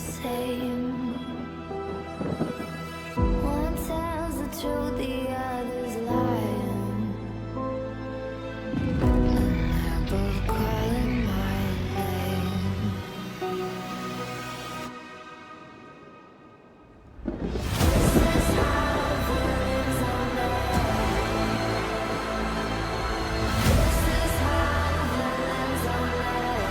same. One tells the truth, the other's lying. And they're both calling my name. This is how feelings are made. This is how feelings are made.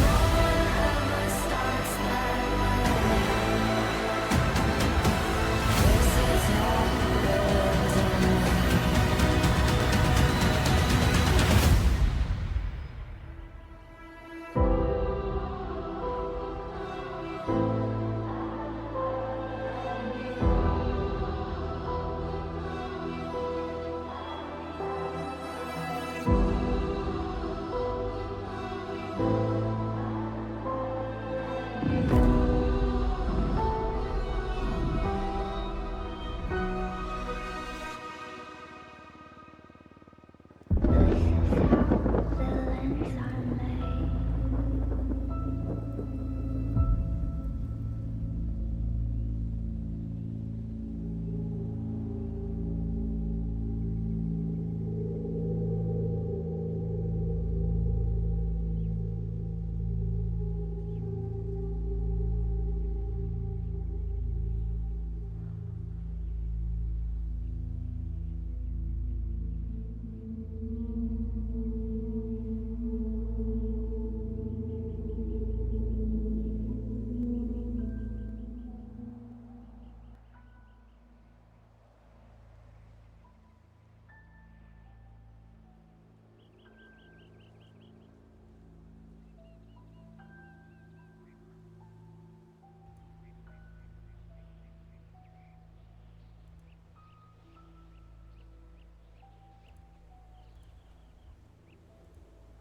No one ever starts that way. This is how feelings are made. Feelings are made.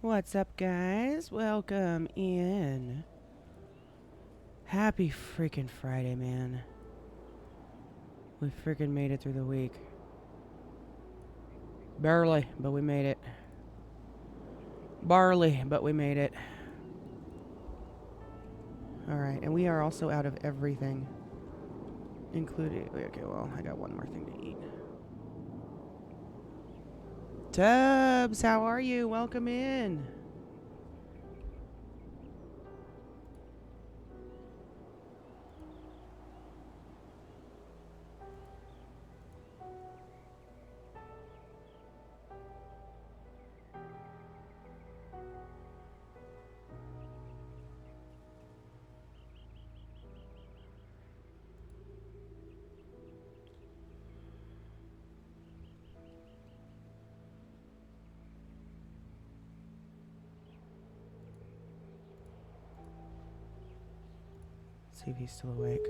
What's up, guys? Welcome in. Happy freaking Friday, man. We freaking made it through the week. Barely, but we made it. Barely, but we made it. Alright, and we are also out of everything. Including... Okay, well, I got one more thing to eat. Tubbs, how are you? Welcome in. See if he's still awake.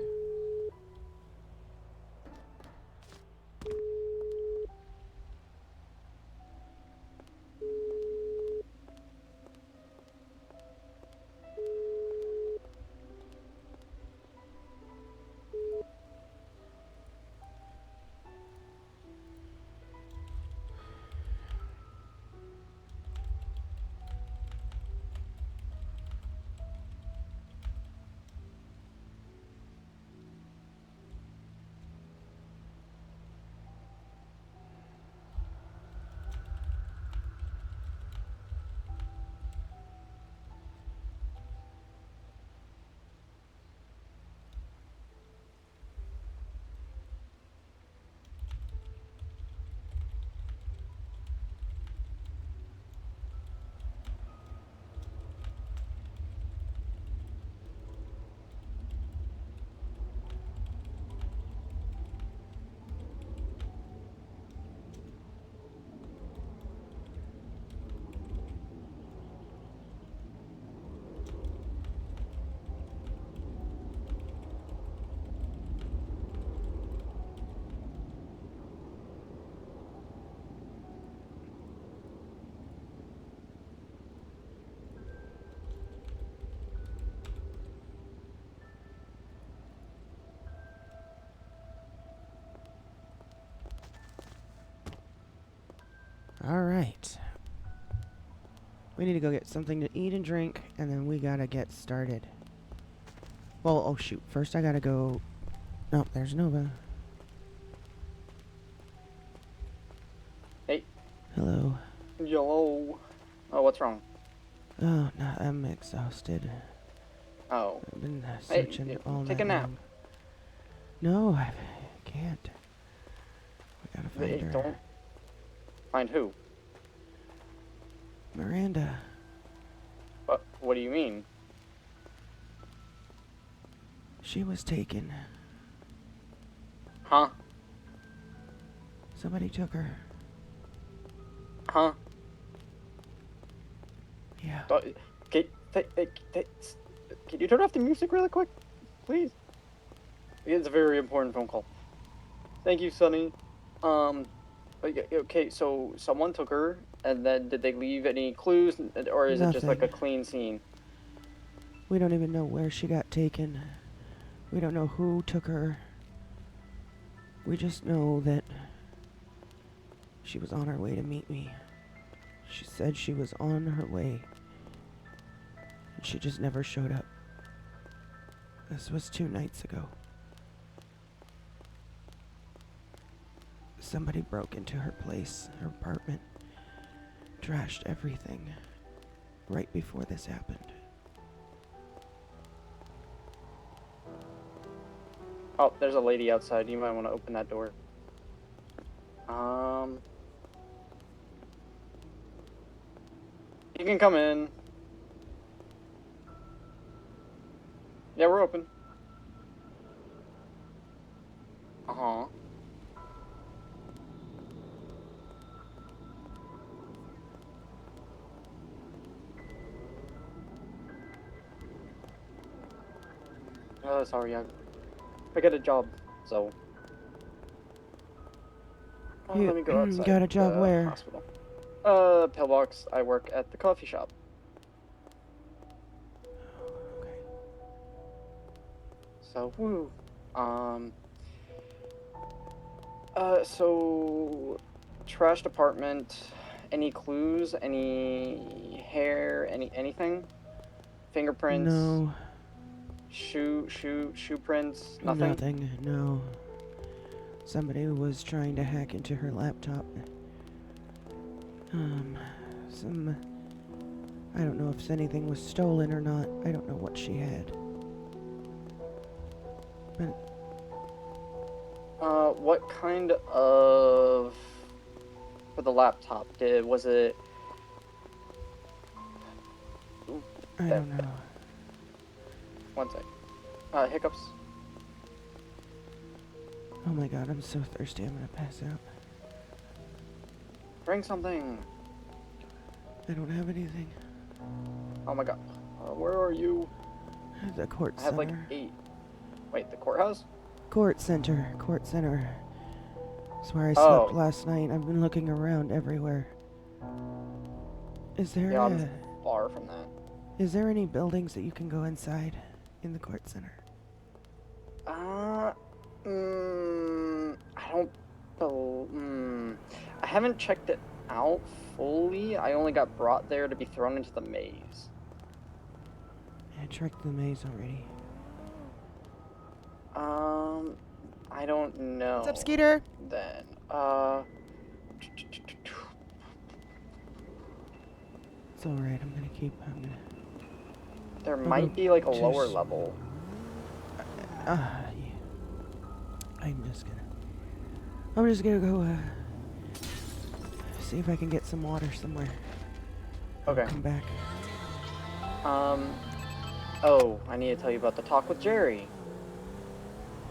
All right. We need to go get something to eat and drink, and then we gotta get started. Well, oh shoot. First I gotta go... Oh, there's Nova. Hey. Hello. Yo. Oh, what's wrong? Oh, no, I'm exhausted. Oh. I've been Hey, searching all night take a nap. long. No, I can't. We gotta find her. Don't. Find who? Miranda. What do you mean? She was taken. Huh? Somebody took her. Huh? Yeah. Can you turn off the music really quick? Please. It's a very important phone call. Thank you, Sonny. Okay, so someone took her, and then did they leave any clues, or is it just like a Nothing. clean scene? We don't even know where she got taken. We don't know who took her. We just know that she was on her way to meet me. She said she was on her way. And she just never showed up. This was 2 nights ago. Somebody broke into her place, her apartment, trashed everything right before this happened. Oh, there's a lady outside. You might want to open that door. You can come in. Yeah, we're open. Uh-huh. Oh, sorry, I got a job, so... You let me go outside. got a job the where? Hospital. Pillbox. I work at the coffee shop. Okay. So, woo. So... Trashed apartment. Any clues? Any hair? Anything? Fingerprints? No. Shoe prints? Nothing? Nothing, no. Somebody was trying to hack into her laptop. I don't know if anything was stolen or not. I don't know what she had. But what kind of... For the laptop, was it... I don't know. One sec. Hiccups? Oh my god, I'm so thirsty. I'm gonna pass out. Bring something. I don't have anything. Oh my god. Where are you? The court I have like center. 8. Wait, the courthouse? Court center. Court center. That's where I Oh. slept last night. I've been looking around everywhere. Is there Yeah, I'm far from that. Is there any buildings that you can go inside in the court center? I don't... I haven't checked it out fully. I only got brought there to be thrown into the maze. I checked the maze already. I don't know. What's up, Skeeter? Then, It's alright, I'm gonna there might be like a lower just- level. yeah. I'm just gonna go, see if I can get some water somewhere. Okay. Come back. Oh, I need to tell you about the talk with Jerry.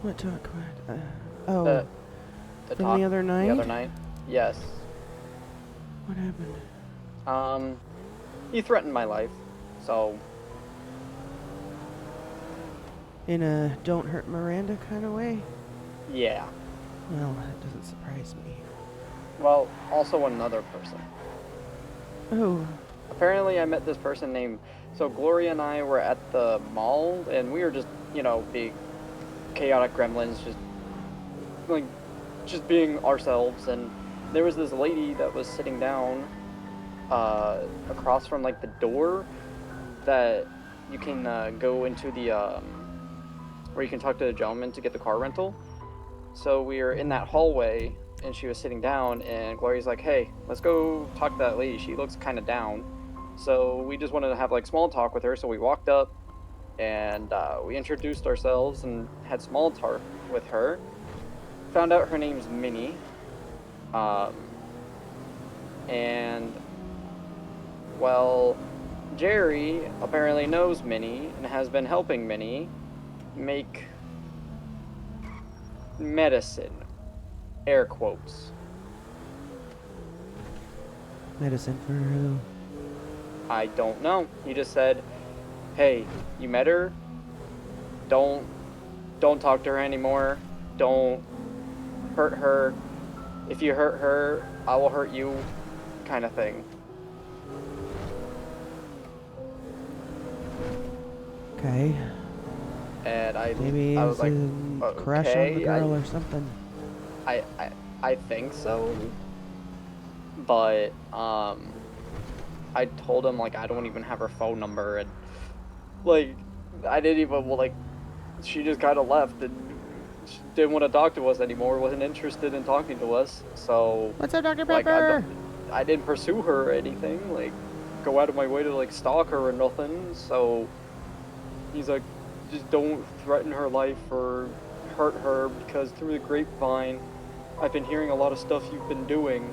What talk? What? The From talk the other night? The other night? Yes. What happened? He threatened my life, so... In a don't hurt Miranda kind of way? Yeah. Well, that doesn't surprise me. Well, also another person. Oh, Apparently I met this person named... So Gloria and I were at the mall, and we were just, you know, big chaotic gremlins, just being ourselves, and there was this lady that was sitting down, across from like the door that you can go into the where you can talk to the gentleman to get the car rental. So we were in that hallway, and she was sitting down, and Gloria's like, "Hey, let's go talk to that lady. She looks kind of down." So we just wanted to have like small talk with her. So we walked up, and we introduced ourselves and had small talk with her. Found out her name's Minnie, and well, Jerry apparently knows Minnie and has been helping Minnie make medicine, air quotes. Medicine for who? I don't know. He just said, "Hey, you met her? Don't talk to her anymore. Don't hurt her. If you hurt her, I will hurt you," kind of thing. Okay. And Maybe I it was like, a crush on the okay, girl or something. I think so. But I told him like I don't even have her phone number, and like I didn't even, well, like she just kind of left and she didn't want to talk to us anymore. Wasn't interested in talking to us. So What's up, Dr. like Pepper? I didn't pursue her or anything. Like go out of my way to like stalk her or nothing. So he's like, just don't threaten her life or hurt her, because through the grapevine, I've been hearing a lot of stuff you've been doing.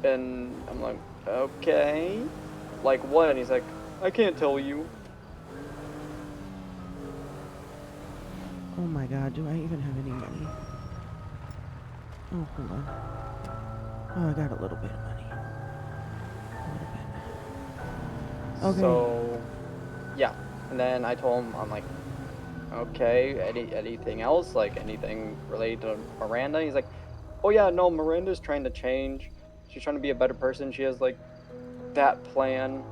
And I'm like, okay, like what? And he's like, I can't tell you. Oh my god, do I even have any money? Oh, hold on. Oh, I got a little bit of money. A little bit. Okay. So, yeah. And then I told him, I'm like, okay, anything else? Like anything related to Miranda? He's like, oh yeah, no, Miranda's trying to change. She's trying to be a better person. She has like that plan.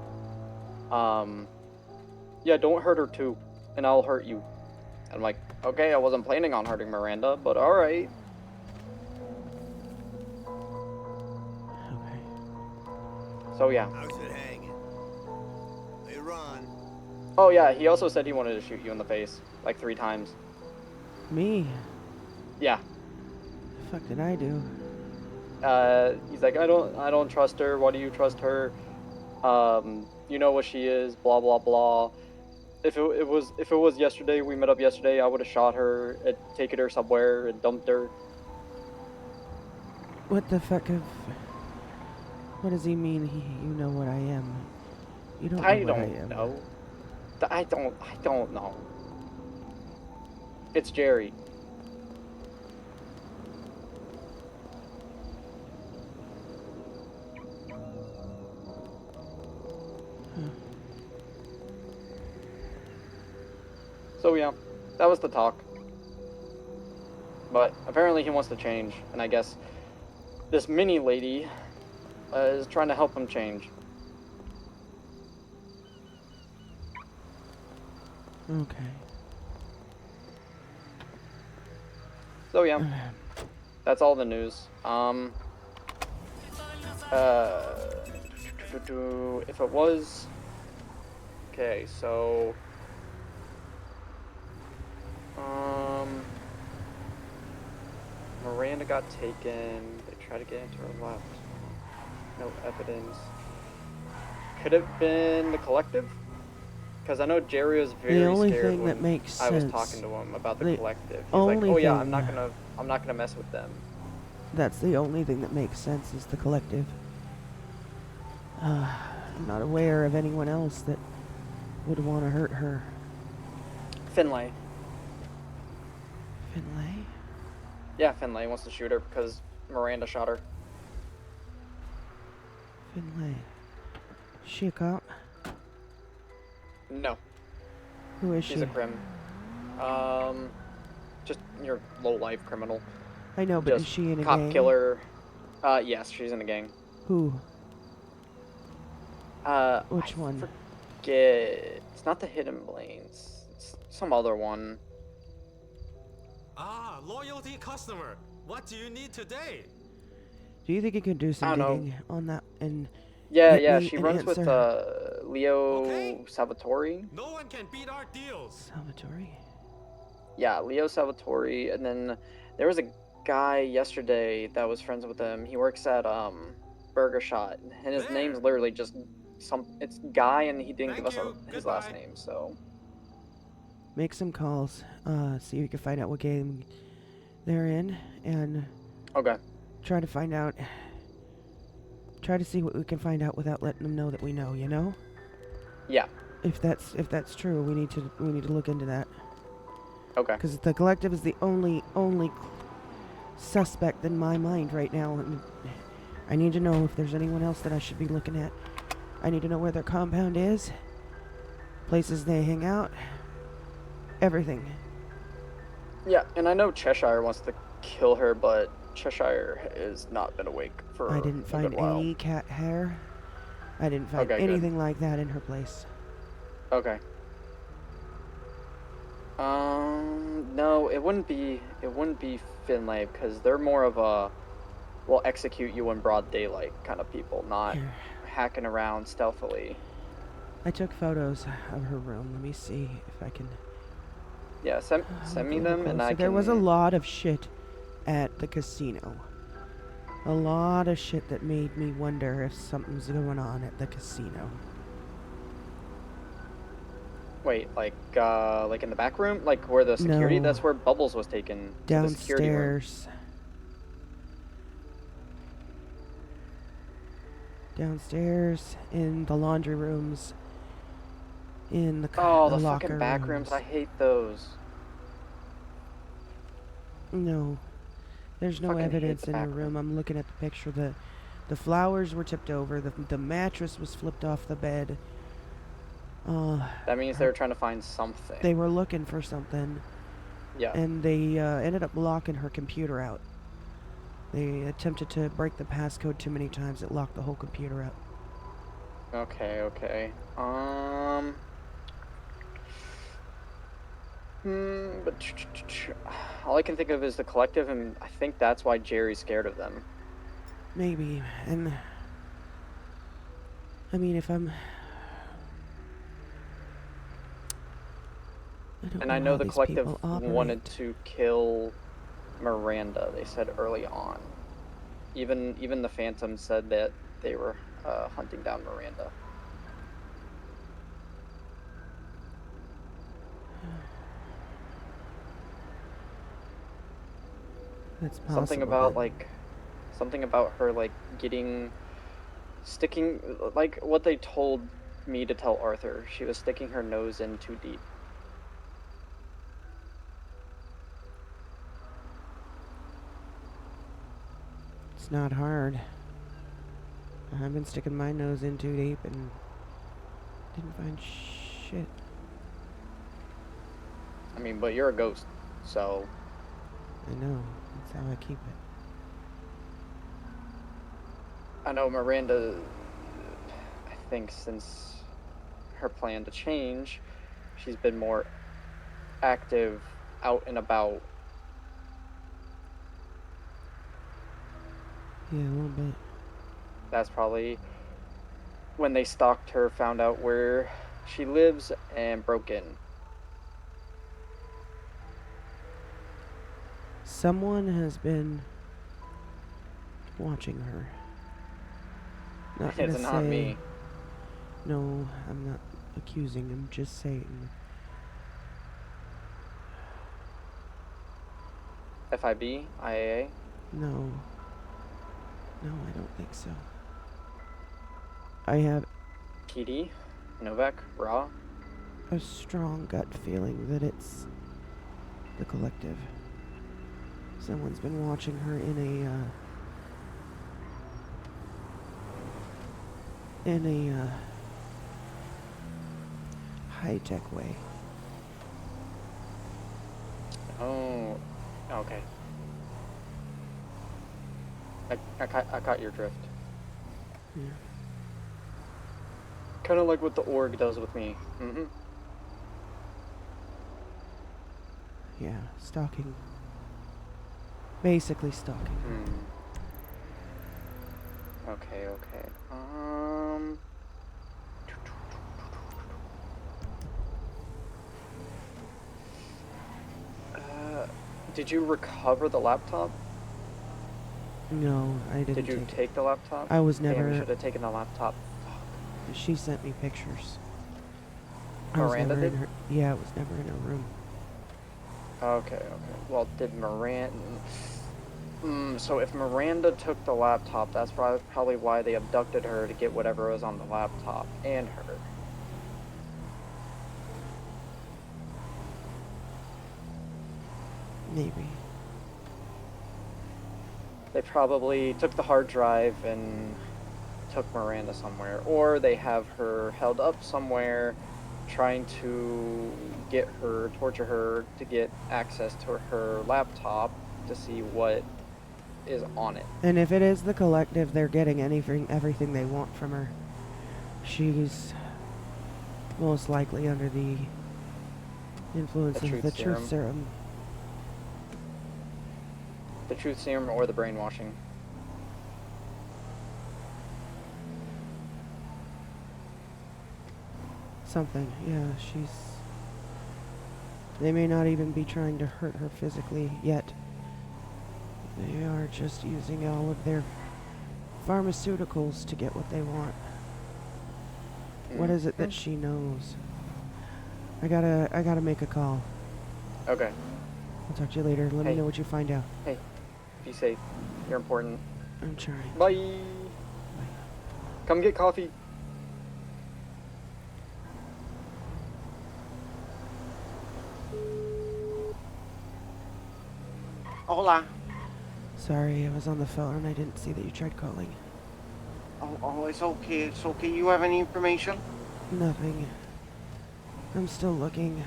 Yeah, don't hurt her too, and I'll hurt you. And I'm like, okay, I wasn't planning on hurting Miranda, but all right. Okay. So yeah. How's it hanging? Hey, Ron. Oh yeah, he also said he wanted to shoot you in the face like 3 times. Me? Yeah. The fuck did I do? He's like, I don't trust her. Why do you trust her? You know what she is. Blah blah blah. If it was yesterday, we met up yesterday, I would have shot her and taken her somewhere and dumped her. What the fuck of... What does he mean, you know what I am? You don't know I what I don't am. know. I don't know. It's Jerry. So yeah, that was the talk. But apparently he wants to change, and I guess this mini lady is trying to help him change. Okay. So yeah, that's all the news. If it was... Okay, so... Miranda got taken. They tried to get into her left. No evidence. Could have been the collective? Because I know Jerry was very The only scared thing when that makes I was sense... talking to him about the the collective. He's like, only "Oh yeah, thing- I'm not gonna mess with them." That's the only thing that makes sense is the collective. I'm not aware of anyone else that would want to hurt her. Finlay. Finlay? Yeah, Finlay wants to shoot her because Miranda shot her. Finlay. Is she a cop? No, Who is she? she's a crim. Just your low-life criminal. I know, but Just is she in a cop gang? killer. Yes, she's in a gang. Who? I Which one? forget. It's not the Hidden Blains. It's some other one. Ah, loyalty customer. What do you need today? Do you think you could do I some don't know. digging on that and Yeah, get yeah, me she an runs with answer. Leo Okay. Salvatore. No one can beat our deals. Salvatore? Yeah, Leo Salvatore, and then there was a guy yesterday that was friends with him. He works at Burger Shot, and his There. name's literally just it's Guy, and he didn't give Thank us you. his last Goodbye. name, so Make some calls. See if you can find out what game they're in, and okay. try to find out. Try to see what we can find out without letting them know that we know. You know, Yeah, if that's true, we need to look into that. okay. Because the collective is the only suspect in my mind right now, and I need to know if there's anyone else that I should be looking at. I need to know where their compound is, places they hang out, everything. Yeah, and I know Cheshire wants to kill her, but Cheshire has not been awake for I didn't a find good while. any cat hair. I didn't find Okay, good. anything like that in her place. Okay. No, it wouldn't be Finlay because they're more of a will execute you in broad daylight kind of people, not Here, hacking around stealthily. I took photos of her room. Let me see if I can Yeah, send look me a little them and I closer. can. There was a lot of shit at the casino. A lot of shit that made me wonder if something's going on at the casino. Wait, like in the back room, like where the security. No. That's where Bubbles was taken to the security room. Downstairs. Downstairs, in the laundry rooms, in the Oh, the locker fucking back rooms. rooms. I hate those. No, there's no Fucking hate evidence the in her back room. I'm looking at the picture. The flowers were tipped over. The mattress was flipped off the bed. That means they were trying to find something. They were looking for something, Yeah. and they ended up locking her computer out. They attempted to break the passcode too many times. It locked the whole computer out. Okay, okay. But all I can think of is the collective, and I think that's why Jerry's scared of them. Maybe, and I mean, if I'm, And I know how the these collective people wanted operate. to kill Miranda. They said early on. Even the Phantom said that they were hunting down Miranda. That's possible. Something about her like sticking like what they told me to tell Arthur. She was sticking her nose in too deep. It's not hard. I've been sticking my nose in too deep and didn't find shit. I mean, but you're a ghost, so I know. That's how I keep it. I know Miranda, I think since her plan to change, she's been more active out and about. Yeah, a little bit. That's probably when they stalked her, found out where she lives, and broke in. Someone has been watching her. Not gonna It's not say. me. No, I'm not accusing. I'm just saying. FIB? IAA? No. No, I don't think so. I have TD? Novak? Raw? a strong gut feeling that it's the collective. Someone's been watching her in a high-tech way. Oh, okay. I caught your drift. Yeah. Kind of like what the org does with me. Mm-hmm. Yeah, stalking. Basically stalking. Okay. Did you recover the laptop? No, I didn't Did you take it. take the laptop? I was Damn, you never. should have taken the laptop. She sent me pictures. I was Miranda never in did? her. Yeah, it was never in her room. Okay. Well, did Miranda... so if Miranda took the laptop, that's probably why they abducted her, to get whatever was on the laptop and her. Maybe. They probably took the hard drive and took Miranda somewhere, or they have her held up somewhere trying to torture her to get access to her laptop to see what is on it. And if it is the collective, they're getting everything they want from her. She's most likely under the influence of the truth serum. The truth serum or the brainwashing. Something, yeah, they may not even be trying to hurt her physically yet. They are just using all of their pharmaceuticals to get what they want. What is it that she knows? I gotta make a call. Okay. I'll talk to you later. Let me know what you find out. Hey, be safe. You're important. I'm trying. Bye. Come get coffee. Hola. Sorry, I was on the phone. I didn't see that you tried calling. Oh, it's okay. It's okay. You have any information? Nothing. I'm still looking.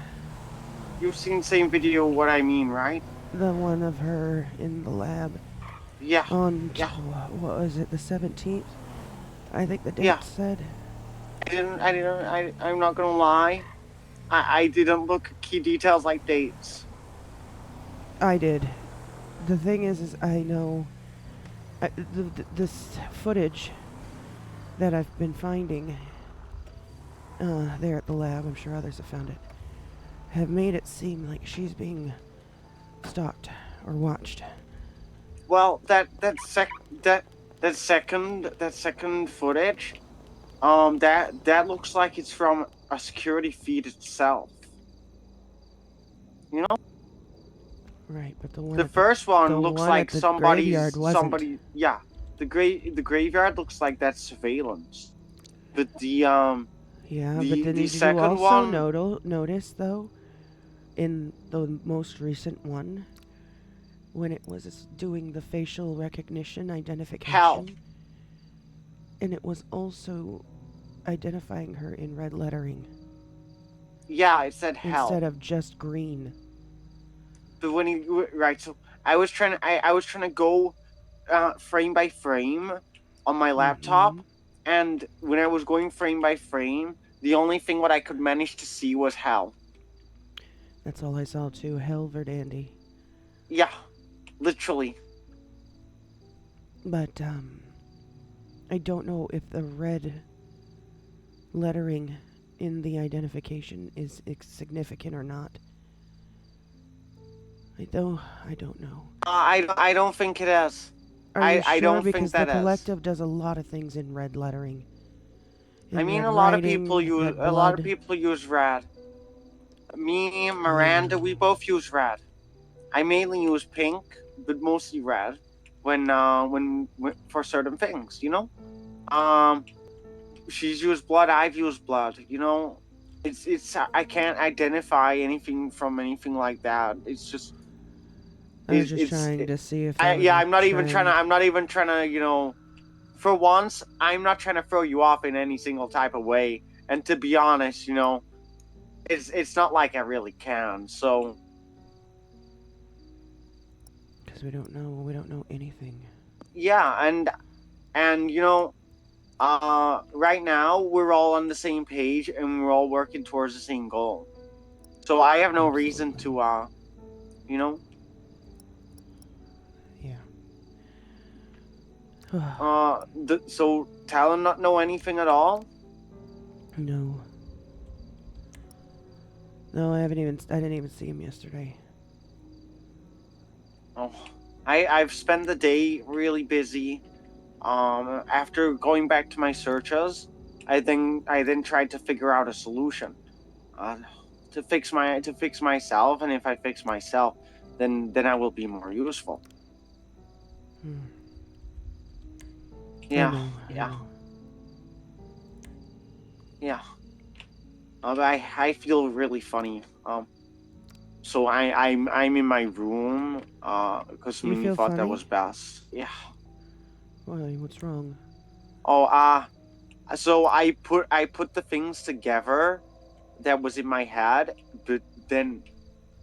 You've seen the same video, what I mean, right? The one of her in the lab. Yeah. On, yeah. What was it, the 17th? I think the date Yeah. said. I'm not gonna lie. I didn't look at key details like dates. I did. The thing is I know this footage that I've been finding there at the lab, I'm sure others have found it, have made it seem like she's being stalked or watched. Well, that second footage, that looks like it's from a security feed itself. You know? Right, but the one the first one looks like graveyard wasn't. Yeah, the graveyard looks like that's surveillance. But the yeah, but then the did second you also one notice though, in the most recent one, when it was doing the facial recognition identification, hell, and it was also identifying her in red lettering. Yeah, it said hell instead of just green. But when so I was trying to go frame by frame on my laptop, and when I was going frame by frame, the only thing what I could manage to see was hell. That's all I saw too. Hell Verdandy. Yeah, literally. But I don't know if the red lettering in the identification is significant or not. I don't know. I don't think it is. I don't think because the collective does a lot of things in red lettering. I mean, a lot of people use red. Me, Miranda, we both use red. I mainly use pink, but mostly red when for certain things, you know. She's used blood, I've used blood, you know. It's I can't identify anything from anything like that. It's just I was just trying to see if I'm not even trying to, you know, for once, I'm not trying to throw you off in any single type of way. And to be honest, you know, it's not like I really can. So because we don't know anything. Yeah, and you know, right now we're all on the same page and we're all working towards the same goal. So I have no reason to you know. Yeah. So Talon not know anything at all? No. No, I didn't even see him yesterday. Oh, I've spent the day really busy. After going back to my searches, I then tried to figure out a solution. To fix myself, and if I fix myself, then I will be more useful. Hmm. Yeah, I know. yeah. I feel really funny. So I'm in my room. Because You Minnie feel thought that funny? was best. Yeah. Why? What's wrong? Oh, so I put the things together that was in my head, but then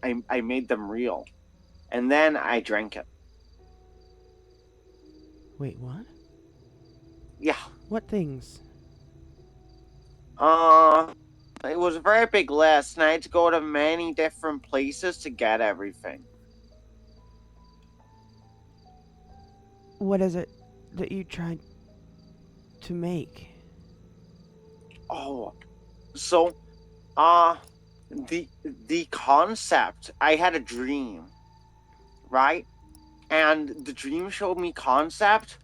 I made them real, and then I drank it. Wait, what? Yeah. What things? It was a very big list, and I had to go to many different places to get everything. What is it that you tried to make? Oh, so the concept. I had a dream, right? And the dream showed me concept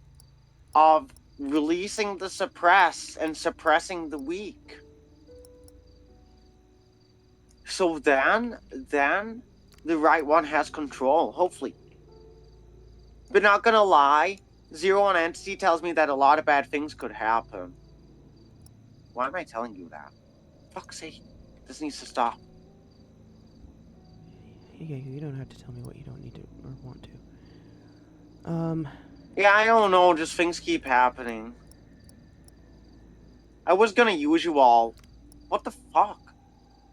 of releasing the suppress and suppressing the weak. So then the right one has control, hopefully. But not gonna lie, Zero One Entity tells me that a lot of bad things could happen. Why am I telling you that? Fuck's sake. This needs to stop. Yeah, you don't have to tell me what you don't need to or want to. Yeah, I don't know, just things keep happening. I was gonna use you all. What the fuck?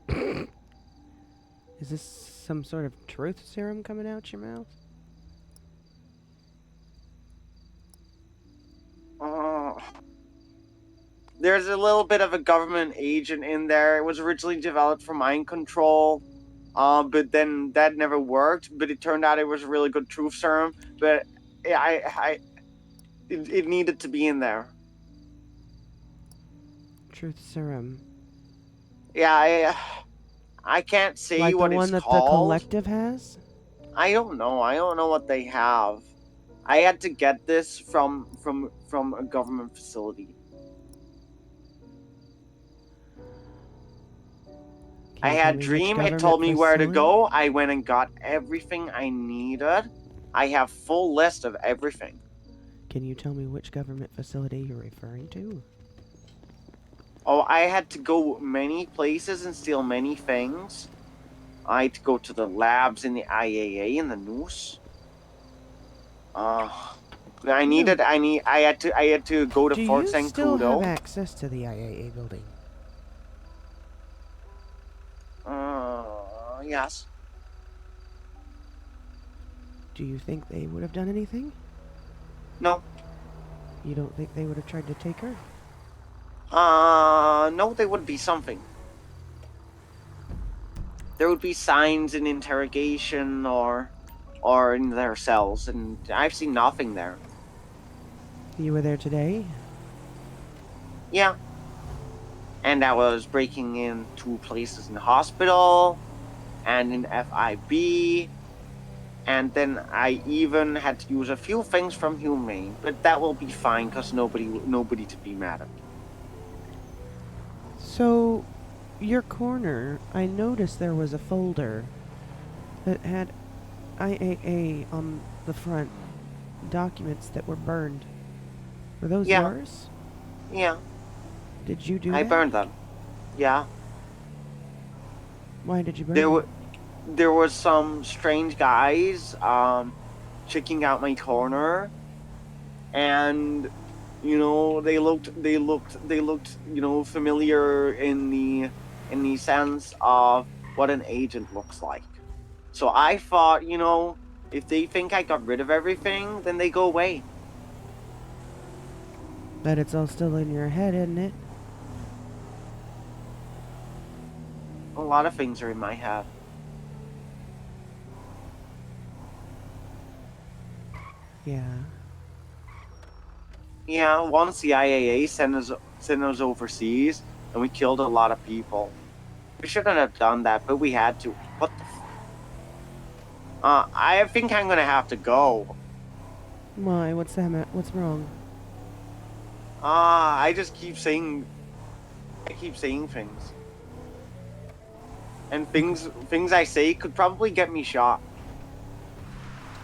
Is this some sort of truth serum coming out your mouth? Uh, there's a little bit of a government agent in there. It was originally developed for mind control. But then that never worked. But it turned out it was a really good truth serum. But it needed to be in there. Truth serum. Yeah, I can't say Like what the it's one that the called. collective has? I don't know. I don't know what they have. I had to get this from a government facility. Can I you tell had me which Dream. It government told me where to facility? go. I went and got everything I needed. I have full list of everything. Can you tell me which government facility you're referring to? Oh, I had to go many places and steal many things. I had to go to the labs in the IAA in the Noose. I had to go to Do Fort you still have Sancudo. access to the IAA building? Yes. Do you think they would have done anything? No. You don't think they would have tried to take her? No, there would be something. There would be signs in interrogation or in their cells, and I've seen nothing there. You were there today? Yeah. And I was breaking into places in the hospital and in FIB, and then I even had to use a few things from Humane, but that will be fine because nobody to be mad at. So, your corner, I noticed there was a folder that had IAA on the front, documents that were burned. Were those Yeah. yours? Yeah. Did you do I that? burned them. Yeah. Why did you burn them? There was some strange guys checking out my corner, and they looked familiar in the sense of what an agent looks like. So I thought, if they think I got rid of everything, then they go away. But it's all still in your head, isn't it? A lot of things are in my head. Yeah. Yeah, once the IAA sent us overseas, and we killed a lot of people. We shouldn't have done that, but we had to. What the? I think I'm gonna have to go. Why? What's that? What's wrong? I just keep saying. I keep saying things, and things I say could probably get me shot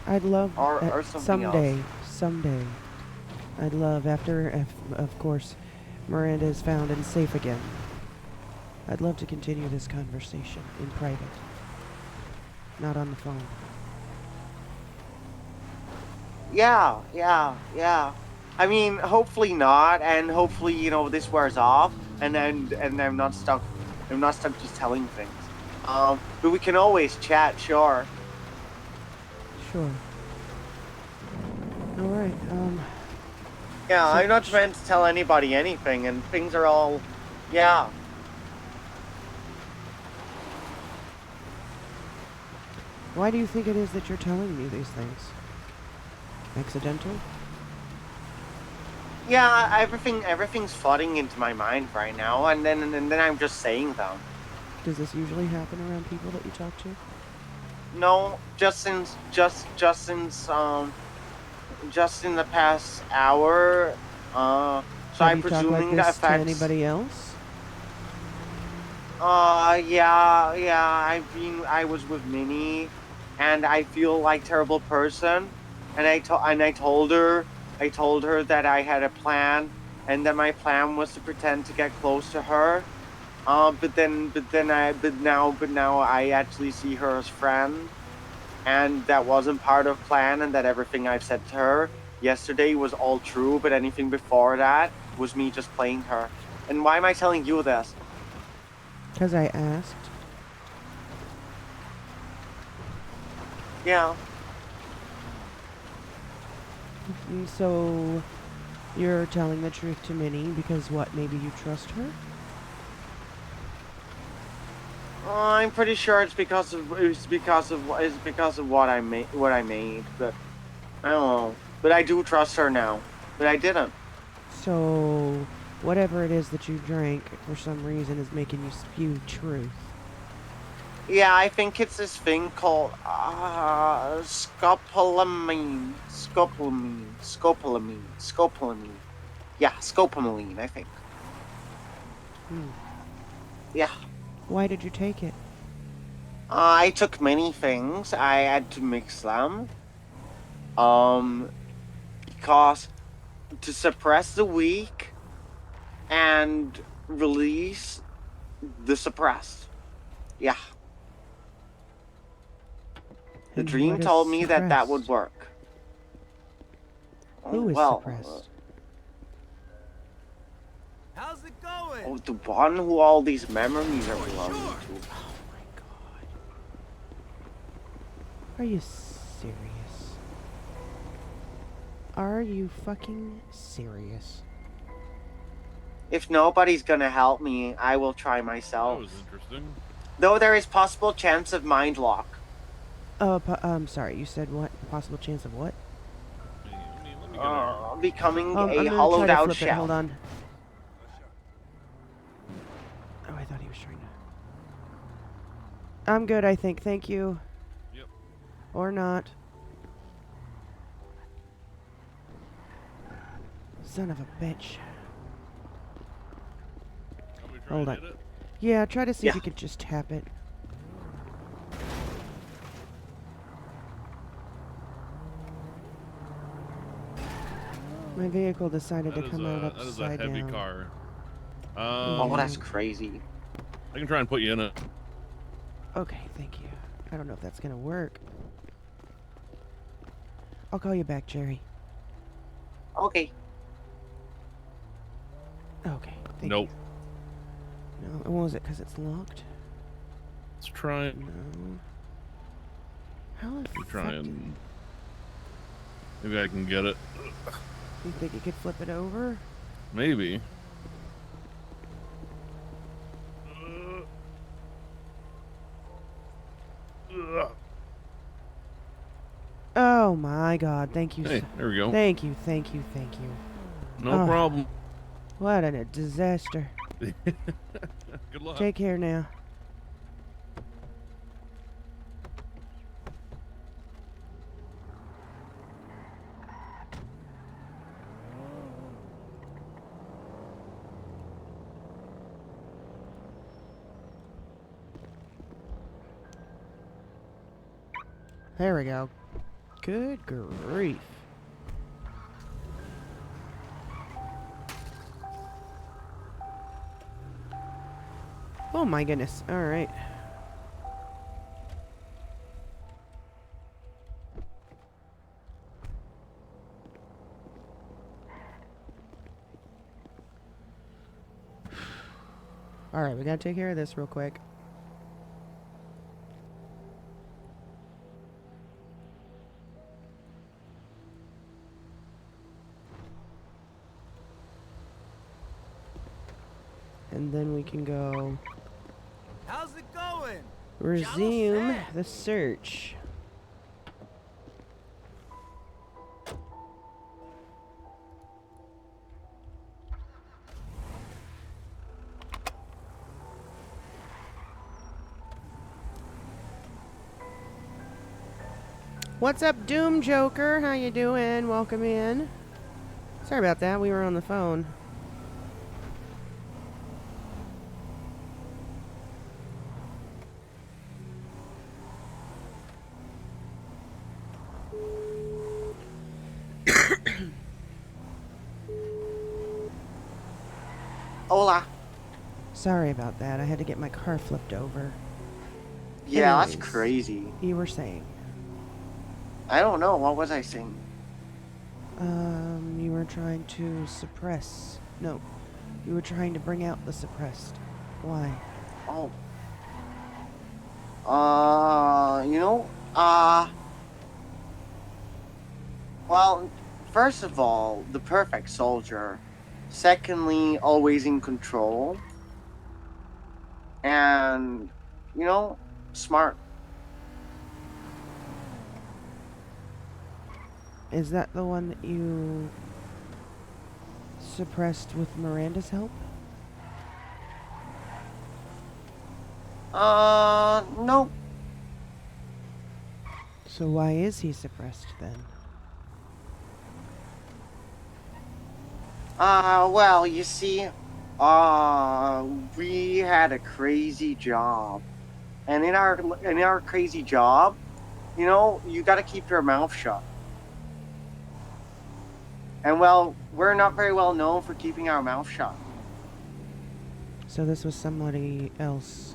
I'd love or something else. someday. I'd love after, of course, Miranda is found and safe again. I'd love to continue this conversation in private, not on the phone. Yeah. I mean, hopefully not, and hopefully this wears off, and I'm not stuck. I'm not stuck just telling things. But we can always chat, sure. Sure. All right. Yeah, So- I'm not trying to tell anybody anything, and things are all, yeah. Why do you think it is that you're telling me these things? Accidental? Yeah, everything's flooding into my mind right now, and then I'm just saying them. Does this usually happen around people that you talk to? No, just in the past hour. So Have I'm you talked like presuming that this to affects. anybody else? Yeah. I was with Minnie, and I feel like a terrible person, and I told her that I had a plan, and that my plan was to pretend to get close to her. But now I actually see her as friend, and that wasn't part of plan, and that everything I've said to her yesterday was all true, but anything before that was me just playing her. And why am I telling you this? Because I asked. Yeah. And so you're telling the truth to Minnie because what? Maybe you trust her? I'm pretty sure it's because of what I made, but I don't know. But I do trust her now. But I didn't. So whatever it is that you drank for some reason is making you spew truth. Yeah, I think it's this thing called scopolamine. Yeah, scopolamine, I think. Yeah. Why did you take it? I took many things. I had to mix them. Because to suppress the weak and release the suppressed. Yeah. The And dream what is told me that would suppressed? work. Who is well, suppressed? How's it going? the one who all these memories are belonging to. Oh my god. Are you serious? Are you fucking serious? If nobody's gonna help me, I will try That myself. was interesting. Though there is possible chance of mind lock. Sorry, you said what? Possible chance of what? Let me get her. Becoming I'm a gonna try hollowed to out flip it. shell. Hold on. Oh, I thought he was trying to. I'm good, I think. Thank you. Yep. Or not. Son of a bitch. Want me to try Hold and on. hit it? Yeah, try to see if Yeah. you could just tap it. My vehicle decided to come out That is a upside heavy down. car. Oh, that's crazy. I can try and put you in it. Okay, thank you. I don't know if that's gonna work. I'll call you back, Jerry. Okay. Okay, thank Nope. you. No, what was it? Because it's locked? Let's try it. No. How the Let me fuck try did- and maybe I can get it. You think you could flip it over? Maybe. Oh my god, thank you. Hey, there we go. Thank you, thank you, thank you. No Oh. problem. What a disaster. Good luck. Take care now. There we go. Good grief. Oh my goodness. Alright. Alright, we gotta take care of this real quick. And then we can go How's it going? resume the search. What's up, Doom Joker? How you doing? Welcome in. Sorry about that. We were on the phone. Hola. Sorry about that. I had to get my car flipped over. Yeah, Anyways, that's crazy. You were saying? I don't know. What was I saying? You were trying to suppress. No, you were trying to bring out the suppressed. Why? Oh. Well, first of all, the perfect soldier. Secondly, always in control. And, smart. Is that the one that you suppressed with Miranda's help? No. So why is he suppressed then? Well, you see, we had a crazy job. And in our crazy job, you gotta keep your mouth shut. And well, we're not very well known for keeping our mouth shut. So this was somebody else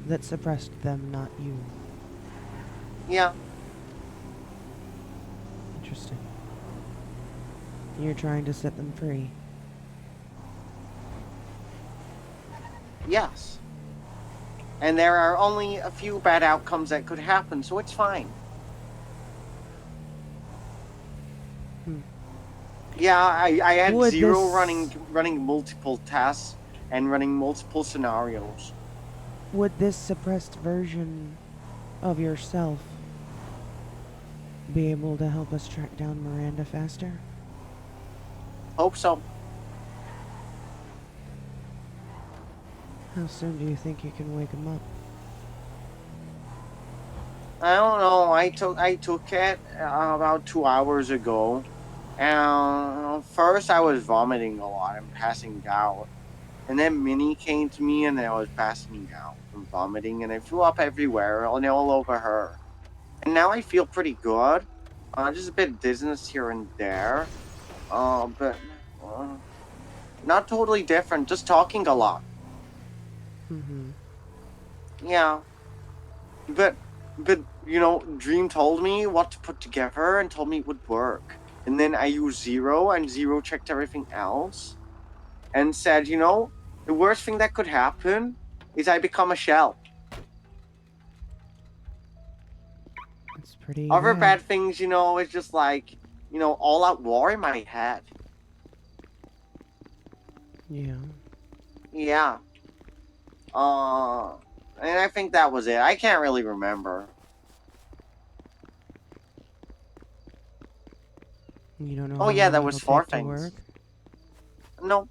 that suppressed them, not you. Yeah. Interesting. You're trying to set them free. Yes. And there are only a few bad outcomes that could happen, so it's fine. Yeah, I had Would zero this- running multiple tests and running multiple scenarios. Would this suppressed version of yourself be able to help us track down Miranda faster? Hope so. How soon do you think you can wake him up? I don't know. I took it about 2 hours ago. And first I was vomiting a lot and passing out. And then Minnie came to me and I was passing out from vomiting and I threw up everywhere and all over her. And now I feel pretty good. Just a bit of dizziness here and there. But not totally different, just talking a lot. Mm-hmm. Yeah. But Dream told me what to put together and told me it would work. And then I used Zero, and Zero checked everything else. And said, the worst thing that could happen is I become a shell. It's pretty Other bad. bad things, is just like, all out war in my head. Yeah. Yeah. And I think that was it. I can't really remember. You don't know Oh how yeah, long that was it'll 4 take to things. work? No.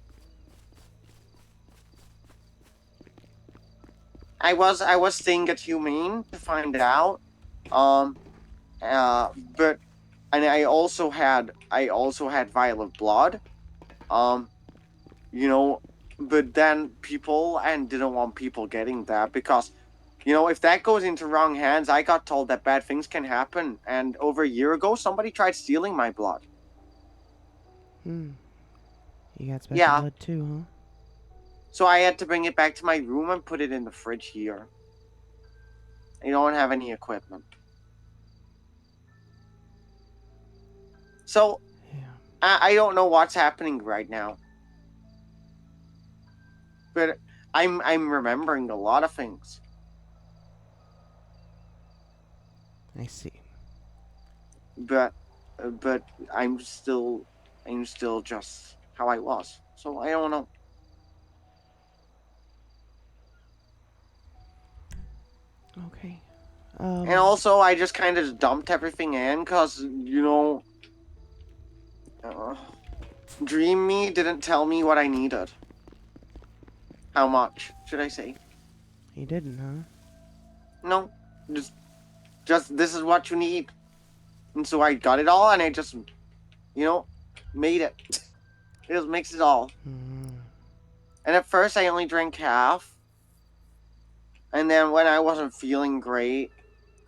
I was staying at Humane to find out. Um, but and I also had violet blood. Um, you know, but then people and didn't want people getting that because, if that goes into wrong hands, I got told that bad things can happen. And over a year ago, somebody tried stealing my blood. Hmm. You got special Yeah. blood too, huh? So I had to bring it back to my room and put it in the fridge here. I don't have any equipment. So Yeah. I don't know what's happening right now. But I'm remembering a lot of things. I see. But I'm still just how I was. So I don't know. Okay. And also I just kind of dumped everything in because Dream Me didn't tell me what I needed. How much should I say? He didn't, huh? No, just this is what you need. And so I got it all and I just made it. It just mixed it all. Mm. And at first I only drank half. And then when I wasn't feeling great,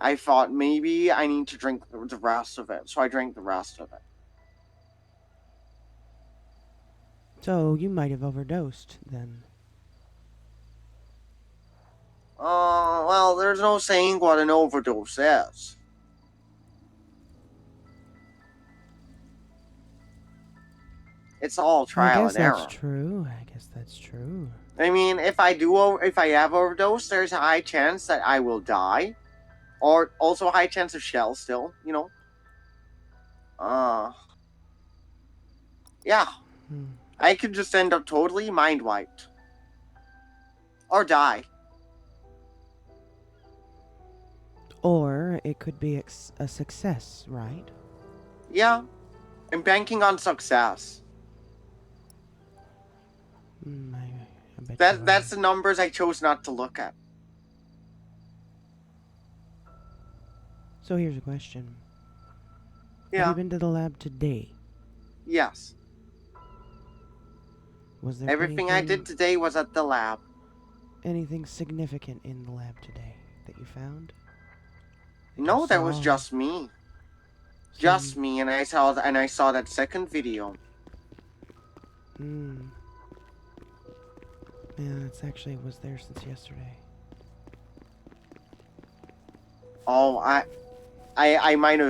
I thought maybe I need to drink the rest of it. So I drank the rest of it. So you might have overdosed then. Well, there's no saying what an overdose is. It's all trial and error. I guess that's true. I mean, if I have overdose, there's a high chance that I will die, or also a high chance of shell still. Yeah, Hmm. I could just end up totally mind wiped, or die. Or it could be a success, right? Yeah, I'm banking on success. I bet you That's are. the numbers I chose not to look at. So here's a question. Have Yeah. you been to the lab today? Yes. Was there Everything I did today was at the lab. anything significant in the lab today that you found? No, that was just me. Just me, and I saw that second video. Hmm. Yeah, it's actually was there since yesterday. Oh, I might,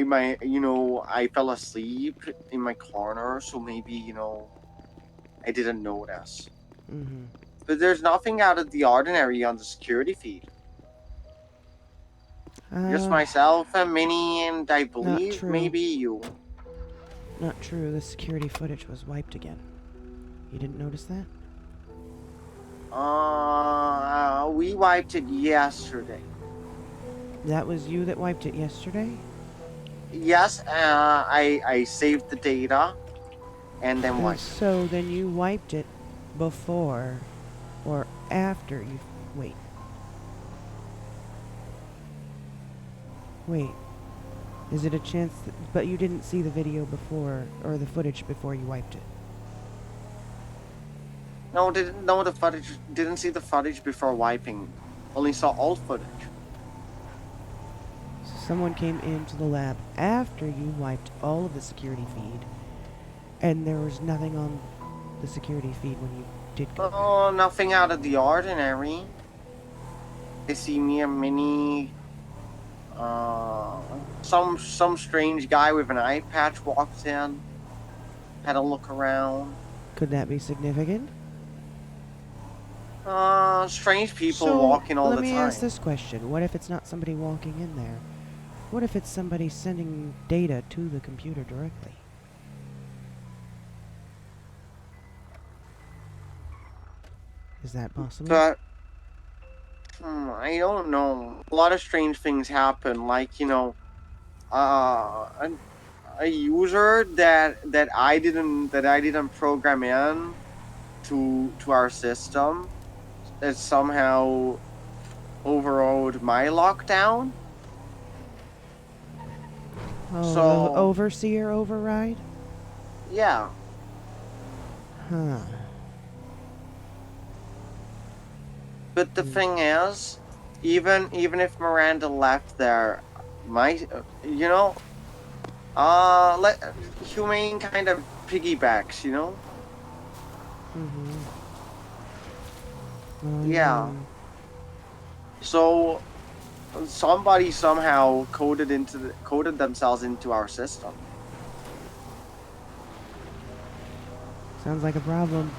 I fell asleep in my corner, so maybe, I didn't notice. Mm-hmm. But there's nothing out of the ordinary on the security feed. Just myself and Minnie, and I believe true. maybe you. Not true. The security footage was wiped again. You didn't notice that? We wiped it yesterday. That was you that wiped it yesterday? Yes, I saved the data, and then wiped it. So then you wiped it before or after you... Wait. Wait. Is it a chance that... But you didn't see the video before, or the footage before you wiped it? No, the footage. Didn't see the footage before wiping. Only saw old footage. So someone came into the lab after you wiped all of the security feed, and there was nothing on the security feed when you did go back. Oh, nothing out of the ordinary. They see me and Minnie. Some strange guy with an eye patch walked in. Had a look around. Could that be significant? Strange people walking all the time. Let me ask this question. What if it's not somebody walking in there? What if it's somebody sending data to the computer directly? Is that possible? But I don't know. A lot of strange things happen. Like, a user that I didn't program in to our system that somehow overrode my lockdown. Oh, the So overseer override? yeah, Huh. but the thing is, even if Miranda left there, my let humane kind of piggybacks, you know. Mm-hmm. I Yeah. know. So somebody somehow coded themselves into our system. Sounds like a problem.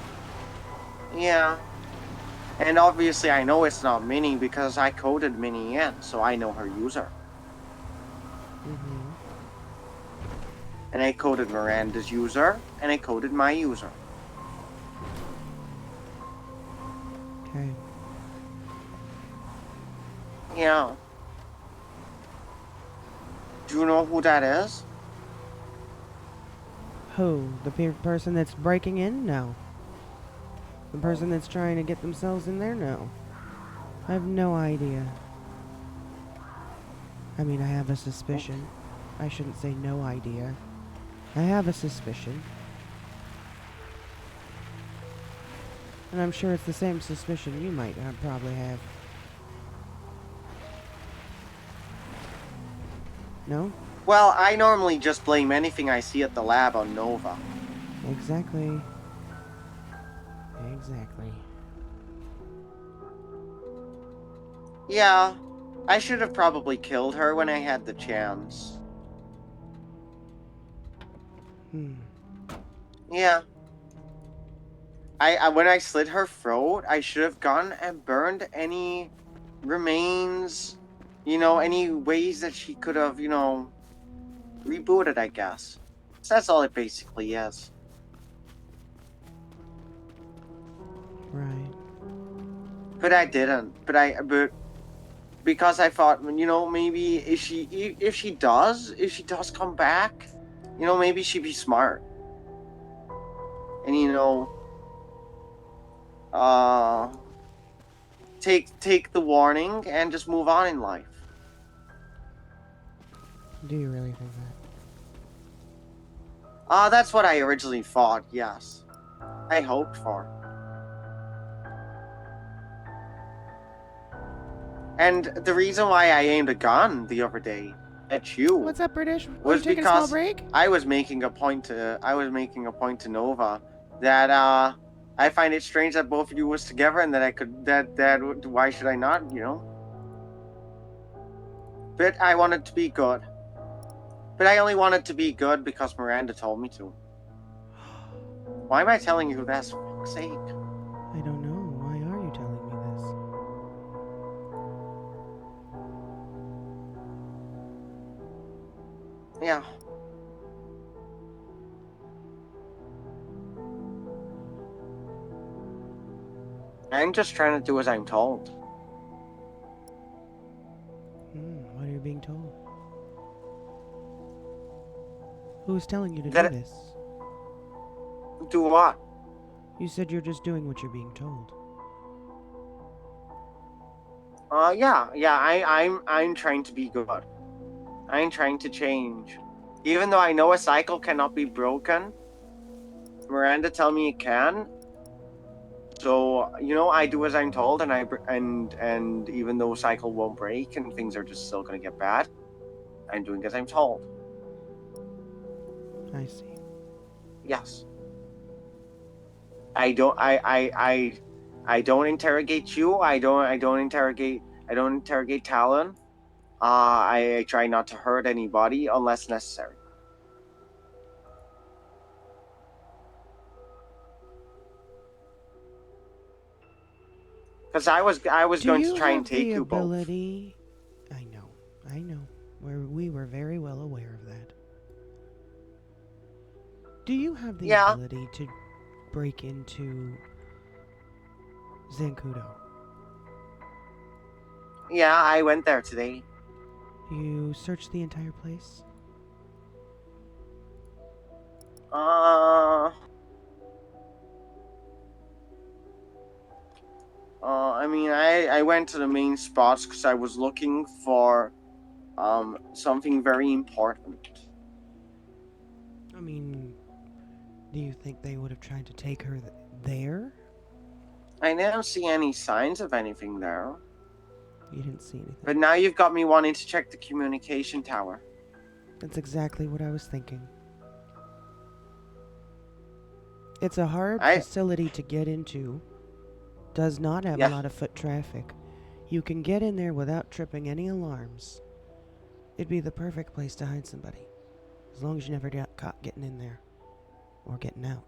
Yeah. And obviously I know it's not Minnie because I coded Minnie in, so I know her user. Mm-hmm. And I coded Miranda's user, and I coded my user. Okay. Yeah. Do you know who that is? Who? The person that's breaking in? No. The person that's trying to get themselves in there? No. I have no idea. I mean, I have a suspicion. I shouldn't say no idea. I have a suspicion. And I'm sure it's the same suspicion you might probably have. No? Well, I normally just blame anything I see at the lab on Nova. Exactly. Exactly. Yeah, I should have probably killed her when I had the chance. Hmm. Yeah. I when I slit her throat, I should have gone and burned any remains, any ways that she could have, rebooted, I guess. So that's all it basically is. Right. But I didn't. But because I thought, maybe if she does come back, maybe she'd be smart. And uh take the warning and just move on in life. Do you really think that? That's what I originally thought, yes. I hoped for. And the reason why I aimed a gun the other day at you What's up, British? Are you was taking a small because break? I was making a point to Nova that I find it strange that both of you was together and that I could that why should I not, But I wanted to be good. But I only wanted to be good because Miranda told me to. Why am I telling you this? For fuck's sake. I don't know. Why are you telling me this? Yeah. I'm just trying to do as I'm told. What are you being told? Who's telling you to That do this? do what? You said you're just doing what you're being told. I'm trying to be good. I'm trying to change. Even though I know a cycle cannot be broken, Miranda tell me it can. So, I do as I'm told, and even though cycle won't break and things are just still gonna get bad, I'm doing as I'm told. I see. Yes. I don't interrogate you. I don't interrogate Talon. I try not to hurt anybody unless necessary. Because I was Do going to you try and have take the you both. ability? I know. We were very well aware of that. Do you have the Yeah. ability to break into Zancudo? Yeah, I went there today. You searched the entire place? Uh, I mean, I went to the main spots because I was looking for something very important. I mean, do you think they would have tried to take her there? I didn't see any signs of anything there. You didn't see anything. But now you've got me wanting to check the communication tower. That's exactly what I was thinking. It's a hard facility to get into. Does not have a lot of foot traffic. You can get in there without tripping any alarms. It'd be the perfect place to hide somebody. As long as you never got caught getting in there. Or getting out.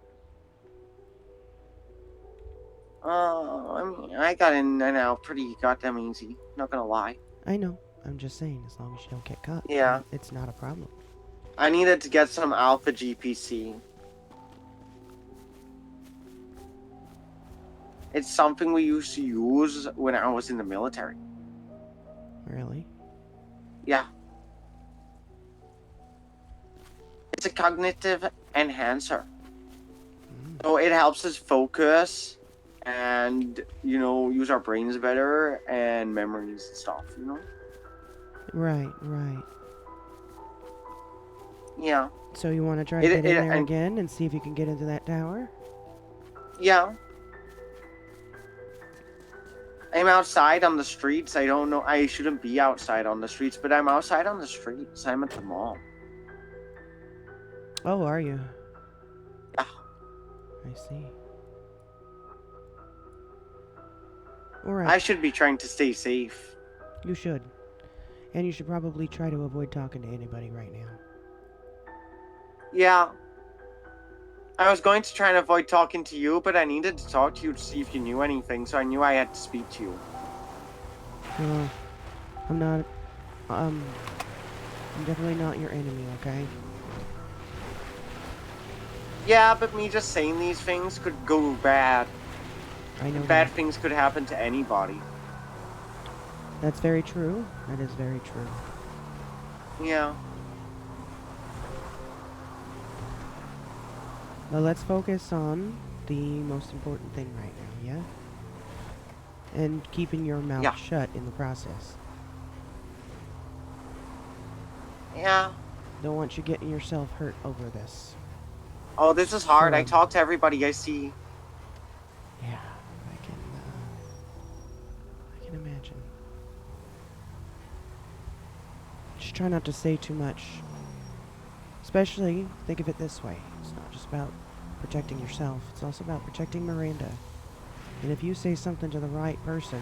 I mean, I got in and out pretty goddamn easy. Not gonna lie. I know. I'm just saying, as long as you don't get caught. Yeah. It's not a problem. I needed to get some alpha GPC. It's something we used to use when I was in the military. Really? Yeah. It's a cognitive enhancer. So it helps us focus and, you know, use our brains better and memories and stuff, you know? Right, right. Yeah. So you want to try to get in there again and see if you can get into that tower? Yeah. I'm outside on the streets. I don't know. I shouldn't be outside on the streets, but I'm outside on the streets. I'm at the mall. Oh, are you? Yeah. I see. Alright. I should be trying to stay safe. You should. And you should probably try to avoid talking to anybody right now. Yeah. I was going to try and avoid talking to you, but I needed to talk to you to see if you knew anything, so I knew I had to speak to you. Well, I'm not, I'm definitely not your enemy, okay? Yeah, but me just saying these things could go bad. I know Bad that. things could happen to anybody. That's very true. That is very true. Yeah. Well, let's focus on the most important thing right now, yeah? And keeping your mouth shut in the process. Yeah. Don't want you getting yourself hurt over this. Oh, this is hard. So, I talk to everybody I see. Yeah, I can imagine. Just try not to say too much. Especially, think of it this way. It's not just about protecting yourself. It's also about protecting Miranda. And if you say something to the right person,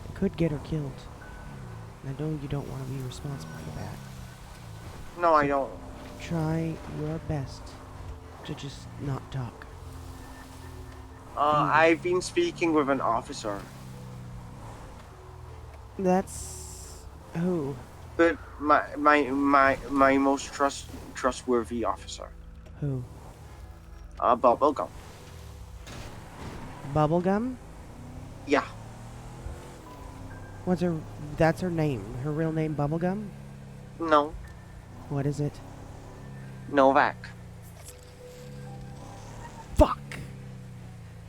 it could get her killed. And I know you don't want to be responsible for that. No, I don't. Try your best to just not talk. I've been speaking with an officer. That's who? But my most trustworthy officer. Who? Bubblegum. Bubblegum? Yeah. What's her... That's her name. Her real name, Bubblegum? No. What is it? Novak. Fuck!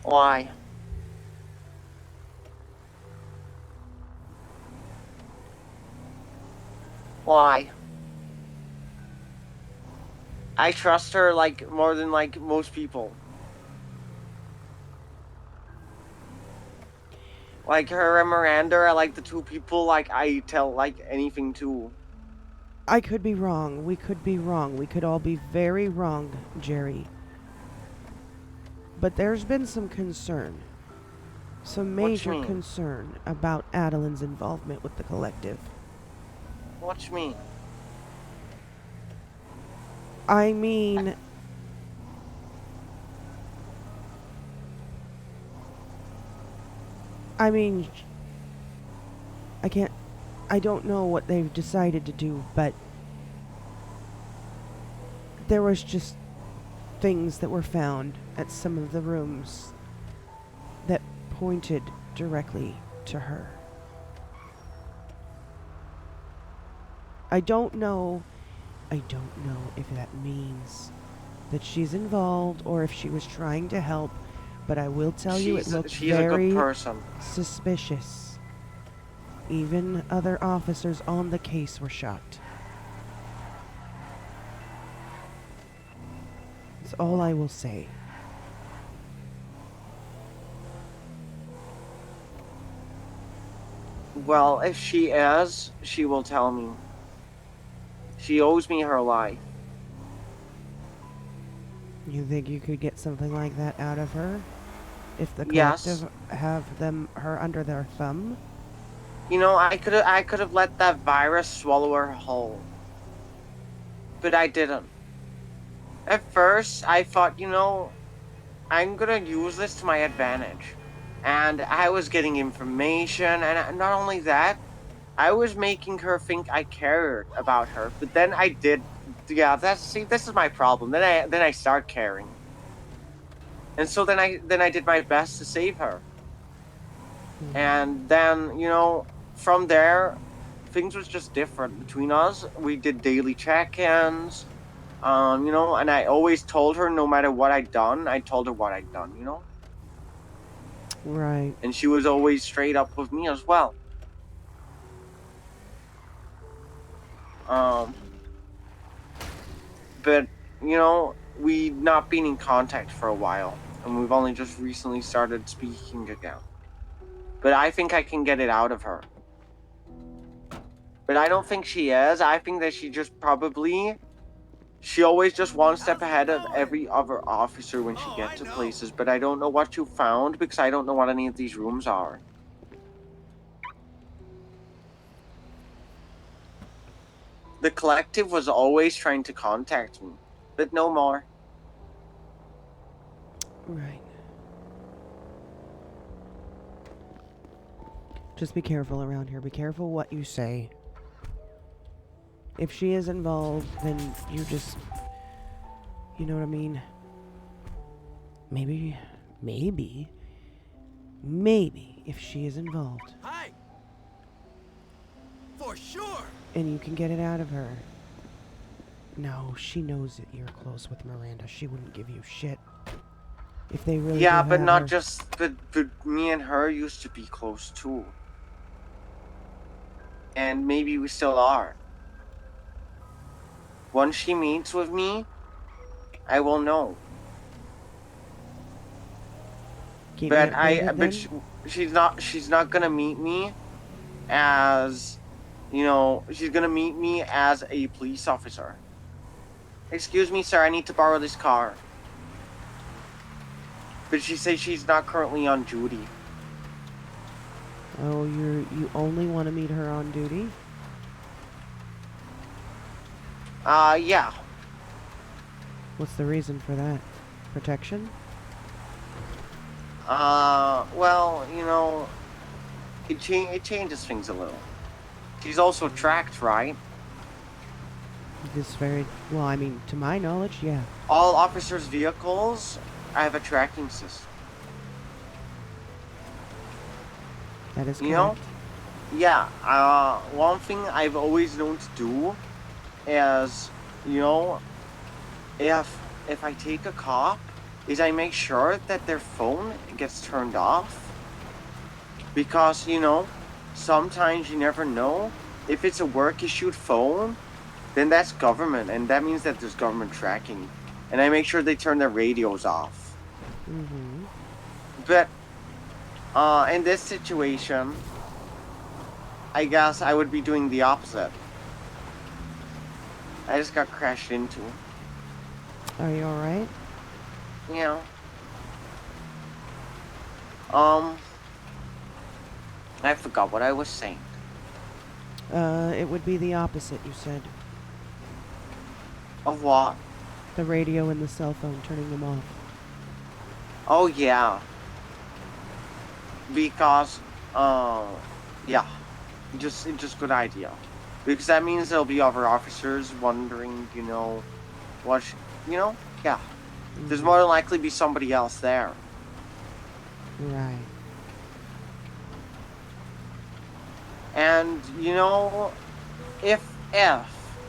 Why? Why? I trust her like more than like most people. Like her and Miranda are like the two people like I tell like anything to. I could be wrong. We could be wrong. We could all be very wrong, Jerry. But there's been some concern. Some major concern about Adeline's involvement with the collective. What you mean? I mean... I don't know what they've decided to do, but there was just things that were found at some of the rooms that pointed directly to her. I don't know if that means that she's involved or if she was trying to help, but I will tell you it looked she's a good very person. suspicious. Even other officers on the case were shocked. That's all I will say. Well, if she is, she will tell me. She owes me her life. You think you could get something like that out of her? If the Yes. collective have her under their thumb? You know, I could have let that virus swallow her whole. But I didn't. At first, I thought, you know, I'm gonna use this to my advantage. And I was getting information, and not only that, I was making her think I cared about her. But then I did, yeah. This is my problem. Then I start caring, and so then I did my best to save her. And then, you know, from there, things was just different between us. We did daily check-ins, you know, and I always told her no matter what I'd done, I told her what I'd done, you know? Right. And she was always straight up with me as well. But, you know, we'd not been in contact for a while, and we've only just recently started speaking again. But I think I can get it out of her. But I don't think she is. I think that she always just one step ahead of every other officer when she gets to places, but I don't know what you found because I don't know what any of these rooms are. The collective was always trying to contact me, but no more. Right. Just be careful around here. Be careful what you say. If she is involved, then you just... You know what I mean? Maybe, if she is involved. Hi. For sure. And you can get it out of her. No, she knows that you're close with Miranda. She wouldn't give you shit. If they really Yeah, do but have not her. just... But me and her used to be close too. And maybe we still are. Once she meets with me, I will know. Keep me updated, then? She's not gonna meet me as, you know, she's gonna meet me as a police officer. Excuse me, sir, I need to borrow this car. But she says she's not currently on duty. Oh, you only want to meet her on duty? Yeah. What's the reason for that? Protection? Well, you know, it changes things a little. She's also tracked, right? This very... Well, I mean, to my knowledge, yeah. All officers' vehicles have a tracking system. That is correct. You know? Yeah, one thing I've always known to do is, you know, if I take a cop, is I make sure that their phone gets turned off. Because, you know, sometimes you never know. If it's a work-issued phone, then that's government, and that means that there's government tracking. And I make sure they turn their radios off. Mm-hmm. But, in this situation, I guess I would be doing the opposite. I just got crashed into. Are you alright? You know. I forgot what I was saying. It would be the opposite, you said. Of what? The radio and the cell phone, turning them off. Oh, yeah. Because, yeah. Just good idea. Because that means there'll be other officers wondering, you know, you know? Yeah. Mm-hmm. There's more than likely be somebody else there. Right. And, you know, if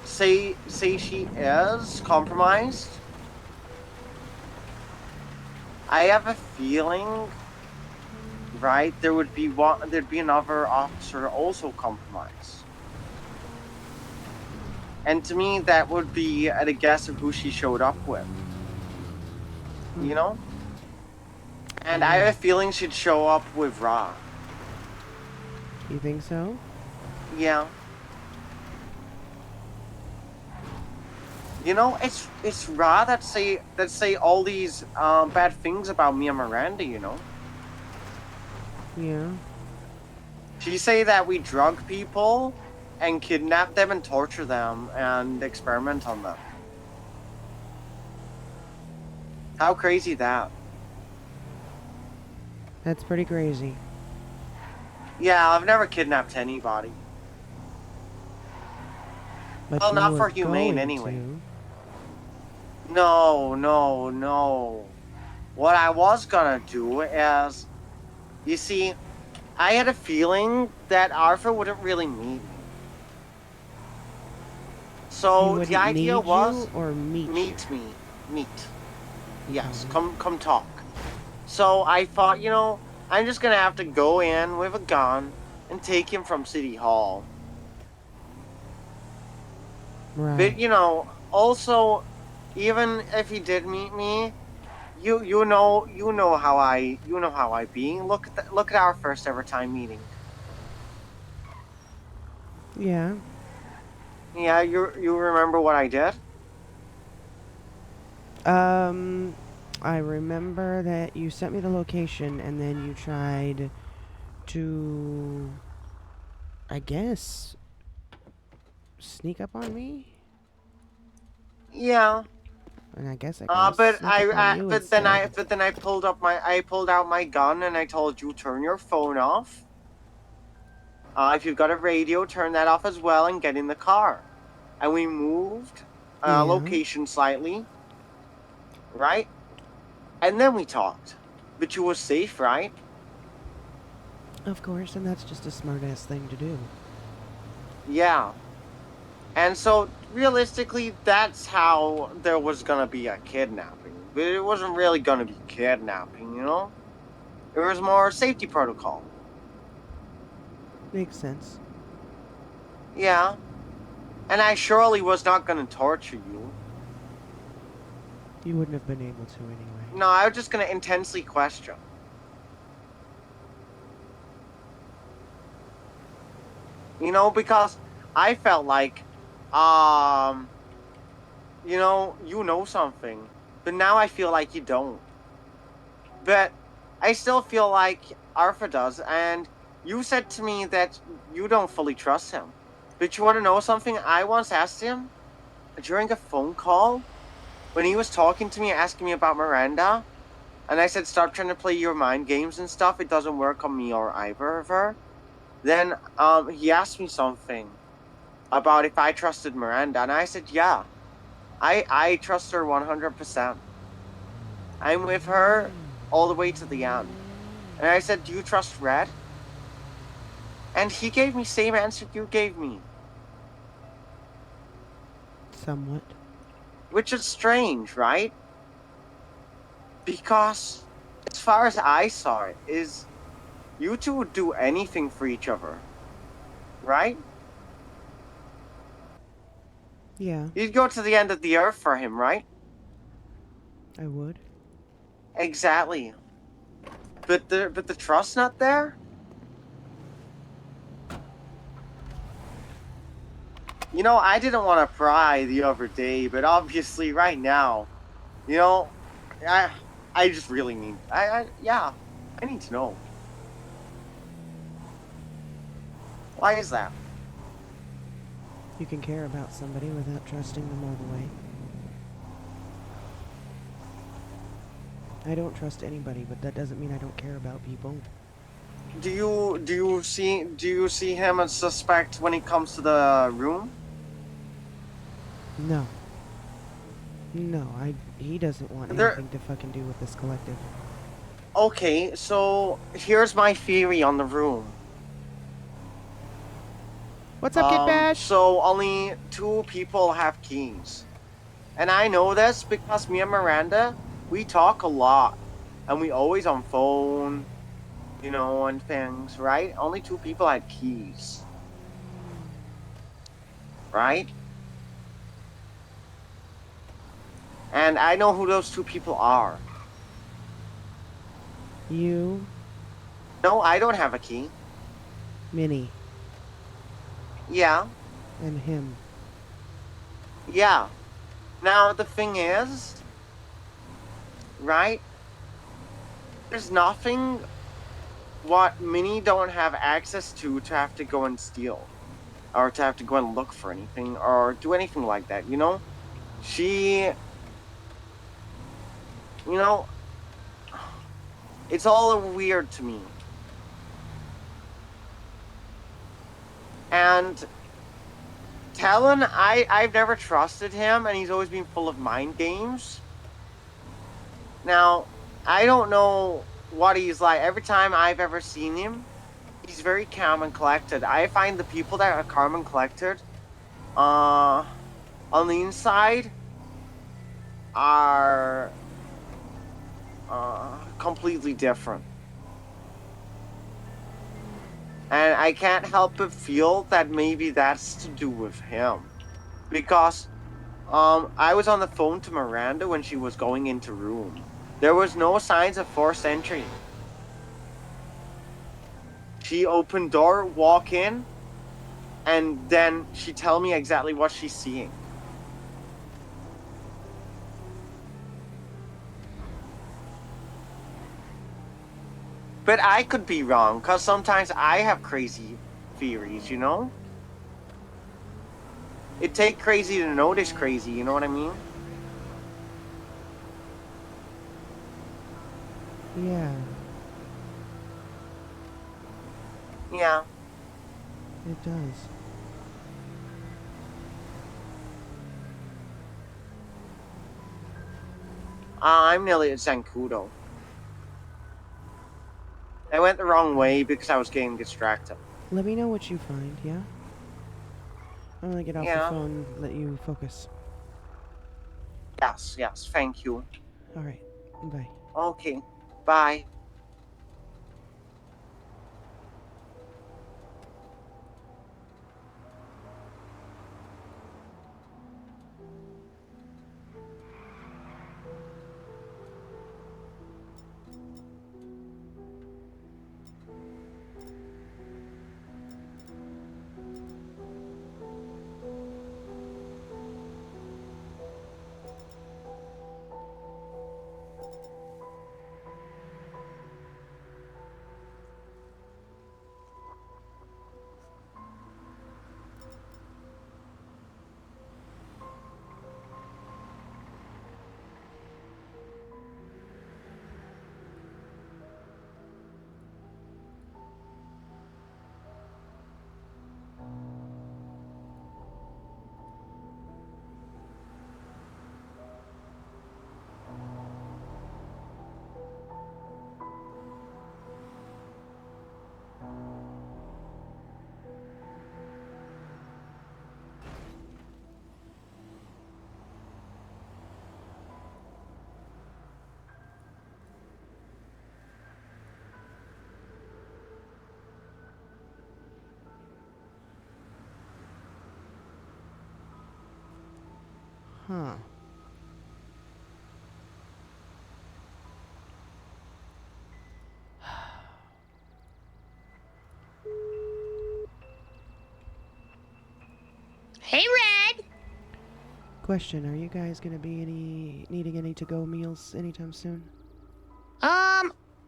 say she is compromised, I have a feeling, right, there'd be another officer also compromised. And to me, that would be at a guess of who she showed up with. You know? And I have a feeling she'd show up with Ra. You think so? Yeah. You know, it's Ra that say all these bad things about me and Miranda, you know? Yeah. She say that we drug people and kidnap them and torture them and experiment on them. How crazy that? That's pretty crazy. Yeah, I've never kidnapped anybody. But Well, you not were for humane going anyway. to. No. What I was gonna do is, you see, I had a feeling that Arthur wouldn't really meet me. He So wouldn't the idea need was you or meet you? meet. Yes, Okay. come talk. So I thought, you know, I'm just gonna have to go in with a gun and take him from City Hall. Right. But you know, also, even if he did meet me, you know how I be. Look at our first ever time meeting. Yeah. Yeah, you remember what I did? I remember that you sent me the location and then you tried to, I guess, sneak up on me? Yeah. And I guess I can But sneak up on you instead. but then I pulled out my gun and I told you turn your phone off. If you've got a radio, turn that off as well and get in the car. And we moved Yeah. location slightly, right? And then we talked. But you were safe, right? Of course, and that's just a smart-ass thing to do. Yeah. And so, realistically, that's how there was gonna be a kidnapping. But it wasn't really gonna be kidnapping, you know? It was more safety protocol. Makes sense. Yeah. And I surely was not gonna torture you. You wouldn't have been able to anyway. No, I was just gonna intensely question. You know, because I felt like, you know something, but now I feel like you don't. But I still feel like Arthur does, and you said to me that you don't fully trust him. But you want to know something? I once asked him during a phone call when he was talking to me, asking me about Miranda, and I said, "Stop trying to play your mind games and stuff. It doesn't work on me or either of her." Then he asked me something about if I trusted Miranda, and I said, "Yeah, I trust her 100%. I'm with her all the way to the end." And I said, "Do you trust Red?" And he gave me same answer you gave me, Somewhat. which is strange, right? Because as far as I saw it, is you two would do anything for each other, right? Yeah, You'd go to the end of the earth for him, right? I would. Exactly. But the trust not there? You know, I didn't want to pry the other day, but obviously right now, you know, I just really need I need to know. Why is that? You can care about somebody without trusting them all the way. I don't trust anybody, but that doesn't mean I don't care about people. Do you see him as suspect when it comes to the room? No. No, he doesn't want There anything to fucking do with this collective. Okay, so here's my theory on the room. What's up, Kid Bash? So only 2 people have keys. And I know this because me and Miranda, we talk a lot. and we always on phone, you know, and things, right? Only 2 people had keys. Right? And I know who those 2 people are. You, No, I don't have a key. Minnie, Yeah, and him. yeah. Now, the thing is, right? There's nothing what Minnie don't have access to have to go and steal. Or to have to go and look for anything, or do anything like that, you know? She... You know, it's all weird to me. And Talon, I've never trusted him, and he's always been full of mind games. Now, I don't know what he's like. Every time I've ever seen him, he's very calm and collected. I find the people that are calm and collected, on the inside, are completely different. And I can't help but feel that maybe that's to do with him. Because, I was on the phone to Miranda when she was going into room. There was no signs of forced entry. She opened door, walk in, and then she tell me exactly what she's seeing. But I could be wrong, because sometimes I have crazy theories, you know? It take crazy to notice crazy, you know what I mean? Yeah, Yeah. it does. I'm nearly at Zancudo. I went the wrong way because I was getting distracted. Let me know what you find, yeah? I'm gonna get off the Yeah. phone and let you focus. Yes, yes, thank you. Alright, bye. Okay, bye. Huh. Hey, Red! Question, are you guys gonna be needing any to-go meals anytime soon?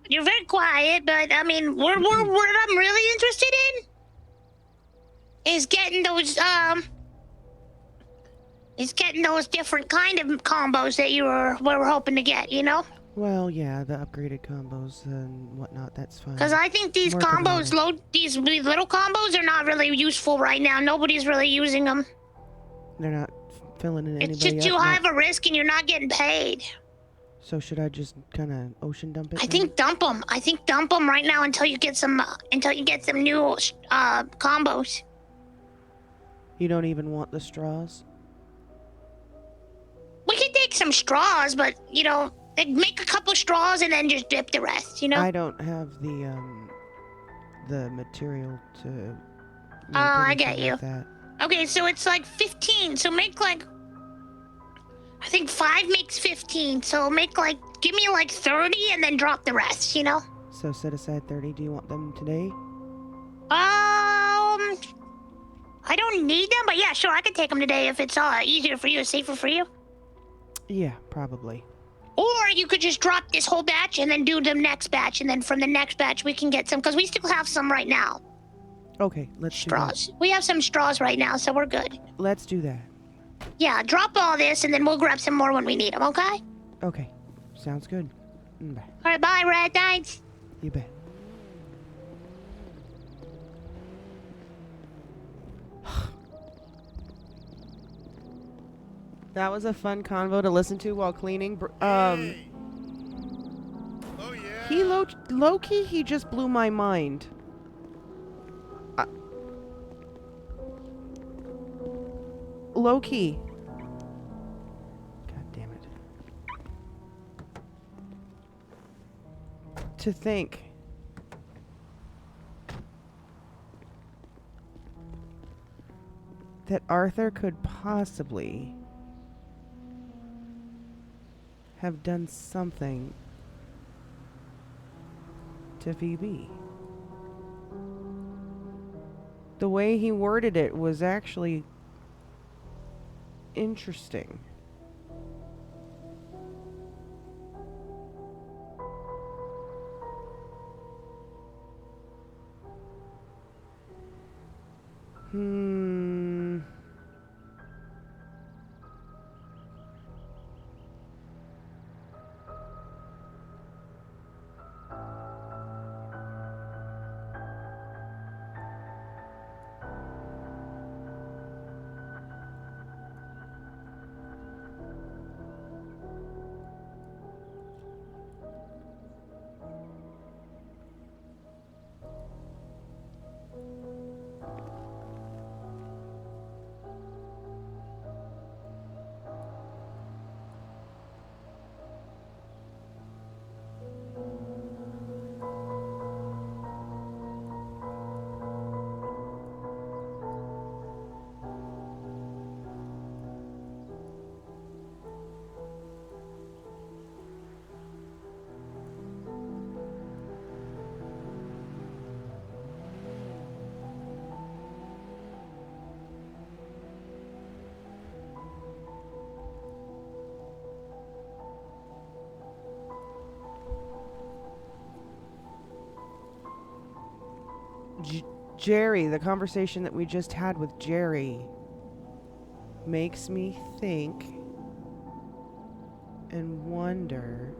You're very quiet, but I mean, what I'm really interested in is getting those different kind of combos that we were hoping to get, you know? Well, yeah, the upgraded combos and whatnot, that's fine. Because I think these Working on combos, it. these little combos are not really useful right now. Nobody's really using them. They're not filling in It's anybody just too up, high not- of a risk and you're not getting paid. So should I just kind of ocean dump it I then? think dump them. I think dump them right now until you get some new combos. You don't even want the straws? We could take some straws, but you know, Like, make a couple straws and then just dip the rest, you know? I don't have the material to make I get anything you. like that. Okay, so it's like 15. So make like, I think 5 makes 15. So make like, give me like 30 and then drop the rest, you know? So set aside 30. Do you want them today? I don't need them, but yeah, sure, I can take them today if it's easier for you, safer for you. Yeah, probably. Or you could just drop this whole batch and then do the next batch, and then from the next batch we can get some, because we still have some right now. Okay, let's Straws. do that. We have some straws right now, so we're good. Let's do that. Yeah, drop all this, and then we'll grab some more when we need them, okay? Okay, sounds good. Bye. All right, bye, Red. Thanks. You bet. That was a fun convo to listen to while cleaning. Hey. Oh yeah. He low-key, he just blew my mind. Low-key. God damn it. To think that Arthur could possibly have done something to VB. The way he worded it was actually interesting. Jerry, the conversation that we just had with Jerry makes me think and wonder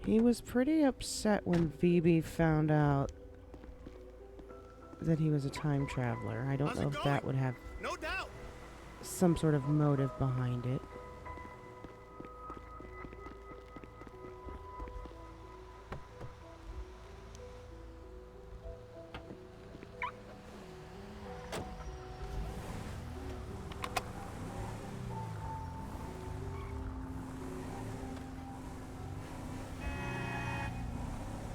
he was pretty upset when Phoebe found out that he was a time traveler. I don't know if that would have No doubt. some sort of motive behind it.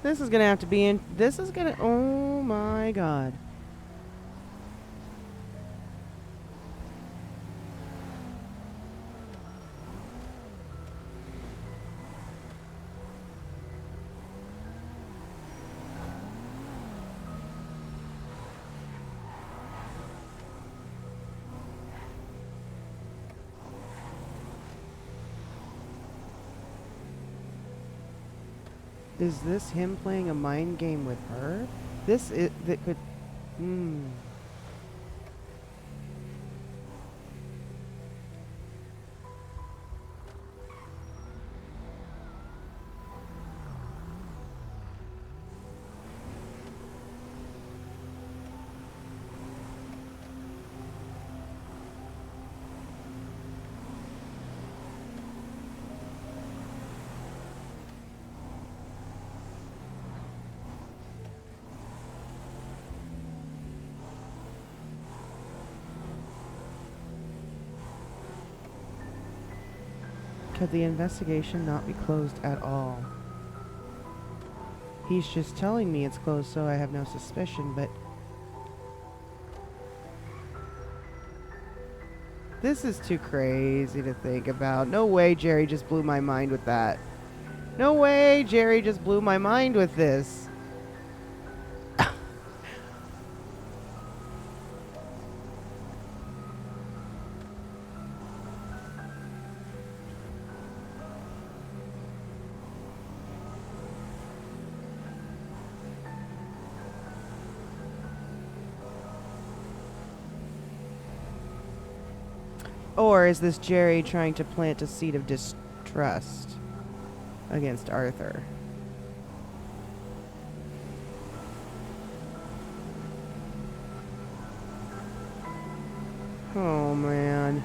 This is gonna have to be in. This is gonna. Oh my god. Is this him playing a mind game with her? This is that could. Hmm. Could the investigation not be closed at all? He's just telling me it's closed so I have no suspicion, but... This is too crazy to think about. No way Jerry just blew my mind with that. No way Jerry just blew my mind with this. Or is this Jerry trying to plant a seed of distrust against Arthur? Oh, man.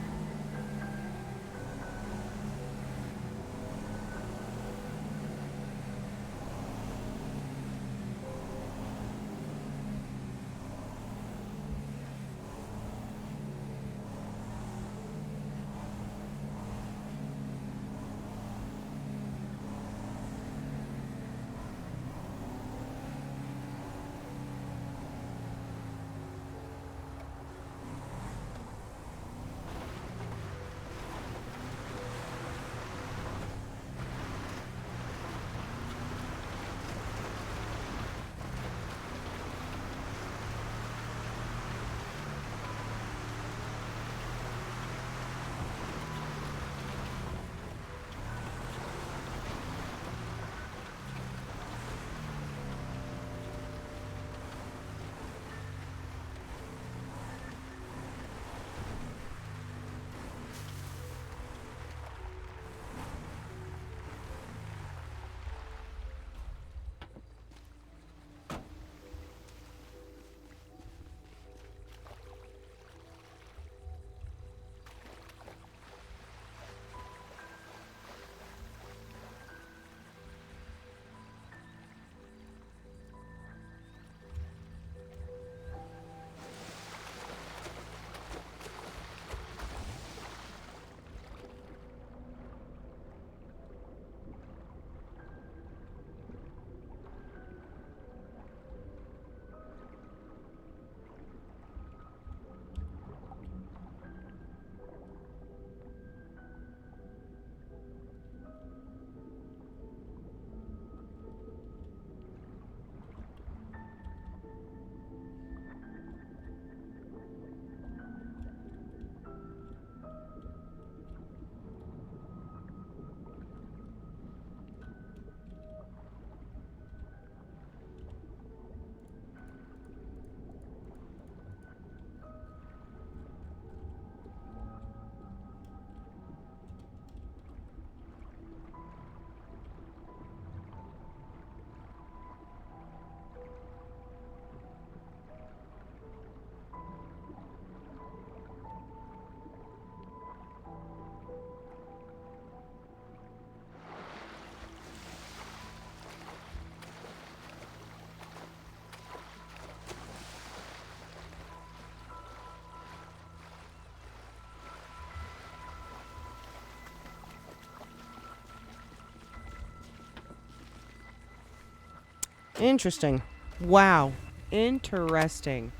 Interesting. Wow. Interesting.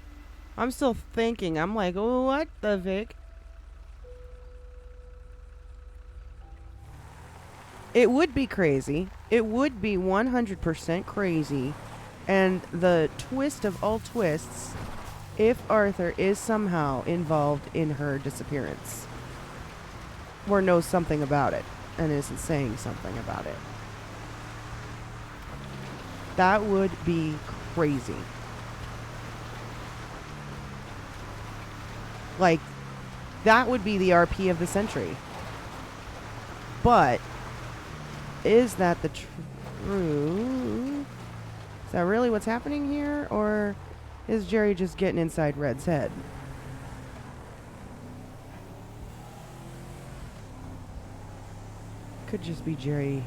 I'm still thinking. I'm like, oh, what the Vic? It would be crazy. It would be 100% crazy. And the twist of all twists, if Arthur is somehow involved in her disappearance. Or knows something about it. And isn't saying something about it. That would be crazy. Like, that would be the RP of the century. But is that the truth? Is that really what's happening here? Or is Jerry just getting inside Red's head? Could just be Jerry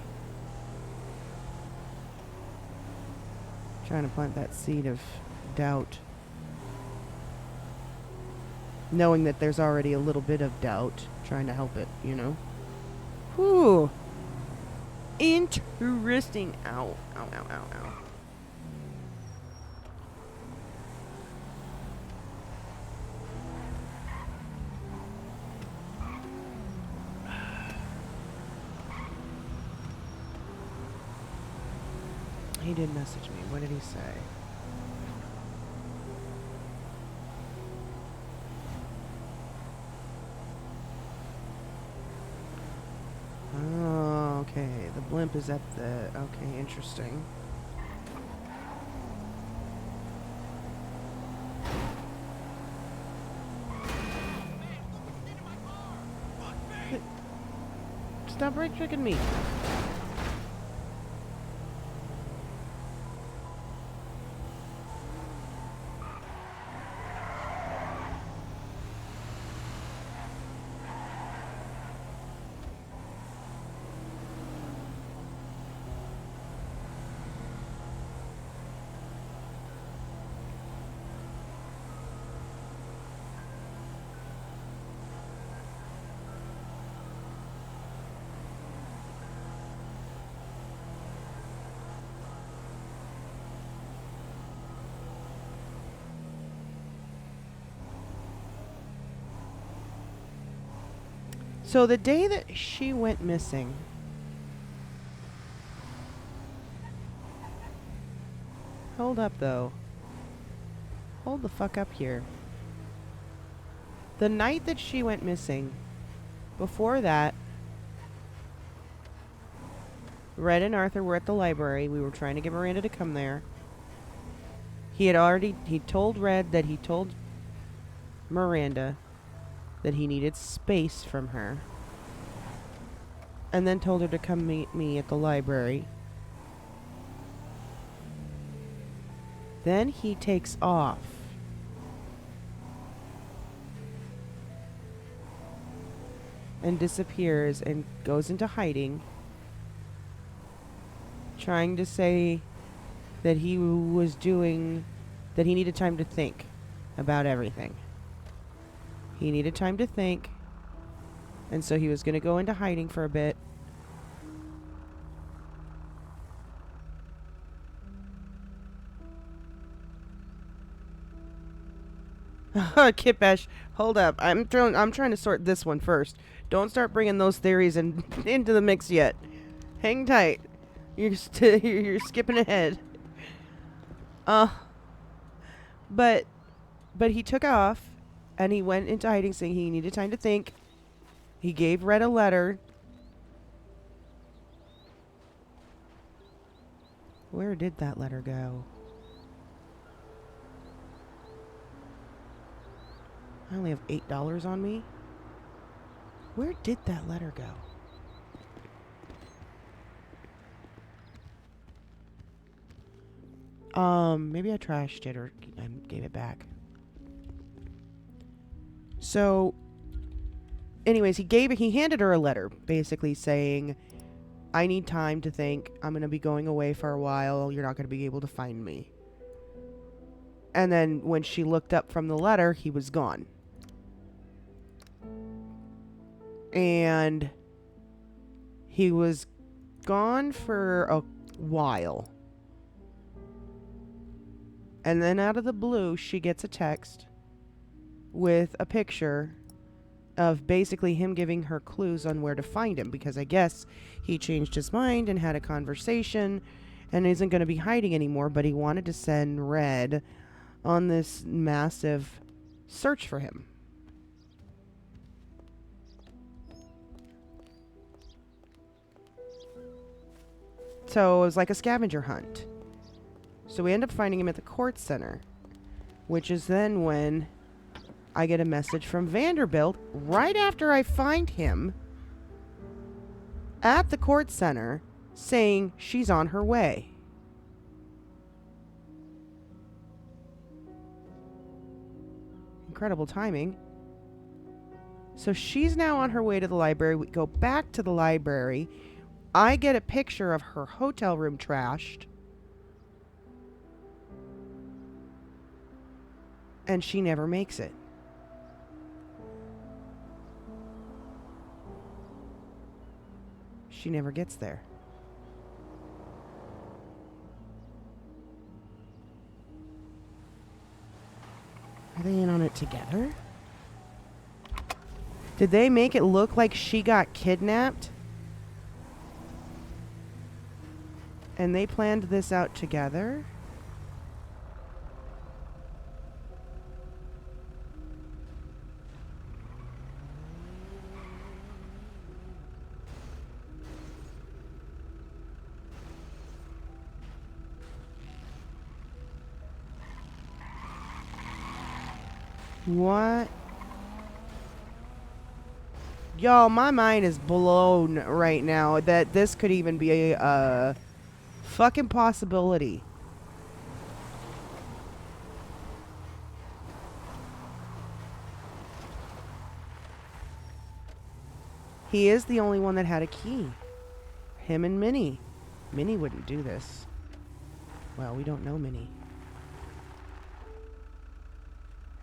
trying to plant that seed of doubt. Knowing that there's already a little bit of doubt, trying to help it, you know? Whew. Interesting. Ow, ow, ow, ow, ow. He did message me. What did he say? Oh, okay. The blimp is at the... Okay, interesting. Stop right-tricking me. So the day that she went missing, hold up though. Hold the fuck up here. The night that she went missing, before that, Red and Arthur were at the library. We were trying to get Miranda to come there. He told Red that he told Miranda that he needed space from her. And then told her to come meet me at the library. Then he takes off. And disappears and goes into hiding. Trying to say that he was doing... that he needed time to think about everything. He needed time to think. And so he was going to go into hiding for a bit. Kit Bash, hold up. I'm trying to sort this one first. Don't start bringing those theories into the mix yet. Hang tight. You're skipping ahead. But he took off and he went into hiding saying he needed time to think. He gave Red a letter. Where did that letter go? I only have $8 on me. Where did that letter go? Maybe I trashed it or I gave it back. So, anyways, he handed her a letter, basically saying, I need time to think. I'm going to be going away for a while. You're not going to be able to find me. And then when she looked up from the letter, he was gone. And he was gone for a while. And then out of the blue, she gets a text with a picture of basically him giving her clues on where to find him, because I guess he changed his mind and had a conversation and isn't going to be hiding anymore, but he wanted to send Red on this massive search for him. So it was like a scavenger hunt. So we end up finding him at the court center, which is then when I get a message from Vanderbilt right after I find him at the court center saying she's on her way. Incredible timing. So she's now on her way to the library. We go back to the library. I get a picture of her hotel room trashed. And she never makes it. She never gets there. Are they in on it together? Did they make it look like she got kidnapped? And they planned this out together? What? Y'all, my mind is blown right now that this could even be a fucking possibility. He is the only one that had a key. Him and Minnie. Minnie wouldn't do this. Well, we don't know Minnie.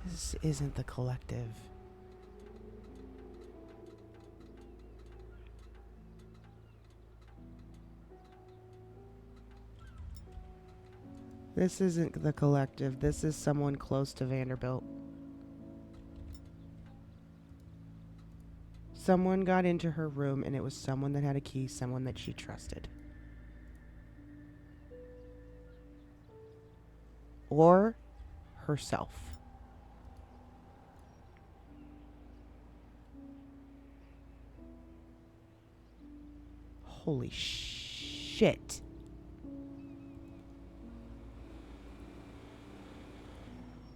This isn't the collective. This isn't the collective. This is someone close to Vanderbilt. Someone got into her room, and it was someone that had a key, someone that she trusted. Or herself. Holy shit.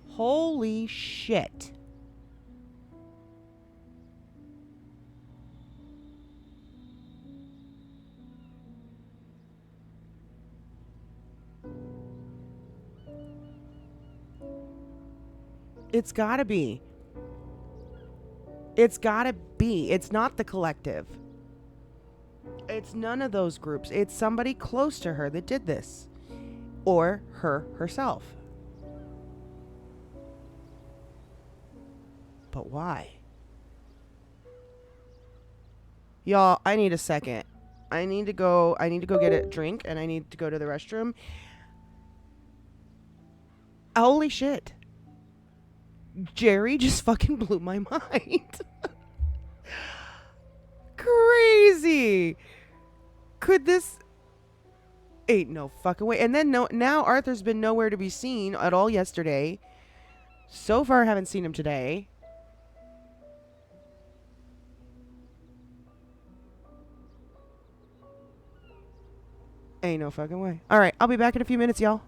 Holy shit. It's gotta be. It's gotta be. It's not the collective. It's none of those groups. It's somebody close to her that did this. Or her herself. But why? Y'all, I need a second. I need to go get a drink, and I need to go to the restroom. Holy shit. Jerry just fucking blew my mind. Crazy. Could this... Ain't no fucking way. And then now Arthur's been nowhere to be seen at all yesterday. So far, I haven't seen him today. Ain't no fucking way. Alright, I'll be back in a few minutes, y'all.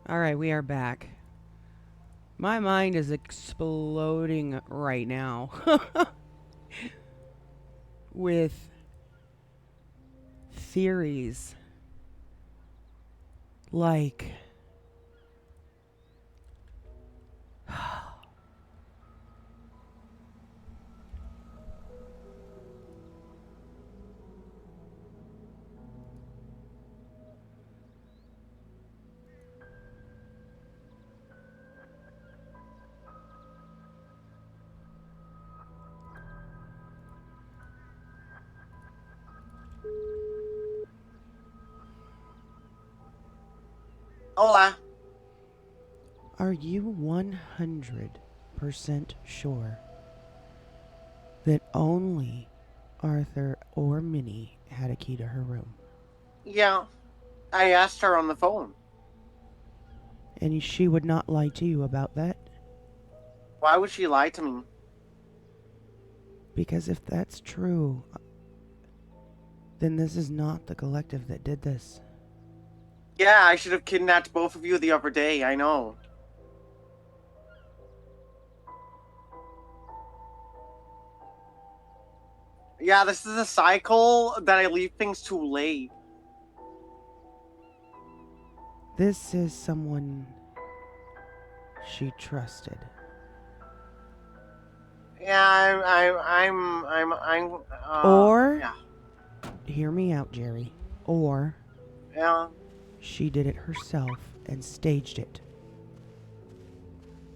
All right, we are back. My mind is exploding right now with theories like Hola. Are you 100% sure that only Arthur or Minnie had a key to her room? Yeah, I asked her on the phone. And she would not lie to you about that? Why would she lie to me? Because if that's true, then this is not the collective that did this. Yeah, I should have kidnapped both of you the other day, I know. Yeah, this is a cycle that I leave things too late. This is someone she trusted. Yeah, Or, yeah. hear me out, Jerry, or Yeah. she did it herself and staged it.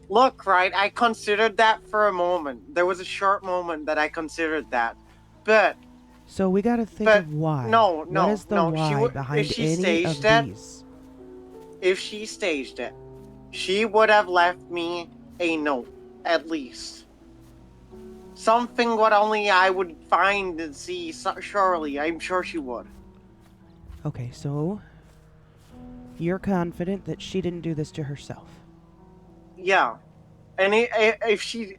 Look, right, I considered that for a moment. There was a short moment that I considered that. But So we gotta think of why. no, What is the she why would if behind she any of staged it. these? If she staged it, she would have left me a note, at least. Something what only I would find and see. Surely, I'm sure she would. Okay, so you're confident that she didn't do this to herself. Yeah, and if she,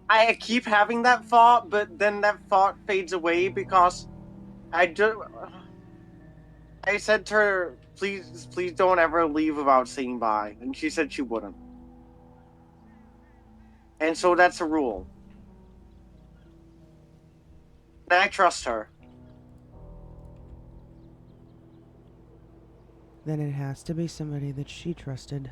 I keep having that thought, but then that thought fades away because I do. I said to her, please don't ever leave without saying bye. And she said she wouldn't. And so that's a rule. And I trust her. Then it has to be somebody that she trusted.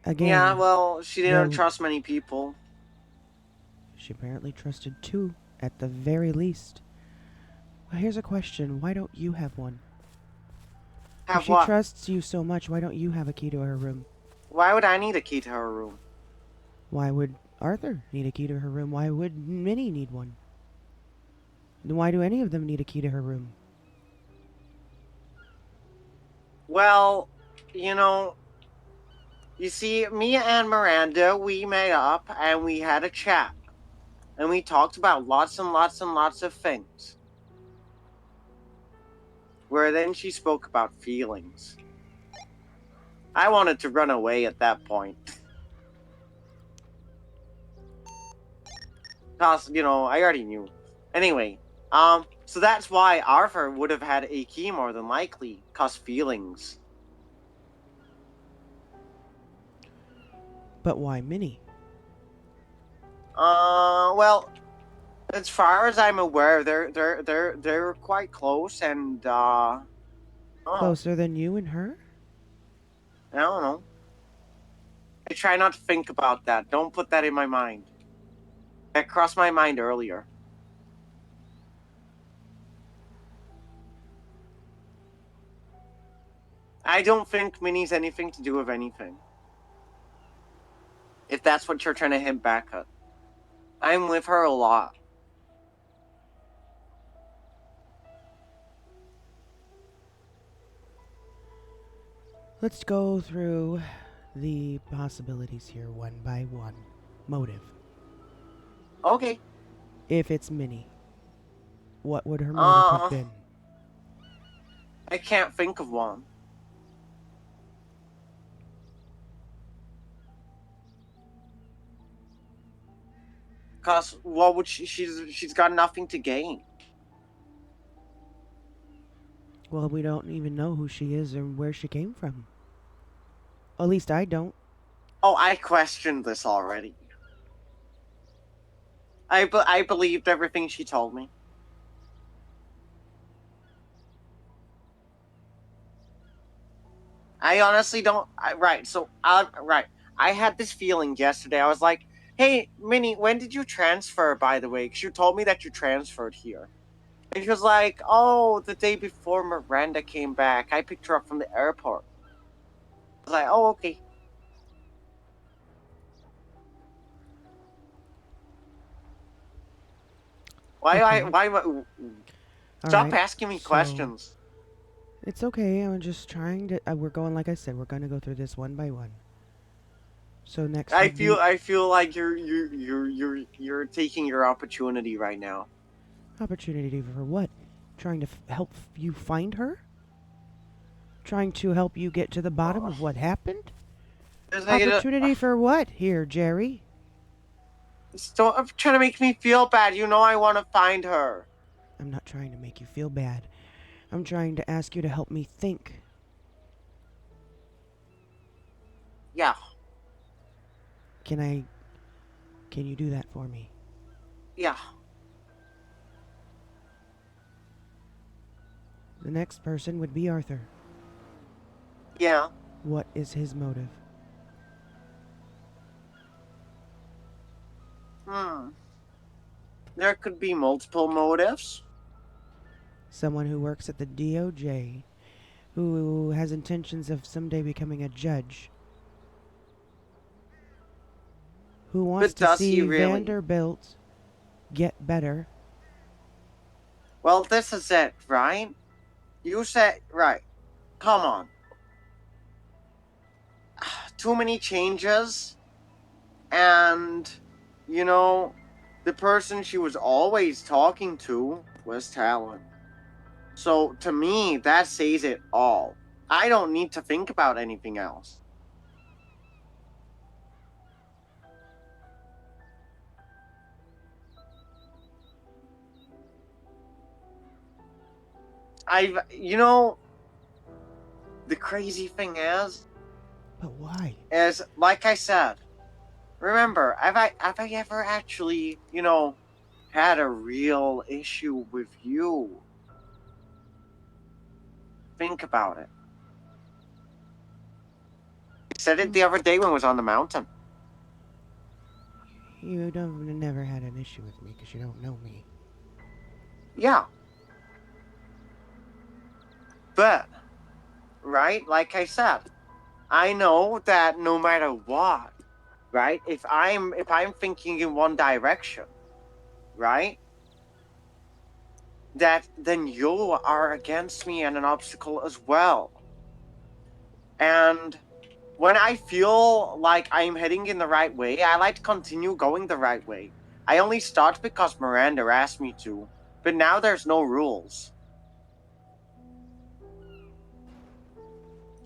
Again, Yeah, well, she didn't trust many people. she apparently trusted two, at the very least. Well, here's a question. Why don't you have one? If Have she what? trusts you so much, why don't you have a key to her room? Why would I need a key to her room? Why would Arthur need a key to her room? Why would Minnie need one? And why do any of them need a key to her room? Well, you see, me and Miranda, we met up and we had a chat. And we talked about lots and lots and lots of things. Where then she spoke about feelings. I wanted to run away at that point. Cause, I already knew. Anyway, so that's why Arthur would have had a key more than likely, cause feelings. But why Minnie? Well, as far as I'm aware, they're quite close, and Closer than you and her? I don't know. I try not to think about that. Don't put that in my mind. That crossed my mind earlier. I don't think Minnie's anything to do with anything. If that's what you're trying to hint back at. I'm with her a lot. Let's go through the possibilities here one by one. Motive. Okay. If it's Minnie, what would her motive have been? I can't think of one. Cause what would she's got nothing to gain. Well, we don't even know who she is or where she came from. At least I don't. Oh, I questioned this already. I believed everything she told me. I honestly don't. Right. So, right. I had this feeling yesterday. I was like, "Hey, Minnie, when did you transfer? By the way, because you told me that you transferred here." And she was like, "Oh, the day before Miranda came back, I picked her up from the airport." I was like, "Oh, okay." Okay. Why? All Stop right. asking me So questions. it's okay. I'm just trying to. We're going, like I said, we're going to go through this one by one. So next would be I feel like you're taking your opportunity right now. opportunity for what? Trying to help you find her? Trying to help you get to the bottom of what happened? Just like, Opportunity for what here, Jerry? stop trying to make me feel bad. You know I want to find her. I'm not trying to make you feel bad. I'm trying to ask you to help me think. Yeah, Can you do that for me? yeah. The next person would be Arthur. Yeah. What is his motive? Hmm. There could be multiple motives. Someone who works at the DOJ, who has intentions of someday becoming a judge, who wants But to does he see really? Vanderbilt get better. Well, this is it, right? You said, right. Come on. Too many changes, and, you know, the person she was always talking to was Talon. So, to me, that says it all. I don't need to think about anything else. You know, the crazy thing But why? is, like I said, remember, have I ever actually, had a real issue with you? Think about it. I said it the other day when I was on the mountain. You don't never had an issue with me because you don't know me. Yeah, but, right, like I said, I know that no matter what, right, if I'm thinking in one direction, right, that then you are against me and an obstacle as well. And when I feel like I'm heading in the right way, I like to continue going the right way. I only start because Miranda asked me to, but now there's no rules.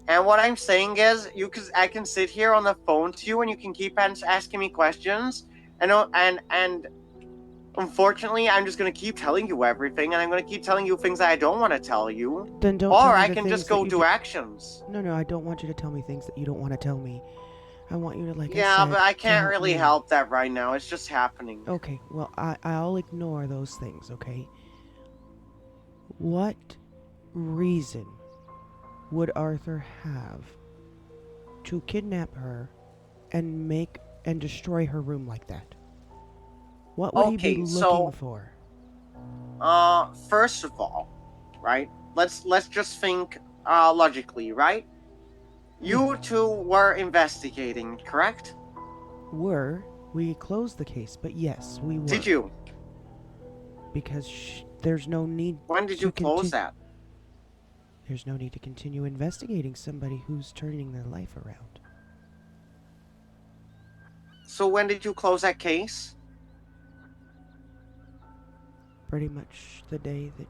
And what I'm saying is, I can sit here on the phone to you, and you can keep asking me questions, and unfortunately, I'm just gonna keep telling you everything, and I'm gonna keep telling you things that I don't want to tell you, Then don't tell or me I the can things just that go you do actions. No, I don't want you to tell me things that you don't want to tell me. I want you to, like I Yeah, said, but I to can't help really me. help that right now. It's just happening. Okay, well, I'll ignore those things, okay? What reason would Arthur have to kidnap her and make and destroy her room like that? What would he be Okay, looking so for? first of all, right? Let's just think logically, right? Yeah. You two were investigating, correct? We closed the case, but yes, we were. Did you? Because there's no need When did you close that? There's no need to continue investigating somebody who's turning their life around. So when did you close that case? Pretty much the day that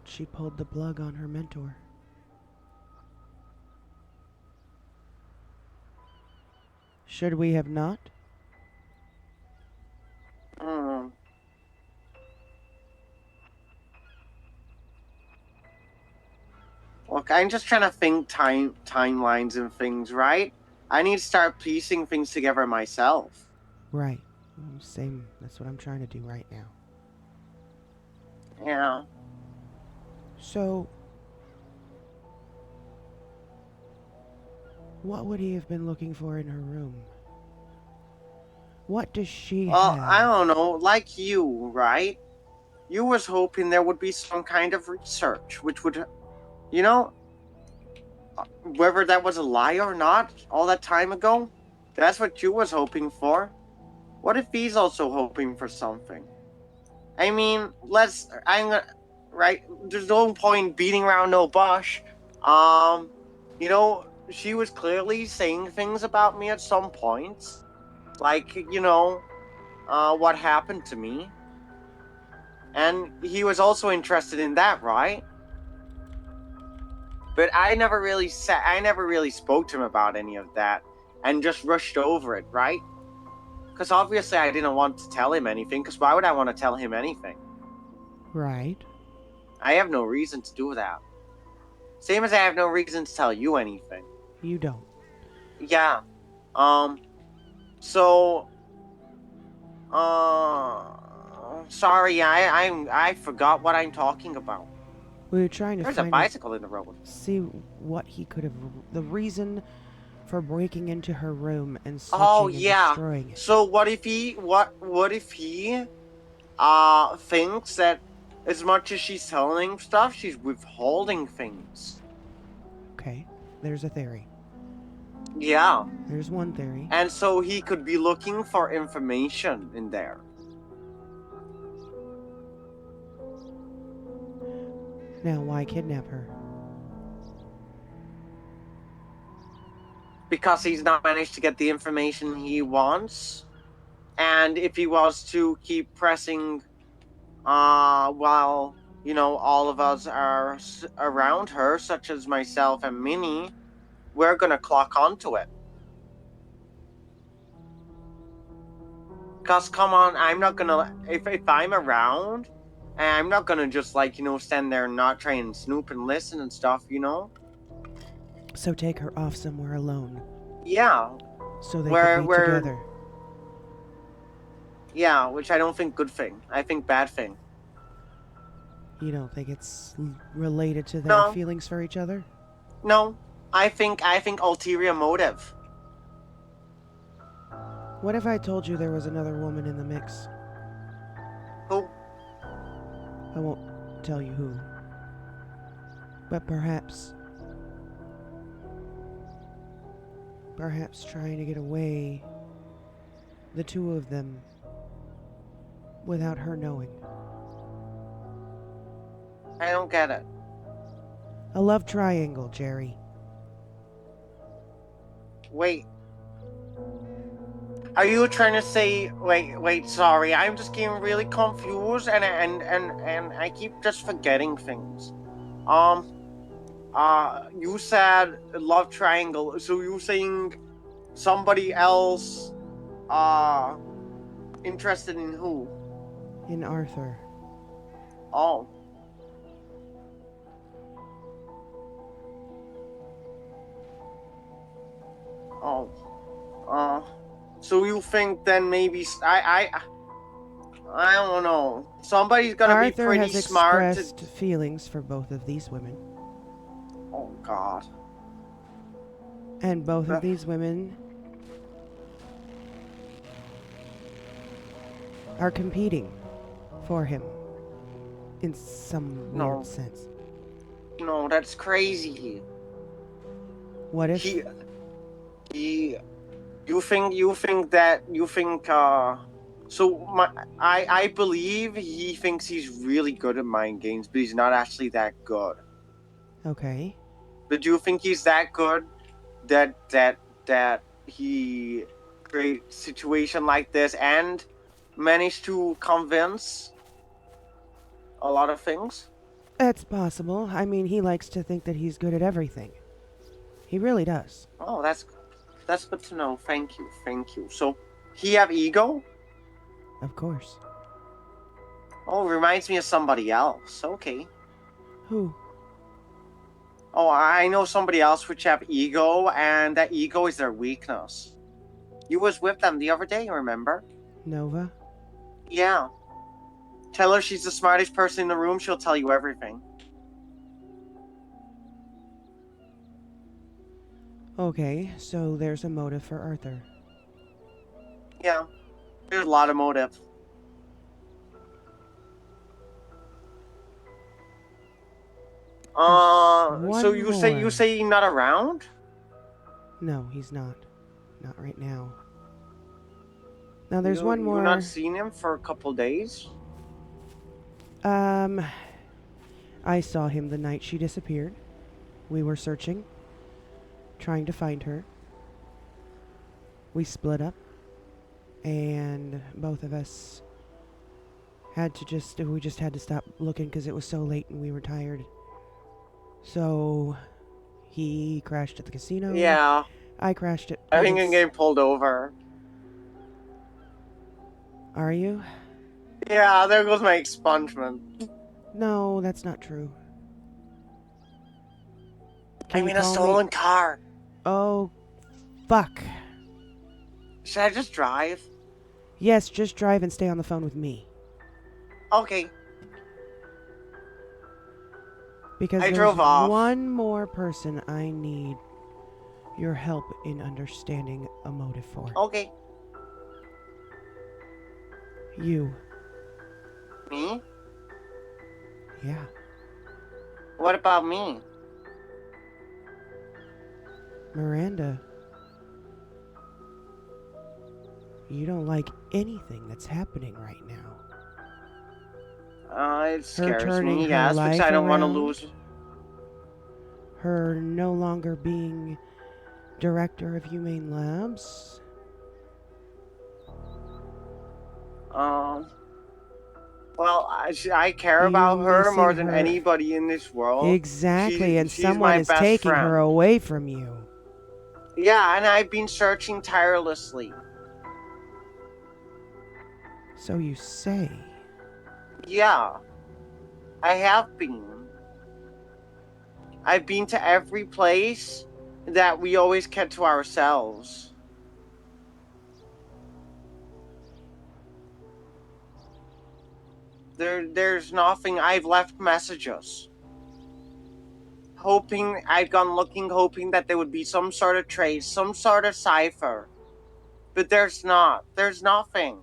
she pulled the plug on her mentor. Should we have not? Hmm. Look, I'm just trying to think timelines and things, right? I need to start piecing things together myself. Right. Same. That's what I'm trying to do right now. Yeah. So, what would he have been looking for in her room? What does she Well, have? I don't know, like you, right? You was hoping there would be some kind of research which would, you know, whether that was a lie or not all that time ago, that's what you was hoping for. What if he's also hoping for something? I mean, right, there's no point beating around no bush. You know, she was clearly saying things about me at some points. Like, what happened to me. And he was also interested in that, right? But I never really spoke to him about any of that and just rushed over it, right? Because obviously I didn't want to tell him anything, because why would I want to tell him anything? Right. I have no reason to do that. Same as I have no reason to tell you anything. You don't. Yeah. So, sorry, I forgot what I'm talking about. We were trying to There's a find bicycle in the road. see what he could have, the reason for breaking into her room and searching Oh and yeah. destroying it. So what if he thinks that as much as she's telling stuff, she's withholding things. Okay, there's a theory. Yeah. There's one theory. And so he could be looking for information in there. Now, why kidnap her? Because he's not managed to get the information he wants. And if he was to keep pressing while, all of us are around her, such as myself and Minnie, we're gonna clock onto it. Because, come on, I'm not gonna, if I'm around, I'm not gonna just, stand there and not try and snoop and listen and stuff, So take her off somewhere alone. Yeah. So they could be together. Yeah, which I don't think good thing. I think bad thing. You don't think it's related to their No. feelings for each other? No. I think ulterior motive. What if I told you there was another woman in the mix? Who? I won't tell you who. But perhaps trying to get away, the two of them, without her knowing. I don't get it. A love triangle, Jerry. Wait. Are you trying to say, wait, sorry, I'm just getting really confused and I keep just forgetting things. You said love triangle, so you're saying somebody else, interested in who? In Arthur. Oh. So you think then maybe I don't know. Somebody's gonna be Arthur pretty has smart. expressed feelings for both of these women. Oh God. And both of these women are competing for him in some weird sense. No, that's crazy. What if I believe he thinks he's really good at mind games, but he's not actually that good. Okay. But do you think he's that good that he creates a situation like this and managed to convince a lot of things? That's possible. I mean, he likes to think that he's good at everything. He really does. Oh, that's good to know. Thank you. So, he have ego? Of course. Oh, reminds me of somebody else. Okay. Who? Oh, I know somebody else which have ego, and that ego is their weakness. You was with them the other day, remember? Nova? Yeah. Tell her she's the smartest person in the room, she'll tell you everything. Okay, so there's a motive for Arthur. Yeah. There's a lot of motive. So you say he's not around? No, he's not. Not right now. Now there's one more. You've not seen him for a couple days? I saw him the night she disappeared. We were searching, trying to find her. We split up, and both of us we just had to stop looking because it was so late and we were tired. So he crashed at the casino. Yeah. I crashed at I think I'm getting pulled over. Are you? Yeah, there goes my expungement. No, that's not true. I'm in a stolen car. Oh, fuck. Should I just drive? Yes, just drive and stay on the phone with me. Okay. Because I there's drove off. one more person I need your help in understanding a motive for. Okay. You. Me? Yeah. What about me? Miranda. You don't like anything that's happening right now. It scares me, her yes, life which I don't want to around. lose. Her no longer being director of Humane Labs. Well, I care about her more than anybody in this world. Exactly, and she's someone my is best taking friend. her away from you. Yeah, and I've been searching tirelessly. So you say. Yeah, I have been. I've been to every place that we always kept to ourselves. There's nothing. I've left messages. I've gone looking, hoping that there would be some sort of trace, some sort of cipher. But there's not. There's nothing.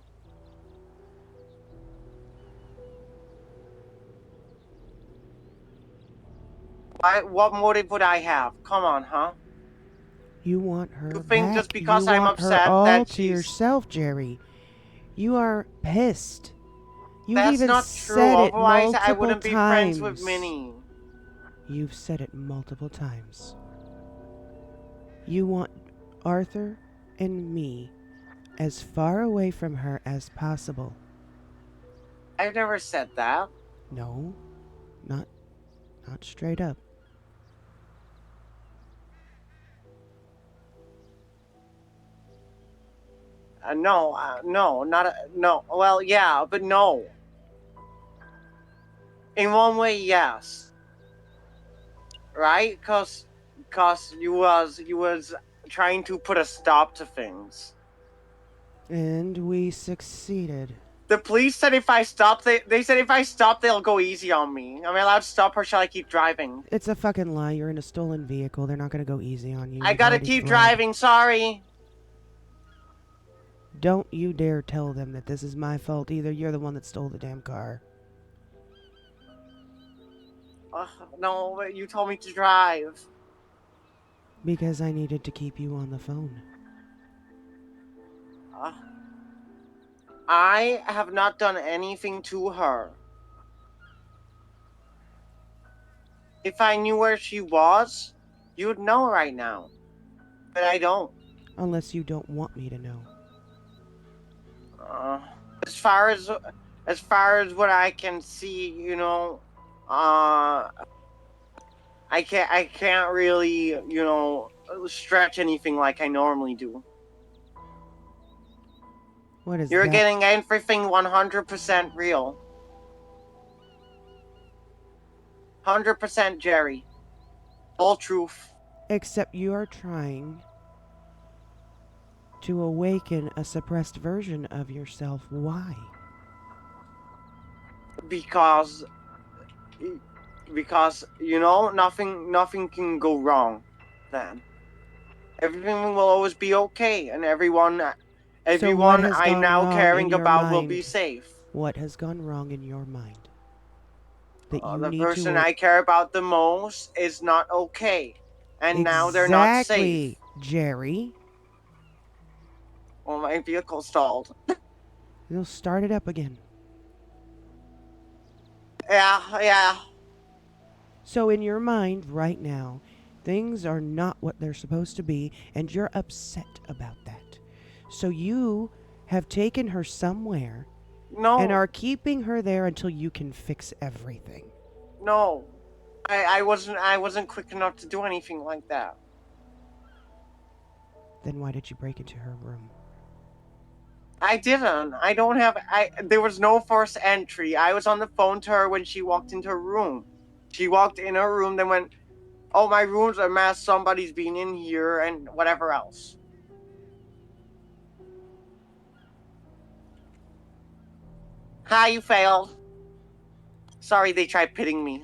What motive would I have? Come on, huh? You want her You think back. just because you I'm want upset her all that to she's... yourself, Jerry. You are pissed. You've That's even not said true. it Otherwise, multiple I wouldn't be times. friends with Minnie. You've said it multiple times. You want Arthur and me as far away from her as possible. I've never said that. No, not straight up. No. Well, yeah, but no. In one way, yes. Right? Cause you was trying to put a stop to things. And we succeeded. The police said if I stop, they said if I stop, they'll go easy on me. Am I allowed to stop or shall I keep driving? It's a fucking lie. You're in a stolen vehicle. They're not gonna go easy on you. I You've gotta already keep fled. driving, sorry. Don't you dare tell them that this is my fault either. You're the one that stole the damn car. No, you told me to drive. Because I needed to keep you on the phone. I have not done anything to her. If I knew where she was, you would know right now. But I don't. Unless you don't want me to know. As far as what I can see, you know, I can't really, you know, stretch anything like I normally do. What is You're that? getting everything 100% real. 100% Jerry. All truth. Except you are trying to awaken a suppressed version of yourself. Why? Because you know, nothing can go wrong then. Everything will always be okay, and everyone So what has I'm gone now wrong in caring your about will be mind? safe. What has gone wrong in your mind? That you The need to person work. I care about the most is not okay, and now they're not safe. Exactly, Jerry. Well, my vehicle stalled. You'll start it up again. Yeah. So in your mind right now, things are not what they're supposed to be, and you're upset about that. So you have taken her somewhere and No, are keeping her there until you can fix everything. no. I wasn't quick enough to do anything like that. Then why did you break into her room? I didn't. I don't have. There was no forced entry. I was on the phone to her when she walked into her room. She walked in her room, then went, "Oh, my room's a mess. Somebody's been in here," and whatever else. Hi, you failed. Sorry, they tried pitting me.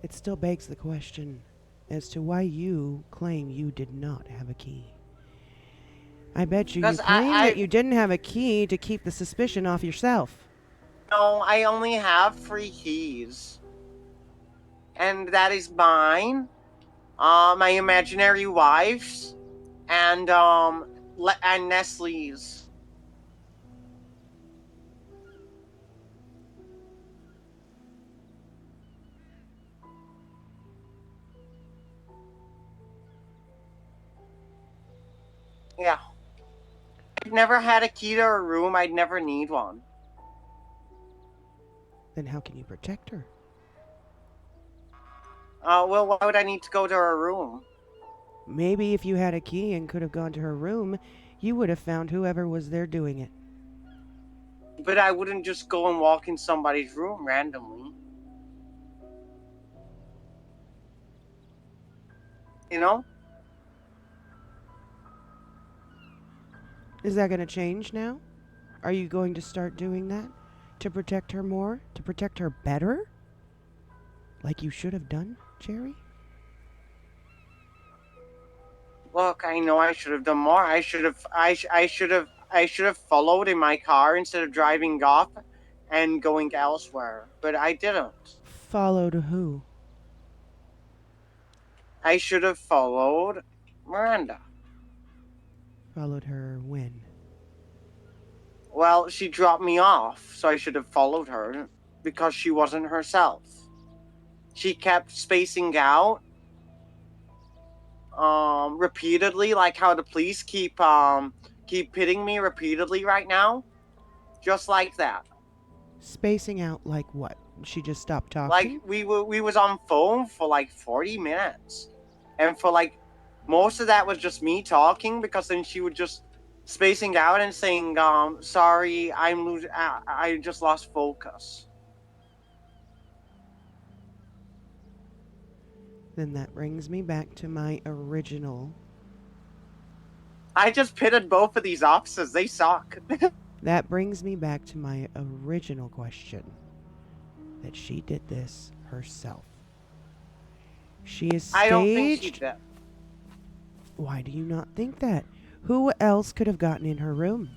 It still begs the question as to why you claim you did not have a key. I bet you Because claim that you didn't have a key to keep the suspicion off yourself. no, I only have 3 keys, and that is mine, my imaginary wife's, and and Nestle's. Yeah. I've never had a key to her room. I'd never need one. Then how can you protect her? Well, why would I need to go to her room? Maybe if you had a key and could have gone to her room, you would have found whoever was there doing it. But I wouldn't just go and walk in somebody's room randomly. You know? Is that going to change now? Are you going to start doing that? To protect her more? To protect her better? Like you should have done, Jerry? Look, I know I should have done more. I should have followed in my car instead of driving off and going elsewhere. But I didn't. Followed who? I should have followed Miranda. Followed her when? Well, she dropped me off, so I should have followed her because she wasn't herself. She kept spacing out repeatedly, like how the police keep pitting me repeatedly right now. Just like that. Spacing out like what? She just stopped Like talking? we was on phone for like 40 minutes. And for like most of that was just me talking, because then she would just spacing out and saying, sorry, I just lost focus. Then that brings me back to my original. I just pitted both of these officers. They suck. That brings me back to my original question. That she did this herself. She is staged. I don't think she did. Why do you not think that? Who else could have gotten in her room?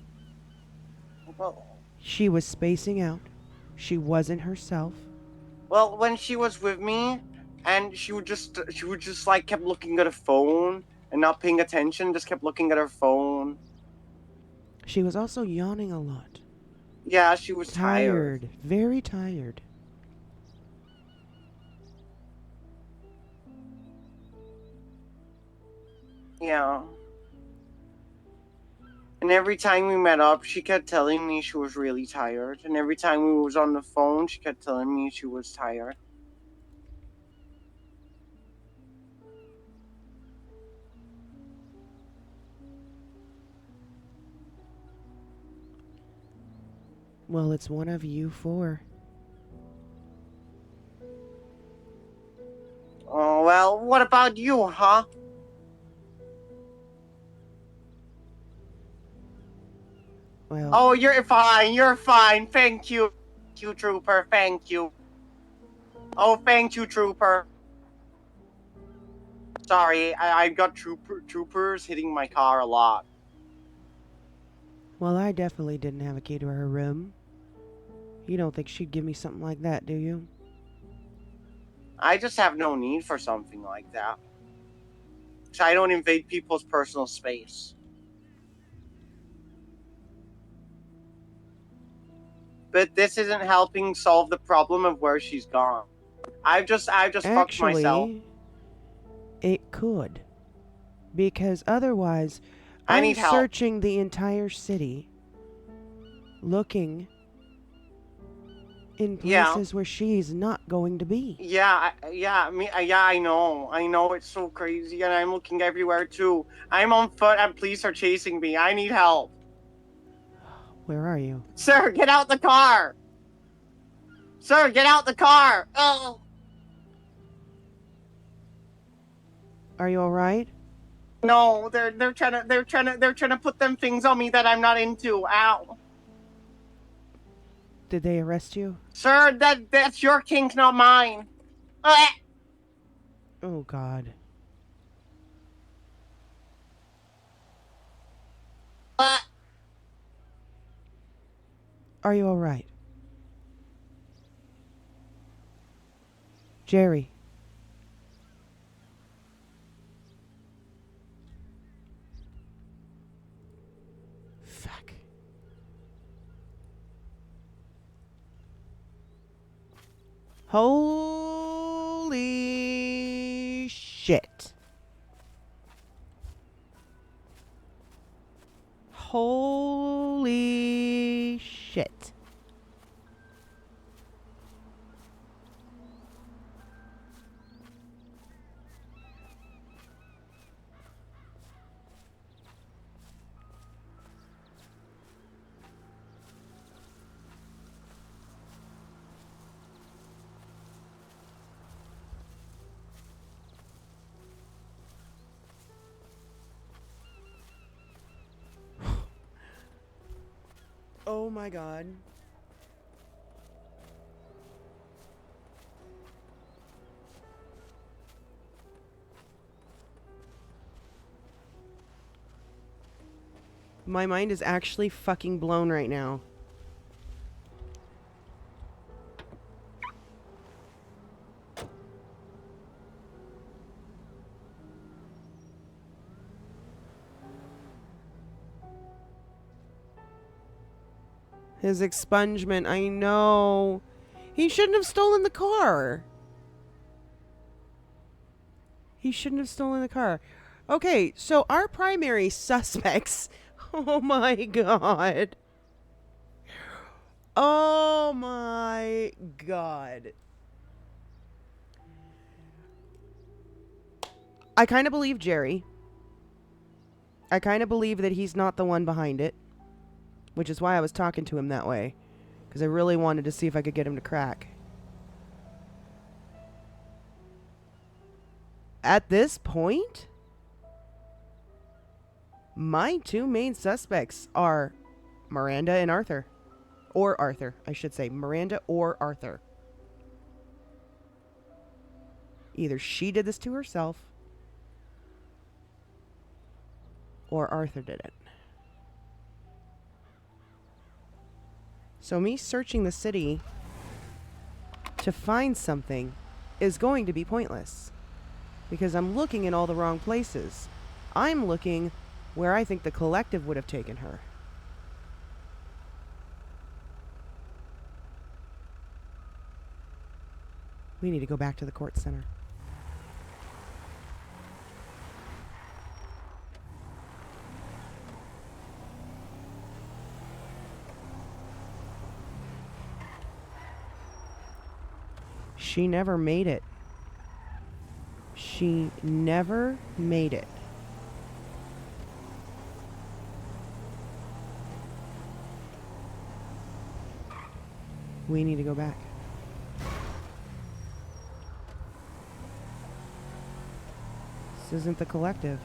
Well, She was spacing out. She wasn't herself. well, when she was with me, and she would just like kept looking at her phone and not paying attention, just kept looking at her phone. She was also yawning a lot. Yeah, she was tired. Very tired. Yeah. And every time we met up, she kept telling me she was really tired. And every time we was on the phone, she kept telling me she was tired. Well, it's one of you four. What about you, huh? Well, Oh, you're fine. Thank you. Thank you, Trooper, thank you. Oh, thank you, Trooper. Sorry, I got troopers hitting my car a lot. well, I definitely didn't have a key to her room. You don't think she'd give me something like that, do you? I just have no need for something like that. So I don't invade people's personal space. But this isn't helping solve the problem of where she's gone. I've just fucked myself. Actually, it could. Because otherwise, I I'm need help. searching the entire city, looking in Yeah. places where she's not going to be. Yeah, I know it's so crazy, and I'm looking everywhere too. I'm on foot, and police are chasing me. I need help. Where are you? Sir, get out the car! Sir, get out the car! Oh. Are you all right? No, they're trying to put them things on me that I'm not into. Ow. Did they arrest you? Sir, that's your kink, not mine. Oh, God. Are you all right? Jerry. Fuck. Holy shit. Holy shit. Oh my God. My mind is actually fucking blown right now. His expungement, I know. He shouldn't have stolen the car. He shouldn't have stolen the car. Okay, so our primary suspects. Oh my God. Oh my God. I kind of believe Jerry. I kind of believe that he's not the one behind it. Which is why I was talking to him that way. Because I really wanted to see if I could get him to crack. At this point, my two main suspects are Miranda and Arthur. Or Arthur, I should say. Miranda or Arthur. Either she did this to herself, or Arthur did it. So me searching the city to find something is going to be pointless. Because I'm looking in all the wrong places. I'm looking where I think the collective would have taken her. We need to go back to the court center. She never made it. She never made it. We need to go back. This isn't the collective.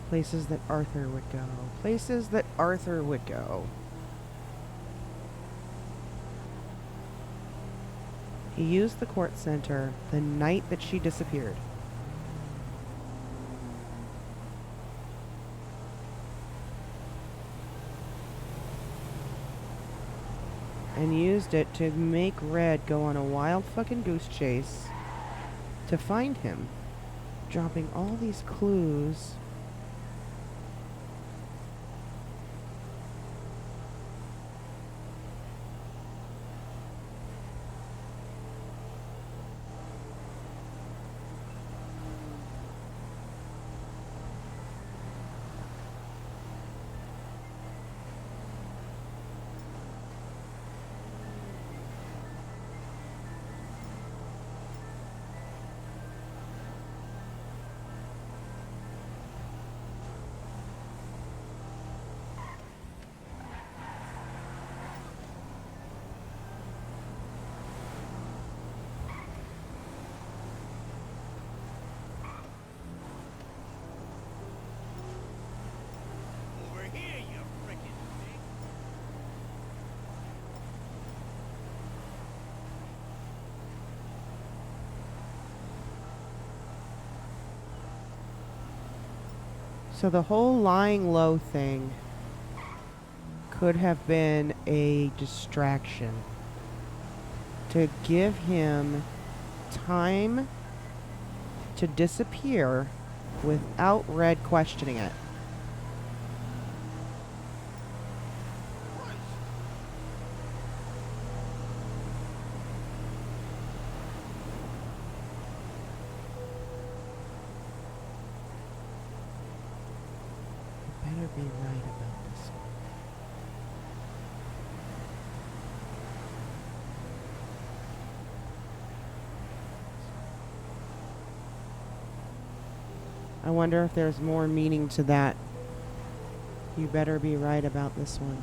Places that Arthur would go. Places that Arthur would go. He used the court center the night that she disappeared. And used it to make Red go on a wild fucking goose chase to find him, dropping all these clues. Over here, you frickin' thing. So the whole lying low thing could have been a distraction to give him time to disappear without Red questioning it. Better be right about this one. I wonder if there's more meaning to that. You better be right about this one.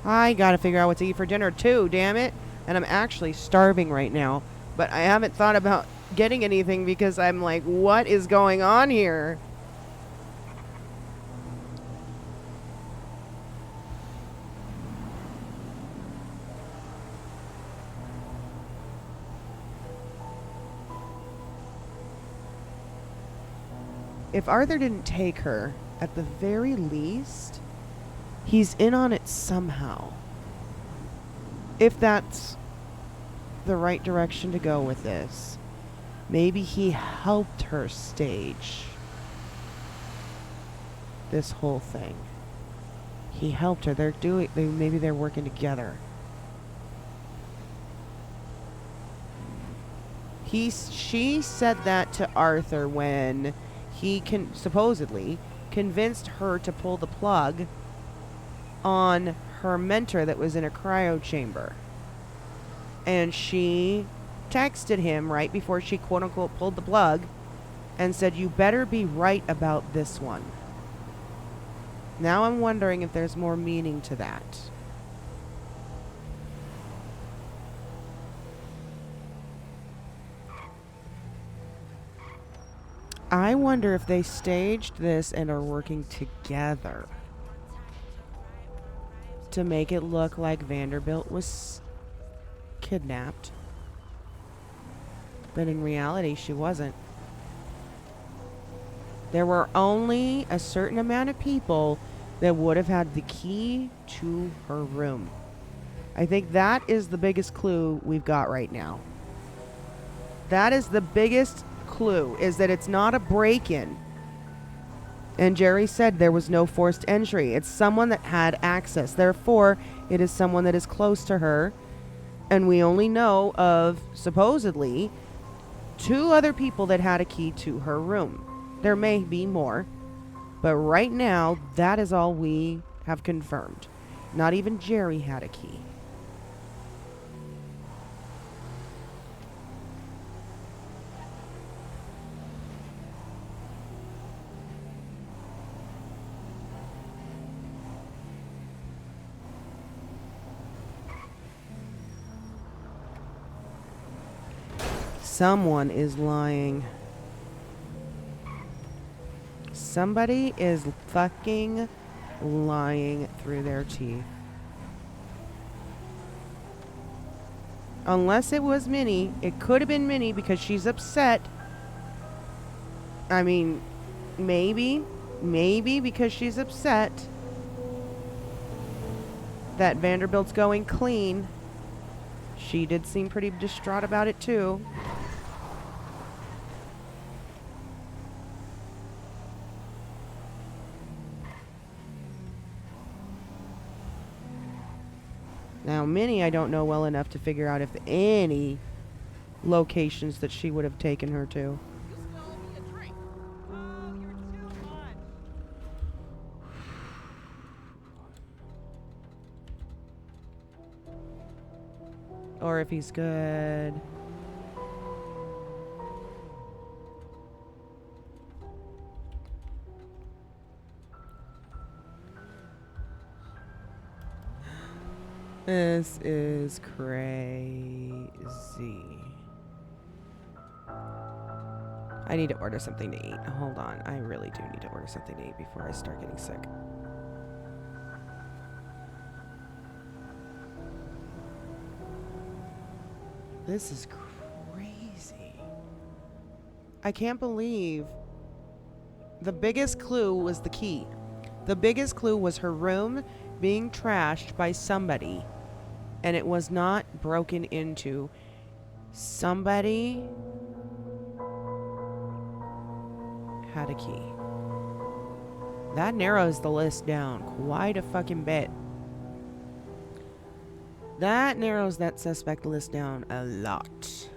I gotta figure out what to eat for dinner too, damn it. And I'm actually starving right now. But I haven't thought about getting anything because I'm like, what is going on here? If Arthur didn't take her, at the very least, he's in on it somehow. If that's the right direction to go with this. Maybe he helped her stage this whole thing. He helped her. Maybe they're working together. She said that to Arthur when he supposedly convinced her to pull the plug on her mentor that was in a cryo chamber. And she texted him right before she quote unquote pulled the plug and said, "You better be right about this one." Now I'm wondering if there's more meaning to that. I wonder if they staged this and are working together to make it look like Vanderbilt was kidnapped. But in reality, she wasn't. There were only a certain amount of people that would have had the key to her room. I think that is the biggest clue we've got right now. That is the biggest clue, is that it's not a break-in. And Jerry said there was no forced entry. It's someone that had access. Therefore, it is someone that is close to her. And we only know of, supposedly, 2 other people that had a key to her room. There may be more. But right now, that is all we have confirmed. Not even Jerry had a key. Someone is lying. Somebody is fucking lying through their teeth. Unless it was Minnie. It could have been Minnie because she's upset. I mean, maybe because she's upset that Vanderbilt's going clean. She did seem pretty distraught about it too. Now, Minnie, I don't know well enough to figure out if any locations that she would have taken her to. You stole me a drink. Oh, you're too much. Or if he's good. This is crazy. I need to order something to eat. Hold on. I really do need to order something to eat before I start getting sick. This is crazy. I can't believe the biggest clue was the key. The biggest clue was her room being trashed by somebody, and it was not broken into. Somebody had a key. That narrows the list down quite a fucking bit. That narrows that suspect list down a lot.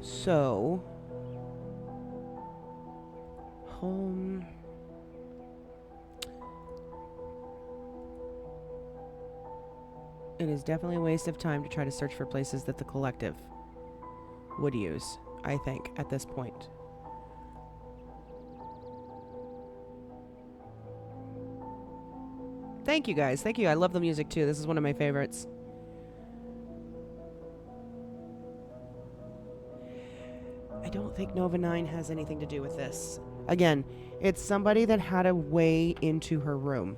So, home. It is definitely a waste of time to try to search for places that the collective would use, I think, at this point. Thank you, guys. Thank you. I love the music, too. This is one of my favorites. I don't think Nova 9 has anything to do with this. Again, it's somebody that had a way into her room.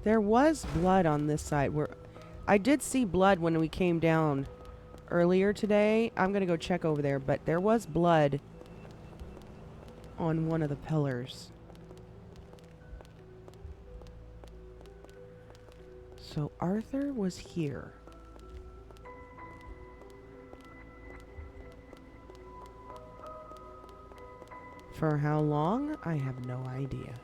There was blood on this side. I did see blood when we came down earlier today. I'm going to go check over there, but there was blood on one of the pillars. So Arthur was here. For how long? I have no idea.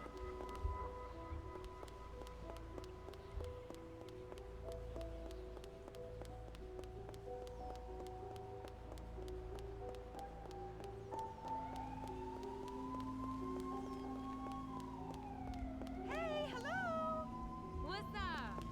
Hey, hello. What's up?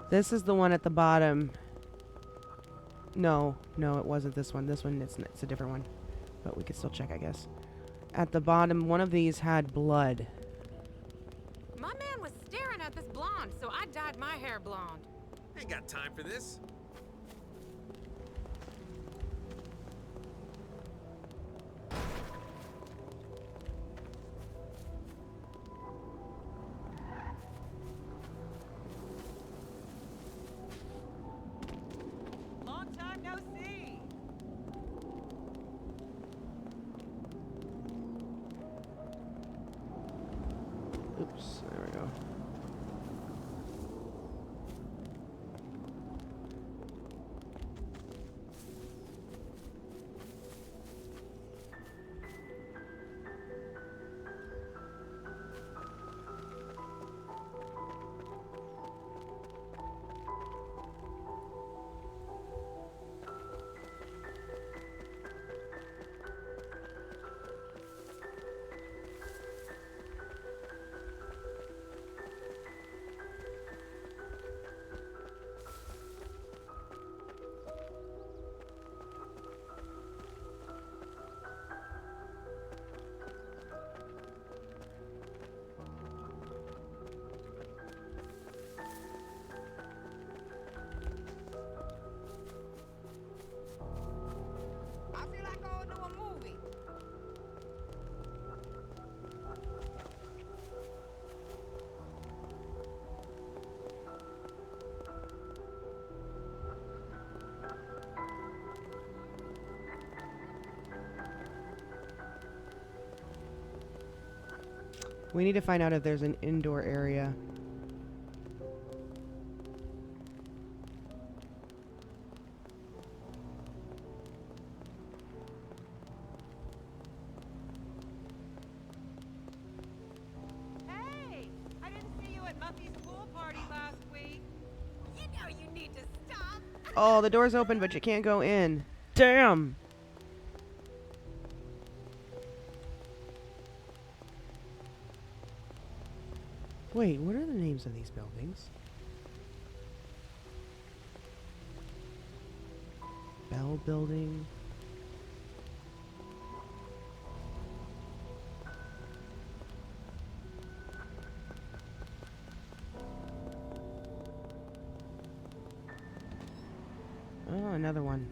This is the one at the bottom. No, it wasn't this one. This one, it's a different one. But we could still check, I guess. At the bottom, one of these had blood. My man was staring at this blind hair blonde. Ain't got time for this. Long time no see. Oops, there we go. I feel like going to a movie. We need to find out if there's an indoor area. Hey, I didn't see you at Muffy's pool party last week. You know you need to stop. Oh, the door's open, but you can't go in. Damn! Wait, what are the names of these buildings? Bell Building. Oh, another one.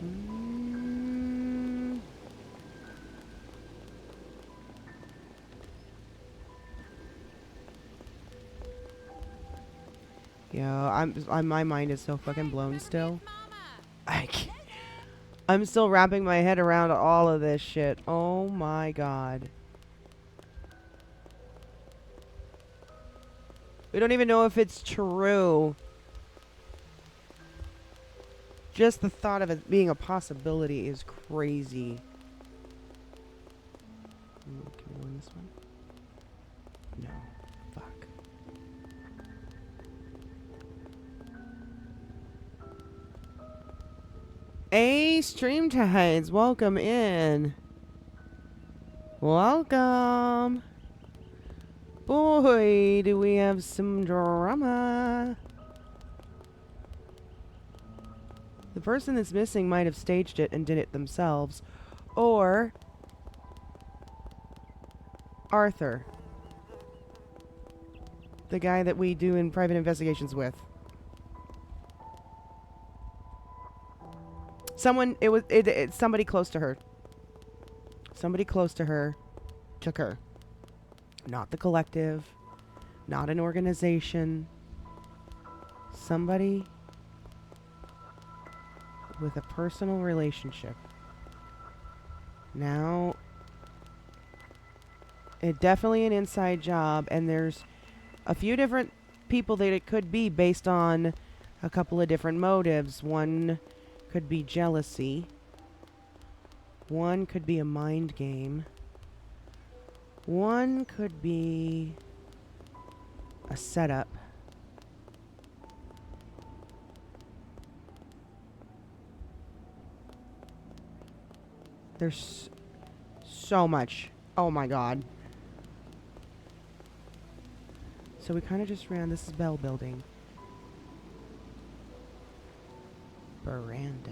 Mm. Yo, my mind is so fucking blown still. I'm still wrapping my head around all of this shit. Oh my god. We don't even know if it's true. Just the thought of it being a possibility is crazy. Can we win this one? No. Fuck. Hey, Stream Tides, welcome in. Welcome. Boy, do we have some drama. The person that's missing might have staged it and did it themselves. Or Arthur. The guy that we do in private investigations with. Someone, it's somebody close to her. Somebody close to her took her. Not the collective. Not an organization. Somebody with a personal relationship. Now, it's definitely an inside job, and there's a few different people that it could be based on a couple of different motives. One could be jealousy. One could be a mind game. One could be a setup. There's so much. Oh my god. So we kind of just ran. This is Bell Building. Veranda.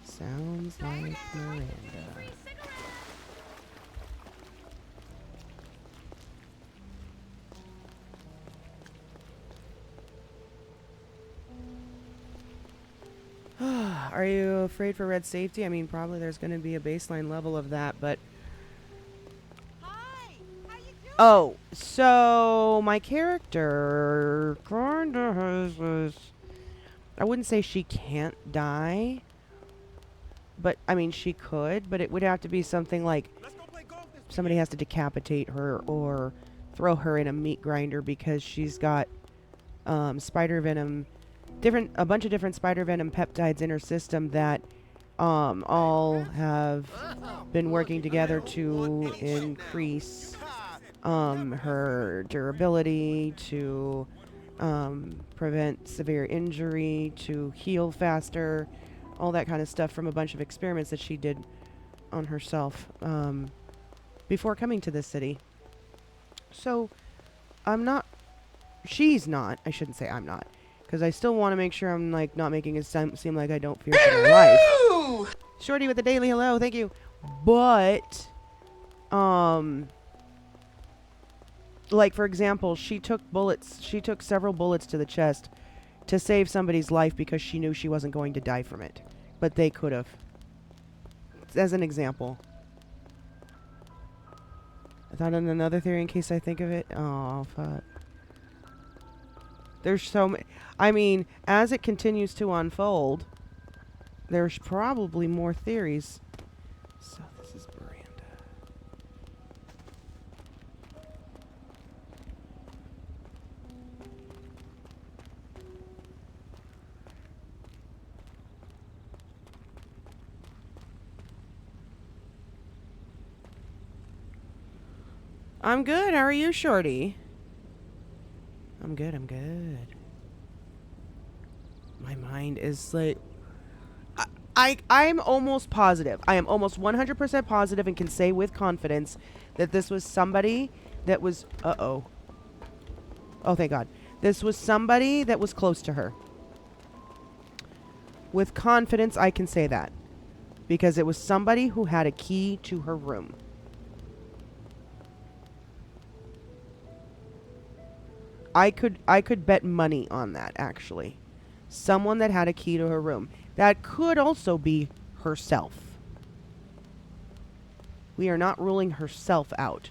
Sounds like Miranda. Are you afraid for red safety? I mean, probably there's going to be a baseline level of that, but... Hi. How you doing? Oh, so my character kinda has this... I wouldn't say she can't die, but, I mean, she could, but it would have to be something like Let's go play golf this somebody has to decapitate her or throw her in a meat grinder because she's got spider venom, a bunch of different spider venom peptides in her system that all have been working together to increase her durability, to prevent severe injury, to heal faster, all that kind of stuff from a bunch of experiments that she did on herself before coming to this city. So she's not, I shouldn't say I'm not, because I still want to make sure I'm like not making it seem like I don't fear for my life. Shorty with the daily hello, thank you. But like for example, she took several bullets to the chest to save somebody's life because she knew she wasn't going to die from it, but they could have. As an example. I thought on another theory in case I think of it. Oh fuck. There's so many. I mean, as it continues to unfold, there's probably more theories. So this is Miranda. I'm good. How are you, Shorty? I'm good. I'm good. My mind is like... I'm almost positive. I am almost 100% positive and can say with confidence that this was somebody that was... Uh-oh. Oh, thank God. This was somebody that was close to her. With confidence, I can say that. Because it was somebody who had a key to her room. I could bet money on that, actually. Someone that had a key to her room. That could also be herself. We are not ruling herself out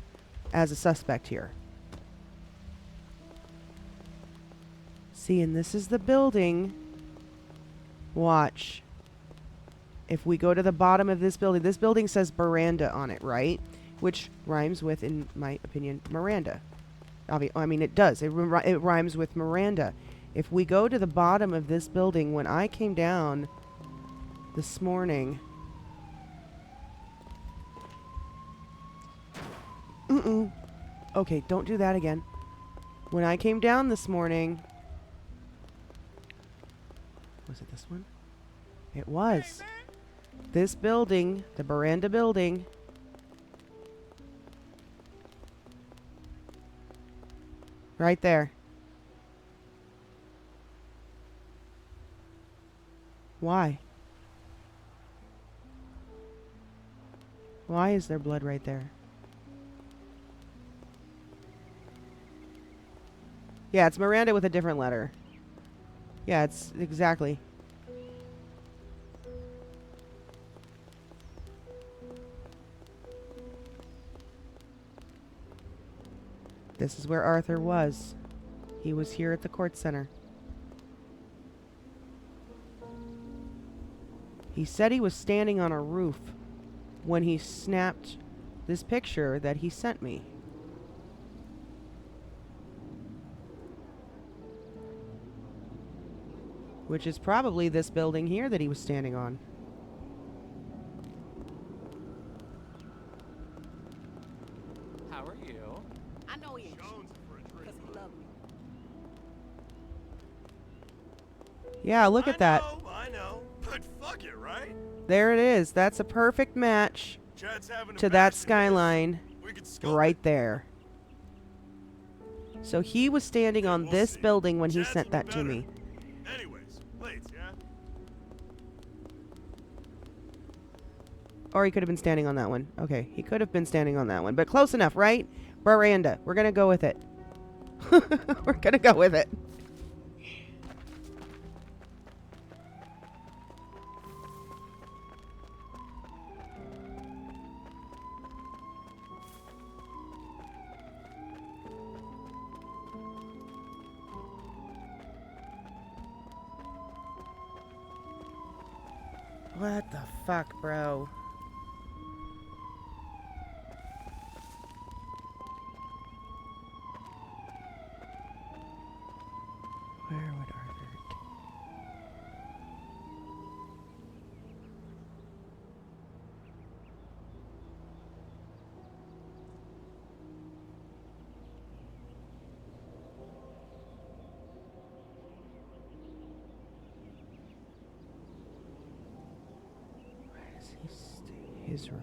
as a suspect here. See, and this is the building. Watch. If we go to the bottom of this building says Miranda on it, right? Which rhymes with, in my opinion, Miranda. I mean, it does. It rhymes with Miranda. If we go to the bottom of this building, when I came down this morning... Okay, don't do that again. When I came down this morning... Was it this one? It was. This building, the Miranda building... Right there. Why? Why is there blood right there? Yeah, it's Miranda with a different letter. Yeah, it's exactly. This is where Arthur was. He was here at the court center. He said he was standing on a roof when he snapped this picture that he sent me. Which is probably this building here that he was standing on. How are you? I know he ain't Jones for a drink. because he loved me. Yeah, look at that. I know. But fuck it, right? There it is. That's a perfect match. Chad's having a to bash that in this. skyline We could scope right it. there. So he was standing on We'll this see. building when he Chad's sent will be that to better. me. Anyways, plates, yeah? Or he could have been standing on that one. Okay, he could have been standing on that one. But close enough, right? Miranda. We're going to go with it. We're going to go with it. What the fuck, bro? Where would Arthur... Where does he stay? His room.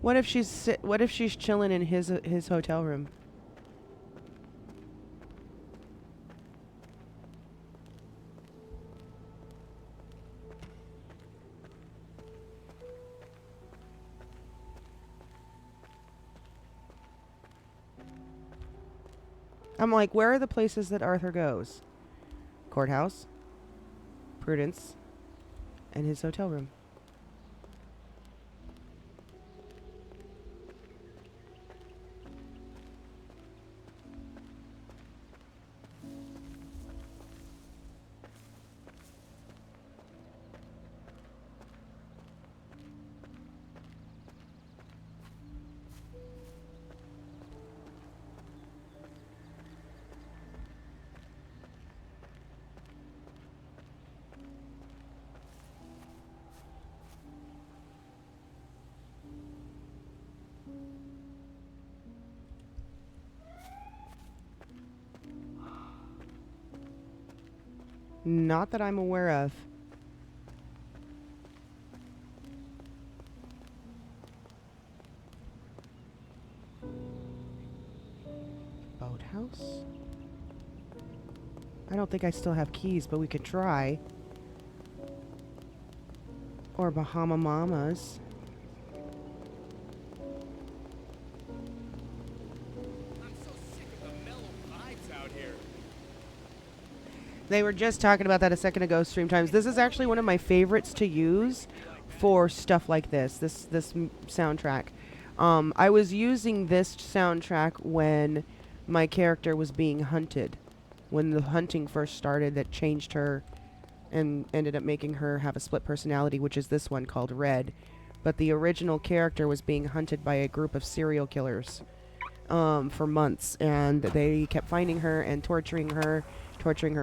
What if she's chilling in his hotel room? I'm like, where are the places that Arthur goes? Courthouse, Prudence, and his hotel room. Not that I'm aware of. Boathouse? I don't think I still have keys, but we could try. Or Bahama Mamas. I'm so sick of the mellow vibes out here. They were just talking about that a second ago, Stream Times. This is actually one of my favorites to use for stuff like this soundtrack. I was using this soundtrack when my character was being hunted. When the hunting first started, that changed her and ended up making her have a split personality, which is this one called Red. But the original character was being hunted by a group of serial killers for months, and they kept finding her and torturing her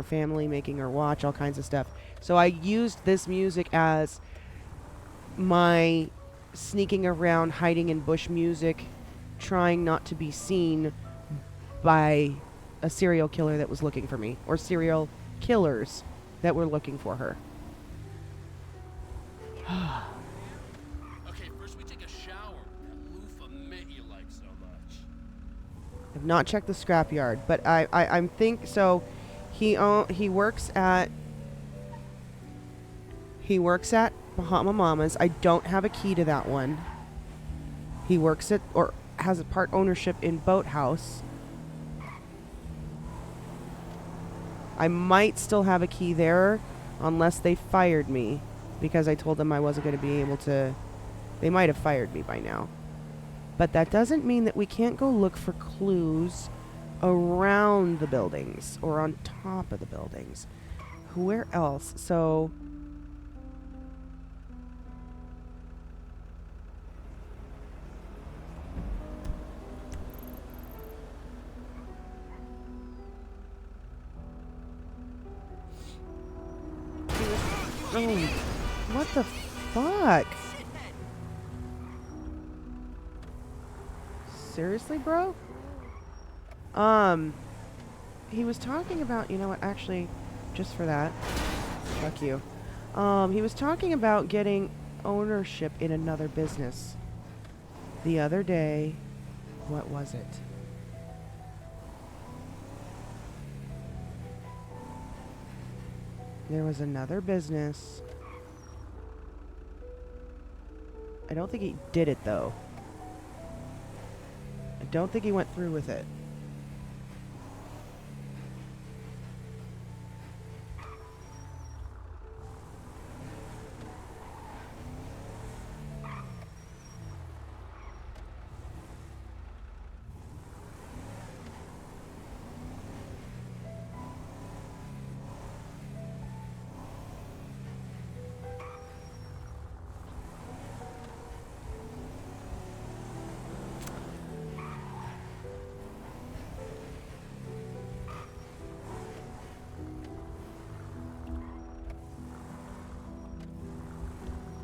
family, making her watch all kinds of stuff. So I used this music as my sneaking around, hiding in bush music, trying not to be seen by a serial killer that was looking for me, or serial killers that were looking for her. Okay, first we take a shower. That loofah mint you like so much. I've not checked the scrapyard, but I'm think so. He works at Bahama Mamas. I don't have a key to that one. He works at, or has a part ownership in Boathouse. I might still have a key there, unless they fired me, because I told them I wasn't going to be able to. They might have fired me by now. But that doesn't mean that we can't go look for clues around the buildings or on top of the buildings. Where else? So oh, what the fuck? Seriously, bro? He was talking about, you know what, actually, just for that, fuck you. He was talking about getting ownership in another business. The other day, what was it? There was another business. I don't think he did it, though. I don't think he went through with it.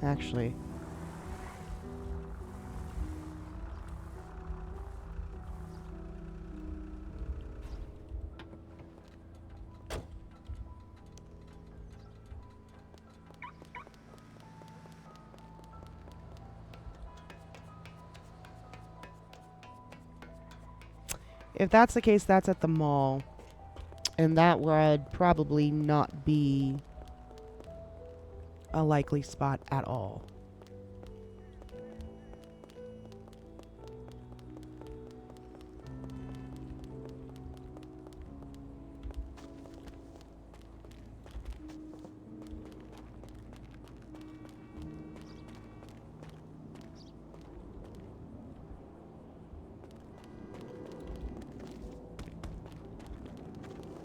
Actually. If that's the case, that's at the mall. And that would probably not be a likely spot at all.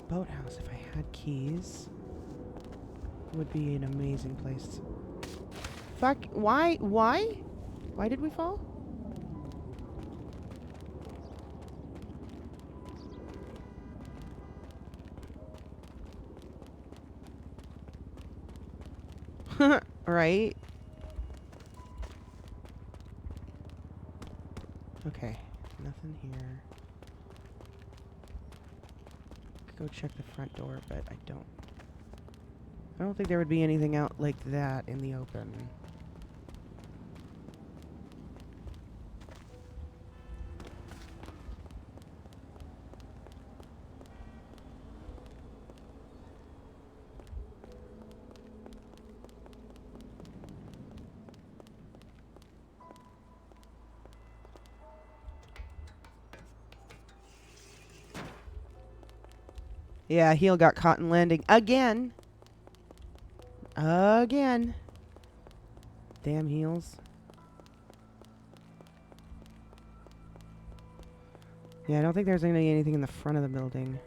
Boathouse, if I had keys, would be an amazing place. Fuck, why? Why did we fall? Right? Okay, nothing here. Could go check the front door, but I don't think there would be anything out like that in the open. Yeah, heel got caught in landing again. Again. Damn heels. Yeah, I don't think there's gonna be anything in the front of the building.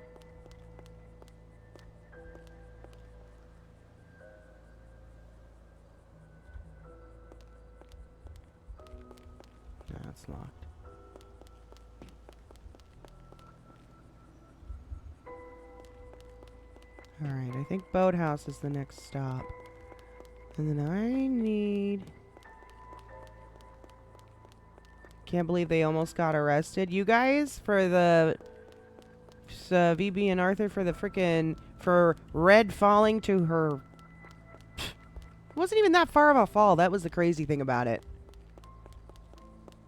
No, it's locked. Alright, I think Boathouse is the next stop. And then I need... Can't believe they almost got arrested. You guys, for the... VB and Arthur for the frickin'... For Red falling to her... It wasn't even that far of a fall. That was the crazy thing about it.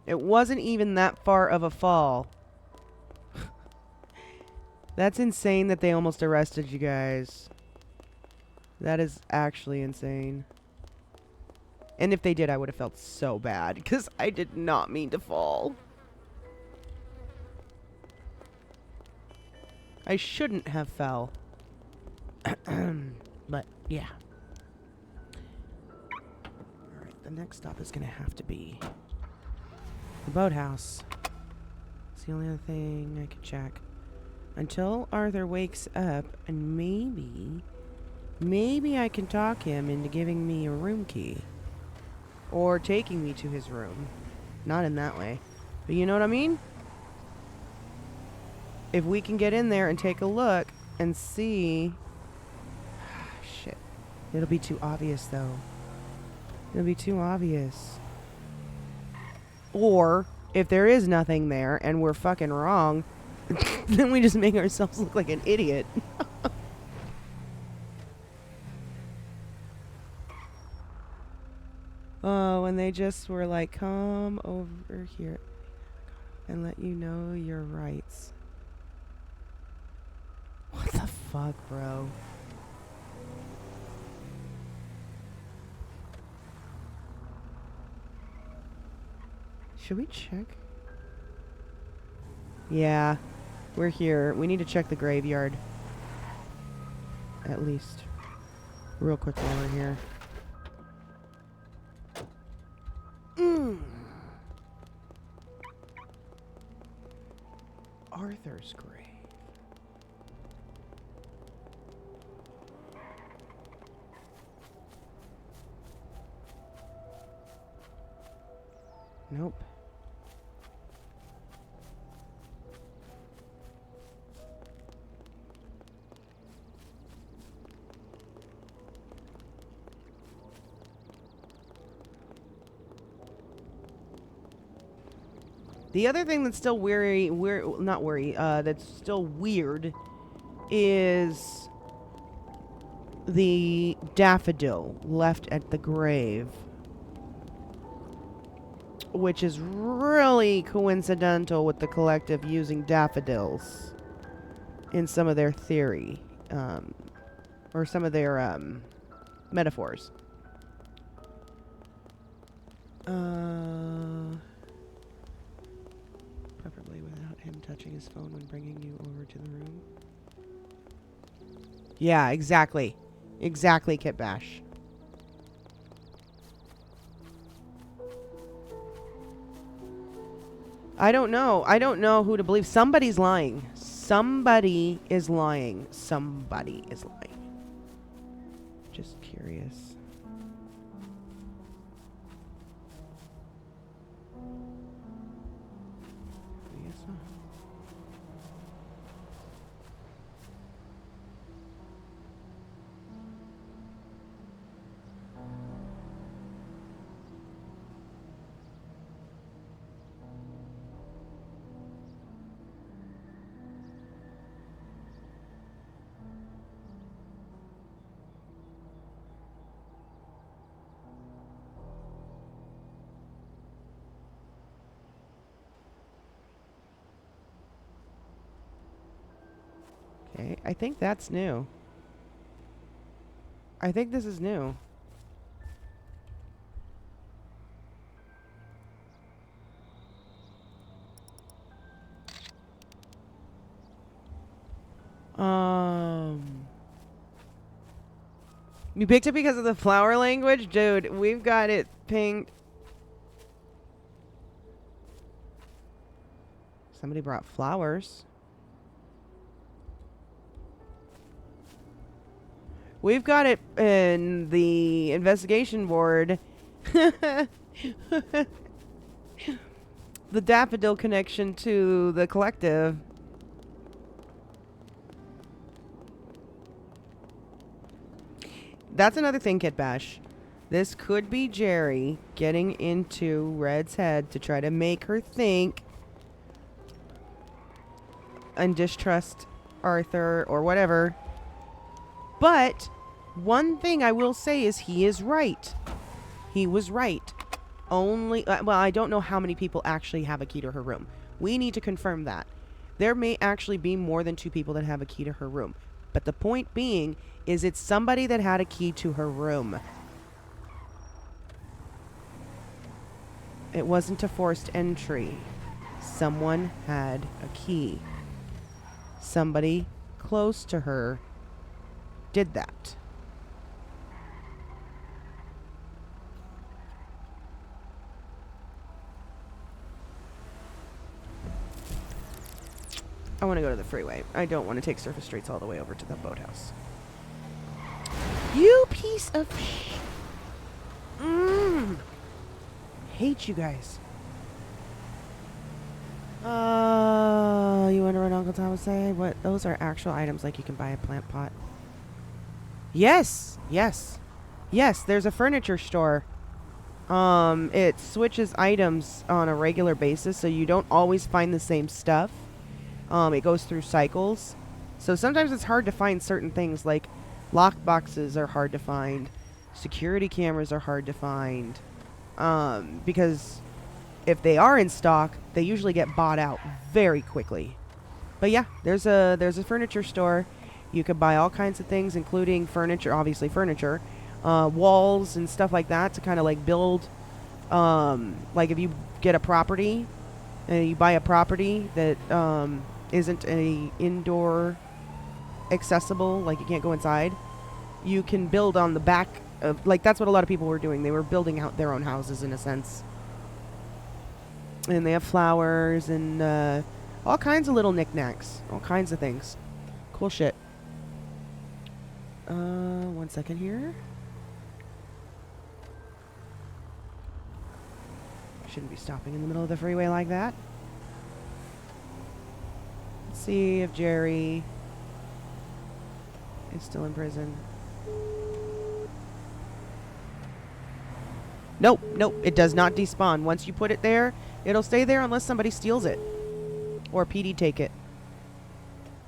It wasn't even that far of a fall. That's insane that they almost arrested you guys. That is actually insane. And if they did, I would have felt so bad. Because I did not mean to fall. I shouldn't have fell. But, yeah. Alright, the next stop is going to have to be... the boathouse. It's the only other thing I can check. Until Arthur wakes up, and maybe I can talk him into giving me a room key. Or taking me to his room. Not in that way. But you know what I mean? If we can get in there and take a look and see... Shit. It'll be too obvious, though. It'll be too obvious. Or, if there is nothing there and we're fucking wrong... Then we just make ourselves look like an idiot. Oh, and they just were like, come over here and let you know your rights. What the fuck, bro? Should we check? Yeah, we're here. We need to check the graveyard. At least. Real quick while we're here. Arthur's grave. Nope. The other thing that's still that's still weird is the daffodil left at the grave, which is really coincidental with the collective using daffodils in some of their theory, or some of their metaphors. Preferably without him touching his phone when bringing you over to the room. Yeah, exactly. Exactly, Kit Bash. I don't know. I don't know who to believe. Somebody's lying. Somebody is lying. Somebody is lying. Just curious. I guess so. Okay, I think that's new. I think this is new. You picked it because of the flower language? Dude, we've got it pinged. Somebody brought flowers. We've got it in the investigation board. The daffodil connection to the collective. That's another thing, Kit Bash. This could be Jerry getting into Red's head to try to make her think and distrust Arthur or whatever. But one thing I will say is he is right. He was right. Only, well, I don't know how many people actually have a key to her room. We need to confirm that. There may actually be more than 2 people that have a key to her room. But the point being is it's somebody that had a key to her room. It wasn't a forced entry. Someone had a key. Somebody close to her did that. I want to go to the freeway. I don't want to take surface streets all the way over to the boathouse. You piece of hate you guys. You wonder what Uncle Tom would say? What? Those are actual items, like you can buy a plant pot. Yes, yes, yes. There's a furniture store. It switches items on a regular basis, so you don't always find the same stuff. It goes through cycles. So sometimes it's hard to find certain things, like lock boxes are hard to find, security cameras are hard to find, because if they are in stock, they usually get bought out very quickly. But yeah, there's a furniture store. You could buy all kinds of things, including furniture, obviously furniture, walls and stuff like that to kind of like build. Like if you get a property, and you buy a property that isn't a indoor accessible, like you can't go inside, you can build on the back of, like, that's what a lot of people were doing. They were building out their own houses in a sense. And they have flowers and all kinds of little knickknacks, all kinds of things. Cool shit. 1 second here. Shouldn't be stopping in the middle of the freeway like that. Let's see if Jerry is still in prison. Nope, nope, it does not despawn. Once you put it there, it'll stay there unless somebody steals it. Or PD take it.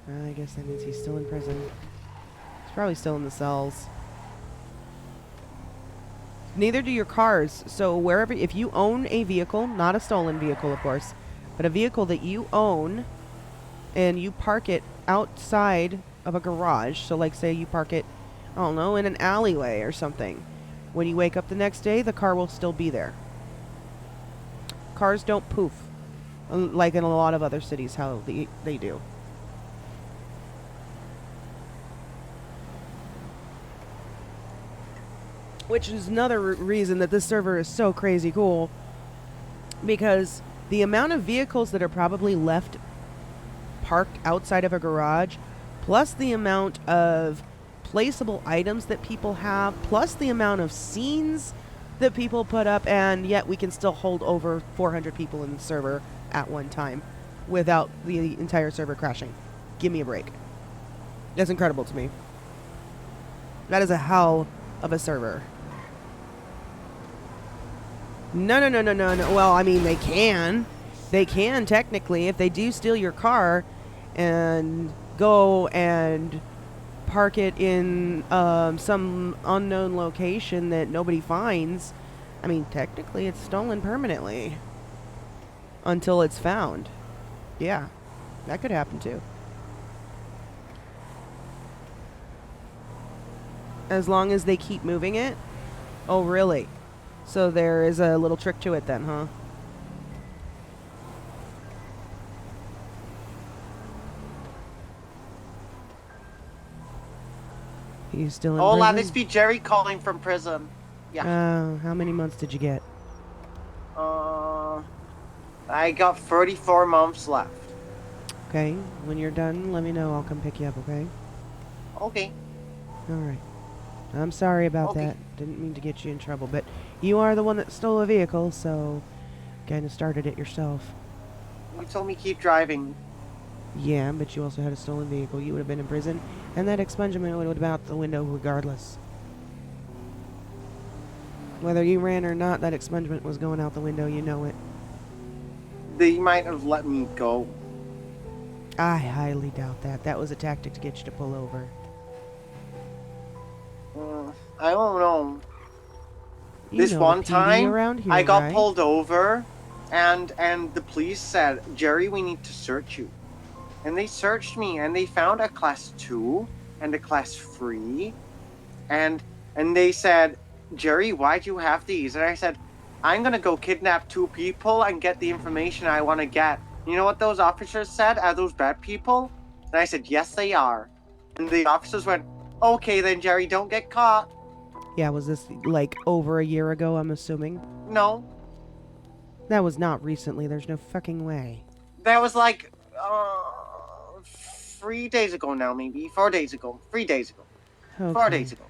I guess that means he's still in prison. He's probably still in the cells. Neither do your cars. So wherever, if you own a vehicle, not a stolen vehicle, of course, but a vehicle that you own and you park it outside of a garage, so like say you park it, I don't know, in an alleyway or something, when you wake up the next day, the car will still be there. Cars don't poof, like in a lot of other cities how they do. Which is another reason that this server is so crazy cool, because the amount of vehicles that are probably left parked outside of a garage, plus the amount of placeable items that people have, plus the amount of scenes that people put up, and yet we can still hold over 400 people in the server at one time without the entire server crashing. Give me a break. That's incredible to me. That is a hell of a server. No. Well, I mean, they can. They can, technically, if they do steal your car and go and park it in some unknown location that nobody finds. I mean, technically, it's stolen permanently until it's found. Yeah, that could happen, too. As long as they keep moving it? Oh, really? So there is a little trick to it then, huh? You still in Hola, prison? this be Jerry calling from prison. Yeah. How many months did you get? I got 34 months left. Okay, when you're done, let me know. I'll come pick you up, okay? Okay. Alright. I'm sorry about that. Didn't mean to get you in trouble, but you are the one that stole a vehicle, so kind of started it yourself. You told me keep driving. Yeah, but you also had a stolen vehicle. You would have been in prison, and that expungement would have been out the window regardless. Whether you ran or not, that expungement was going out the window, you know it. They might have let me go. I highly doubt that. That was a tactic to get you to pull over. I don't know. You This know one the PD time, around here, I got right? pulled over, and the police said, Jerry, we need to search you. And they searched me, and they found a class 2 and a class 3, and they said, Jerry, why'd you have these? And I said, I'm gonna go kidnap 2 people and get the information I want to get. You know what those officers said? Are those bad people? And I said, yes, they are. And the officers went, okay then, Jerry, don't get caught. Yeah, was this like over a year ago, I'm assuming? No. That was not recently. There's no fucking way. That was like 3 days ago now, maybe 4 days ago, 3 days ago, Okay. 4 days ago,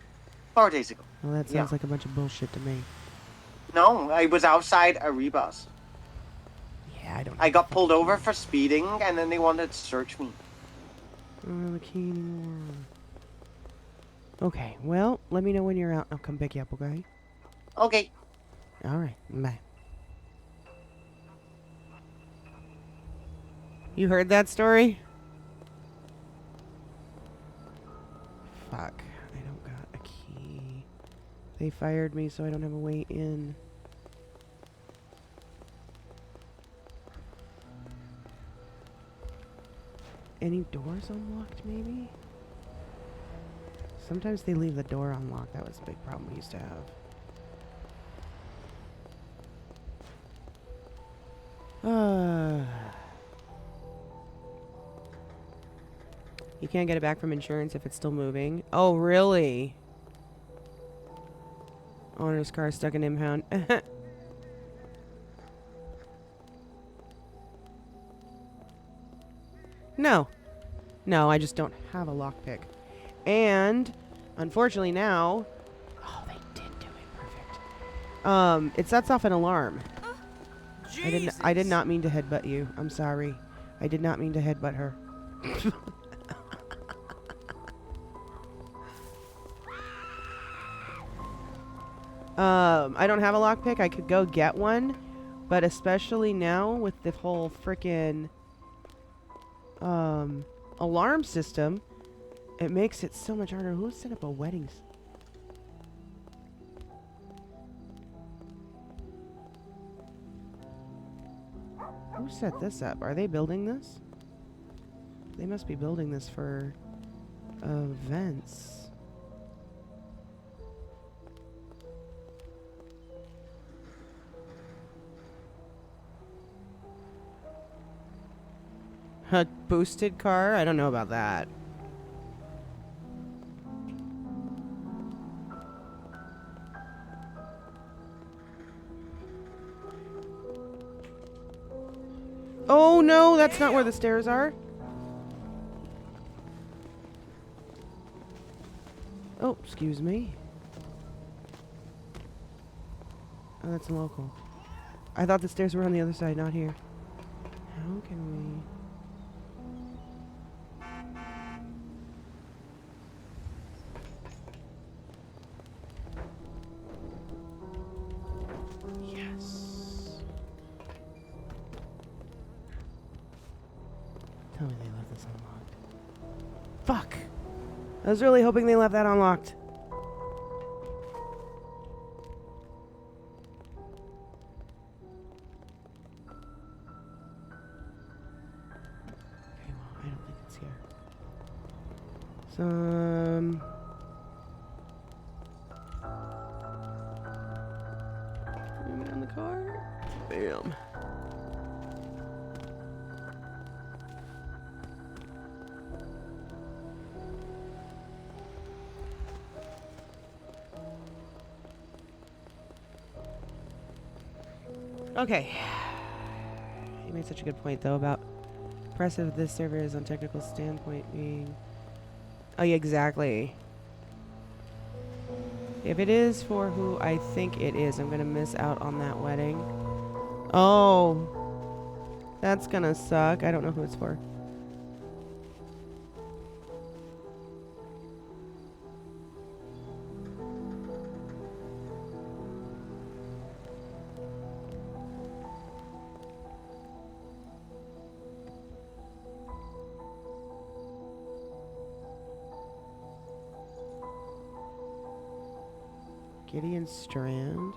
4 days ago. Well, that sounds like a bunch of bullshit to me. No, I was outside a rebus. Yeah, I don't. I got pulled over for speeding, and then they wanted to search me. The key anymore. Okay, well, let me know when you're out. I'll come pick you up, okay? Okay. All right, bye. You heard that story? Fuck. I don't got a key. They fired me so I don't have a way in. Any doors unlocked, maybe? Sometimes they leave the door unlocked. That was a big problem we used to have. You can't get it back from insurance if it's still moving. Oh, really? Owner's car stuck in impound. No. No, I just don't have a lockpick. And, unfortunately now... Oh, they did do it. Perfect. It sets off an alarm. I did not mean to headbutt you. I'm sorry. I did not mean to headbutt her. I don't have a lockpick. I could go get one. But especially now with the whole frickin' alarm system, it makes it so much harder. Who set up a wedding? Who set this up? Are they building this? They must be building this for events. A boosted car? I don't know about that. Oh no, that's not where the stairs are. Oh, excuse me. Oh, that's local. I thought the stairs were on the other side, not here. How can we... Tell me they left this unlocked. Fuck! I was really hoping they left that unlocked. Okay, well, I don't think it's here. Some... movement on the car. Bam. Okay. You made such a good point, though, about impressive this server is on technical standpoint being... Oh, yeah, exactly. If it is for who I think it is, I'm going to miss out on that wedding. Oh. That's going to suck. I don't know who it's for. Gideon Strand.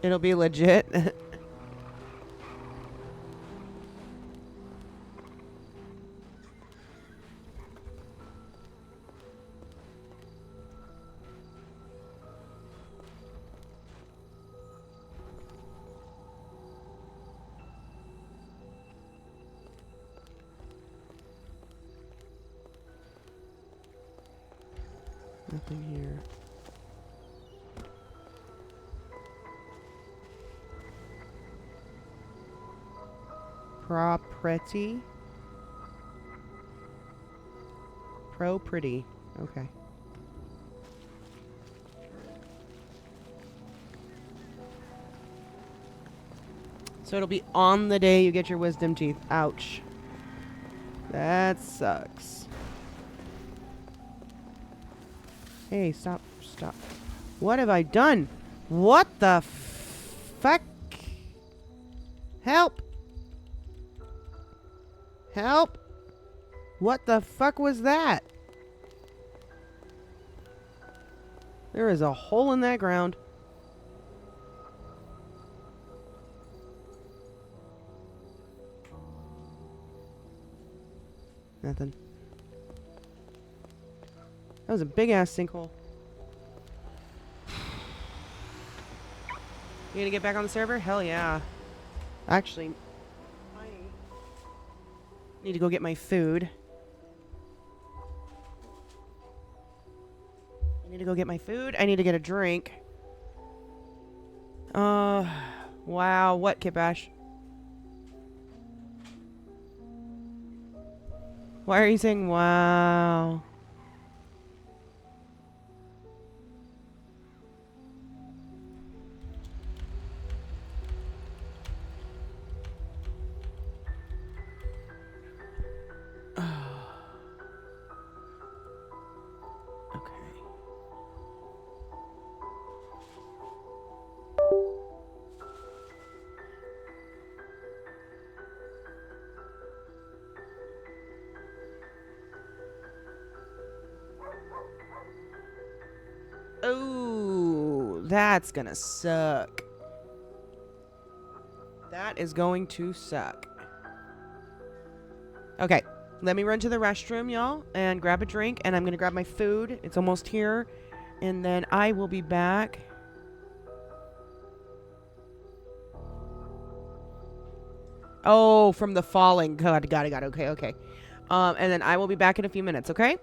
It'll be legit. Nothing here. PurpleRP. Pro pretty. Okay. So it'll be on the day you get your wisdom teeth. Ouch. That sucks. Hey, stop. Stop. What have I done? What the fuck? Help! Help! What the fuck was that? There is a hole in that ground. Nothing. That was a big ass sinkhole. You gonna get back on the server? Hell yeah. Actually, I need to go get my food. I need to go get my food. I need to get a drink. Wow. What, Kipash? Why are you saying wow? Okay. Oh, that's gonna suck. That is going to suck. Okay, let me run to the restroom, y'all, and grab a drink, and I'm gonna grab my food. It's almost here, and then I will be back. Oh, from the falling. God, got it. Okay, okay. And then I will be back in a few minutes, okay?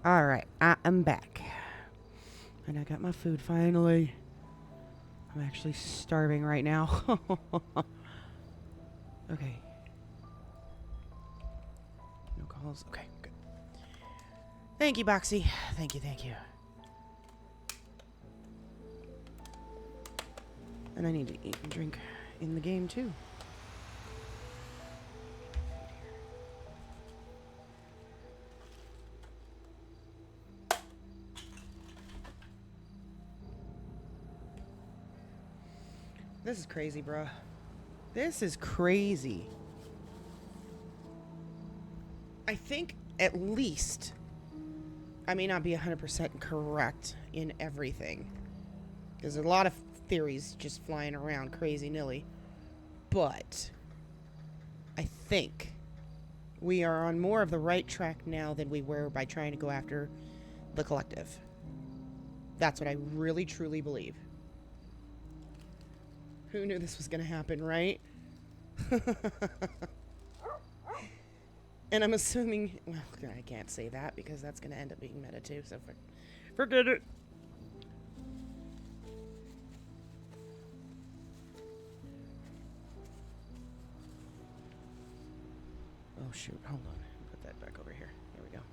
Alright, I am back. And I got my food finally. I'm actually starving right now. Okay. No calls. Okay, good. Thank you, Boxy. Thank you, thank you. And I need to eat and drink in the game, too. This is crazy, bruh. This is crazy. I think at least, I may not be 100% correct in everything. There's a lot of theories just flying around crazy-nilly. But I think we are on more of the right track now than we were by trying to go after the collective. That's what I really, truly believe. Who knew this was going to happen, right? And I'm assuming... Well, I can't say that because that's going to end up being meta too, so forget it. Oh, shoot. Hold on. Put that back over here. Here we go.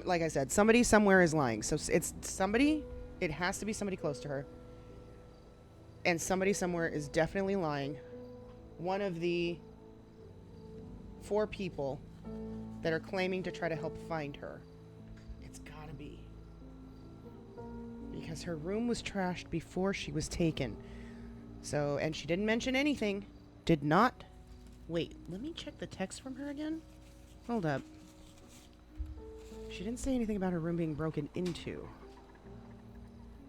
Like I said, somebody somewhere is lying. So it's somebody, it has to be somebody close to her. And somebody somewhere is definitely lying. One of the 4 people that are claiming to try to help find her. It's gotta be. Because her room was trashed before she was taken. So, and she didn't mention anything. Did not. Wait, let me check the text from her again. Hold up. She didn't say anything about her room being broken into.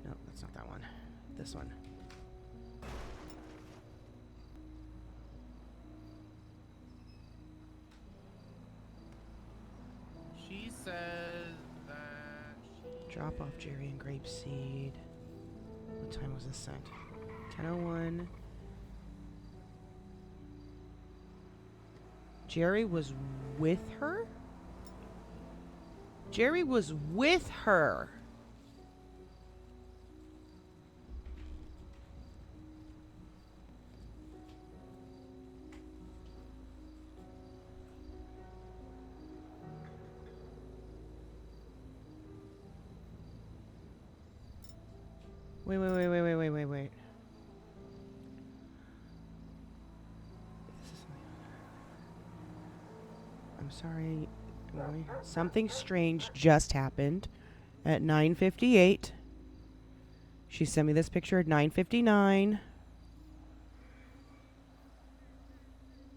No, that's not that one. This one. She says that she... Drop off Jerry and Grapeseed. What time was this sent? 10:01. Jerry was with her? Jerry was with her. Wait. I'm sorry. Something strange just happened at 9:58. She sent me this picture at 9:59.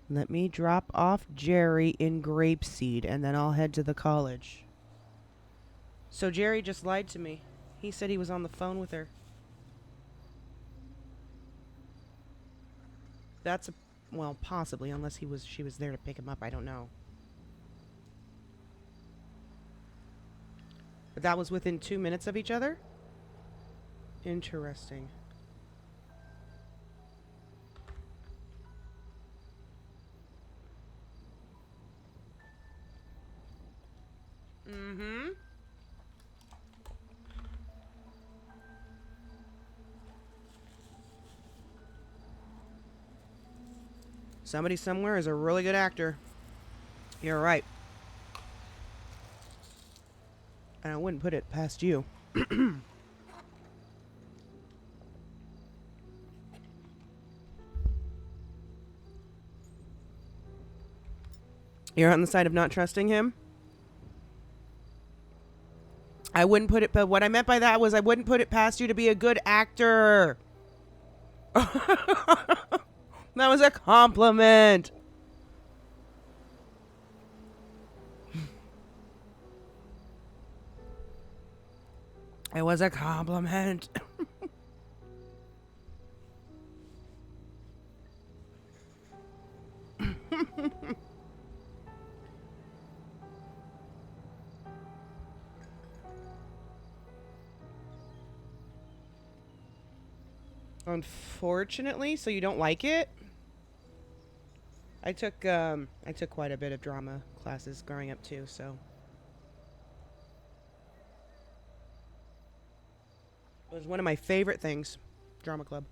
Let me drop off Jerry in Grapeseed, and then I'll head to the college. So Jerry just lied to me. He said he was on the phone with her. That's well, possibly, unless she was there to pick him up. I don't know. But that was within 2 minutes of each other? Interesting. Mm-hmm. Somebody somewhere is a really good actor. You're right. And I wouldn't put it past you. You're on the side of not trusting him? I wouldn't put it, but what I meant by that was I wouldn't put it past you to be a good actor. That was a compliment. It was a compliment. Unfortunately, so you don't like it? I took quite a bit of drama classes growing up too, so it was one of my favorite things, drama club.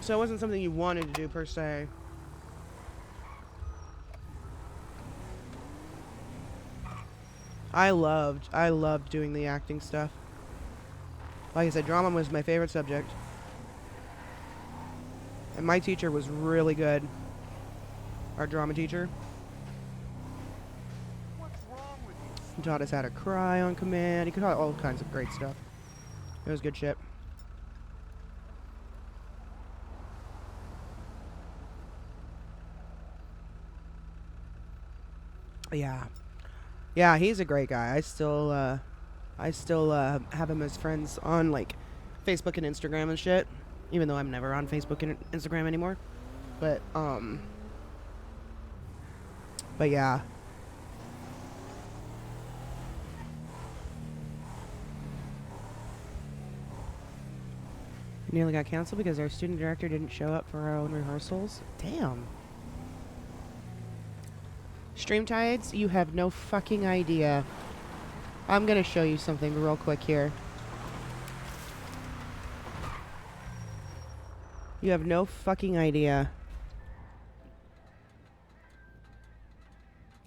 So it wasn't something you wanted to do per se. I loved doing the acting stuff. Like I said, drama was my favorite subject. And my teacher was really good. Our drama teacher. He taught us how to cry on command. He could taught all kinds of great stuff. It was good shit. Yeah. Yeah, he's a great guy. I still have him as friends on like Facebook and Instagram and shit. Even though I'm never on Facebook and Instagram anymore. But yeah. We nearly got canceled because our student director didn't show up for our own rehearsals. Damn. Stream tides, you have no fucking idea. I'm gonna show you something real quick here. You have no fucking idea.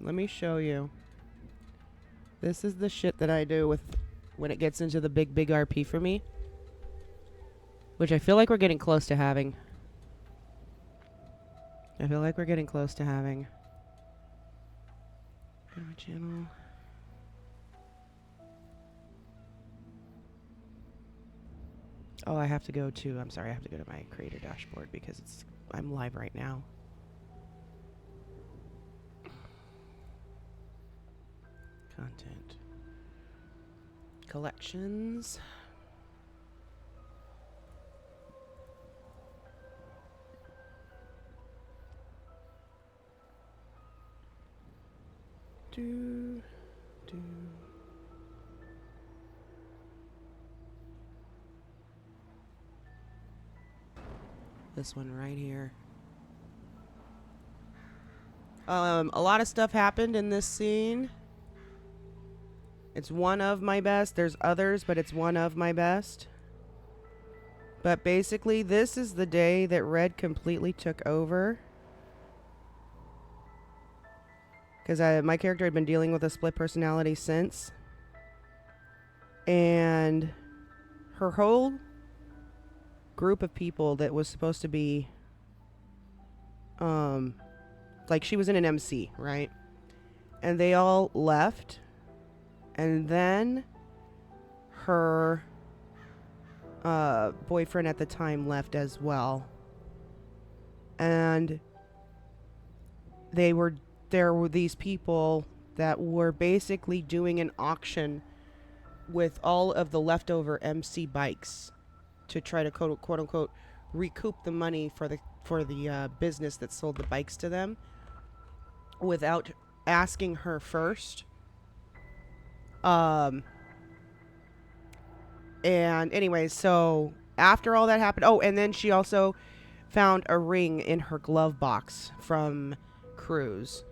Let me show you. This is the shit that I do with when it gets into the big RP for me. Which I feel like we're getting close to having. Go to my channel. Oh, I have to go to, I'm sorry, I have to go to my creator dashboard because I'm live right now. Content. Collections. Do. This one right here. A lot of stuff happened in this scene. It's one of my best. There's others, but it's one of my best. But basically, this is the day that Red completely took over. Because my character had been dealing with a split personality since. And her whole group of people that was supposed to be like she was in an MC, right? And they all left, and then her boyfriend at the time left as well, and there were these people that were basically doing an auction with all of the leftover MC bikes to try to quote unquote recoup the money for the business that sold the bikes to them without asking her first. And anyway, so after all that happened, and then she also found a ring in her glove box from Cruz.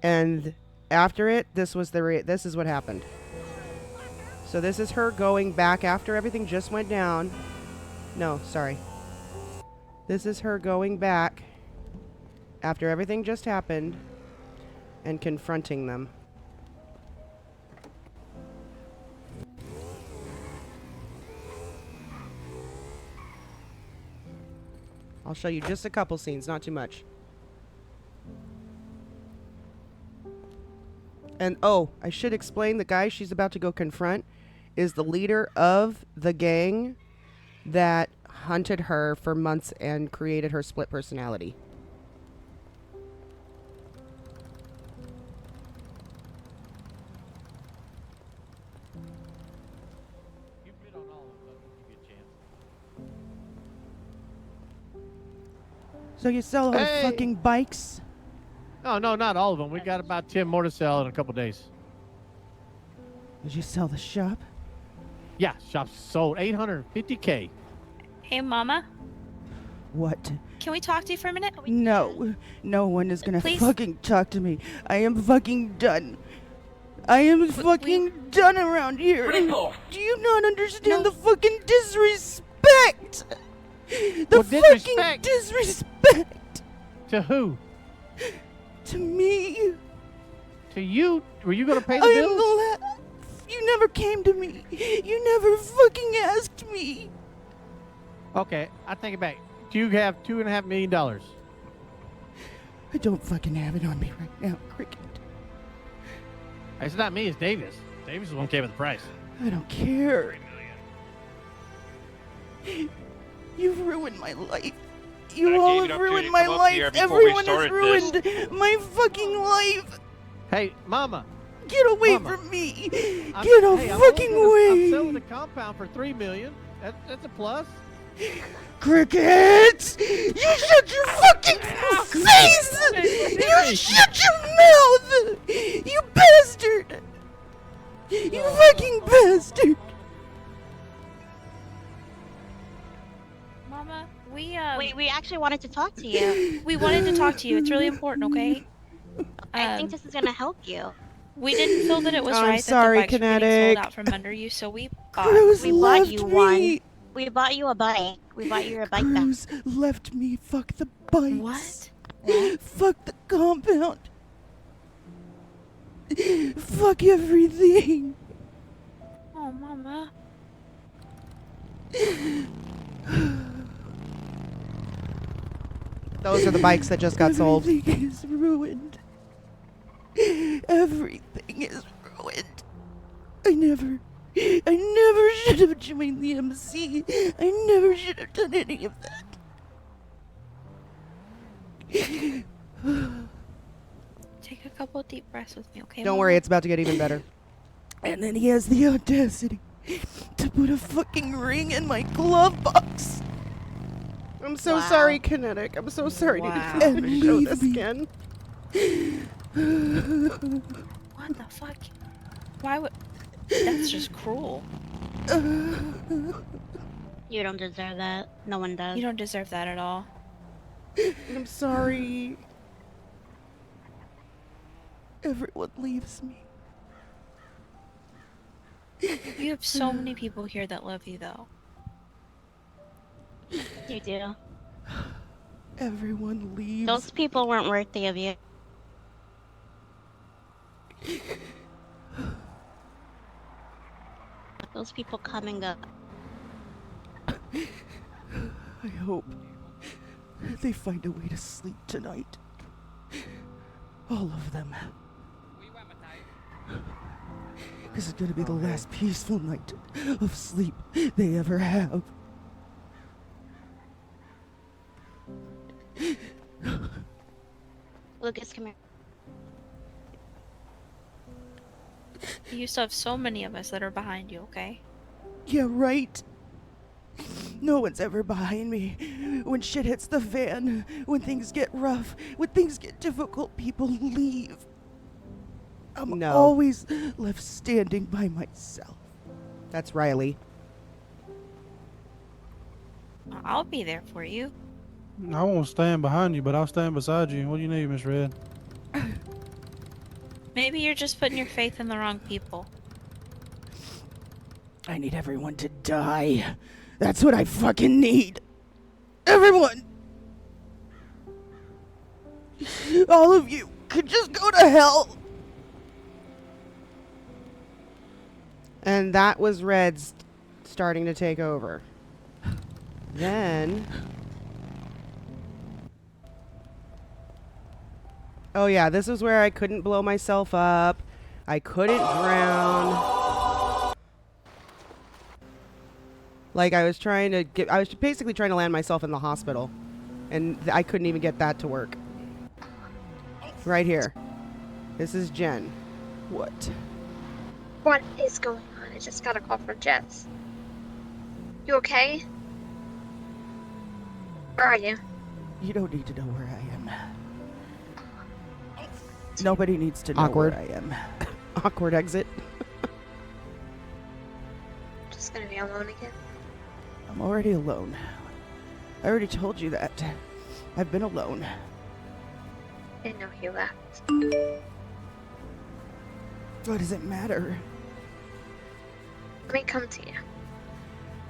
And after it, this is what happened. So this is her going back after everything just went down. No, sorry. This is her going back after everything just happened and confronting them. I'll show you just a couple scenes, not too much. And I should explain, the guy she's about to go confront is the leader of the gang that hunted her for months and created her split personality. You So you sell all the Hey. fucking bikes? Oh, no, not all of them. We got about 10 more to sell in a couple days. Did you sell the shop? Yeah, shop sold 850K. Hey, Mama. What? Can we talk to you for a minute? No. No one is gonna Please? fucking talk to me. I am fucking done. I am fucking done around here. Do you not understand the fucking disrespect? The fucking disrespect? disrespect To who? to me. To you? Were you going to pay the I am bills? the You never came to me. You never fucking asked me. Okay, I take it back. Do you have $2.5 million? I don't fucking have it on me right now, Cricket. It's not me, it's Davis. Davis is the one who came with the price. I don't care. You've ruined my life. You all have ruined my life. Everyone has ruined my fucking life. Hey, Mama. Get away Mama. from me. Hey, Get I'm fucking I'm selling away. the compound for $3 million. That's a plus. Cricket! You shut your fucking face! You shut your mouth! You bastard! You fucking bastard! Mama, we Wait, we actually wanted to talk to you. we wanted to talk to you. It's really important, okay? I think this is gonna help you. We didn't feel that it was I'm right sorry, that the bikes were getting Kinetic. sold out from under you, so we bought. Cruz We bought left you me. one. We bought you a bike. We bought you a bike back. Cruz left me. Fuck the bikes. What? Fuck the compound. Fuck everything. Oh, Mama. Those are the bikes that just got sold. Everything is ruined. Everything is ruined. I never should have joined the MC. I never should have done any of that. Take a couple deep breaths with me, okay? Don't Mama? worry, it's about to get even better. And then he has the audacity to put a fucking ring in my glove box. I'm so Wow. sorry, Kinetic. I'm so sorry Wow. to have to And show leave this me. again. What the fuck? Why would... That's just cruel. You don't deserve that. No one does. You don't deserve that at all. I'm sorry. Everyone leaves me. You have so many people here that love you, though. You do. Everyone leaves. Those people weren't worthy of you. Those people come and go. I hope they find a way to sleep tonight. All of them. This is gonna be the last peaceful night of sleep they ever have. Lucas, come here. You still have so many of us that are behind you, okay? Yeah, right. No one's ever behind me. When shit hits the fan, when things get rough, when things get difficult, people leave. I'm No. always left standing by myself. That's Riley. I'll be there for you. I won't stand behind you, but I'll stand beside you. What do you need, Miss Red? Maybe you're just putting your faith in the wrong people. I need everyone to die. That's what I fucking need. Everyone! All of you could just go to hell. And that was Red's starting to take over. Then... Oh yeah, this is where I couldn't blow myself up. I couldn't drown. Like I was basically trying to land myself in the hospital. And I couldn't even get that to work. Right here. This is Jen. What? What is going on? I just got a call from Jess. You okay? Where are you? You don't need to know where I am. Nobody needs to know Awkward. where I am. Awkward exit. Just gonna be alone again. I'm already alone. I already told you that. I've been alone. I didn't know he left. What does it matter? Let me come to you.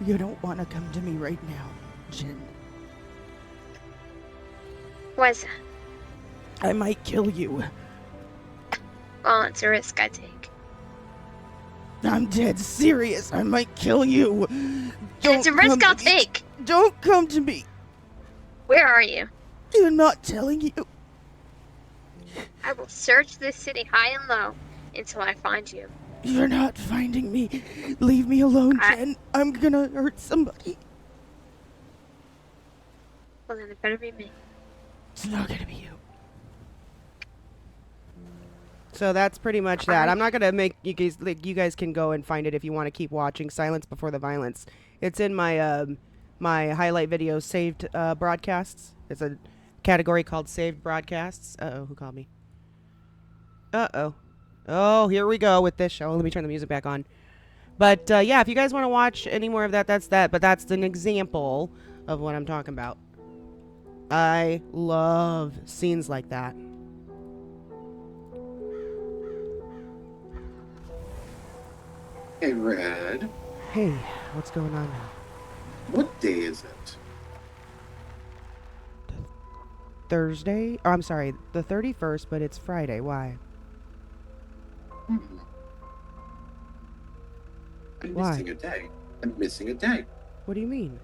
You don't want to come to me right now, Jin. Why is that? I might kill you. Well, it's a risk I take. I'm dead serious. I might kill you. Don't It's a risk I'll take. Don't come to me. Where are you? I'm not telling you. I will search this city high and low until I find you. You're not finding me. Leave me alone, Jen. I'm gonna hurt somebody. Well, then it better be me. It's not gonna be you. So that's pretty much that. I'm not gonna make you guys. Like, you guys can go and find it if you want to keep watching. Silence Before the Violence. It's in my my highlight videos saved broadcasts. It's a category called saved broadcasts. Uh-oh, who called me? Uh-oh. Oh, here we go with this show. Let me turn the music back on. But yeah, if you guys want to watch any more of that, that's that. But that's an example of what I'm talking about. I love scenes like that. Hey, Red. Hey, what's going on now? What day is it? Thursday? Oh, I'm sorry, the 31st, but it's Friday. Why? I'm Why? missing a day. I'm missing a day. What do you mean?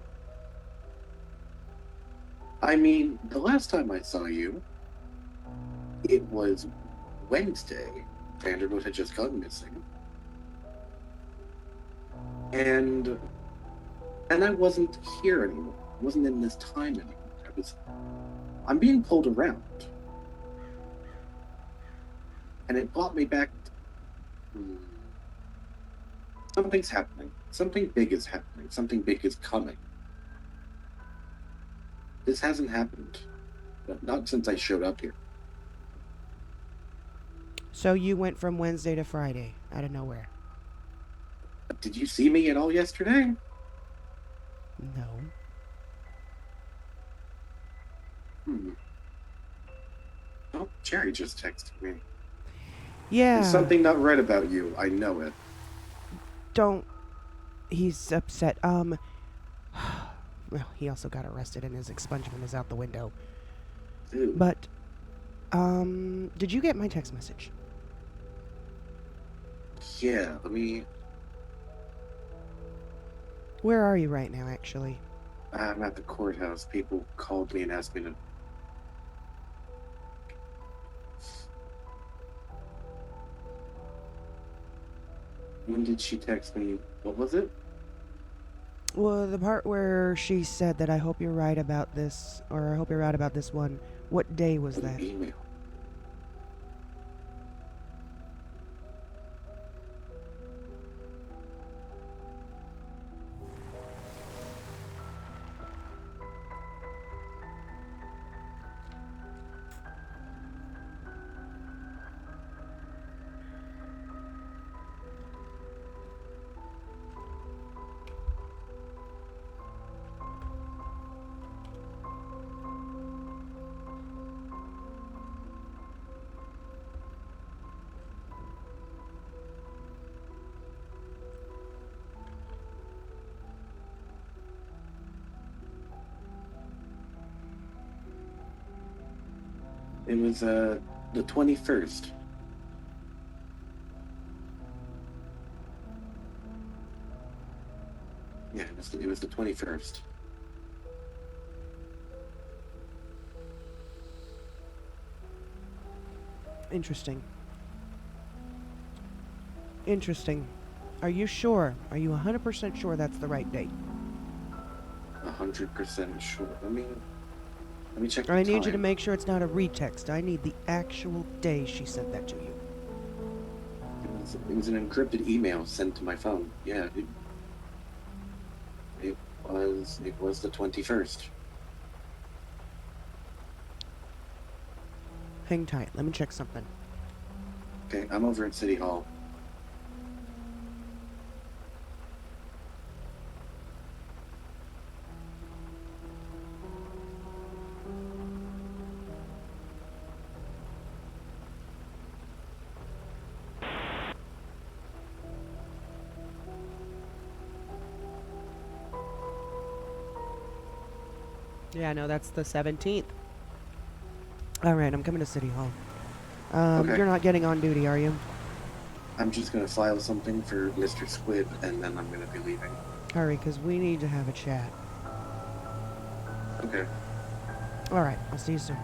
I mean, the last time I saw you, it was Wednesday. Vanderbilt had just gone missing. And I wasn't here anymore. I wasn't in this time anymore. I'm being pulled around. And it brought me back. Something's happening. Something big is happening. Something big is coming. This hasn't happened. Not since I showed up here. So you went from Wednesday to Friday, out of nowhere? Did you see me at all yesterday? No. Oh, Jerry just texted me. Yeah. There's something not right about you. I know it. Don't. He's upset. Well, he also got arrested and his expungement is out the window. Ew. But, did you get my text message? Yeah, let me... Where are you right now, actually? I'm at the courthouse. People called me and asked me to... When did she text me? What was it? Well, the part where she said that I hope you're right about this, or I hope you're right about this one. What day was that? Email. It was, the 21st. Yeah, it was the 21st. Interesting. Interesting. Are you sure? Are you 100% sure that's the right date? 100% sure. Let me check the I need you to time. make sure it's not a retext. I need the actual day she sent that to you. It was an encrypted email sent to my phone. Yeah, it was the 21st. Hang tight. Let me check something. Okay, I'm over at City Hall. Yeah, no, that's the 17th. All right, I'm coming to City Hall. Okay. You're not getting on duty, are you? I'm just gonna file something for Mr. Squid, and then I'm gonna be leaving. Hurry, because we need to have a chat. Okay. All right, I'll see you soon.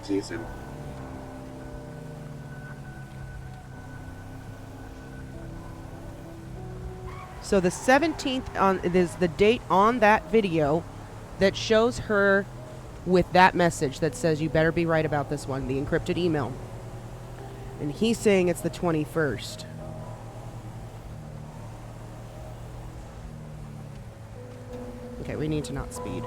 See you soon. So the 17th is the date on that video that shows her with that message that says you better be right about this one, the encrypted email. And he's saying it's the 21st. Okay, we need to not speed.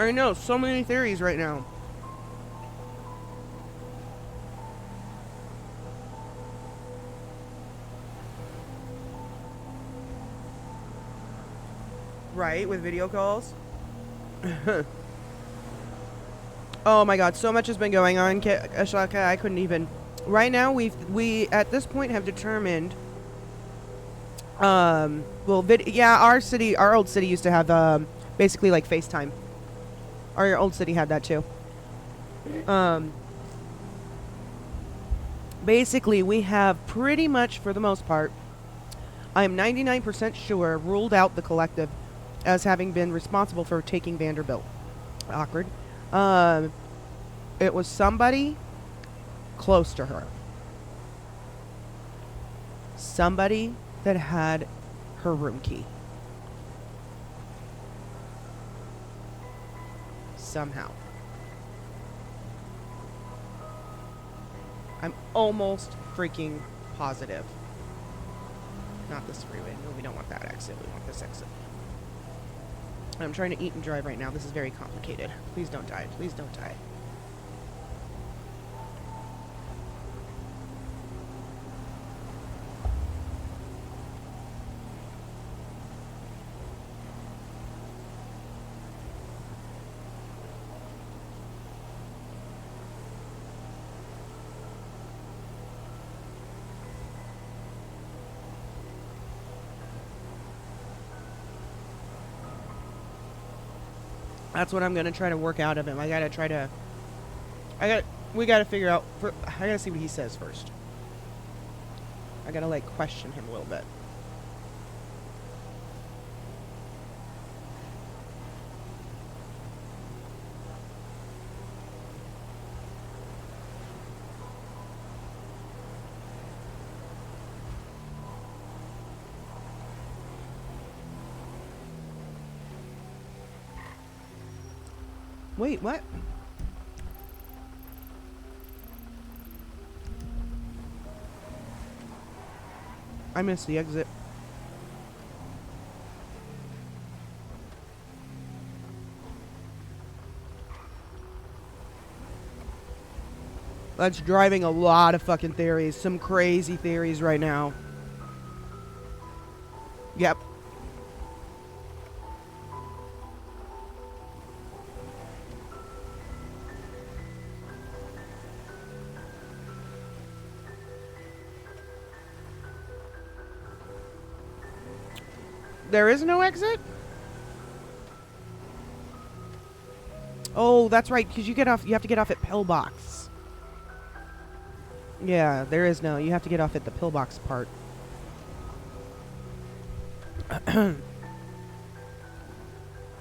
I know, so many theories right now. Right, with video calls? Oh my god, so much has been going on, Ashaka, I couldn't even. Right now, we at this point have determined, well, our old city used to have, basically like FaceTime. Our old city had that too. Basically, we have pretty much, for the most part, I am 99% sure, ruled out the collective as having been responsible for taking Vanderbilt. Awkward. It was somebody close to her. Somebody that had her room key. Somehow. I'm almost freaking positive. Not this freeway. No, we don't want that exit. We want this exit. I'm trying to eat and drive right now. This is very complicated. Please don't die. Please don't die. That's what I'm gonna try to work out of him. We gotta figure out. I gotta see what he says first. I gotta like question him a little bit. Wait, what? I missed the exit. That's driving a lot of fucking theories. Some crazy theories right now. Yep. There is no exit? Oh, that's right, because you have to get off at Pillbox. Yeah, there is no. You have to get off at the Pillbox part.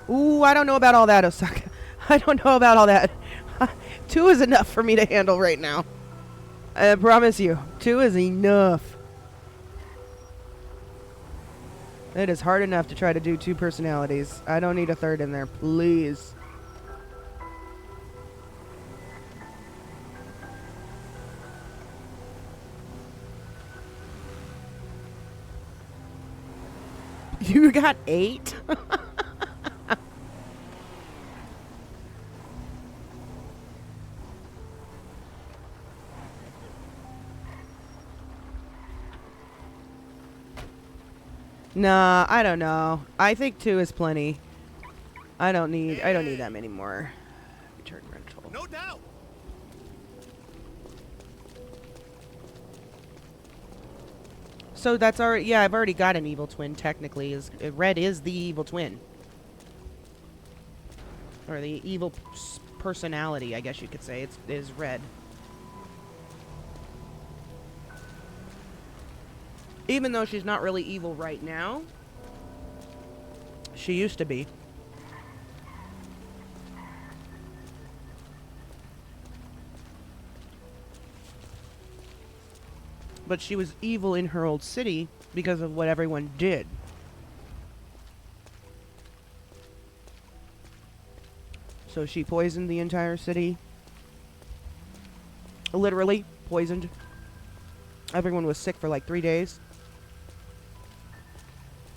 Ooh, I don't know about all that, Osaka. I don't know about all that. 2 is enough for me to handle right now. I promise you, 2 is enough. It is hard enough to try to do 2 personalities. I don't need a third in there, please. You got 8? Nah, I don't know. I think 2 is plenty. I don't need that many more. Return rental. No doubt. So that's already, yeah, I've already got an evil twin technically. Red is the evil twin. Or the evil personality, I guess you could say. Is Red. Even though she's not really evil right now, she used to be. But she was evil in her old city because of what everyone did. So she poisoned the entire city. Literally poisoned. Everyone was sick for like 3 days.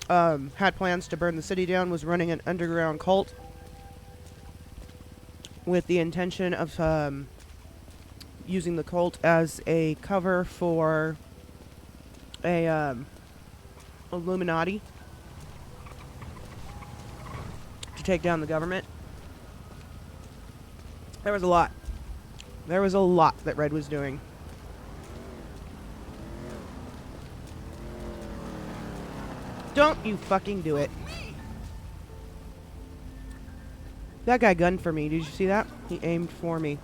Had plans to burn the city down, was running an underground cult with the intention of using the cult as a cover for a Illuminati to take down the government. There was a lot. There was a lot that Red was doing. Don't you fucking do it. That guy gunned for me. Did you see that? He aimed for me.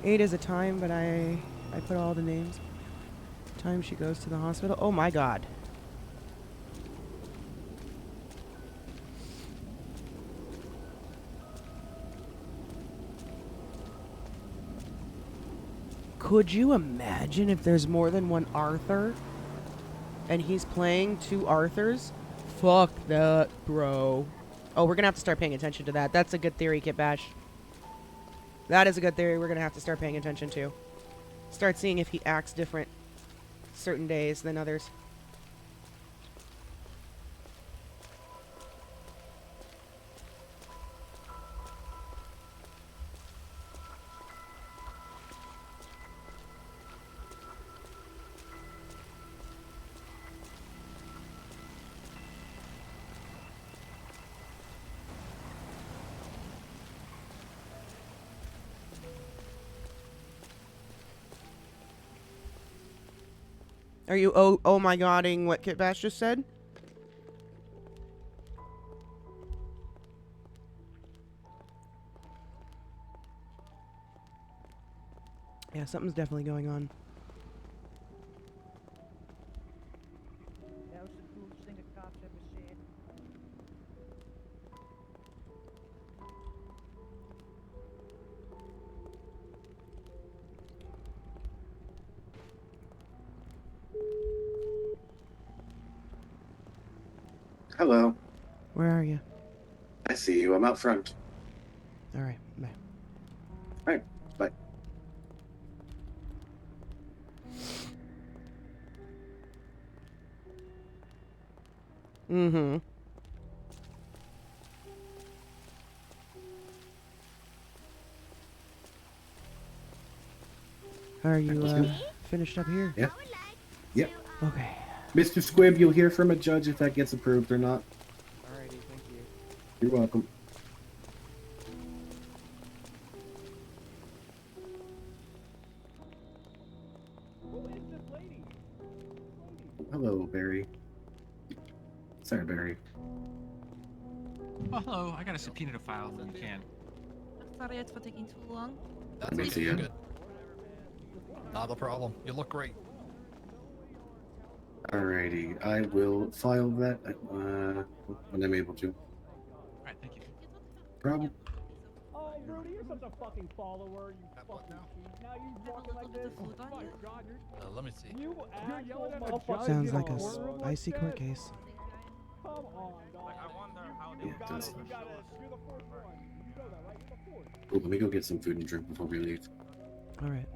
8 is a time, but I put all the names. Time she goes to the hospital. Oh my god. Could you imagine if there's more than one Arthur? And he's playing 2 Arthurs? Fuck that, bro. Oh, we're gonna have to start paying attention to that. That's a good theory, Kit Bash. That is a good theory we're gonna have to start paying attention to. Start seeing if he acts different certain days than others. Are you oh my godding what Kit Bash just said? Yeah, something's definitely going on. That was the coolest thing a cop's ever said. Hello. Where are you? I see you. I'm out front. Alright, bye. Alright, bye. Mm-hmm. Are you finished up here? Yeah. Yep. Okay. Mr. Squibb, you'll hear from a judge if that gets approved or not. Alrighty, thank you. You're welcome. Hello, Barry. Sorry, Barry. Oh, hello. I got a subpoena to file if you can. Sorry it's for taking too long. Let me see you. Not a problem. You look great. Alrighty, I will file that when I'm able to. Alright, thank you. Problem. Oh, Rudy, you're such a fucking follower, you fucking cheat. Now you Let me see. Sounds like a spicy court case. Yeah, it does. Cool, let me go get some food and drink before we leave. All right.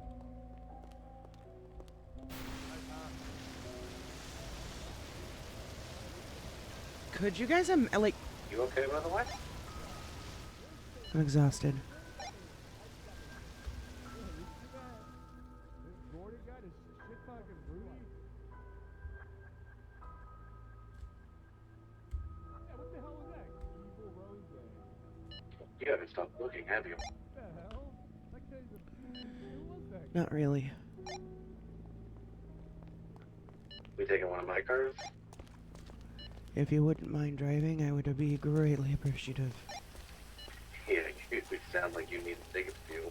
Could you guys, like... You okay, by the way? I'm exhausted. You haven't stopped looking, have you? Not really. We taking one of my cars? If you wouldn't mind driving, I would be greatly appreciative. Yeah, you sound like you need to take a few.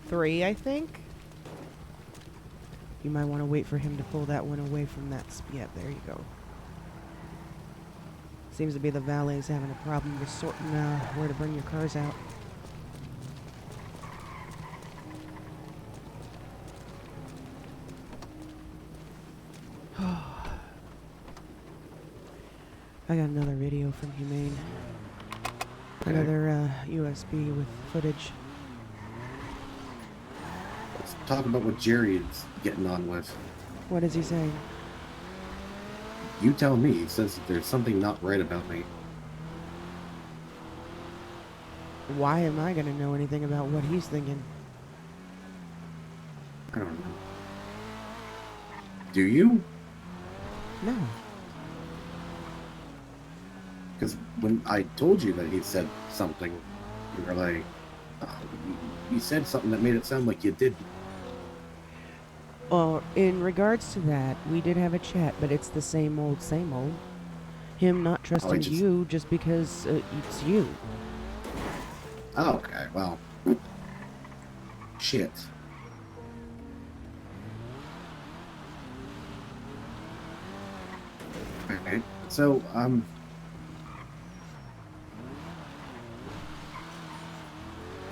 Three, I think. You might want to wait for him to pull that one away from that. Yeah, there you go. Seems to be the valet's having a problem with sorting where to bring your cars out. I got another video from Humane. Another USB with footage. Let's talk about what Jerry is getting on with. What is he saying? You tell me. He says that there's something not right about me. Why am I going to know anything about what he's thinking? I don't know. Do you? No. Because when I told you that he said something, you were like, oh, you said something that made it sound like you did. Well, in regards to that, we did have a chat, but it's the same old, same old. Him not trusting you just because it's you. Okay, well. Shit. Okay, so,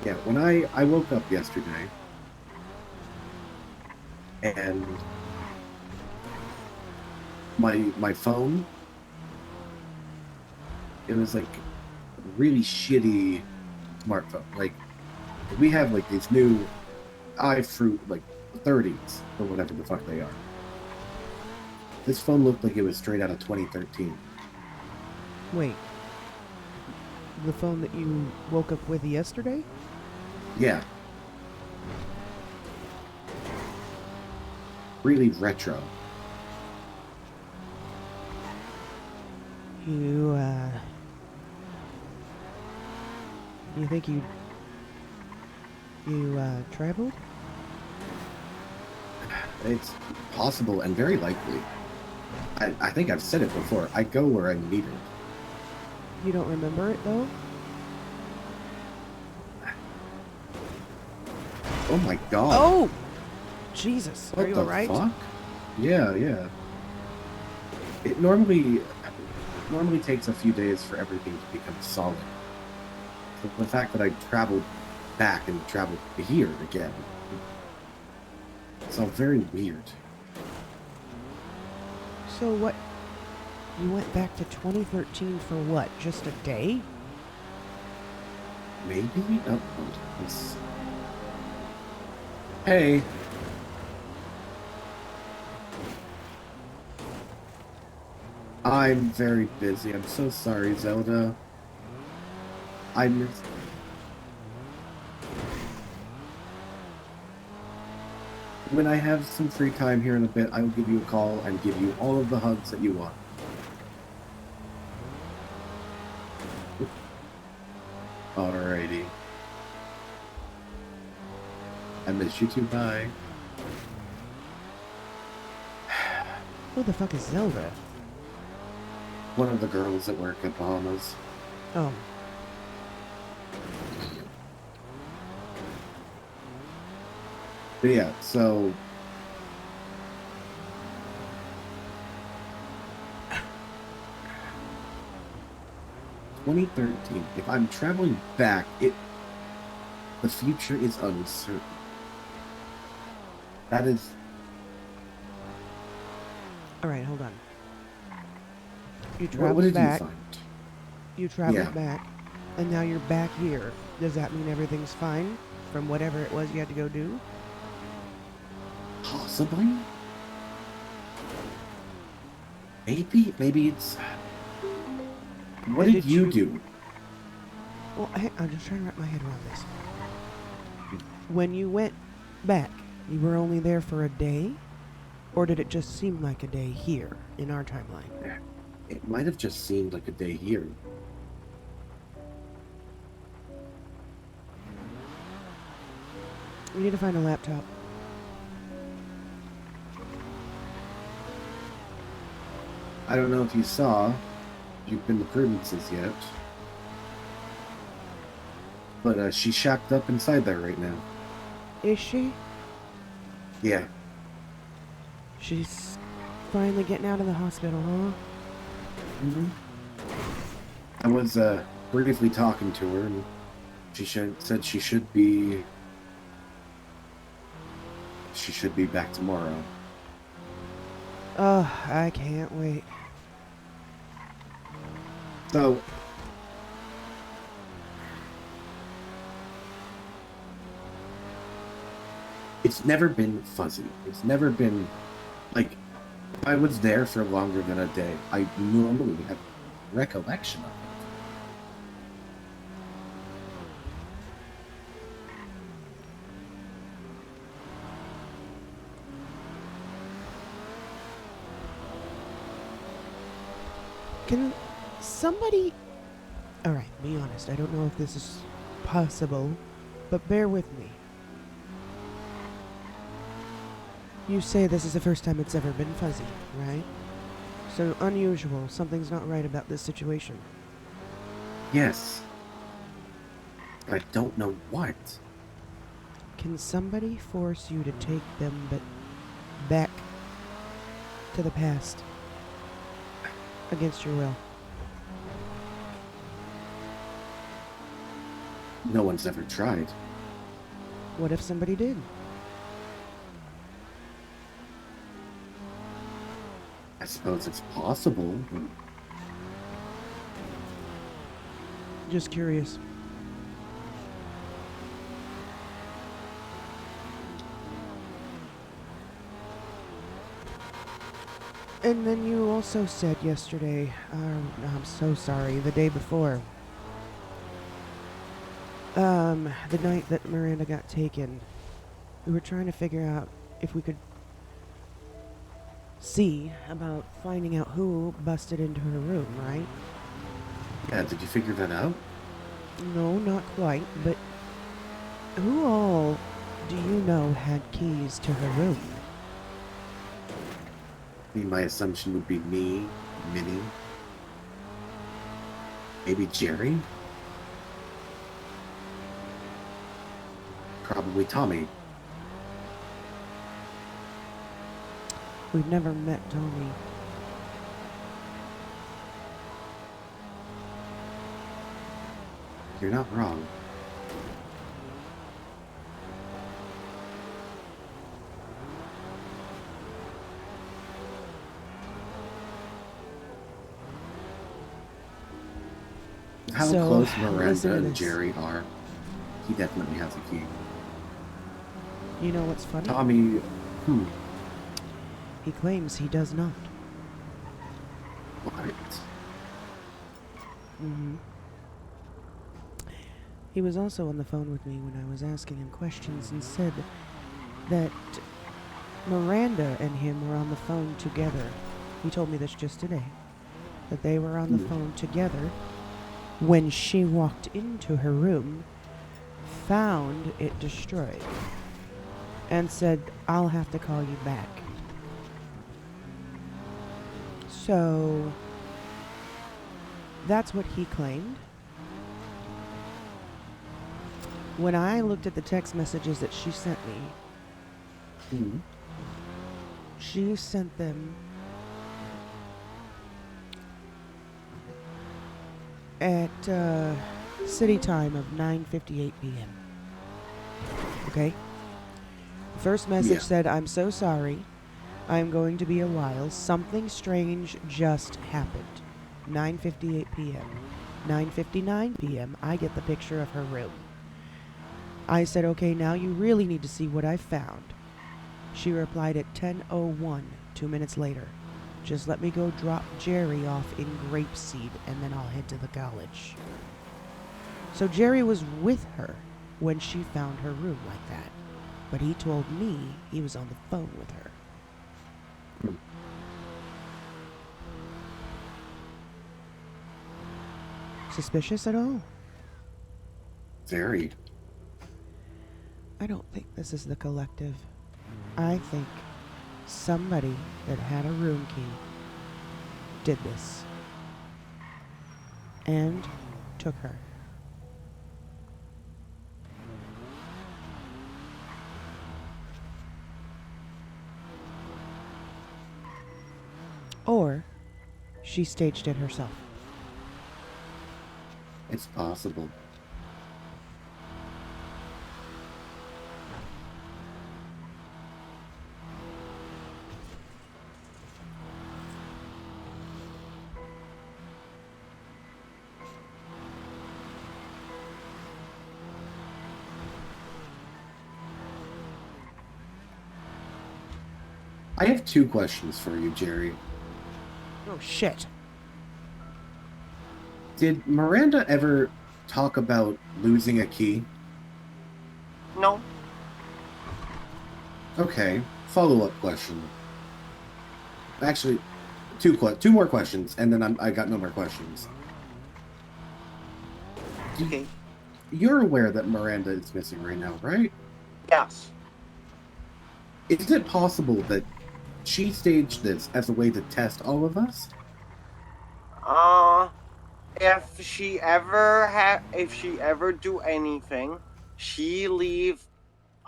yeah, when I woke up yesterday, and my phone, it was like a really shitty smartphone. Like, we have like these new iFruit like 30s or whatever the fuck they are. This phone looked like it was straight out of 2013. Wait. The phone that you woke up with yesterday? Yeah. Really retro. You think you traveled? It's possible and very likely. I think I've said it before. I go where I'm needed. You don't remember it, though? Oh my god. Oh! Jesus. What Are you the alright? fuck? Yeah, yeah. It normally takes a few days for everything to become solid. So the fact that I traveled back and traveled here again, it's all very weird. So what? You went back to 2013 for what? Just a day? Maybe? Oh, hey. I'm very busy. I'm so sorry, Zelda. I missed... When I have some free time here in a bit, I will give you a call and give you all of the hugs that you want. Alrighty. I miss you too, bye. Who the fuck is Zelda? One of the girls that work at Bahamas. Oh. But yeah, so... ...2013. If I'm traveling back, the future is uncertain. That is... Alright, hold on. You What traveled did back. you find? You traveled Yeah. back, and now you're back here. Does that mean everything's fine from whatever it was you had to go do? Possibly? Maybe it's... What did you do? Well, I'm just trying to wrap my head around this. When you went back, you were only there for a day? Or did it just seem like a day here, in our timeline? It might have just seemed like a day here. We need to find a laptop. I don't know if you saw, you've been to Prudence's yet. But she's shacked up inside there right now. Is she? Yeah. She's finally getting out of the hospital, huh? Mm-hmm. I was briefly talking to her, and she said she should be back tomorrow. Oh, I can't wait. So, it's never been fuzzy. It's never been, like, if I was there for longer than a day, I normally have recollection of it. Can somebody... Alright, be honest. I don't know if this is possible, but bear with me. You say this is the first time it's ever been fuzzy, right? So unusual. Something's not right about this situation. Yes. I don't know what. Can somebody force you to take them back to the past against your will? No one's ever tried. What if somebody did? I suppose it's possible. But... Just curious. And then you also said yesterday, I'm so sorry, the day before, the night that Miranda got taken, we were trying to figure out if we could see about finding out who busted into her room, right? Yeah, did you figure that out? No, not quite, but who all do you know had keys to her room? I mean, my assumption would be me, Minnie, maybe Jerry? Probably Tommy. We've never met Tommy. You're not wrong. How So, close listen Miranda to and this. Jerry are, he definitely has a key. You know what's funny? Tommy, He claims he does not. What? Mm-hmm. He was also on the phone with me when I was asking him questions and said that Miranda and him were on the phone together. He told me this just today. That they were on the phone together when she walked into her room, found it destroyed, and said, "I'll have to call you back." So that's what he claimed. When I looked at the text messages that she sent me, she sent them at city time of 9:58 p.m. Okay? First message said, "I'm so sorry. I'm going to be a while. Something strange just happened." 9:58 p.m. 9:59 p.m. I get the picture of her room. I said, "Okay, now you really need to see what I found." She replied at 10:01, 2 minutes later. "Just let me go drop Jerry off in Grapeseed, and then I'll head to the college." So Jerry was with her when she found her room like that. But he told me he was on the phone with her. Suspicious at all? Very. I don't think this is the collective. I think somebody that had a room key did this and took her. Or she staged it herself. It's possible. I have 2 questions for you, Jerry. Oh, shit. Did Miranda ever talk about losing a key? No. Okay. Follow-up question. Actually, two more questions, and then I got no more questions. Okay. You're aware that Miranda is missing right now, right? Yes. Is it possible that she staged this as a way to test all of us? If she ever do anything, she leave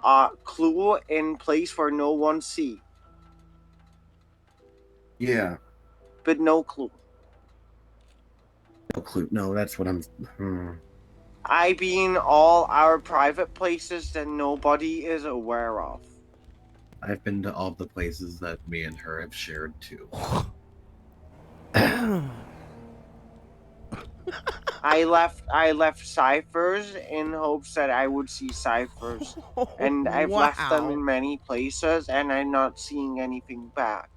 a clue in place where no one see. Yeah. But no clue. No clue. No, that's what I'm... I been all our private places that nobody is aware of. I've been to all the places that me and her have shared too. I left ciphers in hopes that I would see ciphers. And I've left them in many places and I'm not seeing anything back.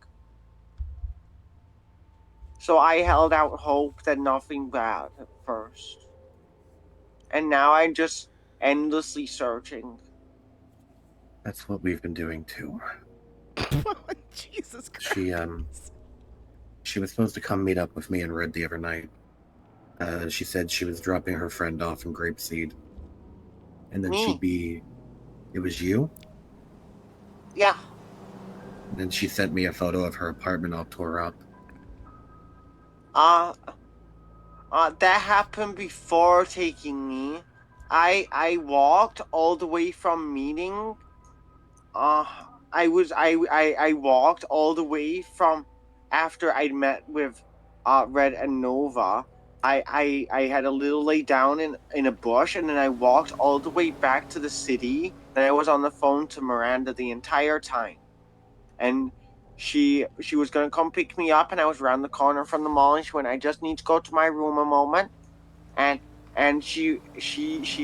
So I held out hope that nothing bad at first. And now I'm just endlessly searching. That's what we've been doing too. Jesus Christ. She was supposed to come meet up with me and Red the other night. She said she was dropping her friend off in Grapeseed. And then it was you? Yeah. And then she sent me a photo of her apartment all tore up. That happened before taking me. I walked all the way from meeting. I walked all the way from after I'd met with Red and Nova. I had a little lay down in a bush, and then I walked all the way back to the city. And I was on the phone to Miranda the entire time, and she was gonna come pick me up, and I was around the corner from the mall, and she went, "I just need to go to my room a moment," and she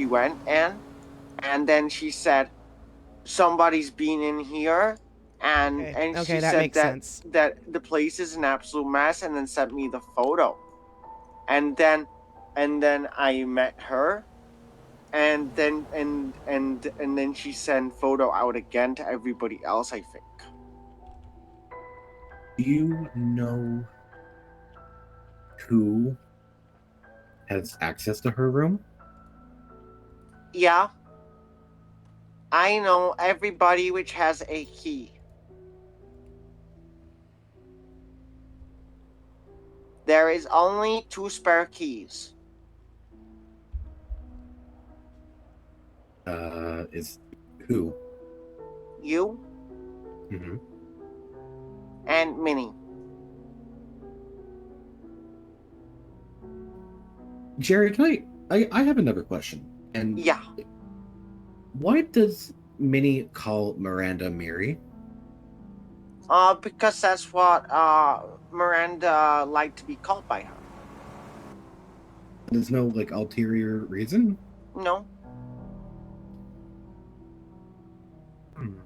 went in, and then she said, "Somebody's been in here," and she said that the place is an absolute mess, and then sent me the photo, and then I met her, and then she sent photo out again to everybody else, I think. Do you know who has access to her room? Yeah. I know everybody which has a key. There is only 2 spare keys. Is who? You Mm-hmm. and Minnie. Jerry, can I have another question. And yeah. Why does Minnie call Miranda Mary? Because that's what Miranda liked to be called by her. There's no like ulterior reason? No. Hmm.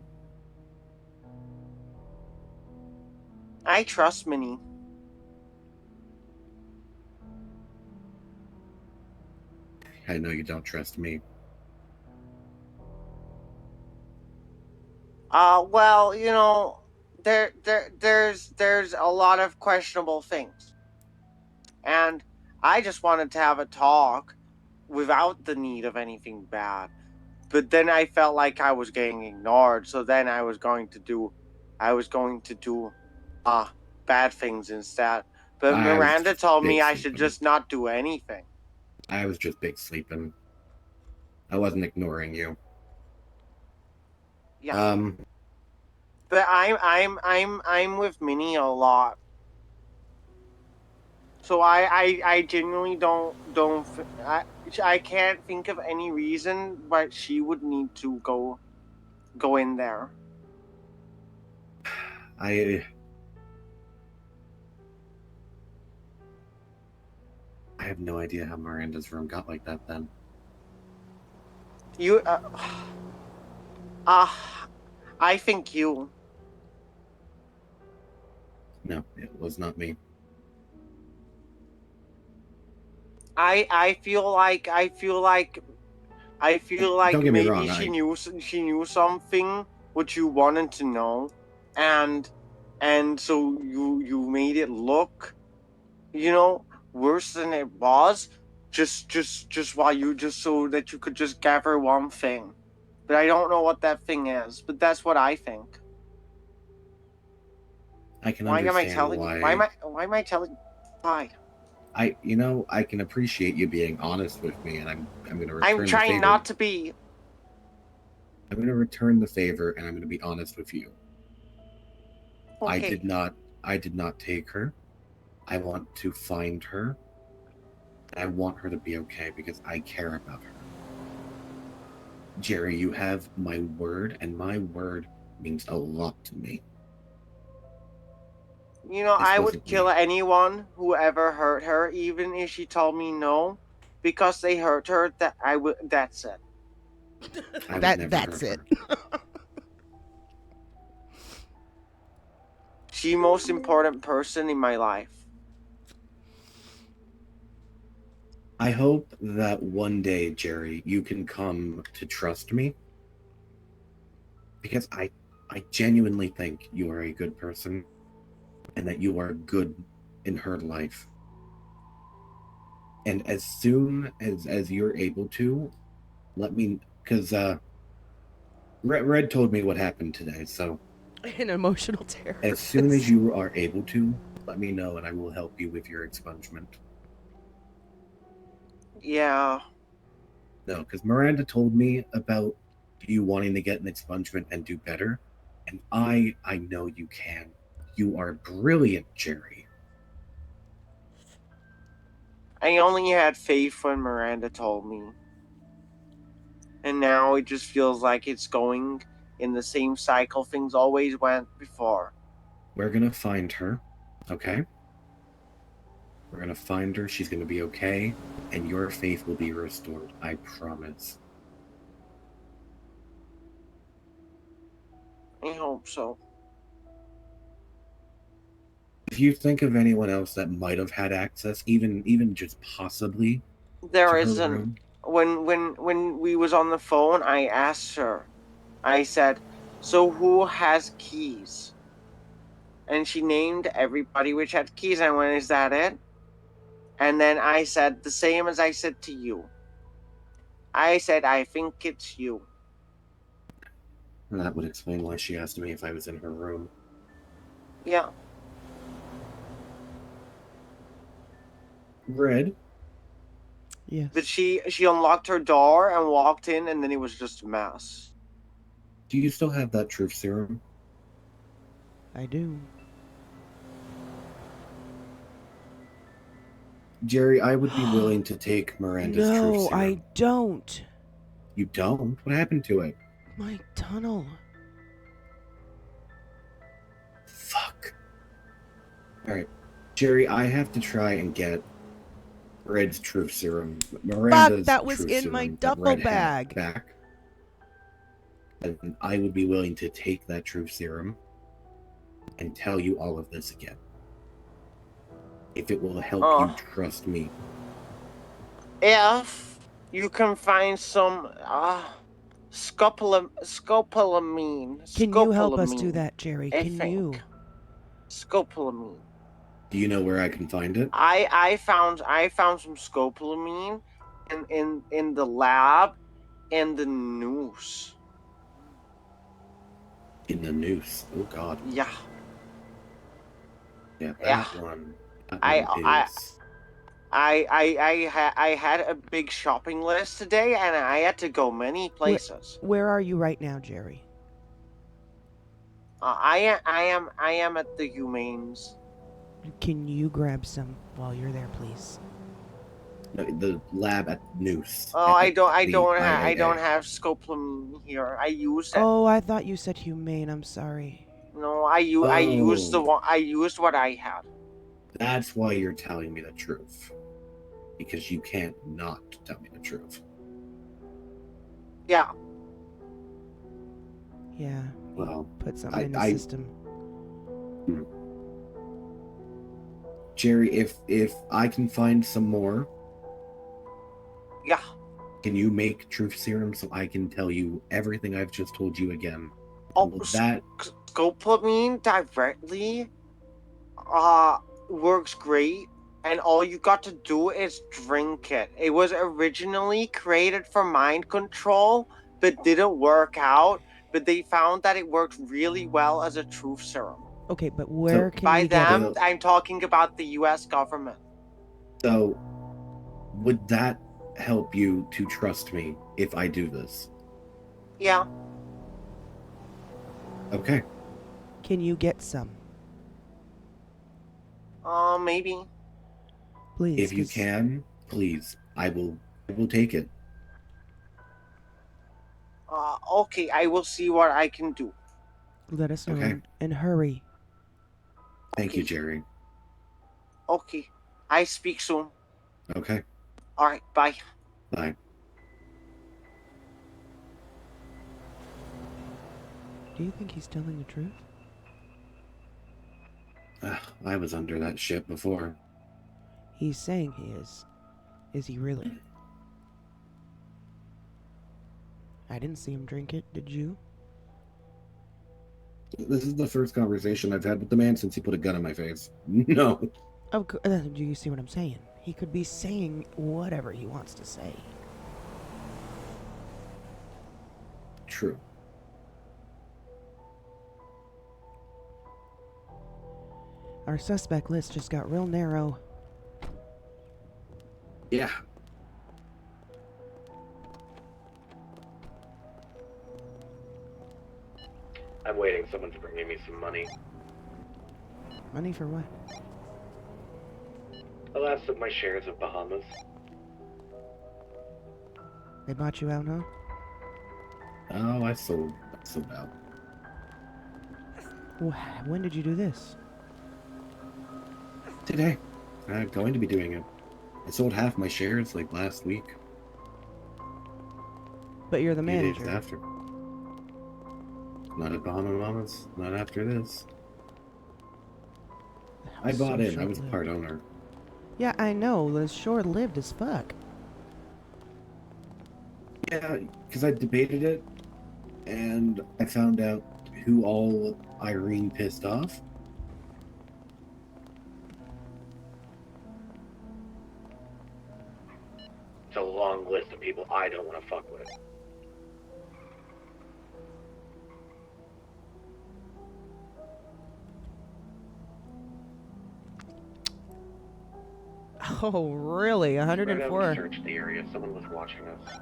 I trust Minnie. I know you don't trust me. Well, you know, there's a lot of questionable things. And I just wanted to have a talk without the need of anything bad. But then I felt like I was getting ignored, so then I was going to do bad things instead. But Miranda told me I should just not do anything. I was just big sleeping. I wasn't ignoring you. Yeah. But I'm with Minnie a lot. So I genuinely don't I can't think of any reason why she would need to go in there. I have no idea how Miranda's room got like that then. You I think you. No, it was not me. I feel like Don't get me maybe wrong, she knew something which you wanted to know, and so you made it look, you know, worse than it was, just so that you could just gather one thing. But I don't know what that thing is. But that's what I think. I can Why understand am I telling? why. Why am I telling? Why? I can appreciate you being honest with me, and I'm going to return I'm the trying favor. not to be. I'm going to return the favor, and I'm going to be honest with you. Okay. I did not take her. I want to find her. I want her to be okay because I care about her. Jerry, you have my word, and my word means a lot to me. You know, I would kill anyone who ever hurt her, even if she told me no, because they hurt her. That's it. That's it. She most important person in my life. I hope that one day, Jerry, you can come to trust me. Because I genuinely think you are a good person and that you are good in her life. And as soon as you're able to, let me, because Red told me what happened today, so An emotional terror. as soon as you are able to, let me know and I will help you with your expungement. Yeah. No, because Miranda told me about you wanting to get an expungement and do better, and I know you can. You are brilliant, Jerry. I only had faith when Miranda told me. And now it just feels like it's going in the same cycle things always went before. We're gonna find her, okay? We're gonna find her, she's gonna be okay, and your faith will be restored, I promise. I hope so. If you think of anyone else that might have had access, even just possibly, there to her isn't. room, When we was on the phone, I asked her. I said, "So who has keys?" and she named everybody which had keys. I went, is that it? And then I said the same as I said to you. I said, I think it's you. That would explain why she asked me if I was in her room. Yeah. Red? Yes. But she unlocked her door and walked in, and then it was just a mess. Do you still have that truth serum? I do. Jerry, I would be willing to take Miranda's truth No, serum. I don't. You don't? What happened to it? My tunnel. Fuck. Alright. Jerry, I have to try and get Red's truth serum. Miranda's that was truth in my serum that duffel Red had bag. back. And I would be willing to take that truth serum and tell you all of this again. If it will help you trust me. If you can find some scopolamine. Can you help us do that, Jerry? Can you? Scopolamine. Do you know where I can find it? I found some scopolamine in the lab in the noose. In the noose. Oh God. Yeah. Yeah, that one. I had a big shopping list today, and I had to go many places. Where are you right now, Jerry? I am at the Humanes. Can you grab some while you're there, please? No, the lab at Noose. Oh, I don't have scopolamine here. I used it. Oh, I thought you said humane. I'm sorry. No, I used the one. I used what I had. That's why you're telling me the truth. Because you can't not tell me the truth. Yeah. Yeah. Well, put something in the system. Jerry, if I can find some more. Yeah. Can you make truth serum so I can tell you everything I've just told you again? Oh, that scopolamine directly works great, and all you got to do is drink it. It was originally created for mind control, but didn't work out. But they found that it worked really well as a truth serum. Okay, but where can by we them, get it? I'm talking about the U.S. government. So, would that help you to trust me if I do this? Yeah. Okay. Can you get some? Maybe. Please. If you can, please. I will take it. Okay, I will see what I can do. Let us know Okay. and hurry. Thank you, Jerry. Okay. I speak soon. Okay. All right, bye. Bye. Do you think he's telling the truth? I was under that shit before. He's saying he is. Is he really? I didn't see him drink it, did you? This is the first conversation I've had with the man since he put a gun in my face. No. Do you see what I'm saying? He could be saying whatever he wants to say. True. Our suspect list just got real narrow. Yeah. I'm waiting someone to bring me some money. Money for what? The last of my shares of Bahamas. They bought you out, huh? Oh, I sold out. When did you do this? Today. I'm going to be doing it. I sold half my shares like last week. But you're the Few days manager. after. Not at Bahamas. Not after this. I bought in. I was part owner. Yeah, I know. It's short-lived as fuck. Yeah, because I debated it, and I found out who all Irene pissed off. I don't want to fuck with. Oh, really? Right, I 104. searched the area. Someone was watching us.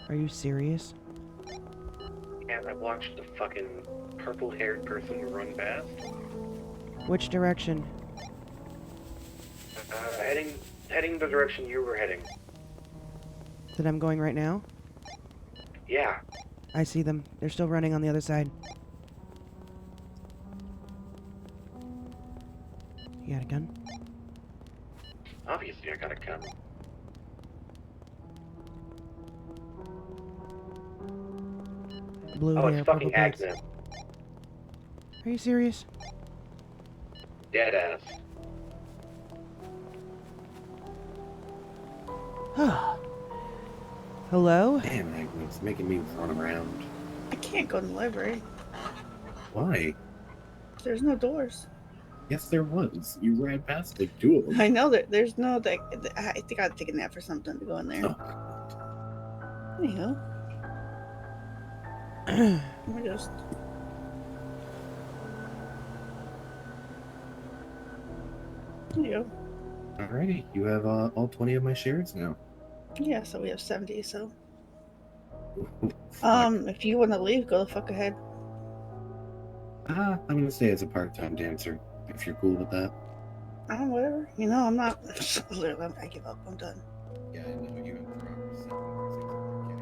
Are you serious? Yeah, I watched the fucking purple-haired person run past. Which direction? Heading the direction you were heading. That I'm going right now? Yeah. I see them. They're still running on the other side. You got a gun? Obviously, I got a gun. Blue hair, it's purple fucking pants. Agnes. Are you serious? Dead ass. Hello? Damn, Agnes, making me run around. I can't go in the library. Why? There's no doors. Yes, there was. You ran past like 2 of them. I know that there's no. I think I'd take a nap or something to go in there. Oh. Anyhow. We're just. There you go. Alrighty, you have all 20 of my shares now. Yeah, so we have 70, so. If you want to leave, go the fuck ahead. I'm gonna stay as a part-time dancer, if you're cool with that. Whatever. You know, I'm not. Literally, I give up. I'm done. Yeah, I know you have around 600K.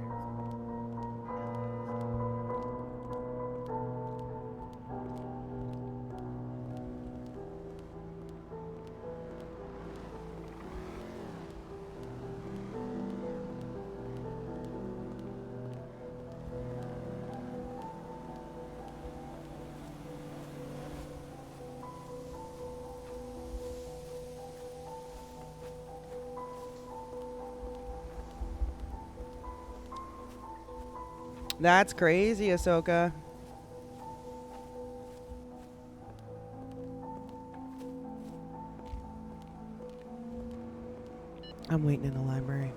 That's crazy, Ahsoka. I'm waiting in the library.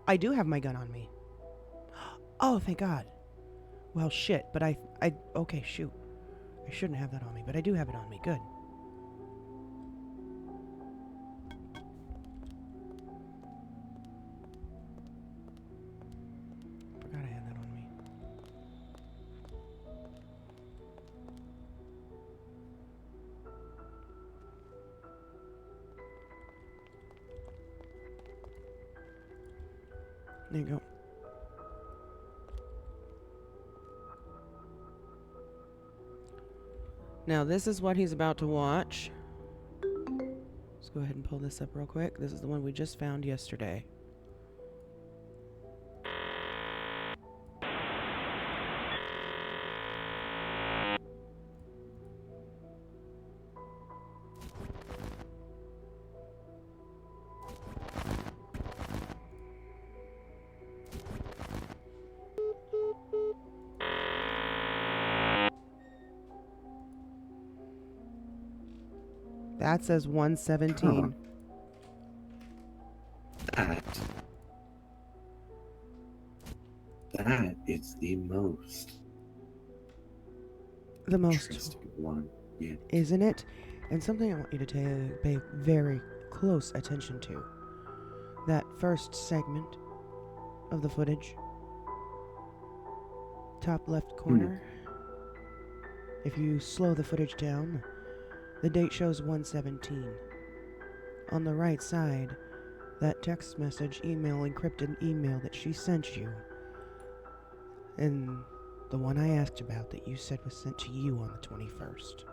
I do have my gun on me. Oh, thank God. Well, shit, but okay, shoot. I shouldn't have that on me, but I do have it on me. Good. Forgot I had that on me. There you go. Now, this is what he's about to watch. Let's go ahead and pull this up real quick. This is the one we just found yesterday. That says 117. That is the most. The most interesting one, yeah. Isn't it? And something I want you to pay very close attention to. That first segment of the footage. Top left corner. If you slow the footage down, the date shows 117. On the right side, that text message, email, encrypted email that she sent you, and the one I asked about that you said was sent to you on the 21st.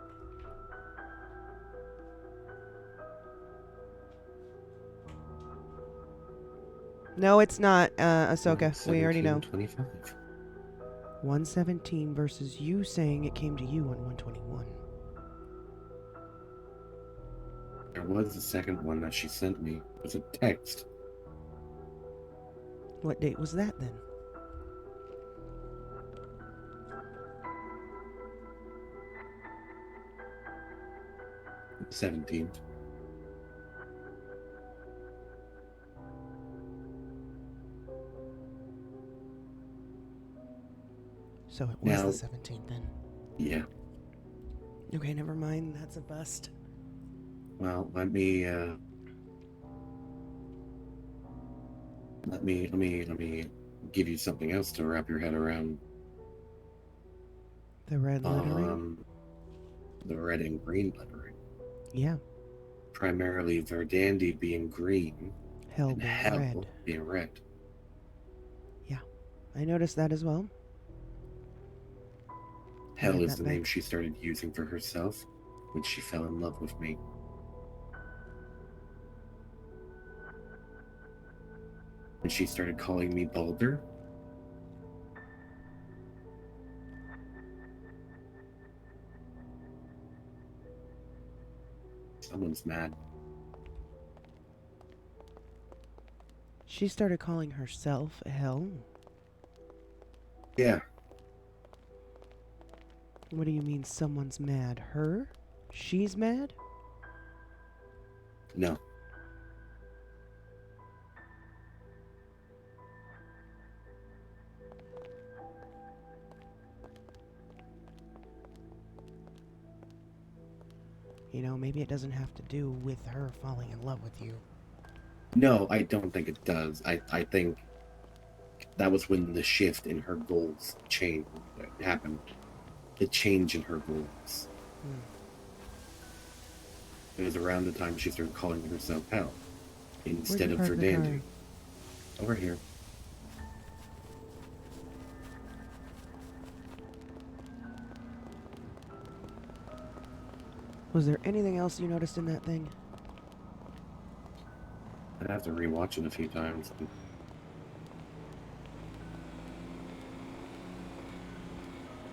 No, it's not, Ahsoka. We already know. 25. 117 versus you saying it came to you on 121. There was the second one that she sent me. It was a text. What date was that then? The 17th. So it was the 17th then? Yeah. Okay, never mind. That's a bust. Well, let me give you something else to wrap your head around. The red lettering? The red and green lettering. Yeah. Primarily Verdandi being green. Hell and being Hell red. being red. Yeah. I noticed that as well. Hell is the name she started using for herself when she fell in love with me. When she started calling me Baldur. Someone's mad. She started calling herself Hell? Yeah. What do you mean someone's mad? Her? She's mad? No. You know, maybe it doesn't have to do with her falling in love with you. No, I don't think it does. I think that was when the shift in her goals happened. The change in her goals. It was around the time she started calling herself Hell instead of Verdandi. Over here. Was there anything else you noticed in that thing? I'd have to rewatch it a few times.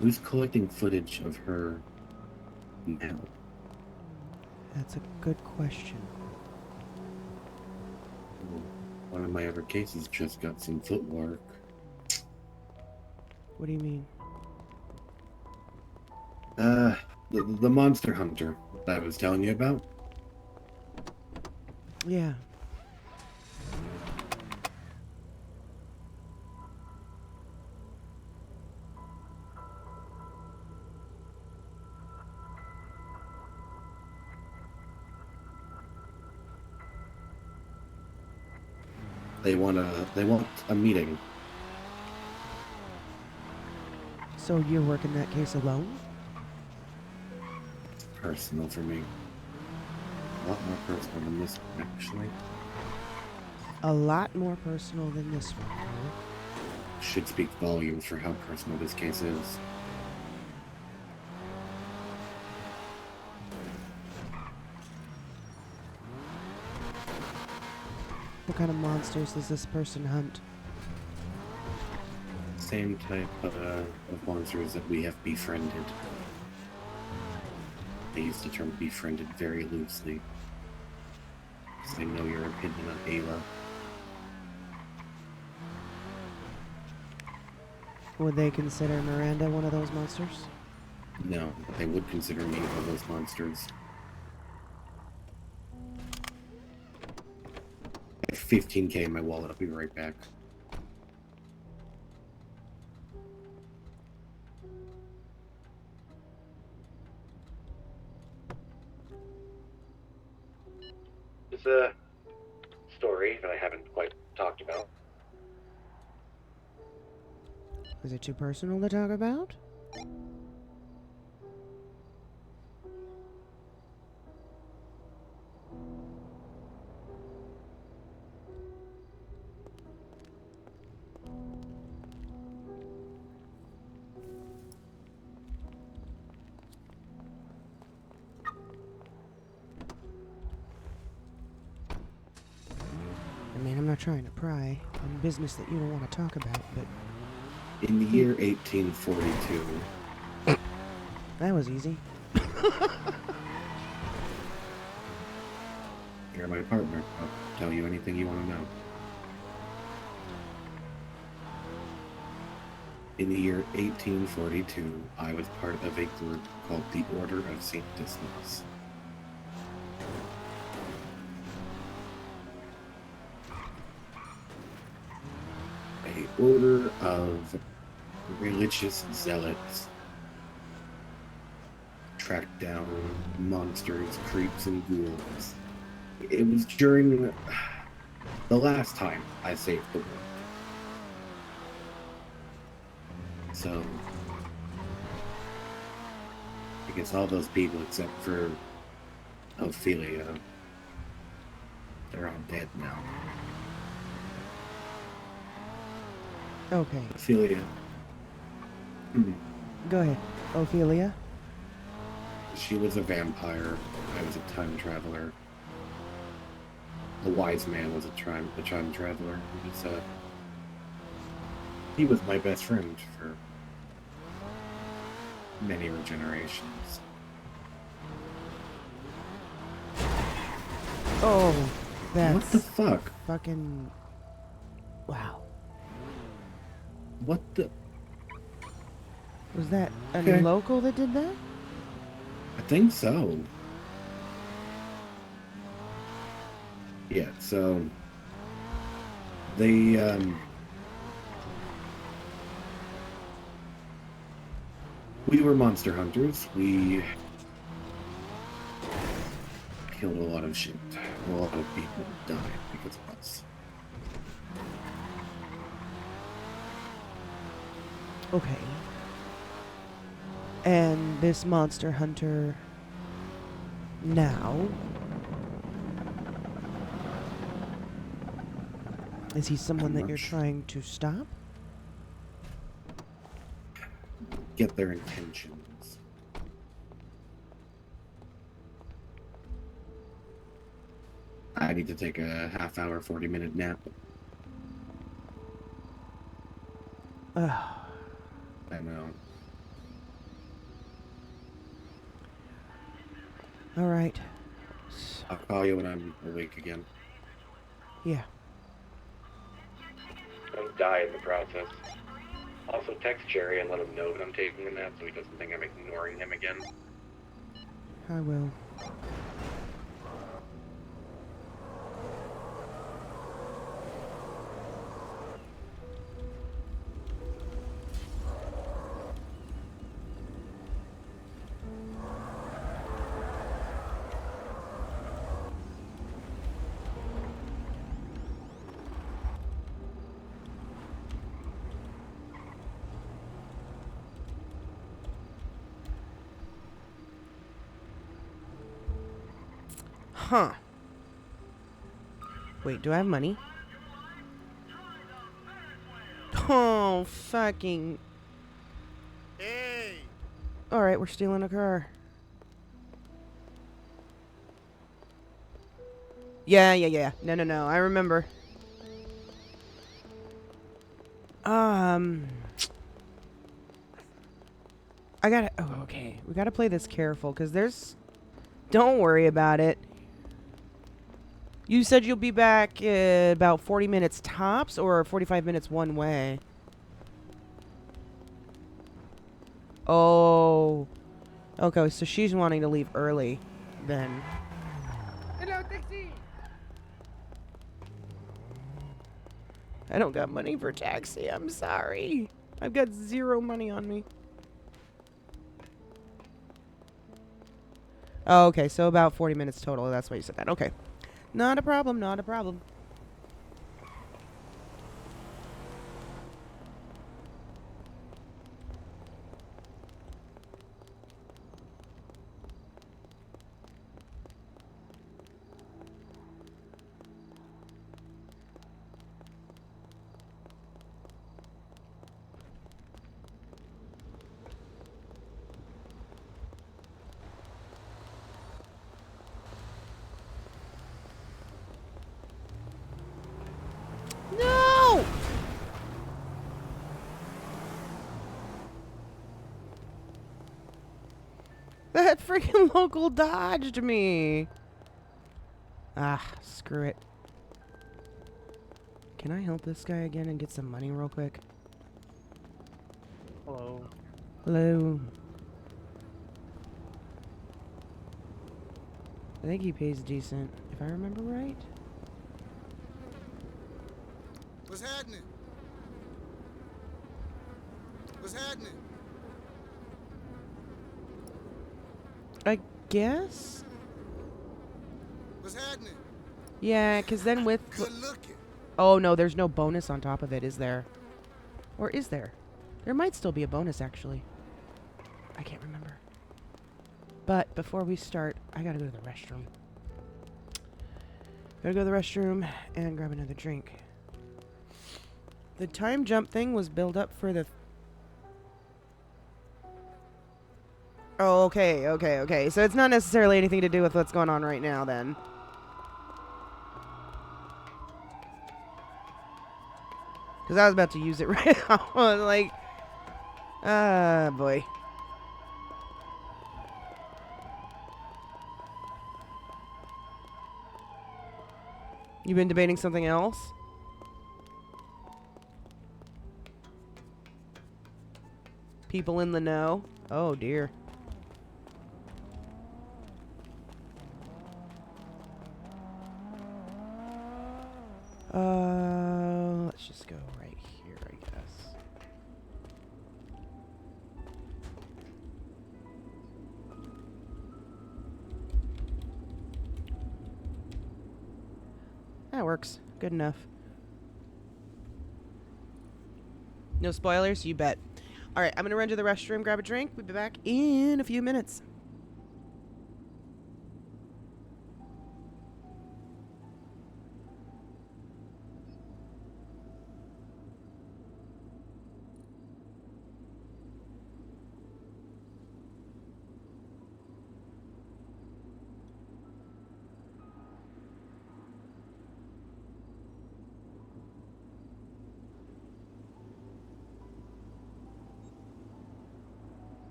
Who's collecting footage of her now? That's a good question. One of my other cases just got some footwork. What do you mean? The monster hunter that I was telling you about. Yeah. They want a meeting. So you're working that case alone? It's personal for me. A lot more personal than this one, actually. A lot more personal than this one, huh? Should speak volumes for how personal this case is. What kind of monsters does this person hunt? Same type of monsters that we have befriended. I use the term befriended very loosely, because I know your opinion on Ayla. Would they consider Miranda one of those monsters? No, they would consider me one of those monsters. I have 15K in my wallet. I'll be right back. It's a story that I haven't quite talked about. Is it too personal to talk about? trying to pry on business that you don't want to talk about, but... In the year 1842... That was easy. You're my partner. I'll tell you anything you want to know. In the year 1842, I was part of a group called the Order of St. Dismas. A order of religious zealots tracked down monsters, creeps, and ghouls. It was during the last time I saved the world. So, I guess all those people except for Ophelia, they're all dead now. Okay. Ophelia. Go ahead. Ophelia? She was a vampire. I was a time traveler. The wise man was a time traveler. He was my best friend for many generations. Oh, that's... What the fuck? Fucking... Wow. What the... Was that a Okay. local that did that? I think so. Yeah, so... They, we were monster hunters. We killed a lot of shit. A lot of people died because of us. Okay. And this monster hunter now, is he someone that you're trying to stop? Get their intentions. I need to take a half-hour, 40-minute nap. I know. All right. I'll call you when I'm awake again. Yeah. Don't die in the process. Also text Jerry and let him know that I'm taking a nap so he doesn't think I'm ignoring him again. I will. Huh. Wait, do I have money? Oh, fucking... Hey! Alright, we're stealing a car. Yeah. No. I remember. I gotta... Oh, okay. We gotta play this careful, because there's... Don't worry about it. You said you'll be back about 40 minutes tops, or 45 minutes one way? Oh. Okay, so she's wanting to leave early, then. Hello, taxi! I don't got money for taxi, I'm sorry. I've got 0 money on me. Oh, okay, so about 40 minutes total, that's why you said that. Okay. Not a problem, not a problem. That freaking local dodged me. Ah, screw it. Can I help this guy again and get some money real quick? Hello. Hello. I think he pays decent, if I remember right. What's happening? What's happening? I guess? What's happening? Yeah, because then with... Good looking. Oh, no, there's no bonus on top of it, is there? Or is there? There might still be a bonus, actually. I can't remember. But before we start, I gotta go to the restroom. Gotta go to the restroom and grab another drink. The time jump thing was built up for the... Oh, okay. So it's not necessarily anything to do with what's going on right now, then. Because I was about to use it right now. I was like... Ah, boy. You been debating something else? People in the know? Oh, dear. Let's just go right here, I guess. That works. Good enough. No spoilers? You bet. Alright, I'm gonna run to the restroom, grab a drink. We'll be back in a few minutes.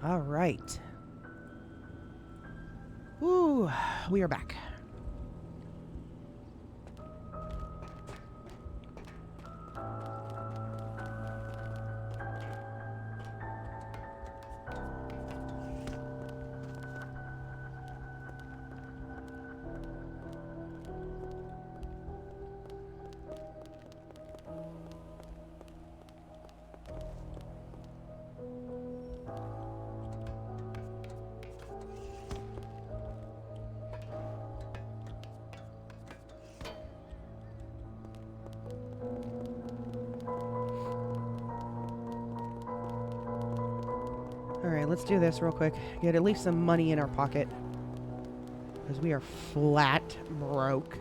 All right. Ooh, we are back. Alright, let's do this real quick. Get at least some money in our pocket. Because we are flat broke.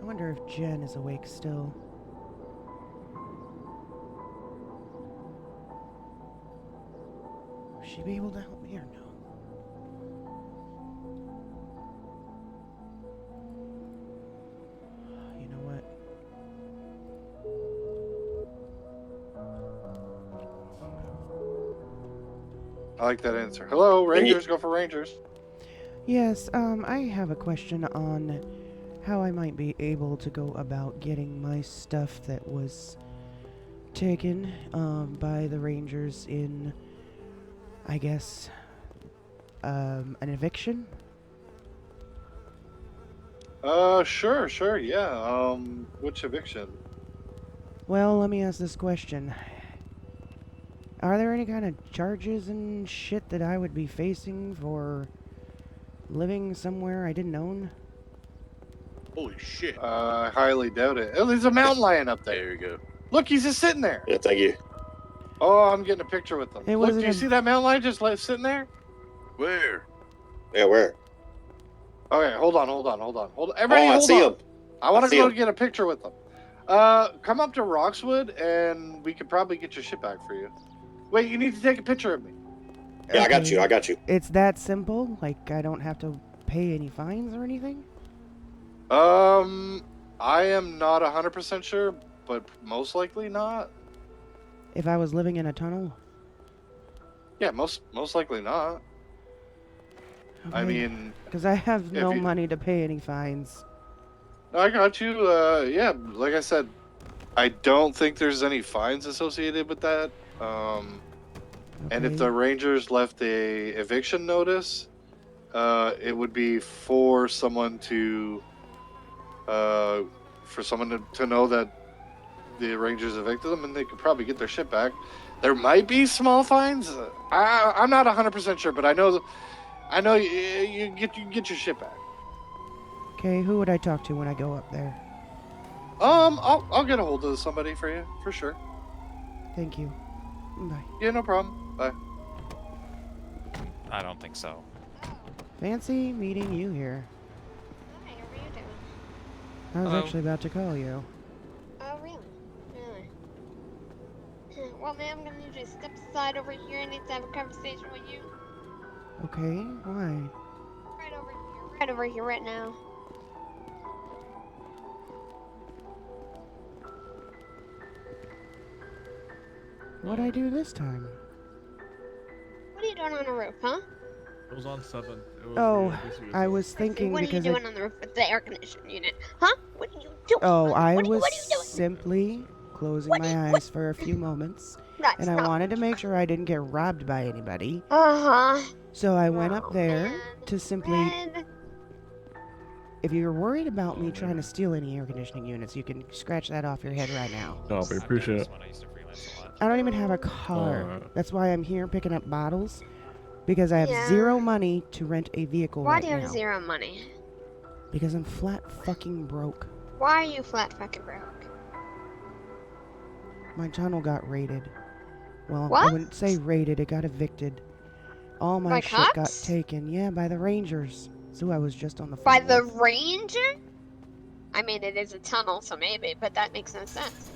I wonder if Jen is awake still. Will she be able to help me or no? You know what? I like that answer. Hello, Rangers. Go for Rangers. Yes, I have a question on how I might be able to go about getting my stuff that was taken by the Rangers in, I guess, an eviction? Sure, yeah. Which eviction? Well, let me ask this question. Are there any kind of charges and shit that I would be facing for living somewhere I didn't own? Holy shit. I highly doubt it. Oh, there's a mountain lion up there. There you go. Look, he's just sitting there. Yeah, thank you. Oh, I'm getting a picture with him. It Look, wasn't do you a- see that mountain lion just sitting there? Where? Yeah, where? Okay, hold on. Everybody, I hold see on. him. I want to see go him. get a picture with them. Come up to Roxwood, and we could probably get your shit back for you. Wait, you need to take a picture of me. Yeah, I got you. I got you. It's that simple? Like, I don't have to pay any fines or anything? I am not 100% sure, but most likely not. If I was living in a tunnel? Yeah, most likely not. I Okay. mean, Because I have no you- money to pay any fines. I got you. Yeah, like I said, I don't think there's any fines associated with that. And if Okay. the Rangers left a eviction notice, it would be for someone to, to know that the Rangers evicted them, and they could probably get their shit back. There might be small fines. I'm not 100% sure, but I know you get your shit back. Okay, who would I talk to when I go up there? I'll get a hold of somebody for you for sure. Thank you. Bye. Yeah, no problem. Bye. I don't think so. Fancy meeting you here. Hi, how are you doing? I was Hello. actually about to call you. Oh, really? Well, ma'am, I'm gonna need you to step aside over here. I need to have a conversation with you. Okay, why? Right over here, right now. What'd I do this time? What are you doing on the roof, huh? It was on 7th. Oh, I was thinking What are you because doing on the roof with the air conditioning unit, huh? What are you doing? I What are was you doing? simply closing my eyes for a few moments, That's and I not wanted to make sure I didn't get robbed by anybody. Uh-huh. So I went up there to simply. Red. If you're worried about me trying to steal any air conditioning units, you can scratch that off your head right now. Oh, we appreciate it. I don't even have a car. Alright. That's why I'm here picking up bottles, because I have Yeah. zero money to rent a vehicle Why right do you now. have zero money? Because I'm flat fucking broke. Why are you flat fucking broke? My tunnel got raided. Well, I What? wouldn't say raided, it got evicted. All my By shit got cops? taken. Yeah, by the Rangers. So I was just on the phone By the with. ranger? I mean, it is a tunnel, so maybe, but that makes no sense.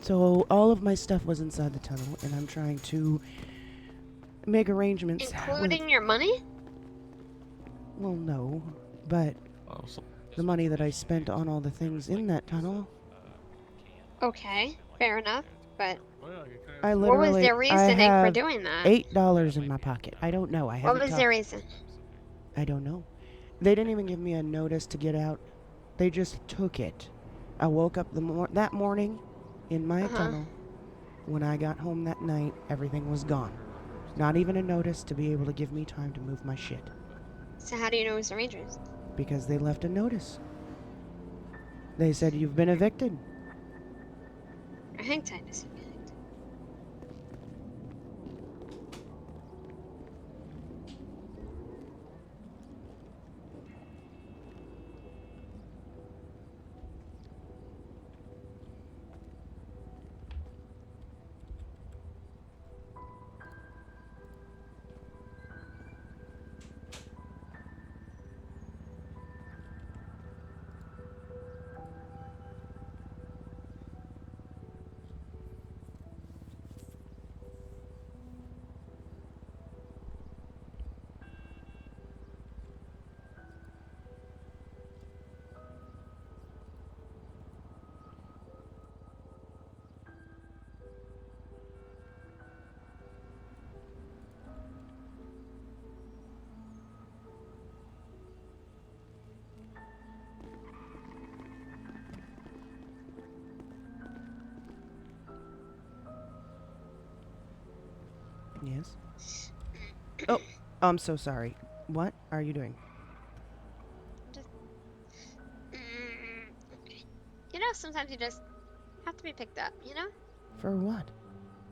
So all of my stuff was inside the tunnel, and I'm trying to make arrangements. Including your money? Well, no, but the money that I spent on all the things in that tunnel. Okay, fair enough, but I what was literally, their reasoning for doing that? $8 in my pocket. I don't know. I haven't What was their reason? I don't know. They didn't even give me a notice to get out. They just took it. I woke up that morning in my tunnel. When I got home that night, everything was gone. Not even a notice to be able to give me time to move my shit. So how do you know it was the Rangers? Because they left a notice. They said, you've been evicted. Hang tight a second. Yes? Oh, I'm so sorry. What are you doing? Just, okay. You know, sometimes you just have to be picked up, you know? For what?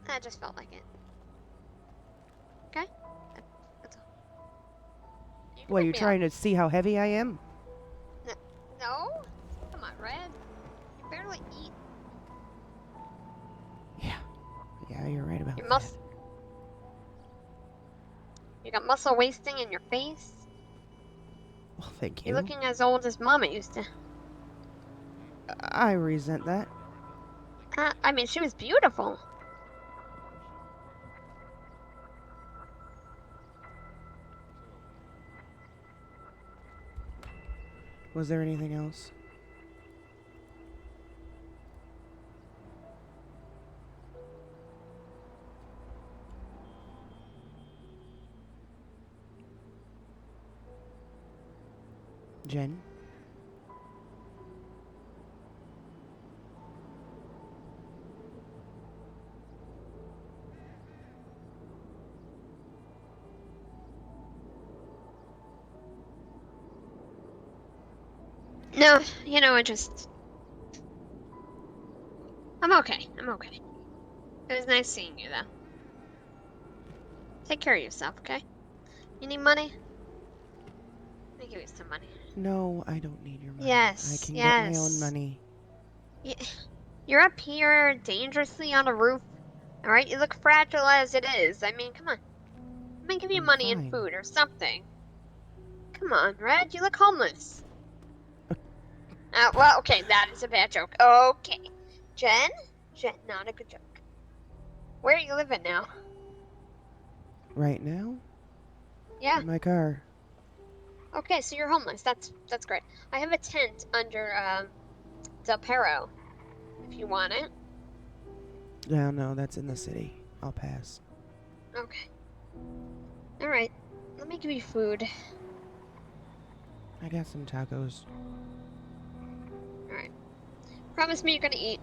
I just felt like it. Okay? That's all. What, you're trying to see how heavy I am? No? Come on, Red. You barely eat. Yeah, you're right about Your that. You got muscle wasting in your face. Well, thank you. You're looking as old as Mama used to. I resent that. I mean, she was beautiful. Was there anything else? Jen? No, you know, I'm okay. I'm okay. It was nice seeing you, though. Take care of yourself, okay? You need money? Let me give you some money. No, I don't need your money. Yes, I can get my own money. You're up here dangerously on a roof. Alright, you look fragile as it is. I mean, come on. Let me give you money and food or something. Come on, Red, you look homeless. Well, okay, that is a bad joke. Okay. Jen, not a good joke. Where are you living now? Right now? Yeah. In my car. Okay, so you're homeless. That's great. I have a tent under Del Perro, if you want it. No, that's in the city. I'll pass. Okay. Alright. Let me give you food. I got some tacos. Alright. Promise me you're gonna eat.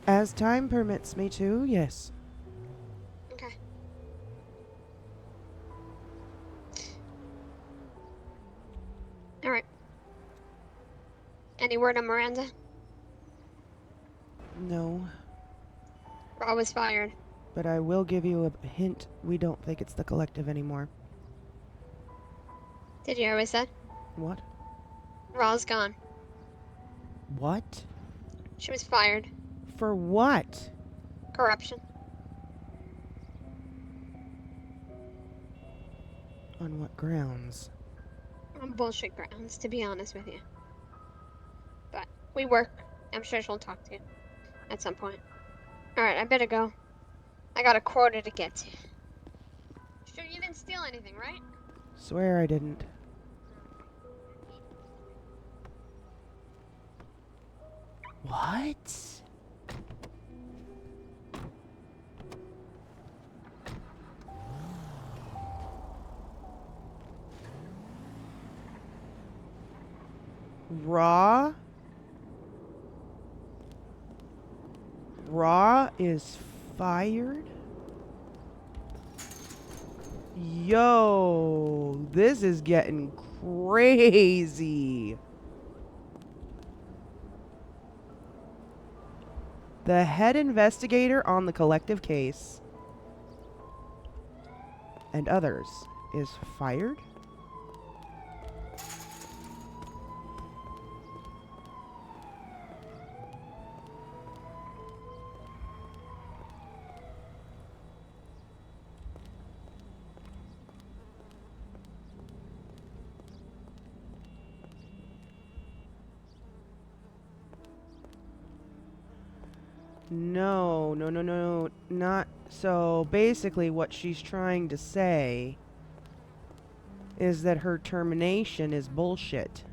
As time permits me to, yes. Okay. Alright. Any word on Miranda? No. Raw was fired. But I will give you a hint. We don't think it's the collective anymore. Did you hear what I said? What? Raw's gone. What? She was fired. For what? Corruption. On what grounds? On bullshit grounds, to be honest with you. But we work. I'm sure she'll talk to you at some point. Alright, I better go. I got a quota to get to. Sure, you didn't steal anything, right? Swear I didn't. What? Raw? Raw is fired? Yo, this is getting crazy. The head investigator on the collective case and others is fired? No, no, no, no, not so. Basically, what she's trying to say is that her termination is bullshit.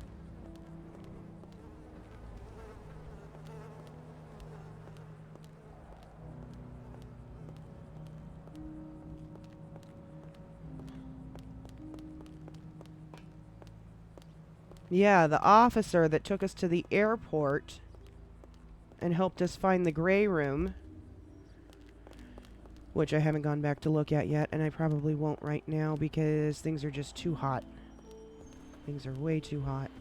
Yeah, the officer that took us to the airport and helped us find the gray room, which I haven't gone back to look at yet, and I probably won't right now because things are just too hot. Things are way too hot.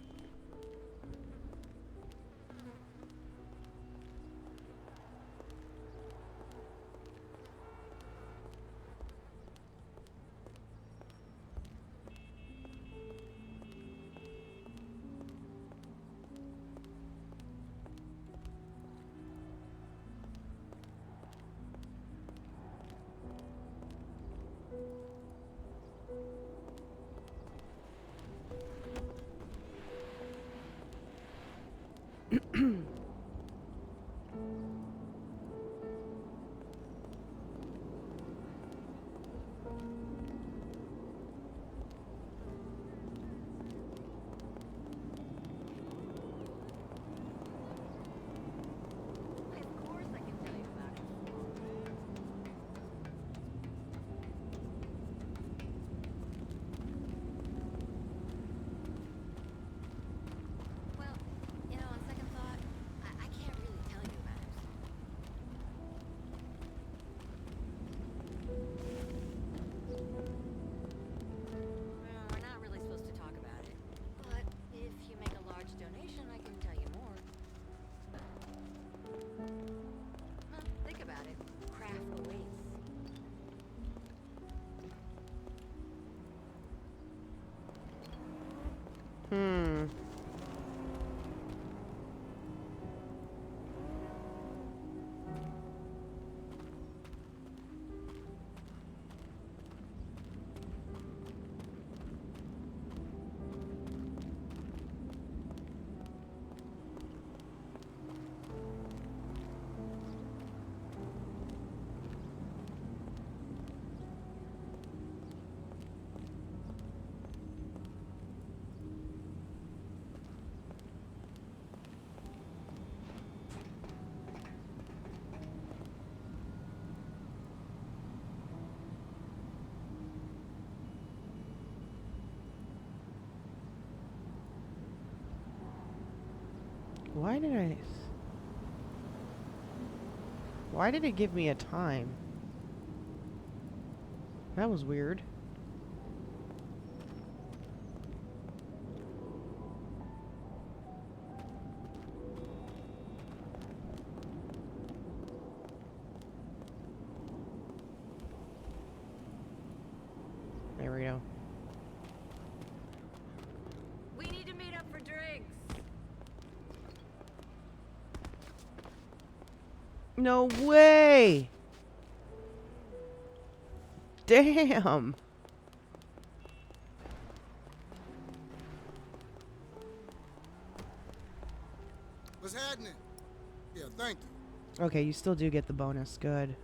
Hmm. Why did it give me a time? That was weird. There we go. We need to meet up for drinks. No way! Damn! What's happening? Yeah, thank you. Okay, you still do get the bonus. Good.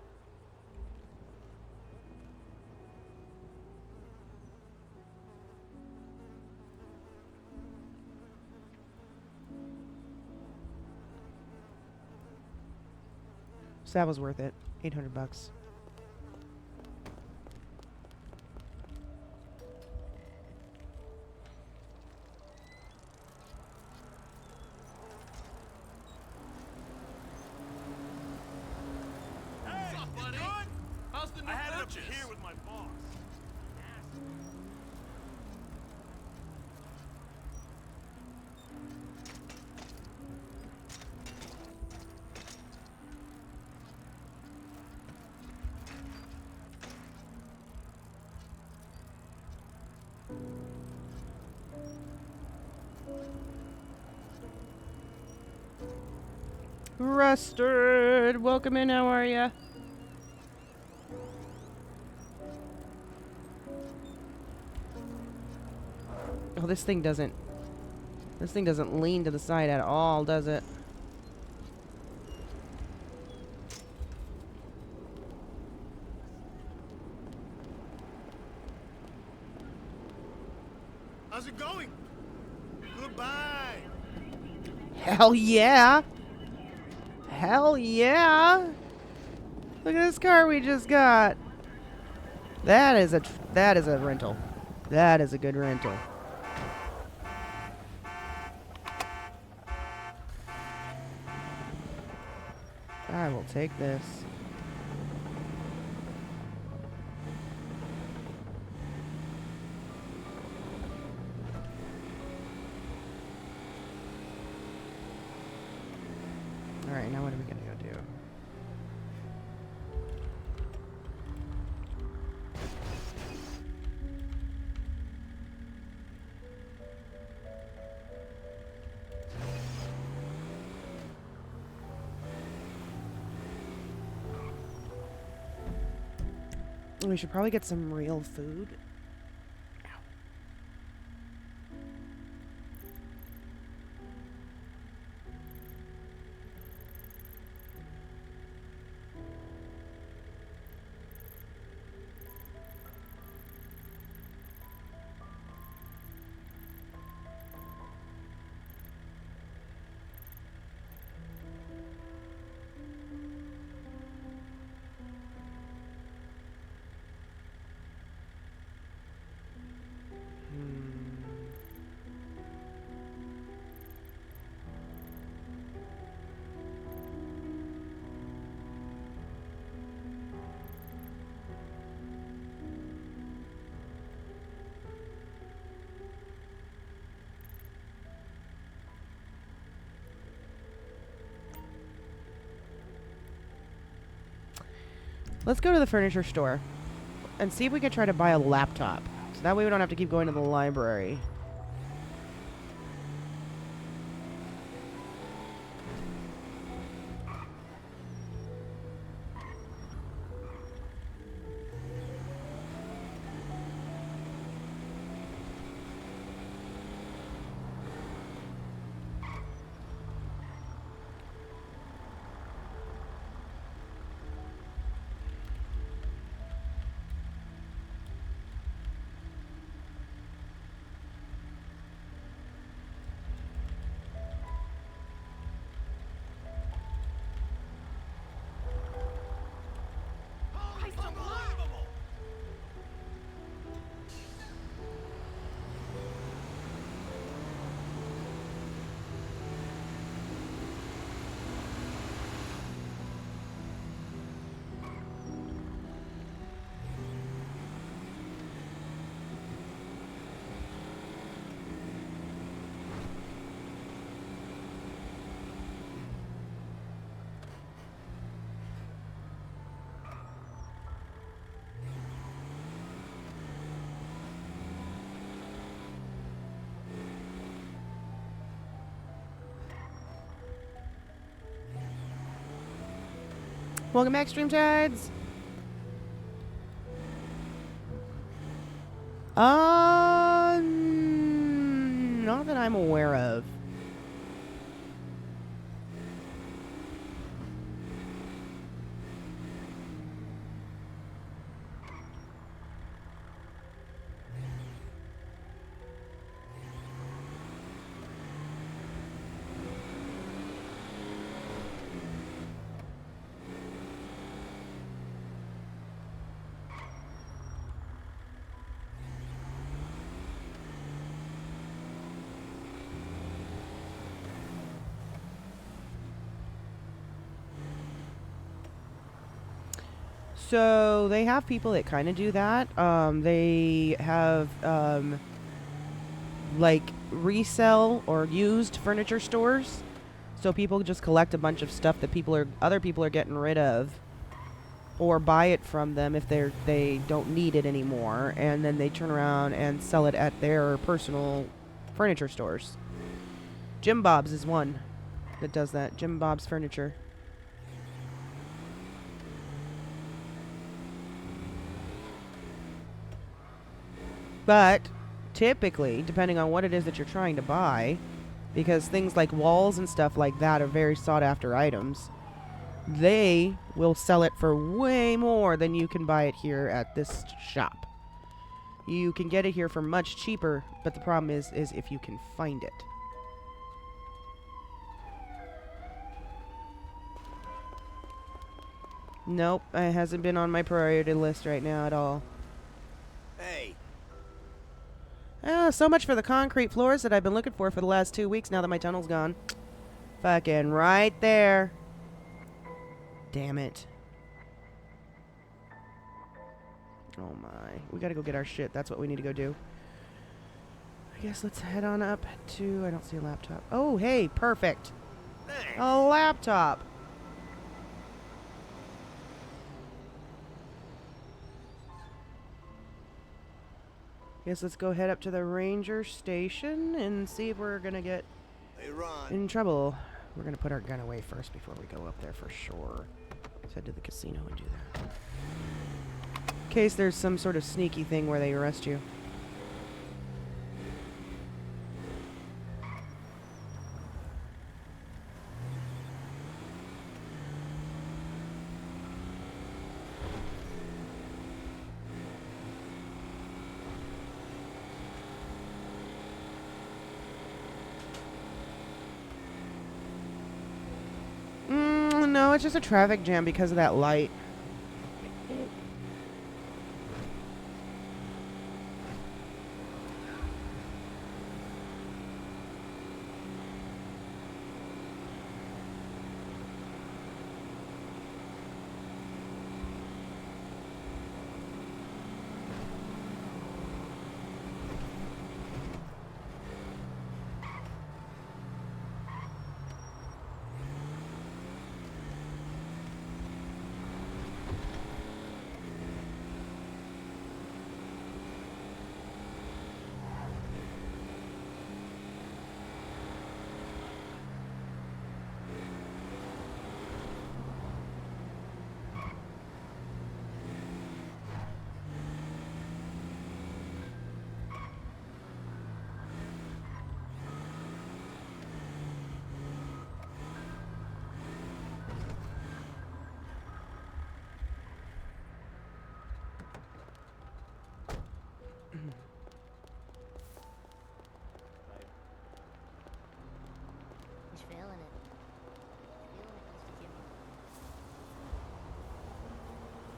So that was worth it. 800 bucks. What's up, buddy? How's the new I had purchase? It up here with my boss. Rusted! Welcome in, how are ya? Oh, this thing doesn't lean to the side at all, does it? How's it going? Goodbye. Hell yeah! Hell yeah! Look at this car we just got. That is a rental. That is a good rental. I will take this. Alright, now what are we gonna go do? We should probably get some real food. Let's go to the furniture store and see if we can try to buy a laptop. So that way we don't have to keep going to the library. Welcome back, Stream Tides. Not that I'm aware of. So they have people that kind of do that. They have like resell or used furniture stores. So people just collect a bunch of stuff that other people are getting rid of, or buy it from them if they don't need it anymore, and then they turn around and sell it at their personal furniture stores. Jim Bob's is one that does that. Jim Bob's Furniture. But typically, depending on what it is that you're trying to buy, because things like walls and stuff like that are very sought after items, they will sell it for way more than you can buy it here at this shop. You can get it here for much cheaper, but the problem is if you can find it. Nope, it hasn't been on my priority list right now at all. Hey. Oh, so much for the concrete floors that I've been looking for the last 2 weeks now that my tunnel's gone. Fucking right there. Damn it. Oh my. We gotta go get our shit. That's what we need to go do. I guess let's head on up to... I don't see a laptop. Oh, hey, perfect. Thanks. A laptop. Guess let's go head up to the ranger station and see if we're gonna get in trouble. We're gonna put our gun away first before we go up there for sure. Let's head to the casino and do that. In case there's some sort of sneaky thing where they arrest you. No, it's just a traffic jam because of that light.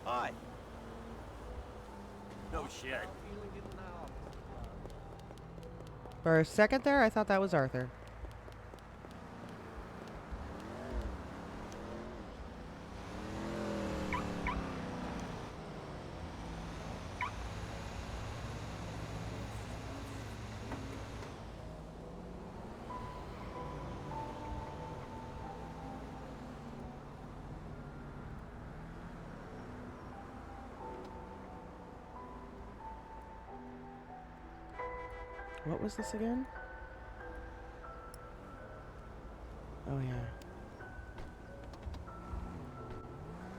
Hi. No shit. For a second there, I thought that was Arthur. What was this again? Oh, yeah.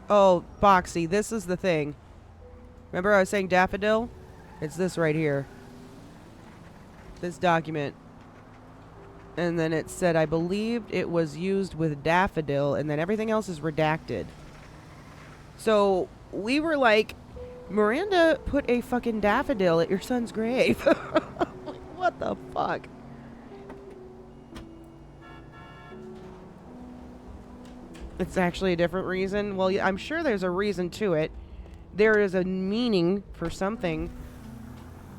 Oh, Boxy, this is the thing. Remember I was saying daffodil? It's this right here. This document. And then it said, I believed it was used with daffodil, and then everything else is redacted. So, we were like, Miranda put a fucking daffodil at your son's grave. What the fuck? It's actually a different reason. Well, I'm sure there's a reason to it. There is a meaning for something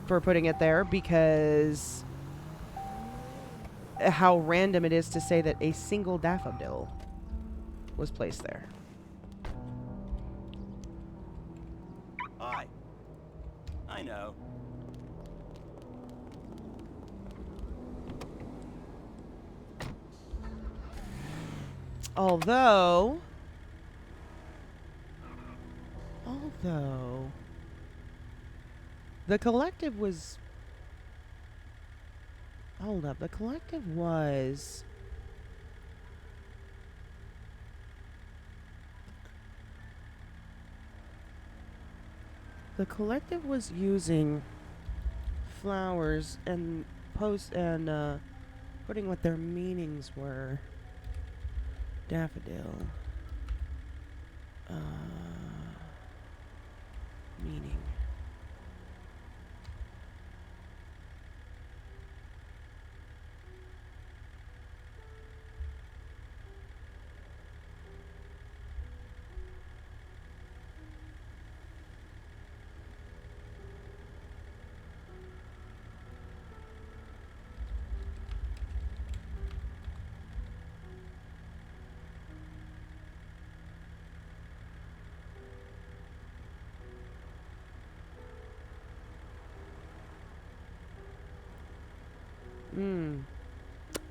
for putting it there, because how random it is to say that a single daffodil was placed there. I know. Although, the collective was. Hold up, the collective was. The collective was using flowers and putting what their meanings were. Daffodil. Meaning.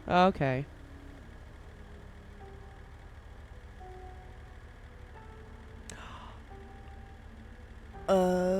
Okay. Oh.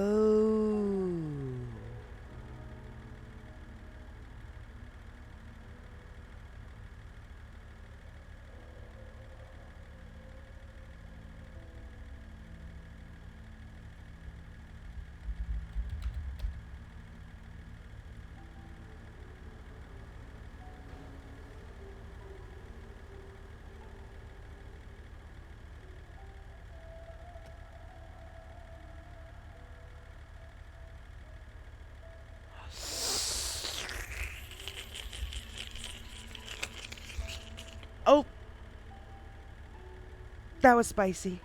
Oh. That was spicy.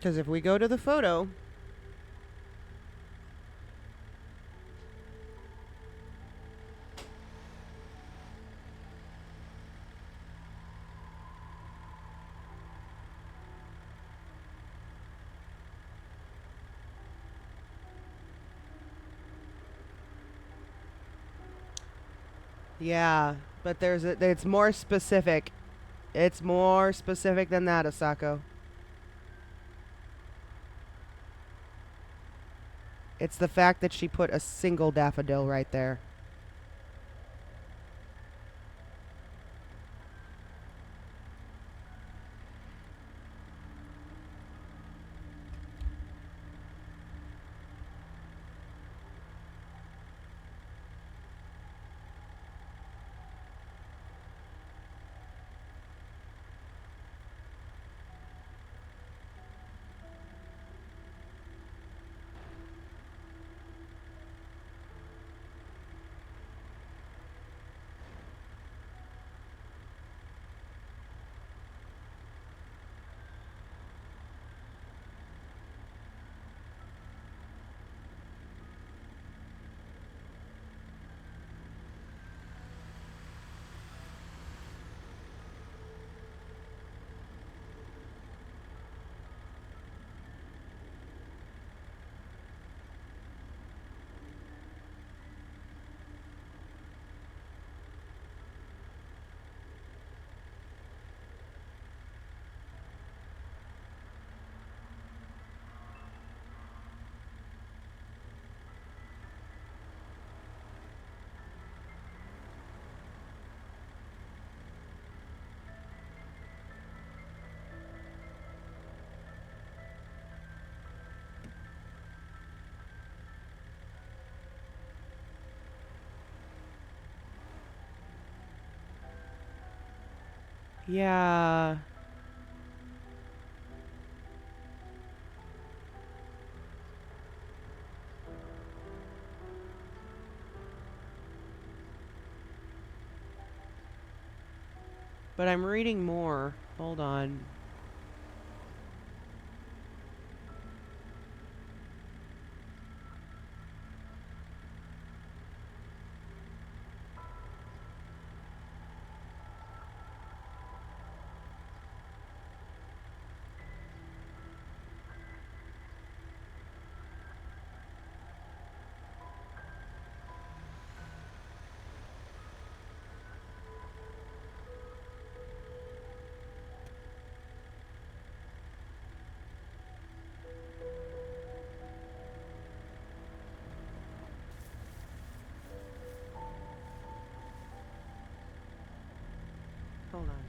Because if we go to the photo, yeah, but it's more specific. It's more specific than that, Asako. It's the fact that she put a single daffodil right there. Yeah. But I'm reading more. Hold on. Hold on.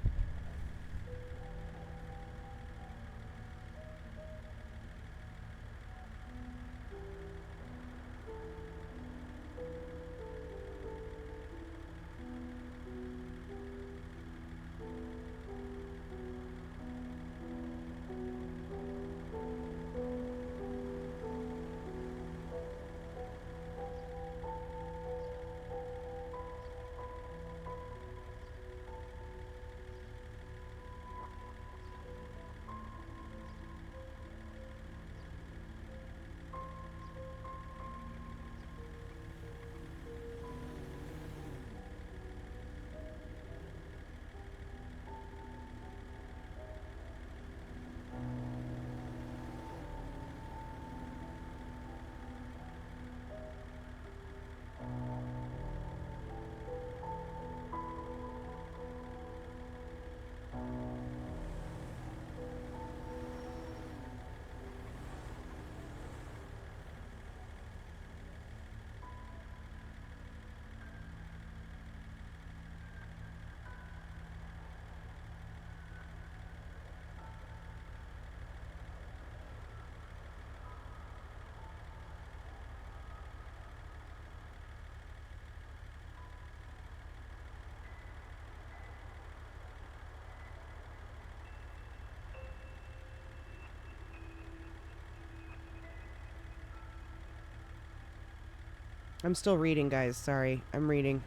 I'm still reading, guys. Sorry. I'm reading.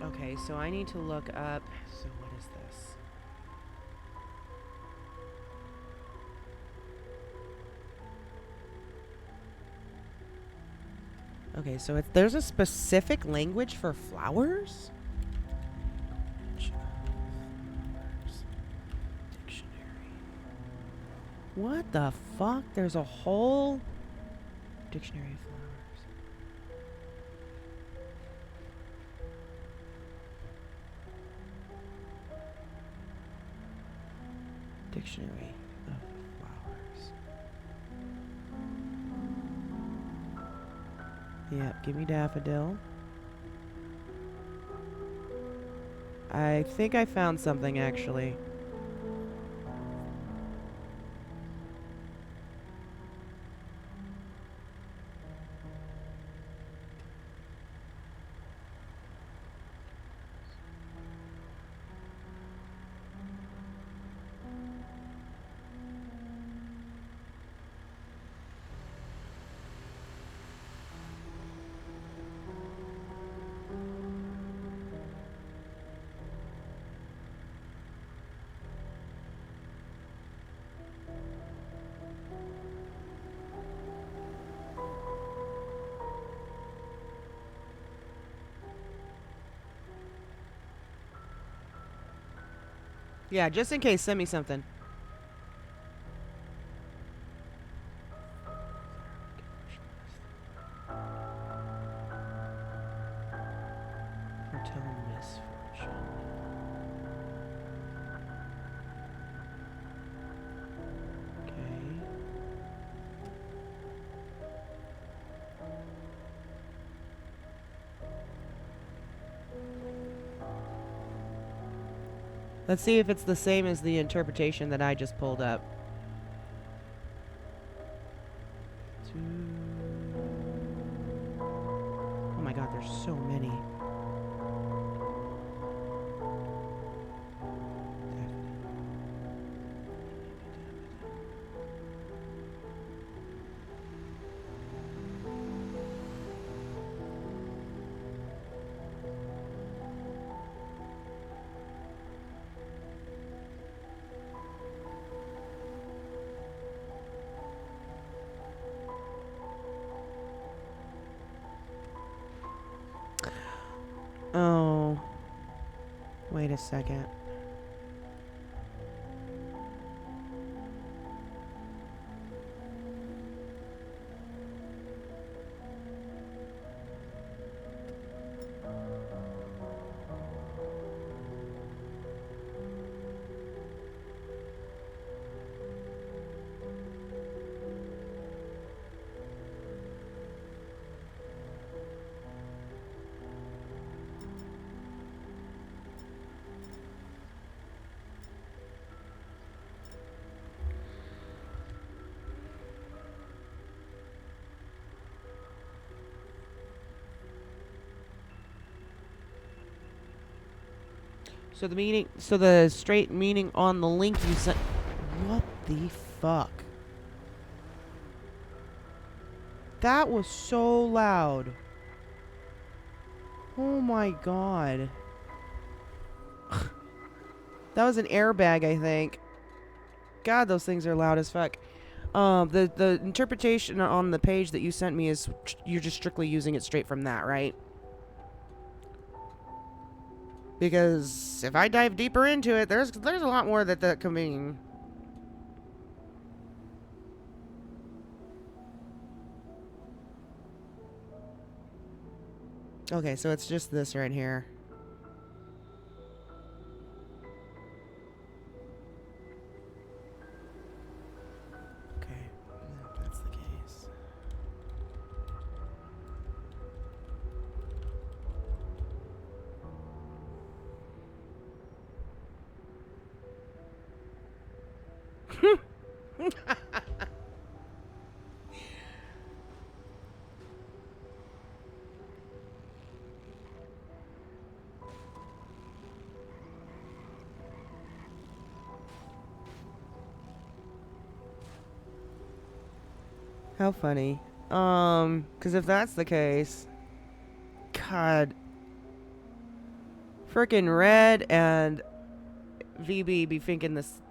Okay, so I need to look up. So what is this? Okay, so there's a specific language for flowers? Dictionary. What the fuck? There's a whole dictionary of flowers. Dictionary of flowers. Yeah, give me daffodil. I think I found something actually. Yeah, just in case, send me something. Hotel misfortune. Okay. Let's see if it's the same as the interpretation that I just pulled up. Oh my god, there's so many. Oh. Wait a second. So the straight meaning on the link you sent. What the fuck? That was so loud. Oh my god. That was an airbag, I think. God, those things are loud as fuck. The interpretation on the page that you sent me is you're just strictly using it straight from that, right? Because if I dive deeper into it, there's a lot more that can mean. Okay, so it's just this right here. Okay, if that's the case. How funny. Because if that's the case, God, frickin' Red and VB be thinking this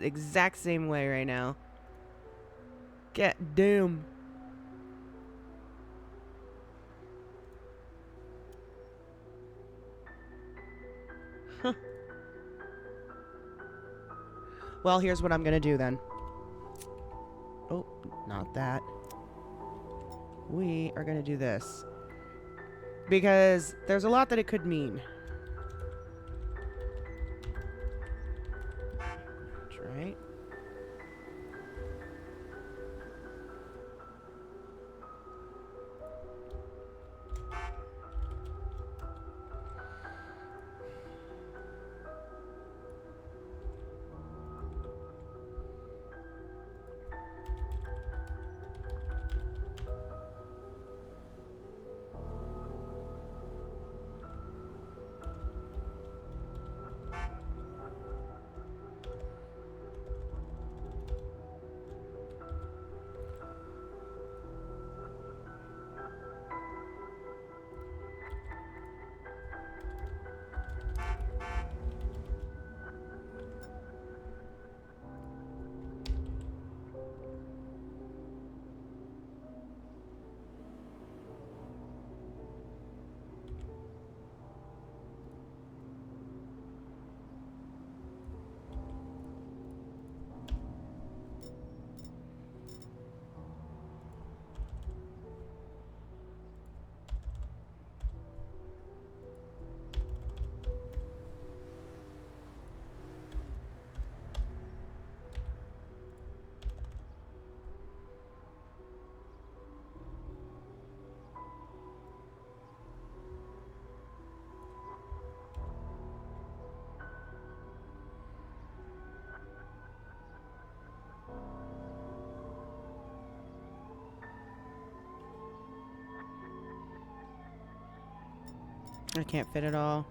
exact same way right now. Get doom. Well, here's what I'm gonna do then. Oh, not that. We are gonna do this. Because there's a lot that it could mean. That's right. I can't fit it all.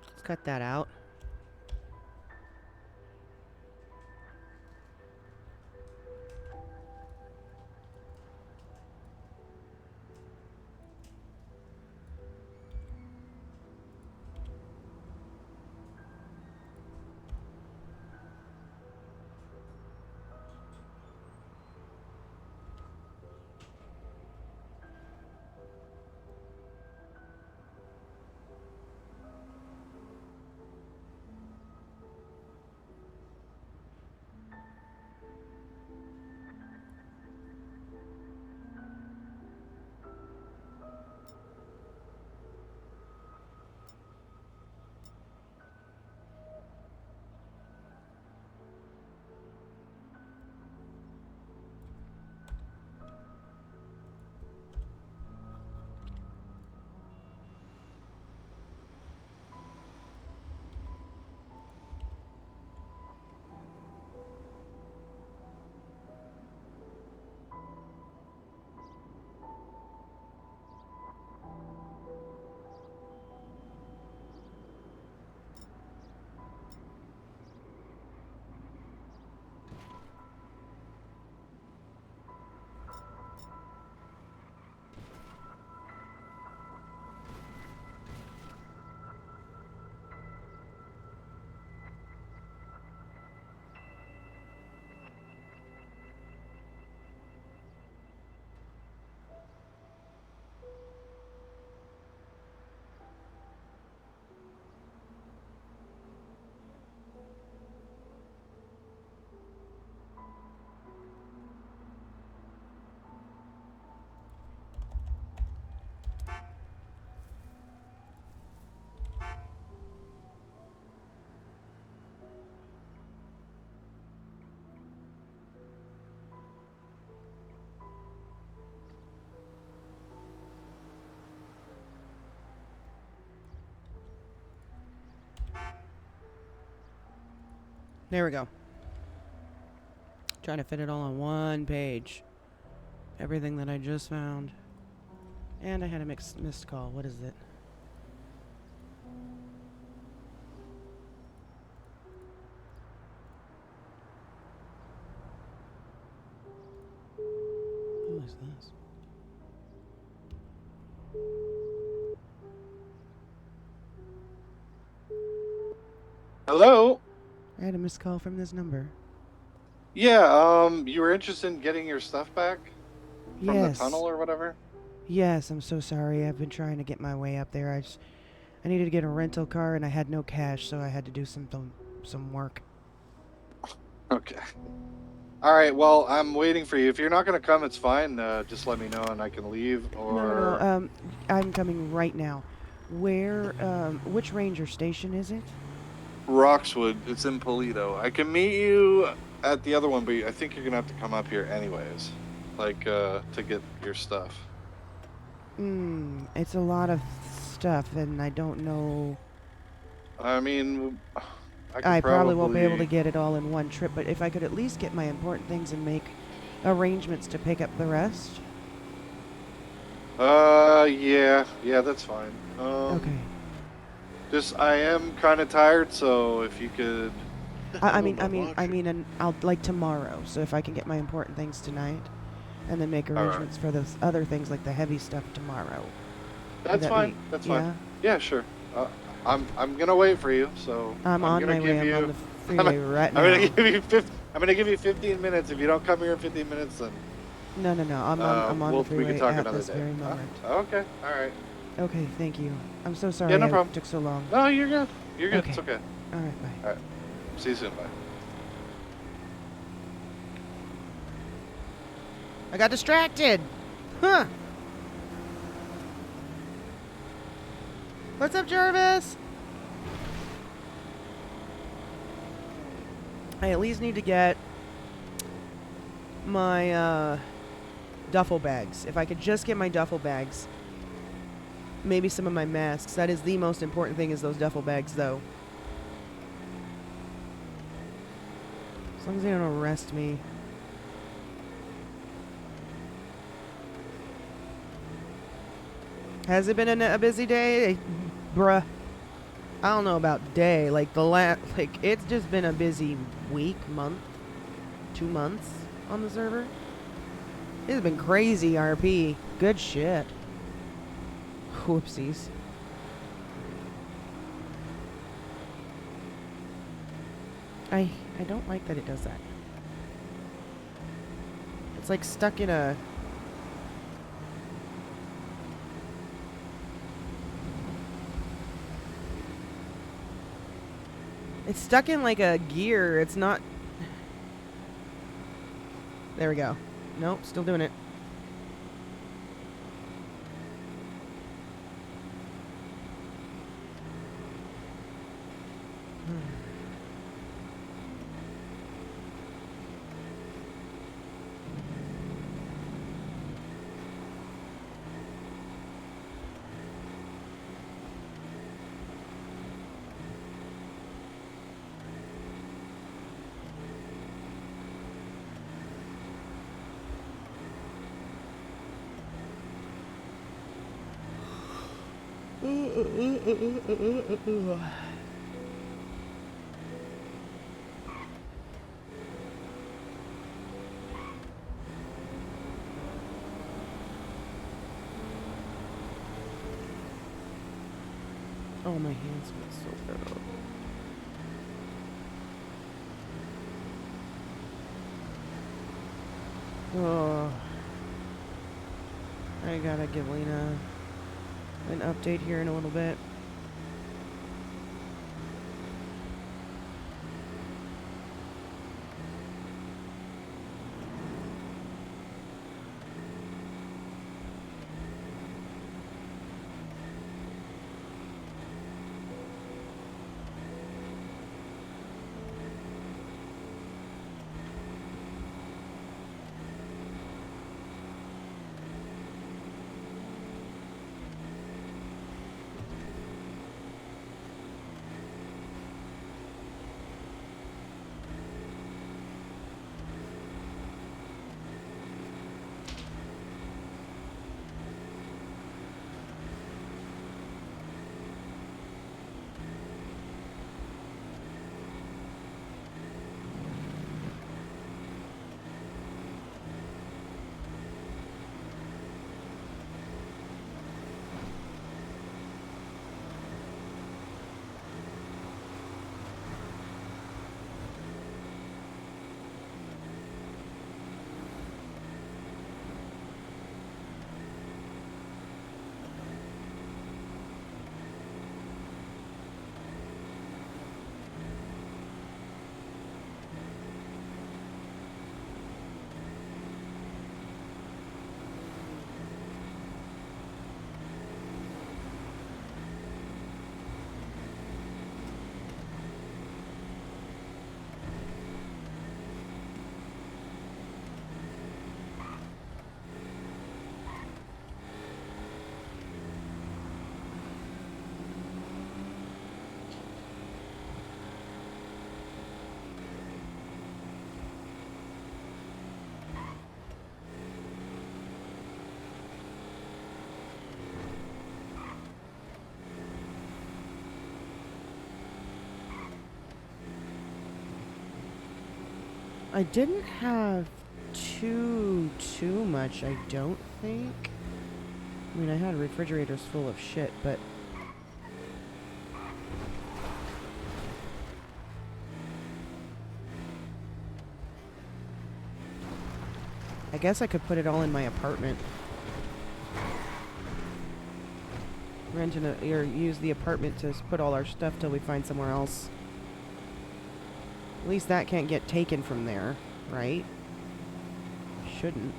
Let's cut that out. There we go. Trying to fit it all on one page. Everything that I just found. And I had a missed call. What is it? Who is this? Hello? I had a missed call from this number. Yeah, you were interested in getting your stuff back? From Yes. the tunnel or whatever? Yes, I'm so sorry. I've been trying to get my way up there. I needed to get a rental car and I had no cash, so I had to do some work. Okay. Alright, well, I'm waiting for you. If you're not going to come, it's fine. Just let me know and I can leave, or... No. I'm coming right now. Where, which ranger station is it? Roxwood. It's in Polito. I can meet you at the other one, but I think you're going to have to come up here anyways. Like, to get your stuff. It's a lot of stuff, and I don't know... I mean... I probably won't be able to get it all in one trip, but if I could at least get my important things and make arrangements to pick up the rest. Yeah, that's fine. Okay. I am kind of tired, so if you could... I mean, I'll like tomorrow. So if I can get my important things tonight, and then make arrangements for those other things like the heavy stuff tomorrow. That's fine. That's fine. Yeah, sure. I'm gonna wait for you. So I'm on my way. I'm on the freeway right now. I'm gonna give you 15 minutes. If you don't come here in 15 minutes, then no. I'm on the freeway we can talk at another this day. very moment. Okay. All right. Okay. Thank you. I'm so sorry. Yeah, no problem. It took so long. No, you're good. You're good. Okay. It's okay. All right. Bye. All right. See you soon. Bye. I got distracted. Huh. What's up, Jarvis? I at least need to get my duffel bags. If I could just get my duffel bags, maybe some of my masks. That is the most important thing, is those duffel bags, though. As long as they don't arrest me. Has it been a busy day? Bruh. I don't know about day. Like, it's just been a busy week, month, 2 months on the server. It's been crazy, RP. Good shit. Whoopsies. I don't like that it does that. It's like stuck in a... It's stuck in like a gear. It's not... There we go. Nope, still doing it. Oh, my hands feel so bad. Oh. I gotta give Lena an update here in a little bit. I didn't have too much, I don't think. I mean, I had refrigerators full of shit, but... I guess I could put it all in my apartment. Or use the apartment to put all our stuff till we find somewhere else. At least that can't get taken from there, right? Shouldn't.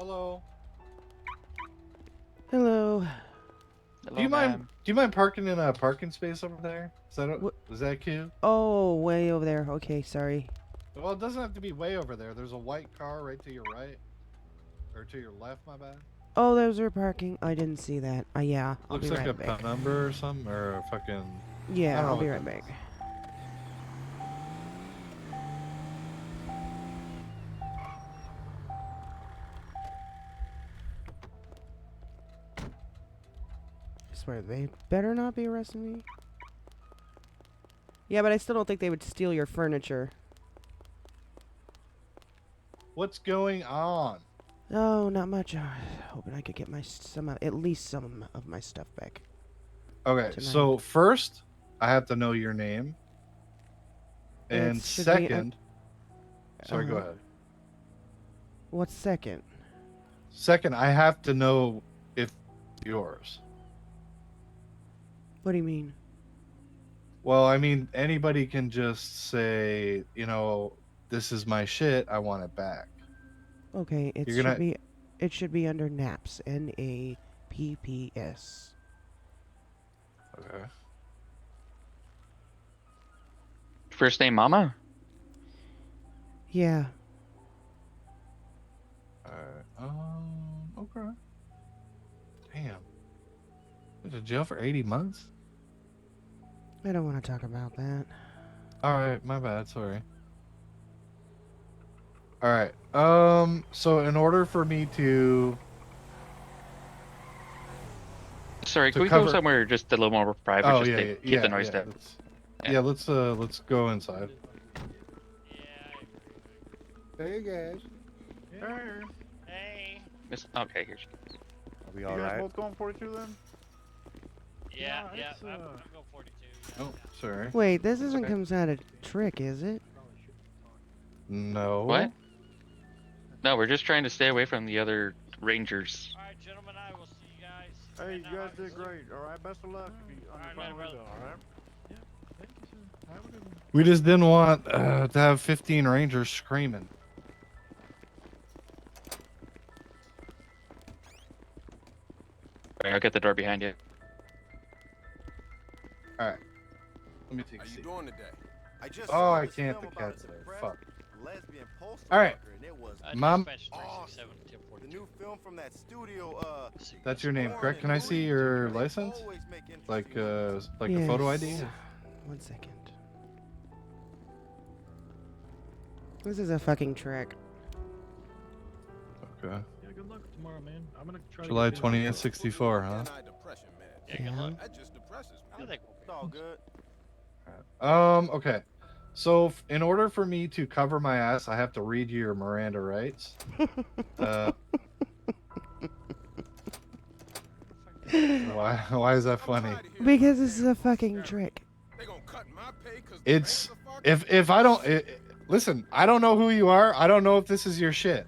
Hello. Hello. Do you mind parking in a parking space over there? Is that cute? Oh, way over there. Okay, sorry. Well, it doesn't have to be way over there. There's a white car right to your right. Or to your left, my bad. Oh, those are parking. I didn't see that. Yeah, I'll Looks be like right a back. penumbra or something, or a fucking... Yeah, I'll be right back. I swear, they better not be arresting me. Yeah, but I still don't think they would steal your furniture. What's going on? Oh, not much. Hoping I could get my at least some of my stuff back. Okay, tonight. so first, I have to know your name. And second... Sorry, go ahead. What's second? Second, I have to know if it's yours. What do you mean? Well, I mean, anybody can just say, you know, this is my shit, I want it back. Okay, it should be under NAPS. NAPPS. Okay. First name Mama? Yeah. Okay. Damn. Went to jail for 80 months? I don't want to talk about that. Alright, my bad, sorry. Alright, so in order for me to... Sorry, can we go somewhere just a little more private, just to keep the noise down? Let's go inside. Hey guys. Hey. Okay, here she goes. Are we all right? You guys both going 42 then? Yeah, I'm going 42. Oh, sorry. Wait, this isn't some kind of trick, is it? No. What? No, we're just trying to stay away from the other rangers. Alright, gentlemen, I will see you guys. Hey, you guys did great. All right, best of luck on your final window. All right. Yeah, thank you, sir. Have a good one. We just didn't want to have 15 rangers screaming. Alright, I'll get the door behind you. Alright. Let me take a How seat. you doing today? I just Oh, I can't the cat today. Fuck. Alright. Mom. The new film from that studio, That's your name, correct? Can I see your license? Like a photo ID? 1 second. This is a fucking trick. Okay. Yeah, good luck tomorrow, man. I'm gonna try July to get 20th, 64, huh? Yeah, good luck. That just depresses me. It's all good. Okay. So in order for me to cover my ass, I have to read you your Miranda rights. Why is that funny? Because this is a fucking trick. It's if I don't listen, I don't know who you are. I don't know if this is your shit.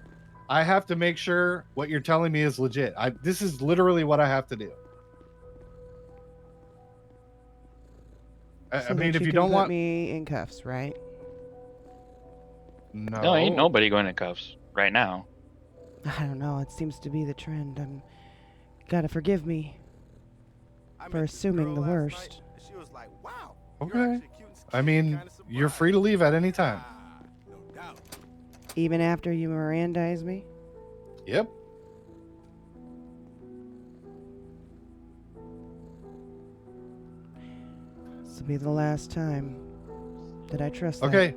I have to make sure what you're telling me is legit. This is literally what I have to do. I mean, if you don't want me in cuffs, right? No, ain't nobody going in cuffs right now. I don't know. It seems to be the trend. Gotta forgive me for assuming the worst. She was like, "Wow." Okay. I mean, you're free to leave at any time. Even after you Mirandize me? Yep. This will be the last time that I trust that. Okay.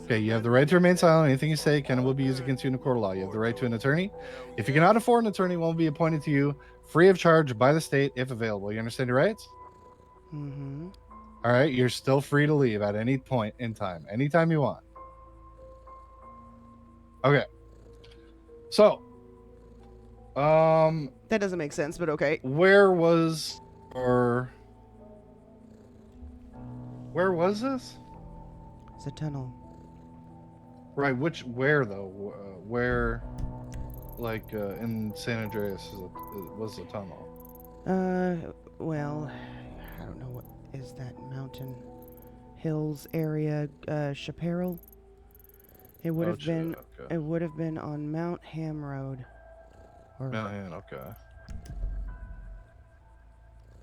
Okay, you have the right to remain silent. Anything you say can and will be used against you in a court of law. You have the right to an attorney. If you cannot afford an attorney, one will be appointed to you free of charge by the state if available. You understand your rights? Mm-hmm. All right, you're still free to leave at any point in time, anytime you want. Okay. So, that doesn't make sense, but okay. Where was this? It's a tunnel. Right, where though? Where, like, in San Andreas was the tunnel? Well, I don't know what is that mountain hills area, Chaparral. It would have been okay. It would have been on Mount Ham Road. Or million. Okay.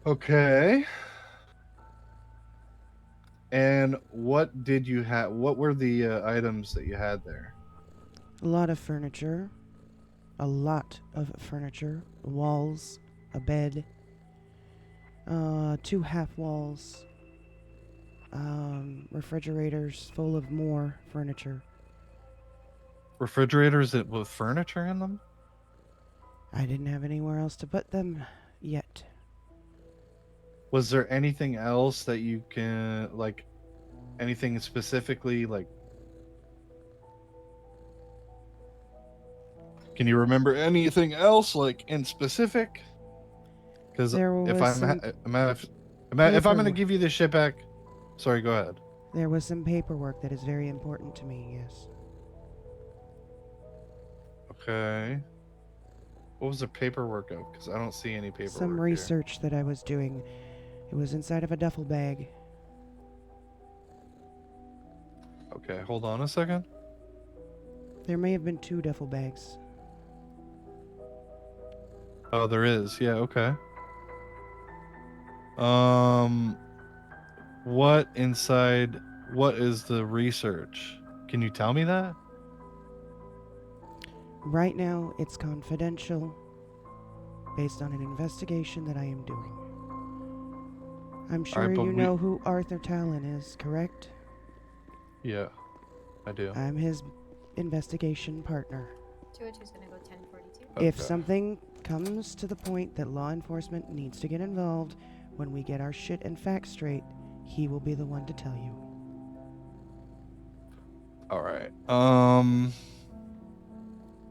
Okay. And what did you have? What were the items that you had there? a lot of furniture. A lot of furniture. Walls, a bed, 2 half walls, refrigerators full of more furniture. Refrigerators that with furniture in them? I didn't have anywhere else to put them yet. Was there anything else that you can, like, anything specifically, like, can you remember anything else, like, in specific? Because if if I'm going to give you this shit back, sorry, go ahead. There was some paperwork that is very important to me, yes. Okay. What was the paperwork of? Because I don't see any paperwork. Some research that I was doing. It was inside of a duffel bag. Okay, hold on a second. There may have been 2 duffel bags. Oh, there is. Yeah, okay. What inside, what is the research? Can you tell me that? Right now, it's confidential, based on an investigation that I am doing. I'm sure you know who Arthur Talon is, correct? Yeah, I do. I'm his investigation partner. 202's gonna go 1042. If something comes to the point that law enforcement needs to get involved, when we get our shit and facts straight, he will be the one to tell you. All right.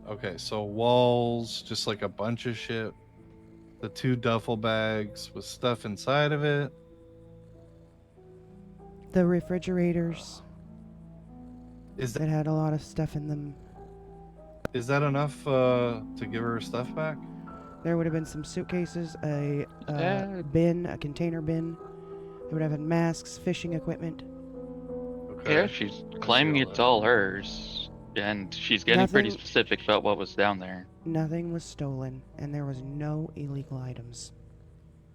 Okay, so walls, just like a bunch of shit. The 2 duffel bags with stuff inside of it. The refrigerators Is that had a lot of stuff in them. Is that enough to give her stuff back? There would have been some suitcases, a bin, a container bin. They would have had masks, fishing equipment. Okay. Yeah, she's claiming it's all hers, and she's getting pretty specific about what was down there. Nothing was stolen, and there was no illegal items.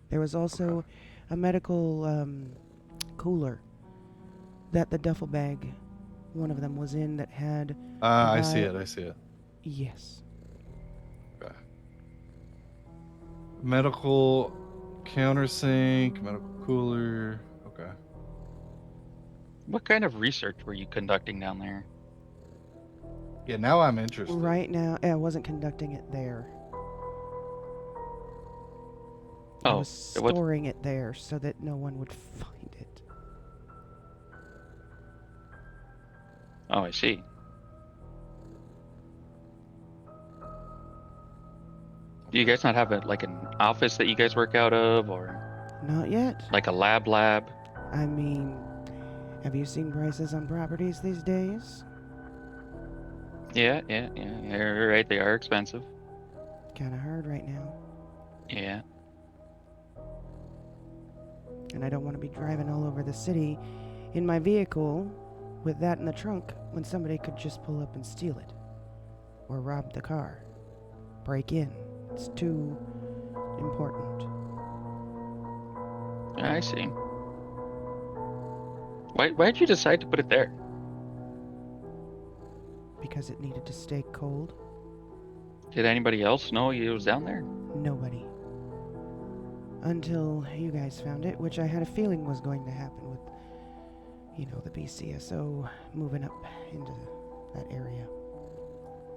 There was also a medical cooler that the duffel bag, one of them was in, that had... I see it. Yes. Okay. Medical countersink, medical cooler. Okay. What kind of research were you conducting down there? Yeah, now I'm interested. Right now, I wasn't conducting it there. I was storing it there so that no one would find it. Oh, I see. Do you guys not have like an office that you guys work out of, or? Not yet. Like a lab? I mean, have you seen prices on properties these days? Yeah. You're right, they are expensive. Kinda hard right now. Yeah. And I don't want to be driving all over the city in my vehicle with that in the trunk when somebody could just pull up and steal it. Or rob the car. Break in. It's too important. I see. Why'd you decide to put it there? Because it needed to stay cold. Did anybody else know it was down there? Nobody. Until you guys found it, which I had a feeling was going to happen with, the BCSO moving up into that area.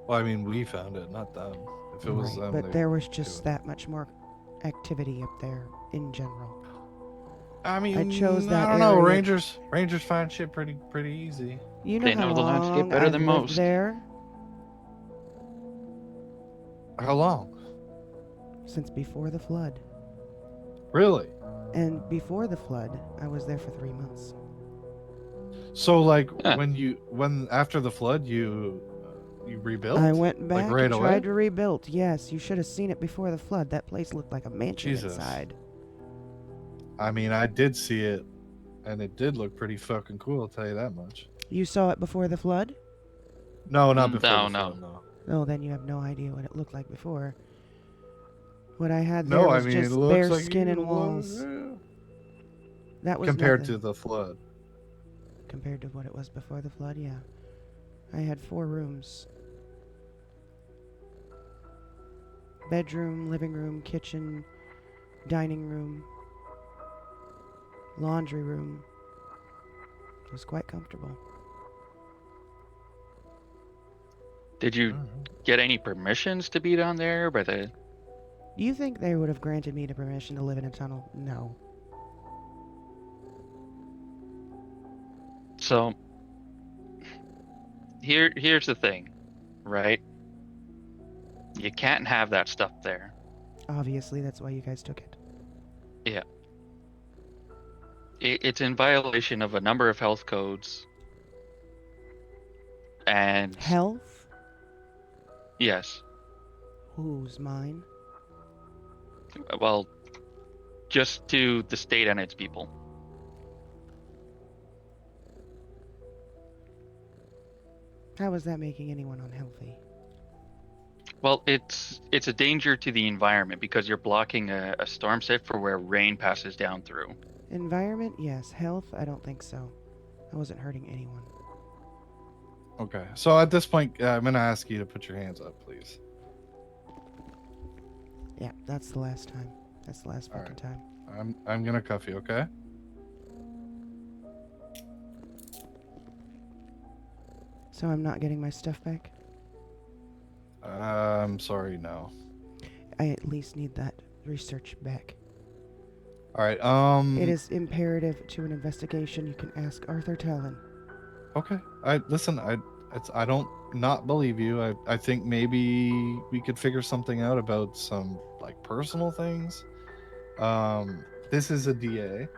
Well, I mean, we found it, not them. If it was them, but there was just that much more activity up there in general. I mean, I chose that I don't know. area. Rangers find shit pretty easy. You know they how know the landscape better than lived most. There? How long? Since before the flood. Really? And before the flood, I was there for 3 months. So, like, when after the flood, you rebuilt? I went back right and away? tried to rebuild. Yes, you should have seen it before the flood. That place looked like a mansion inside. I mean, I did see it, and it did look pretty fucking cool, I'll tell you that much. You saw it before the flood? No, not before the flood, no. Oh, then you have no idea what it looked like before. What I had there No, I was mean, it just looks bare like skin you and walls. That was compared nothing. to the flood. Compared to what it was before the flood, yeah. I had 4 rooms. Bedroom, living room, kitchen, dining room, laundry room. It was quite comfortable. Did you get any permissions to be down there by the... Do you think they would have granted me the permission to live in a tunnel? No. So, here's the thing, right? You can't have that stuff there. Obviously, that's why you guys took it. Yeah. It's in violation of a number of health codes. And... Health? Yes. Whose? Mine? Well, just to the state and its people. How is that making anyone unhealthy? Well, it's a danger to the environment because you're blocking a storm safe for where rain passes down through. Environment, yes. Health, I don't think so. I wasn't hurting anyone. Okay, so at this point, I'm gonna ask you to put your hands up, please. Yeah, that's the last time. That's the last fucking time. I'm gonna cuff you, okay? So I'm not getting my stuff back? I'm sorry, no. I at least need that research back. All right. It is imperative to an investigation. You can ask Arthur Talon. Okay. I don't not believe you. I think maybe we could figure something out about some like personal things. This is a DA.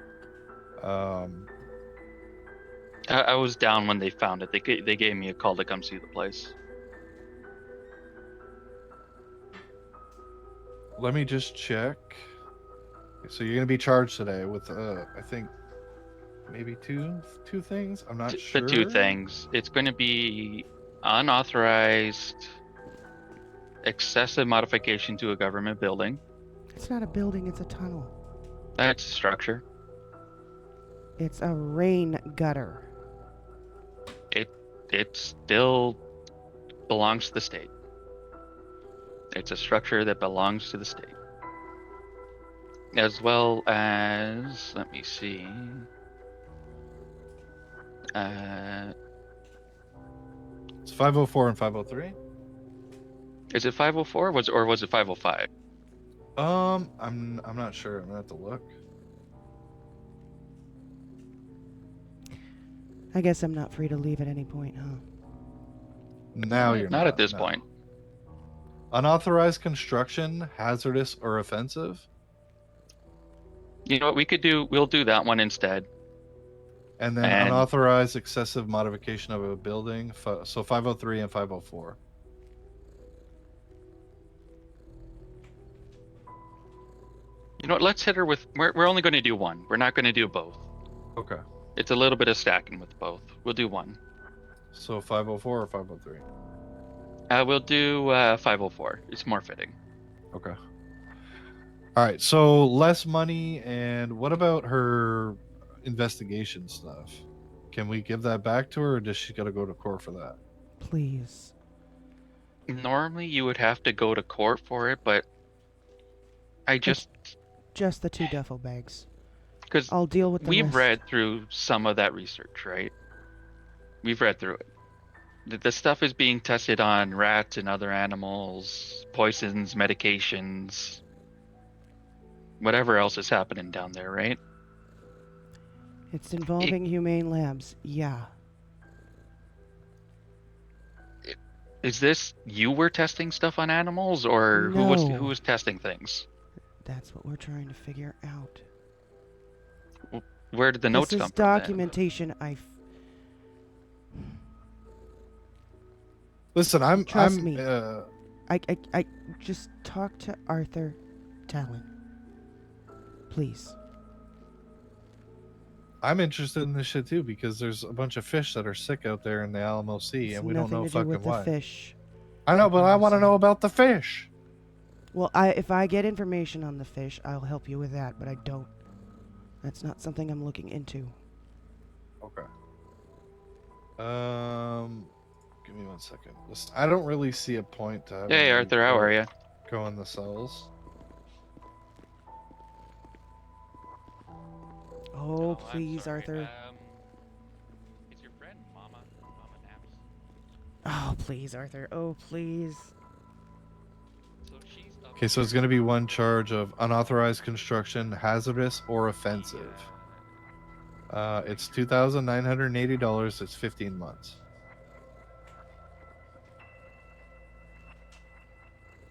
I was down when they found it. They gave me a call to come see the place. Let me just check. So you're gonna be charged today with I think maybe two things. I'm not sure. The 2 things. It's going to be unauthorized excessive modification to a government building. It's not a building, it's a tunnel. That's a structure. It's a rain gutter. It still belongs to the state. It's a structure that belongs to the state. As well as, let me see. It's 504 and 503. Is it 504 or was it 505? I'm not sure. I'm gonna have to look. I guess I'm not free to leave at any point, huh? Now you're not. Not at this point. Unauthorized construction, hazardous or offensive. You know what we could do? We'll do that one instead. And then unauthorized excessive modification of a building. So 503 and 504. You know what? Let's hit her with. We're only going to do one. We're not going to do both. Okay. It's a little bit of stacking with both. We'll do one. So 504 or 503? We'll do 504. It's more fitting. Okay. All right. So less money, and what about her investigation stuff? Can we give that back to her, or does she got to go to court for that? Please. Normally, you would have to go to court for it, but I just the 2 duffel bags. Because I'll deal with the we've rest. read through some of that research, right? We've read through it. The stuff is being tested on rats and other animals, poisons, medications, whatever else is happening down there, right? It's involving humane labs, yeah. Is this you were testing stuff on animals, or No. who was testing things? That's what we're trying to figure out. Where did the notes come from? This is documentation Listen, Trust me. I just talk to Arthur Talon. Please. I'm interested in this shit too, because there's a bunch of fish that are sick out there in the Alamo Sea, It's and we don't know nothing to do fucking with why. the fish. I know, but I want to know about the fish. Well, if I get information on the fish, I'll help you with that, but I don't. That's not something I'm looking into. Okay. Give me 1 second. I don't really see a point to having Hey, you Arthur, how are you? go in the cells. Oh, please, Arthur. It's your friend, Mama Naps. Oh, please, Arthur. Oh, please. So she's Okay, so it's going to be one charge of unauthorized construction, hazardous or offensive. It's $2,980. It's 15 months.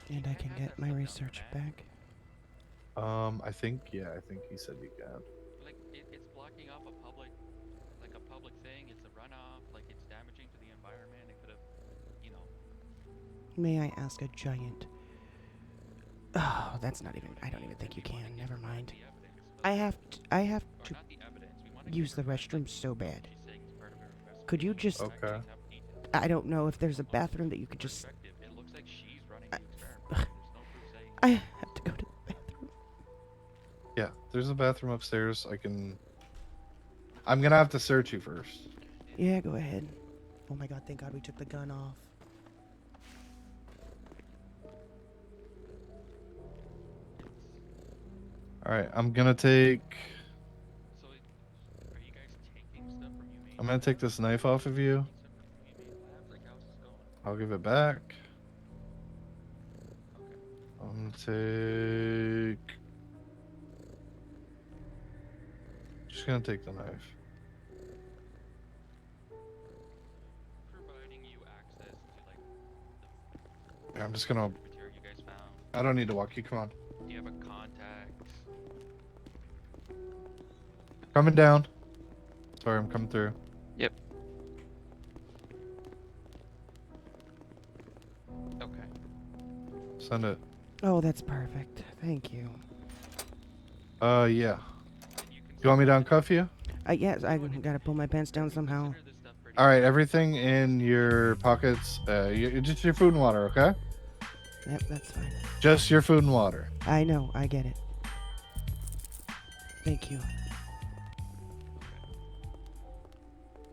And I can get my research back. I think he said you can. Like it's blocking off a public thing. It's a runoff. Like it's damaging to the environment. It could have, you know. May I ask a giant? Oh, that's not even. I don't even think you can. Never mind. I have to use the restroom so bad. Could you just? Okay. I don't know if there's a bathroom that you could just. It looks like she's running the experiment. There's no proof saying. I have to go to the bathroom. Yeah, there's a bathroom upstairs. I'm gonna have to search you first. Yeah, go ahead. Oh my god, thank god we took the gun off. Alright, I'm gonna take... So, are you guys taking stuff from humane? I'm gonna take this knife off of you. Like, how's this going? I'll give it back. I'm gonna take... Just gonna take the knife. Providing you access to like Yeah, I'm just gonna... material you guys found. I don't need to walk you, come on. Do you have a contact? Coming down. Sorry, I'm coming through. Yep. Okay. Send it. Oh, that's perfect. Thank you. Yeah. You want me to uncuff you? Yes, I gotta pull my pants down somehow. Alright, everything in your pockets, just your food and water, okay? Yep, that's fine. Just your food and water. I know, I get it. Thank you.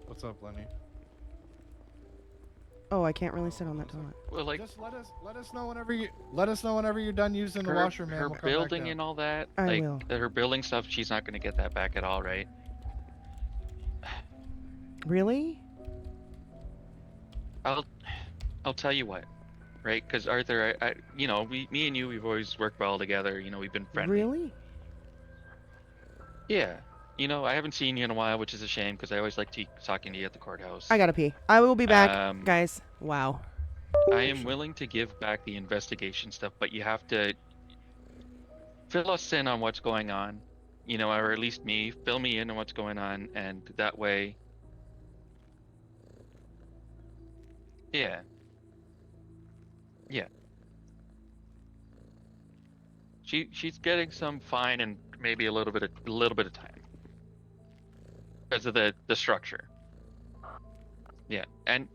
What's up, Lenny? Oh, I can't really sit on that toilet. Well, like, just let us know whenever you're done using the washer, man. Her We'll come back building down. and all that, I like will. her building stuff, she's not gonna get that back at all, right? Really? I'll tell you what, right? Because Arthur, I you know, me and you, we've always worked well together. You know, we've been friendly. Really? Yeah. You know, I haven't seen you in a while, which is a shame because I always like talking to you at the courthouse. I gotta pee. I will be back, guys. Wow. I am willing to give back the investigation stuff, but you have to fill us in on what's going on, you know, or at least me, fill me in on what's going on, and that way. Yeah. Yeah. She's getting some fine and maybe a little bit of time because of the structure. Yeah, and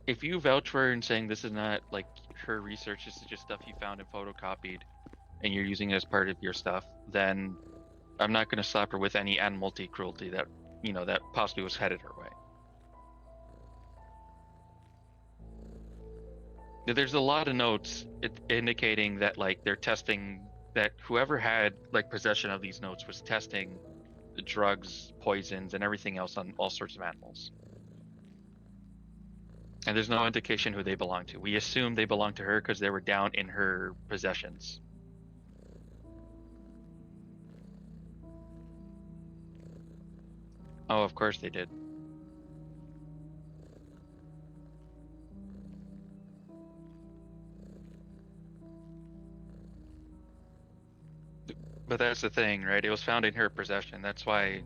if you vouch for her and saying this is not like her research, this is just stuff you found and photocopied, and you're using it as part of your stuff, then I'm not going to slap her with any animal cruelty that that possibly was headed her way. There's a lot of notes indicating that like they're testing, that whoever had like possession of these notes was testing the drugs, poisons, and everything else on all sorts of animals. And there's no indication who they belong to. We assume they belong to her because they were down in her possessions. Oh, of course they did. But that's the thing, right? It was found in her possession. That's why.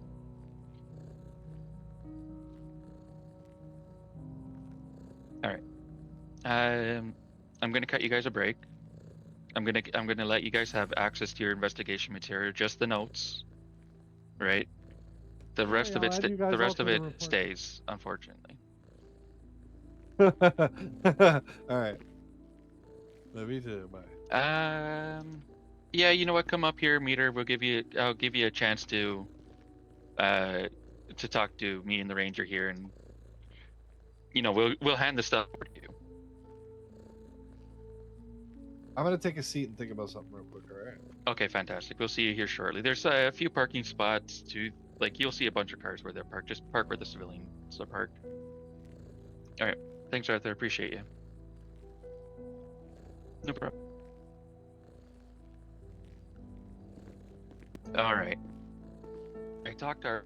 All right. I'm gonna cut you guys a break. I'm gonna let you guys have access to your investigation material, just the notes, right? The rest of it stays, unfortunately. All right. Love you too. Bye. Yeah, you know what? Come up here, meet her. I'll give you a chance to talk to me and the ranger here, and we'll hand the stuff over to you. I'm gonna take a seat and think about something real quick. All right. Okay, fantastic. We'll see you here shortly. There's a few parking spots too. Like you'll see a bunch of cars where they're parked. Just park where the civilians are parked. All right. Thanks, Arthur. Appreciate you. No problem. All right. I talked to her.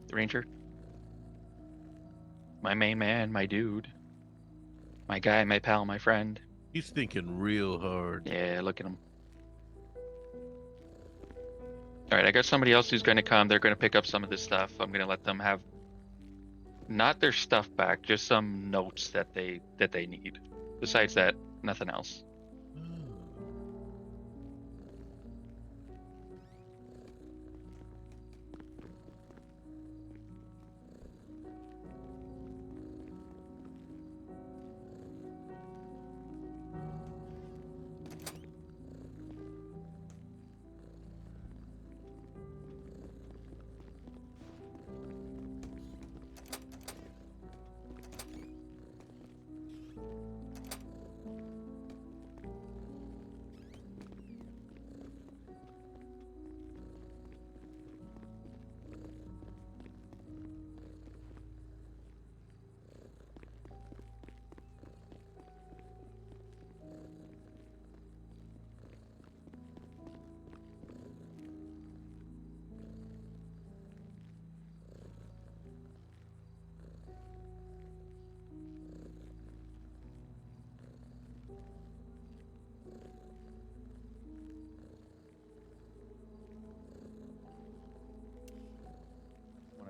The ranger. My main man, my dude. My guy, my pal, my friend. He's thinking real hard. Yeah, look at him. All right, I got somebody else who's going to come. They're going to pick up some of this stuff. I'm going to let them have not their stuff back, just some notes that they need. Besides that, nothing else.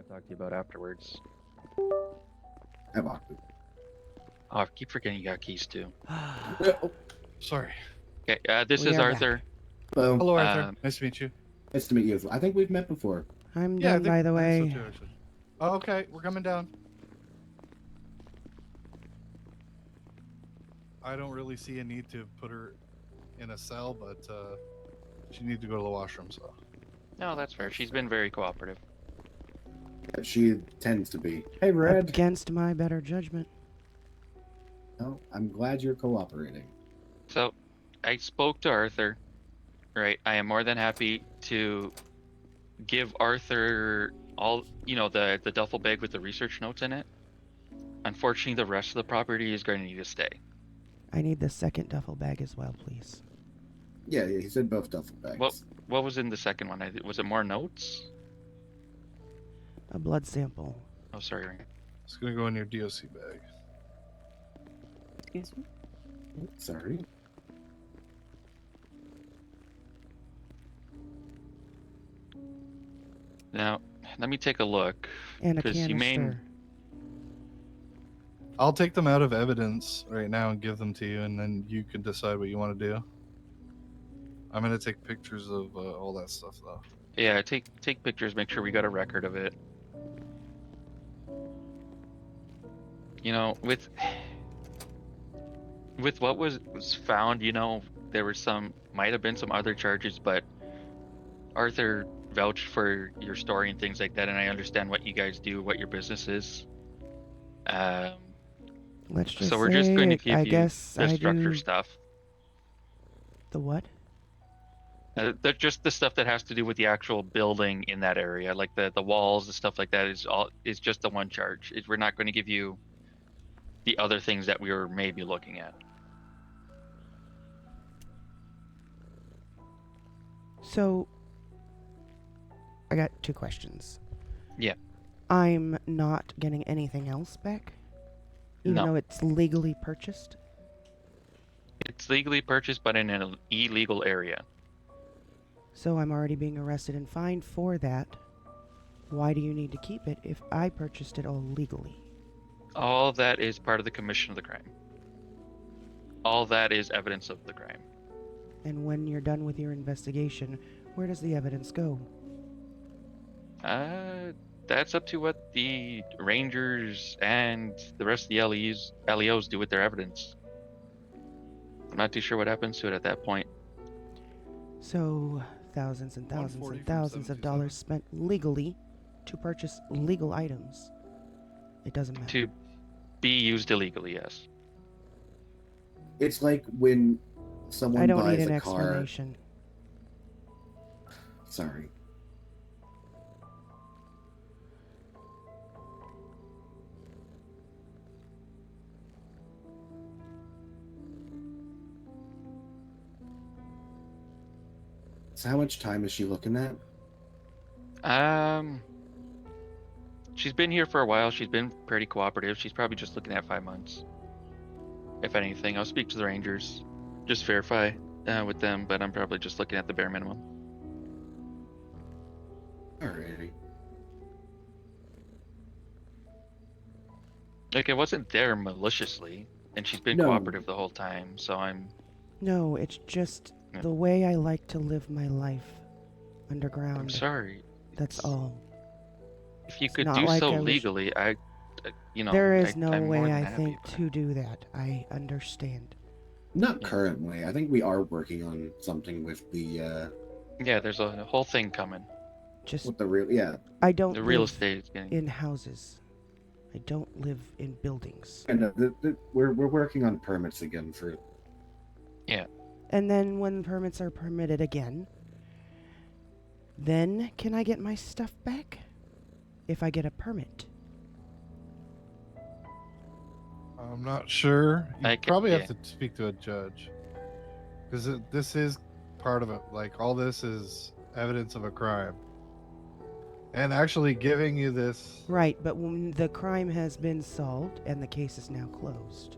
Talk to you about afterwards. I walked it. Oh, I keep forgetting you got keys too. Oh, sorry. Okay, this We is are Arthur. Hello. Hello, Arthur. Nice to meet you. Nice to meet you as well. I think we've met before. I'm Yeah, done, by the I way. think so too, actually. Oh, okay, we're coming down. I don't really see a need to put her in a cell, but she needs to go to the washroom, so. No, that's fair. She's been very cooperative. She tends to be. Hey, Red. Against my better judgment. Oh, I'm glad you're cooperating. So, I spoke to Arthur. Right, I am more than happy to give Arthur all, the duffel bag with the research notes in it. Unfortunately, the rest of the property is going to need to stay. I need the second duffel bag as well, please. Yeah, he said both duffel bags. What was in the second one? Was it more notes? A blood sample. Oh, sorry. It's gonna go in your DOC bag. Excuse me? Sorry. Now, let me take a look. And a 'cause you canister. I'll take them out of evidence right now and give them to you, and then you can decide what you want to do. I'm gonna take pictures of all that stuff, though. Yeah, take pictures. Make sure we got a record of it. With what was found, there were might have been some other charges, but Arthur vouched for your story and things like that, and I understand what you guys do, what your business is. Let's just so we're just going to give you the structure do... stuff. The what? Just the stuff that has to do with the actual building in that area, like the walls, the stuff like that is just the one charge. We're not going to give you the other things that we were maybe looking at. So, I got 2 questions. Yeah. I'm not getting anything else back? Even though it's legally purchased? It's legally purchased, but in an illegal area. So I'm already being arrested and fined for that. Why do you need to keep it if I purchased it all legally? All that is part of the commission of the crime. All that is evidence of the crime. And when you're done with your investigation, where does the evidence go? That's up to what the Rangers and the rest of the LEOs do with their evidence. I'm not too sure what happens to it at that point. So, thousands and thousands 140 and from thousands of dollars spent legally to purchase legal items. It doesn't matter. To be used illegally, yes. It's like when someone I don't buys need an a car. explanation. Sorry. So how much time is she looking at? She's been here for a while. She's been pretty cooperative. She's probably just looking at 5 months. If anything, I'll speak to the Rangers, just verify with them, but I'm probably just looking at the bare minimum. Alrighty. Like, it wasn't there maliciously, and she's been No. cooperative the whole time, so I'm... No, it's just Yeah. the way I like to live my life underground. I'm sorry. That's all. If you It's could not do like so I wish- legally, There is I'm no more way, than I happy think, with to do that. I understand. Not currently. I think we are working on something with the Yeah, there's a whole thing coming. Just with the real I don't The real live estate is getting... in houses. I don't live in buildings. And we're working on permits again for. Yeah. And then when permits are permitted again, then can I get my stuff back? If I get a permit. I'm not sure. You I ca- probably yeah. have to speak to a judge. Because this is part of it. Like, all this is evidence of a crime. And actually giving you this... Right, but when the crime has been solved and the case is now closed.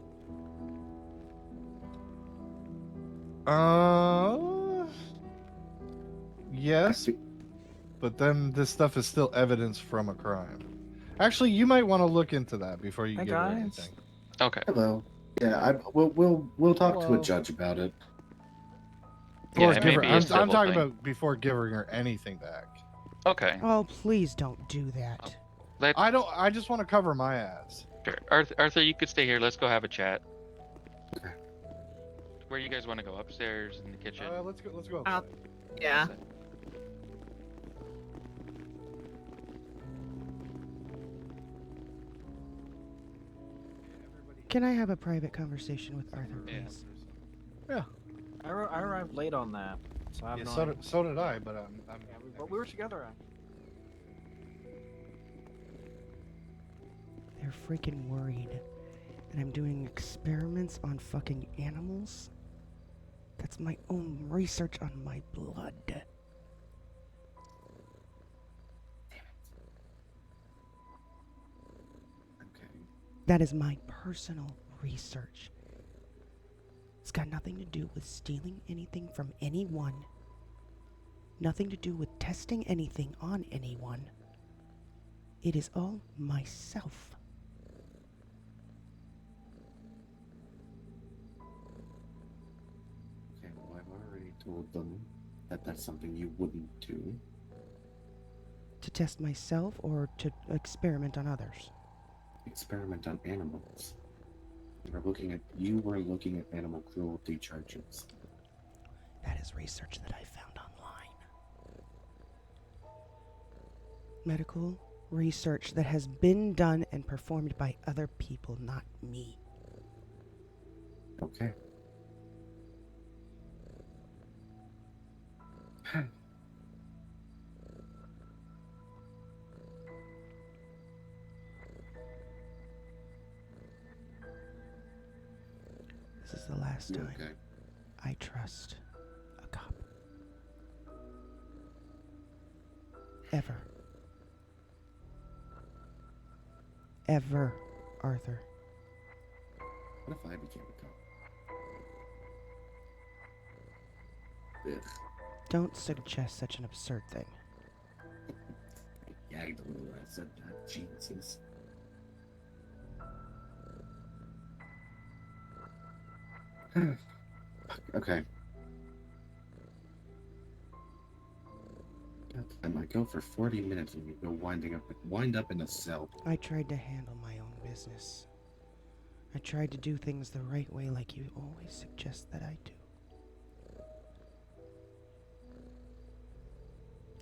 Yes, but then this stuff is still evidence from a crime. Actually, you might want to look into that before you give her anything. Okay. Hello. Yeah, we'll talk to Hello. a judge about it. Or it give may her, be a I'm civil talking thing. about before giving her anything back. Okay. Oh, please don't do that. I just want to cover my ass. Sure. Arthur, you could stay here. Let's go have a chat. Where you guys want to go? Upstairs, in the kitchen? Let's go. Outside. Yeah. Can I have a private conversation with Arthur, please? Yeah. I arrived late on that, so I have Yeah, no so idea. so did I, but But we were together. They're freaking worried. And I'm doing experiments on fucking animals? That's my own research on my blood. That is my personal research. It's got nothing to do with stealing anything from anyone. Nothing to do with testing anything on anyone. It is all myself. Okay, well, I've already told them that that's something you wouldn't do. To test myself or to experiment on others? Experiment on animals. You were looking at animal cruelty charges. That is research that I found online. Medical research that has been done and performed by other people, not me. Okay. This is the last time Okay. I trust a cop. Ever. Ever, Arthur. What if I became a cop? Ugh. Don't suggest such an absurd thing. Gagged a little when I said that. Jesus. Okay. God, I go for 40 minutes and you go wind up in a cell. I tried to handle my own business. I tried to do things the right way like you always suggest that I do.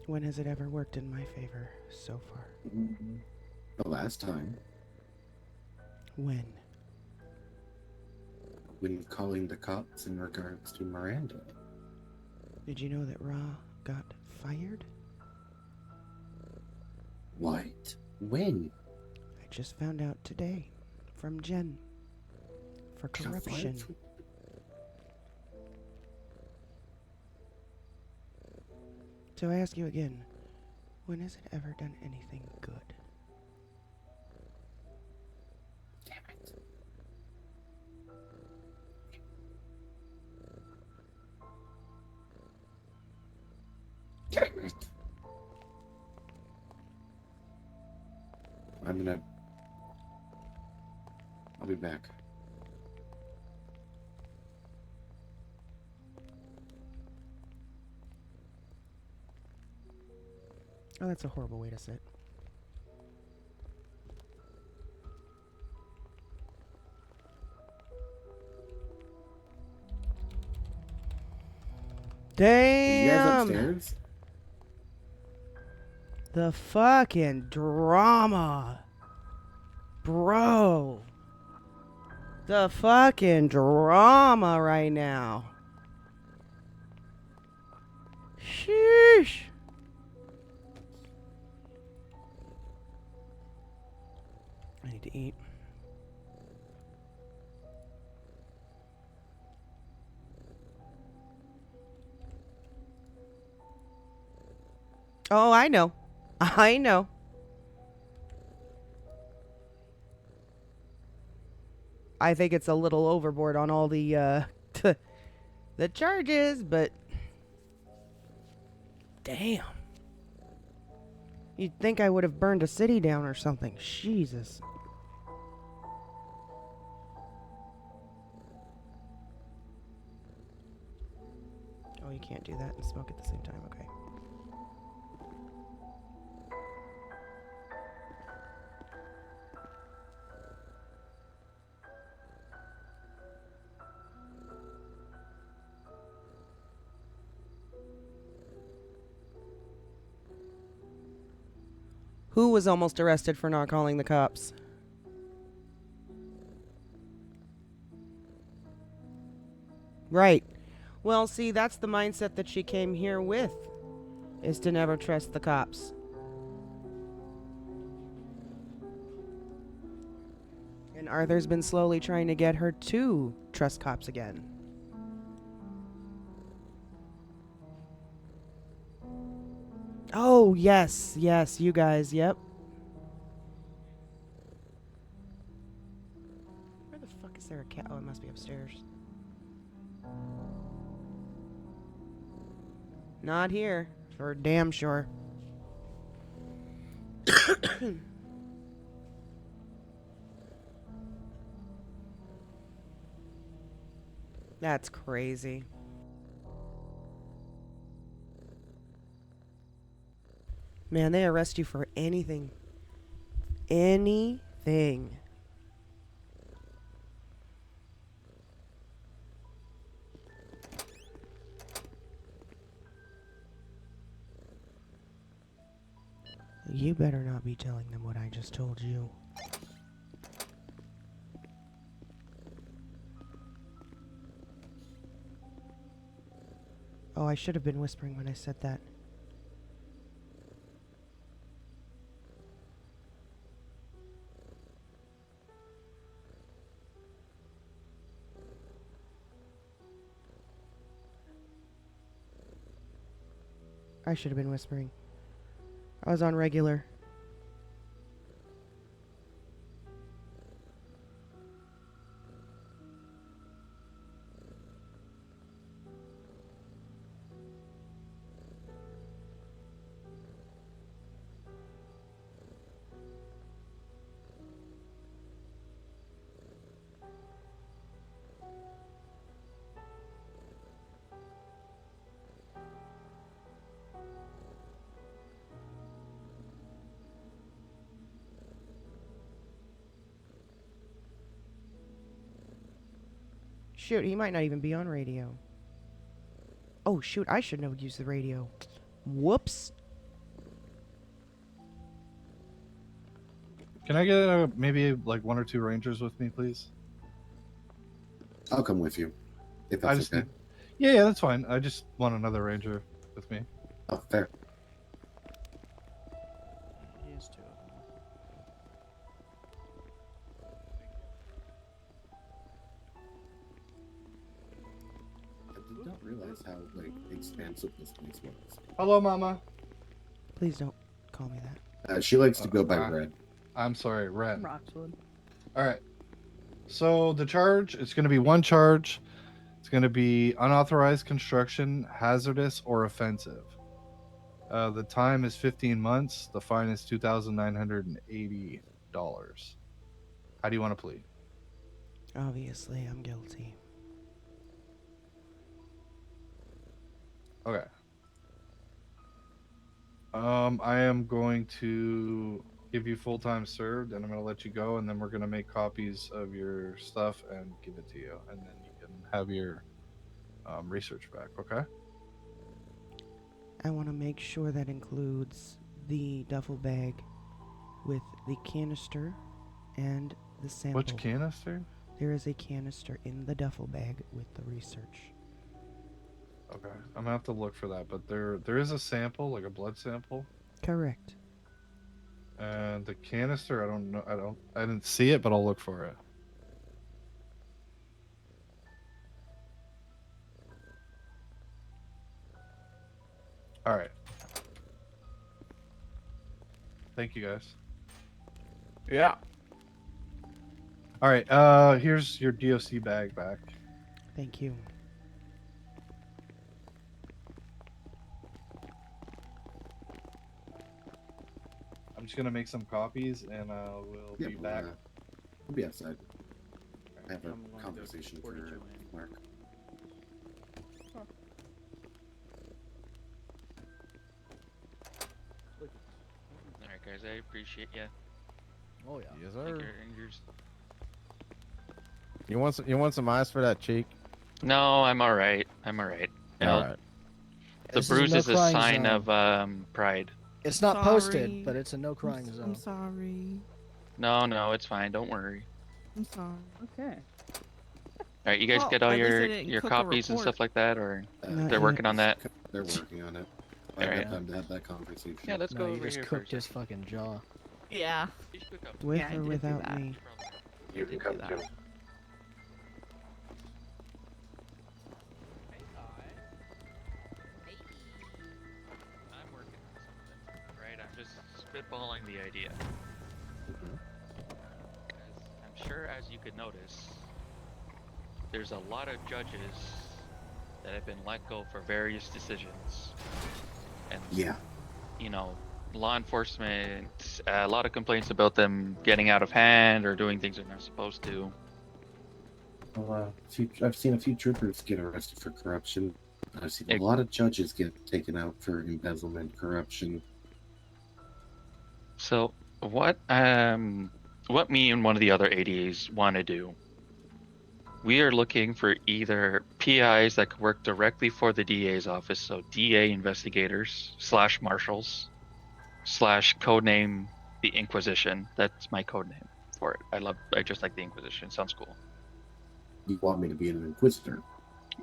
When has it ever worked in my favor so far? The last time. When? When calling the cops in regards to Miranda. Did you know that Ra got fired? What? When? I just found out today from Jen. For She got fired corruption. So I ask you again, when has it ever done anything good? Damn it. Damn it. I'll be back. Oh, that's a horrible way to sit. Damn! You guys upstairs? The fucking drama. Bro. The fucking drama right now. Sheesh. I need to eat. Oh, I know. I know. I think it's a little overboard on all the the charges, but damn. You'd think I would have burned a city down or something. Jesus. Oh, you can't do that and smoke at the same time. Okay. Who was almost arrested for not calling the cops? Right. Well, see, that's the mindset that she came here with, is to never trust the cops. And Arthur's been slowly trying to get her to trust cops again. Oh, yes, yes, you guys, yep. Where the fuck is there a cat? Oh, it must be upstairs. Not here, for damn sure. That's crazy. Man, they arrest you for anything. Anything. You better not be telling them what I just told you. Oh, I should have been whispering when I said that. I should have been whispering. I was on regular. Shoot, he might not even be on radio. Oh, shoot, I shouldn't have used the radio. Whoops. Can I get maybe like 1 or 2 rangers with me, please? I'll come with you, if I that's just okay. yeah, that's fine. I just want another ranger with me. Oh, fair. He has 2 of them. I did not realize how like expansive this place was. Hello, Mama. Please don't call me that. She likes to go by Red. I'm sorry, Red. Roxwood. All right. So the charge, it's going to be 1 charge. It's going to be unauthorized construction, hazardous, or offensive. The time is 15 months. The fine is $2,980. How do you want to plead? Obviously, I'm guilty. Okay. I am going to give you full time served, and I'm going to let you go, and then we're going to make copies of your stuff and give it to you, and then you can have your research back. Okay? I want to make sure that includes the duffel bag with the canister and the sample. Which canister? There is a canister in the duffel bag with the research. Okay, I'm gonna have to look for that, but there is a sample, like a blood sample, Correct. and the canister. I don't know. I didn't see it, but I'll look for it. All right. Thank you, guys. Yeah. All right. Here's your DOC bag back. Thank you. I'm just gonna make some copies, and we'll Yeah, be back. We'll be outside. I have a conversation for Mark. All right, guys. I appreciate you. Oh yeah. Yes, Thank sir. you, Rangers. You want some ice for that cheek? No, I'm all right. I'm all right. You know, All right. The This is a bruise no is a crying sign zone. of pride. It's not Sorry. posted, but it's a no crying zone. I'm sorry. No, it's fine. Don't worry. I'm sorry. Okay. All right, you guys Well, get all at least I your didn't your cook a copies and report. stuff like that, or Not they're yet. working on that. They're working on it. I All got right. time to have that conversation. Yeah, let's No, go you over just here cooked first. his fucking jaw. Yeah. With Yeah, I or did do without that. me. You can come too. I'm working on something, right? I'm just spitballing the idea. As I'm sure, as you could notice, there's a lot of judges that have been let go for various decisions, and Yeah. you know, law enforcement, a lot of complaints about them getting out of hand or doing things they're not supposed to. Well, I've seen a few troopers get arrested for corruption. I've seen a Ex- lot of judges get taken out for embezzlement, corruption. So what me and one of the other ADAs want to do, we are looking for either PIs that could work directly for the DA's office, so DA investigators / marshals / codename the Inquisition. That's my code name for it. I just like the Inquisition. Sounds cool. You want me to be an inquisitor?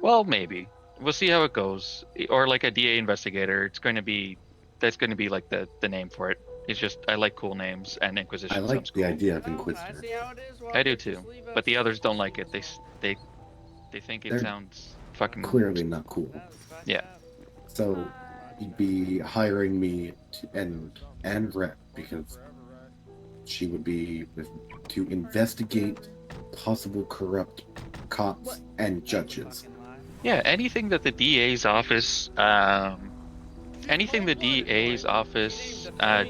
Well, maybe. We'll see how it goes. Or like a DA investigator. That's going to be like the name for it. It's just, I like cool names, and Inquisition I like sounds the cool. idea of inquisitor. I do too. But the others don't like it. They think it They're sounds fucking clearly not cool. Yeah. So you'd be hiring me and Rhett because she would be to investigate possible corrupt cops and judges. Yeah, anything that the DA's office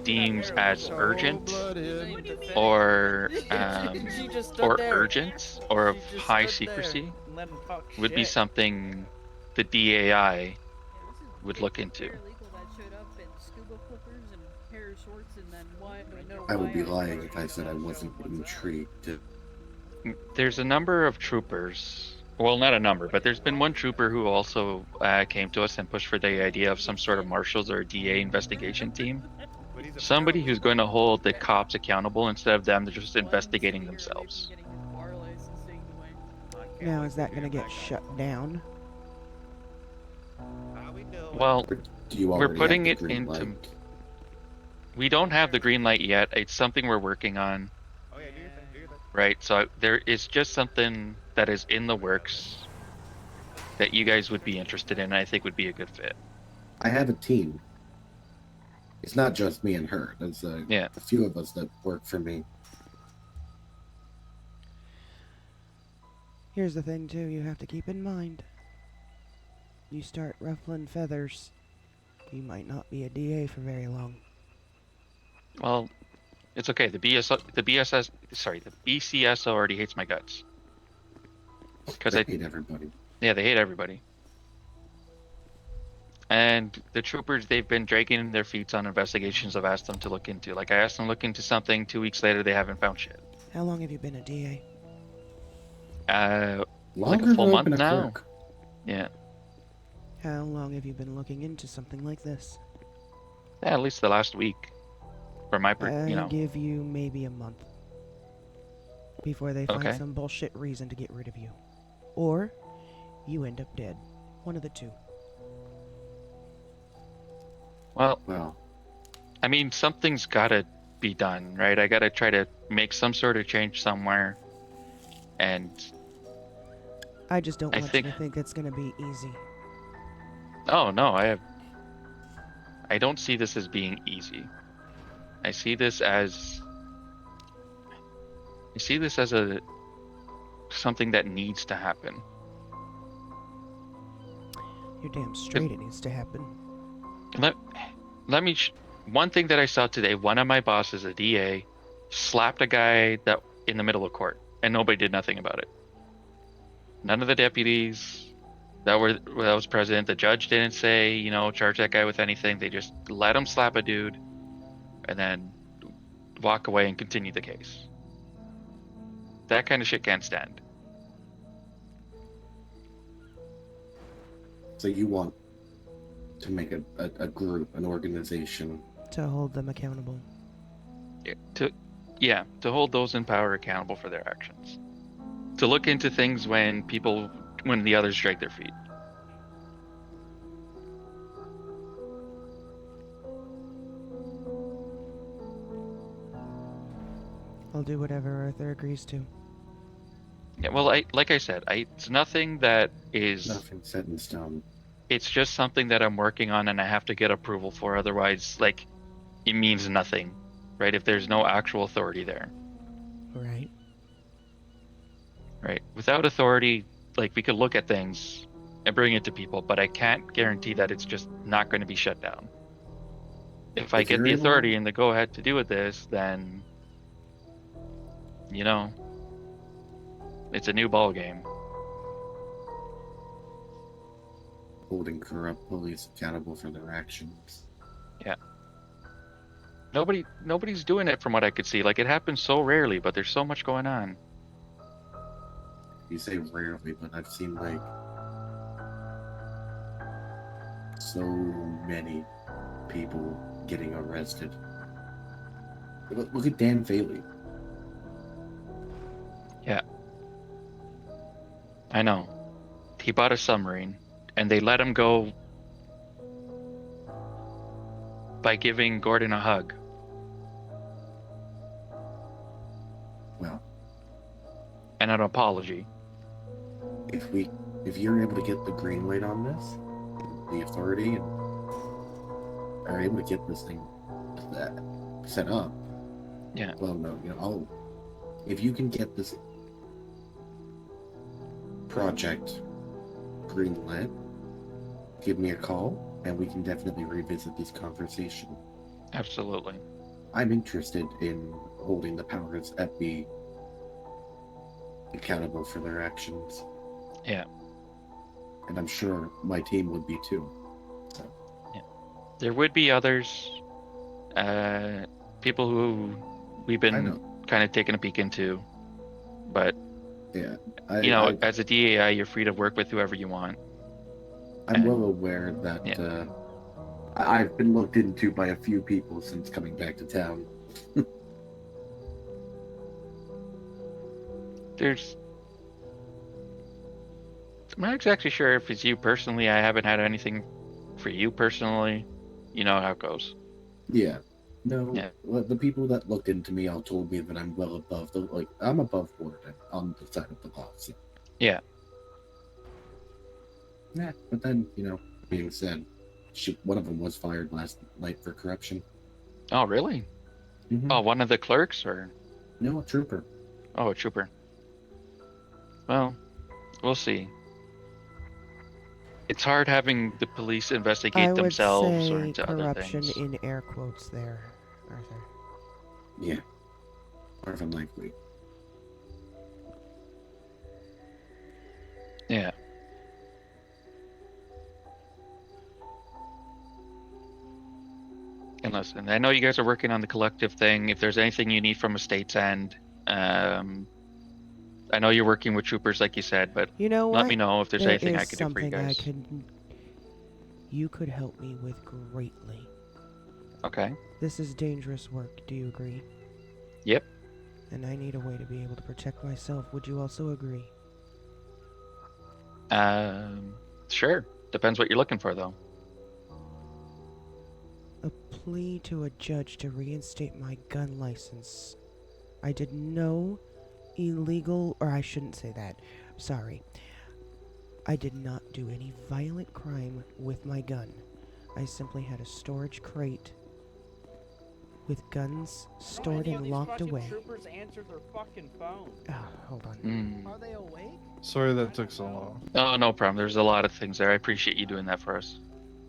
deems as urgent or urgent or of high secrecy would be something the DAI would look into. I would be lying if I said I wasn't intrigued. There's a number of troopers Well, not a number, but there's been one trooper who also came to us and pushed for the idea of some sort of marshals or DA investigation team. Somebody who's going to hold the cops accountable instead of them just investigating themselves. Now, is that going to get shut down? Well, Do you we're already have putting the it green into. light? We don't have the green light yet. It's something we're working on. Right, so there is just something that is in the works that you guys would be interested in, and I think would be a good fit. I have a team. It's not just me and her. There's a few of us that work for me. Here's the thing, too, you have to keep in mind. You start ruffling feathers, you might not be a DA for very long. Well, it's okay. The BCS already hates my guts. Because They hate everybody. Yeah, they hate everybody. And the troopers, they've been dragging their feet on investigations I've asked them to look into. Like, I asked them to look into something, 2 weeks later, they haven't found shit. How long have you been a DA? Like a full month now. Yeah. How long have you been looking into something like this? Yeah, at least the last week. For my, I give you maybe a month before they find Okay. some bullshit reason to get rid of you. Or you end up dead. One of the two. Well, I mean, something's gotta be done, right? I gotta try to make some sort of change somewhere. And I just don't I want think- you to think it's going to be easy. Oh no, I don't see this as being easy. I see this as a something that needs to happen. You're damn straight it needs to happen. Let me one thing that I saw today, one of my bosses, a DA, slapped a guy that in the middle of court and nobody did nothing about it. None of the deputies that was present, the judge didn't say, charge that guy with anything. They just let him slap a dude and then walk away and continue the case. That kind of shit can't stand. So you want to make a group, an organization. To hold them accountable. To hold those in power accountable for their actions. To look into things when the others drag their feet. I'll do whatever Arthur agrees to. Yeah, well, like I said, it's nothing that is... Nothing set in stone. It's just something that I'm working on and I have to get approval for, otherwise, it means nothing, right? If there's no actual authority there. Right. Right. Without authority, we could look at things and bring it to people, but I can't guarantee that it's just not going to be shut down. If I get the authority and the go-ahead to do with this, then, it's a new ball game. Holding corrupt police accountable for their actions. Yeah. Nobody's doing it from what I could see. It happens so rarely, but there's so much going on. You say rarely, but I've seen so many people getting arrested. Look at Dan Bailey. Yeah. I know. He bought a submarine, and they let him go by giving Gordon a hug. Well. And an apology. If you're able to get the green light on this, the authority, and are able to get this thing set up. Yeah. Well, no, if you can get this project green lit, give me a call, and we can definitely revisit this conversation. Absolutely. I'm interested in holding the powers that be accountable for their actions. Yeah. And I'm sure my team would be too. So. Yeah. There would be others, people who we've been kind of taking a peek into, but Yeah. As a DAI, you're free to work with whoever you want. I'm well aware that Yeah. I've been looked into by a few people since coming back to town. I'm not exactly sure if it's you personally. I haven't had anything for you personally. You know how it goes. Yeah. No, Yeah. well, the people that looked into me all told me that I'm well above I'm above board on the side of the law. So. Yeah. Yeah, but then, being said, one of them was fired last night for corruption. Oh, really? Mm-hmm. Oh, one of the clerks, or? No, a trooper. Oh, a trooper. Well, we'll see. It's hard having the police investigate I would themselves or say into other corruption things. in air quotes there, Arthur. Yeah. More than likely. Yeah. And listen, I know you guys are working on the collective thing. If there's anything you need from a state's end, I know you're working with troopers, like you said, but you know let what? me know if there's There anything is I could do for you something guys. you could help me with greatly. Okay. This is dangerous work. Do you agree? Yep. And I need a way to be able to protect myself. Would you also agree? Sure. Depends what you're looking for, though. A plea to a judge to reinstate my gun license. I did no illegal, or I shouldn't say that. Sorry. I did not do any violent crime with my gun. I simply had a storage crate with guns stored and locked away. Troopers answered their fucking phone. Hold on. Are they awake? Sorry that took so long. Oh, no problem. There's a lot of things there. I appreciate you doing that for us.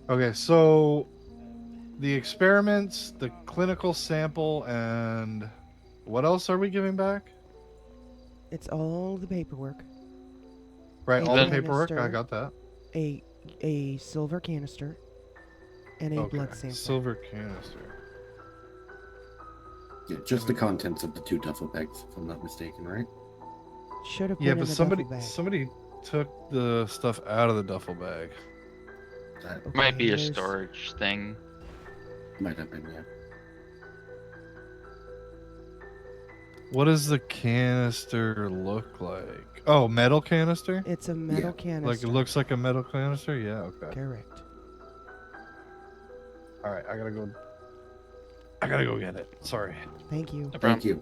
Okay, so the experiments, the clinical sample, and what else are we giving back? It's all the paperwork. Right, A all the paperwork. I canister, got that. A silver canister and a blood sample. Silver canister. Yeah, just the contents of the 2 duffel bags, if I'm not mistaken, right? Should have been Yeah, in but the somebody duffel bag. somebody took the stuff out of the duffel bag. Might be a there's- storage thing. Might have been, yeah. What does the canister look like? Oh, metal canister? It's a metal canister. Like it looks like a metal canister? Yeah, okay. Correct. All right, I gotta go get it. Sorry. Thank you. Thank you.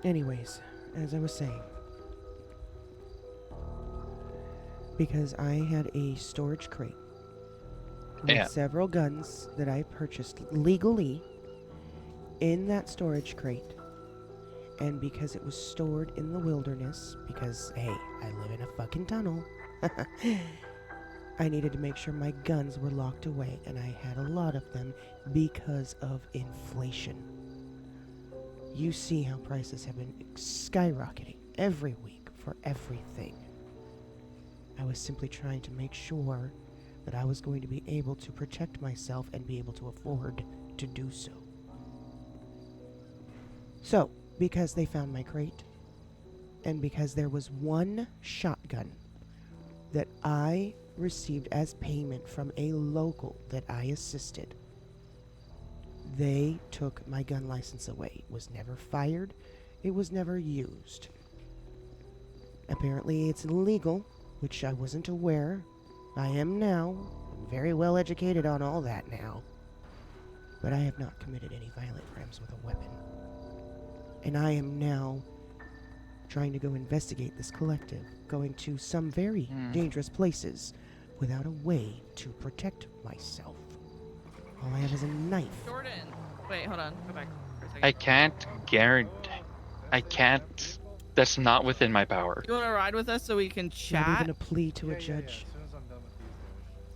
Anyways, as I was saying, because I had a storage crate with several guns that I purchased legally in that storage crate, and because it was stored in the wilderness, because, hey, I live in a fucking tunnel, I needed to make sure my guns were locked away, and I had a lot of them because of inflation. You see how prices have been skyrocketing every week for everything. I was simply trying to make sure that I was going to be able to protect myself and be able to afford to do so. So, because they found my crate, and because there was one shotgun that I received as payment from a local that I assisted, they took my gun license away. It was never fired. It was never used. Apparently it's illegal, which I wasn't aware. I am now. I'm very well educated on all that now. But I have not committed any violent crimes with a weapon. And I am now trying to go investigate this collective, going to some very dangerous places without a way to protect myself. All I have is a knife. Jordan, wait, hold on. Go back for a second. I can't guarantee. I can't. That's not within my power. You want to ride with us so we can chat? Not even a plea to a judge.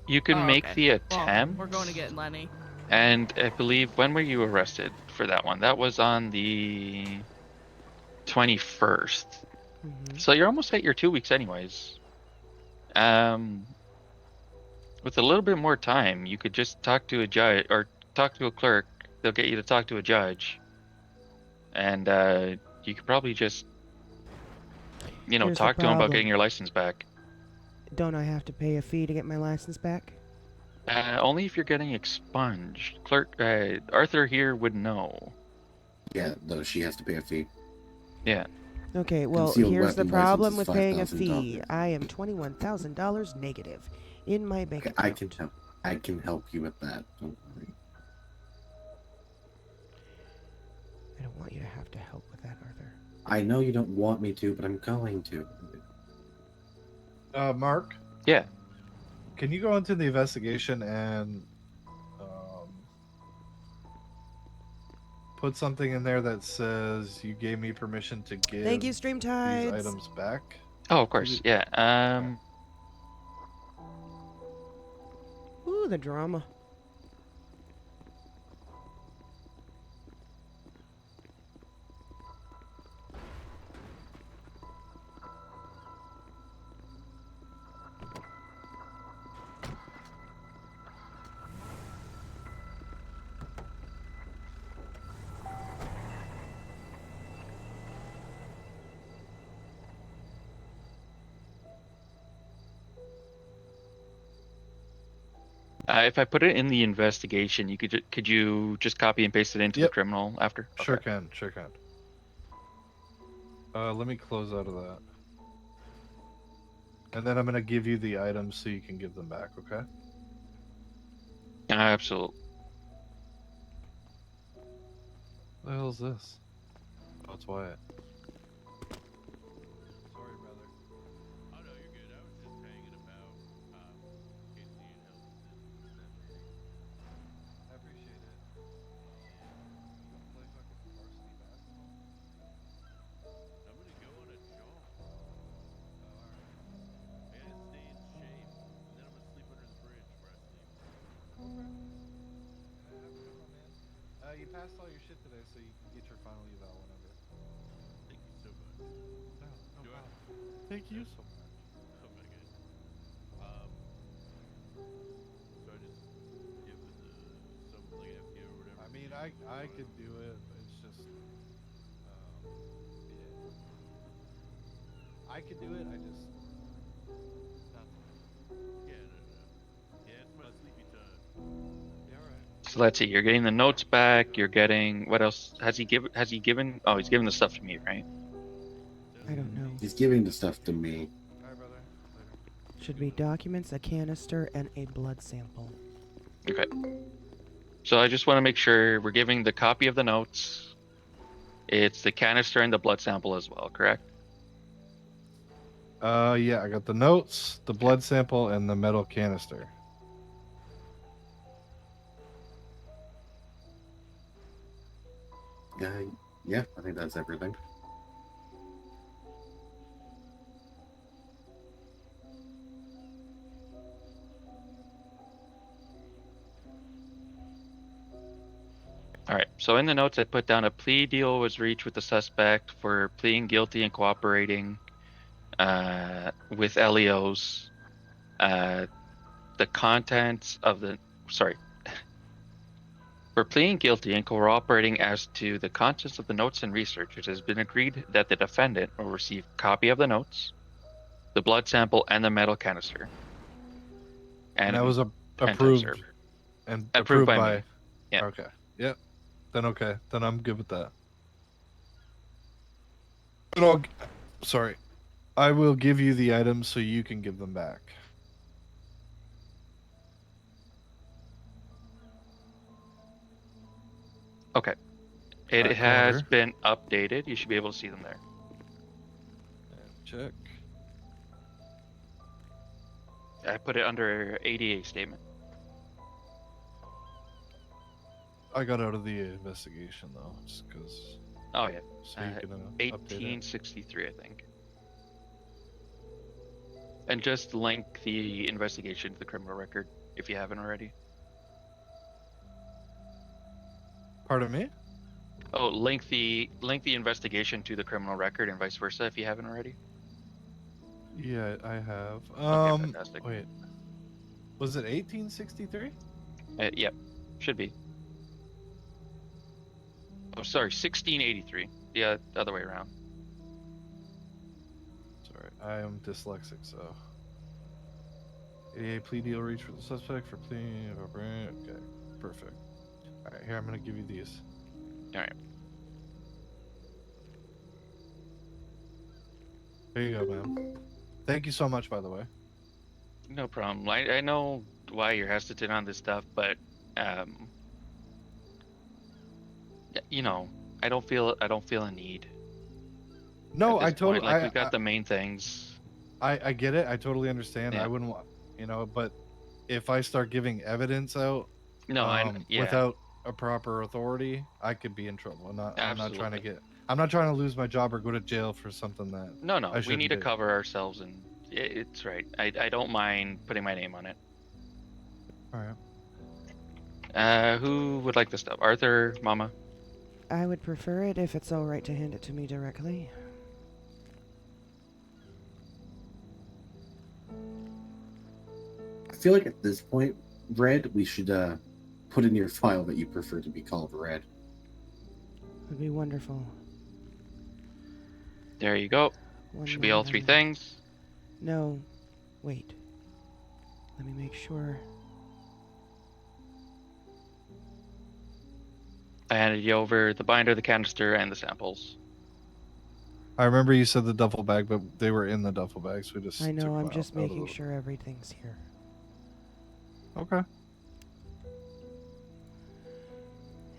You can make okay. the Well, attempt. we're going to get Lenny. And I believe, when were you arrested for that one? That was on the 21st. So you're almost at your 2 weeks anyways. With a little bit more time, you could just talk to a judge or talk to a clerk. They'll get you to talk to a judge. And You could probably just, you know, Here's the talk to him about problem. getting your license back. Don't I have to pay a fee to get my license back? Only if you're getting expunged. Arthur here would know. Yeah, though she has to pay a fee. Yeah. Okay, well, Concealed here's the weapon problem license with is paying a $5,000. fee. I am $21,000 negative in my bank Okay, account. I can help you with that. Don't worry. I don't want you to have to help with that, Arthur. I know you don't want me to, but I'm going to. Mark? Yeah. Can you go into the investigation and put something in there that says you gave me permission to give Thank you, Stream Tides. these items back? Oh, of course. Yeah. Ooh, the drama. If I put it in the investigation, you could you just copy and paste it into the criminal after? Sure Okay. can, sure can. Let me close out of that. And then I'm gonna give you the items so you can give them back, okay? Absolutely. What the hell is this? Oh, it's Wyatt. Sorry, brother. Oh no, you're good. I was just hanging about. In case you help. I appreciate it. You gonna play fucking varsity basketball? I'm gonna go on a jog. Oh, alright. I gotta stay in shape, and then I'm gonna sleep under the bridge where I sleep. Okay. Have a good one, man. You passed all your shit today, so you can get your final eval whenever. Thank you so much. No Do problem. Thank you so much. Oh my god. So I just give it some like FK or whatever. I mean, I could do it, but it's just, yeah. I could do it. I just not. Yeah, no. Yeah, it's my sleepy time. Yeah, all right. So let's see. You're getting the notes back. You're getting what else? Has he given? Oh, he's given the stuff to me, right? I don't know. He's giving the stuff to me. All right, brother. Later. Should be documents, a canister, and a blood sample. Okay. So I just want to make sure we're giving the copy of the notes. It's the canister and the blood sample as well, correct? Yeah, I got the notes, the blood sample, and the metal canister. Yeah, I think that's everything. All right. So in the notes, I put down a plea deal was reached with the suspect for pleading guilty and cooperating with LEOs. The contents of the for pleading guilty and cooperating as to the contents of the notes and research, it has been agreed that the defendant will receive a copy of the notes, the blood sample, and the metal canister. And that was approved serve. and Approved approved by by. me. Yeah. Okay. Yep. Then okay. Then I'm good with that. And sorry. I will give you the items so you can give them back. Okay. It Alright, has Connor. been updated. You should be able to see them there. Check. I put it under ADA statement. I got out of the investigation though, just because. Oh yeah. So you can update it. 1863, I think. And just link the investigation to the criminal record if you haven't already. Pardon me? Oh, link the investigation to the criminal record and vice versa if you haven't already. Yeah, I have. Okay, fantastic. Wait. Was it 1863? Yep, should be. Oh, sorry, 1683. the other way around. Sorry, I am dyslexic, so. 88 plea deal reached for the suspect for plea. Okay, perfect. All right, here I'm gonna give you these. All right. There you go, ma'am. Thank you so much, by the way. No problem. I know why you're hesitant on this stuff, but you know, I don't feel a need. No, at this I totally. point. Like we got the main things. I get it. I totally understand. Yeah. I wouldn't want, but if I start giving evidence out, No, yeah. without a proper authority, I could be in trouble. I'm not trying to Absolutely. I'm not trying to lose my job or go to jail for something that No, I we need to shouldn't do. cover ourselves, and it's right. I don't mind putting my name on it. All right. Who would like the stuff? Arthur, Mama? I would prefer it if it's all right to hand it to me directly. I feel like at this point, Red, we should put in your file that you prefer to be called Red. Would be wonderful. There you go. Should be all three things. No, wait. Let me make sure. I handed you over the binder, the canister, and the samples. I remember you said the duffel bag, but they were in the duffel bag, so we just. I know, took I'm them just out of making the- sure everything's here. Okay.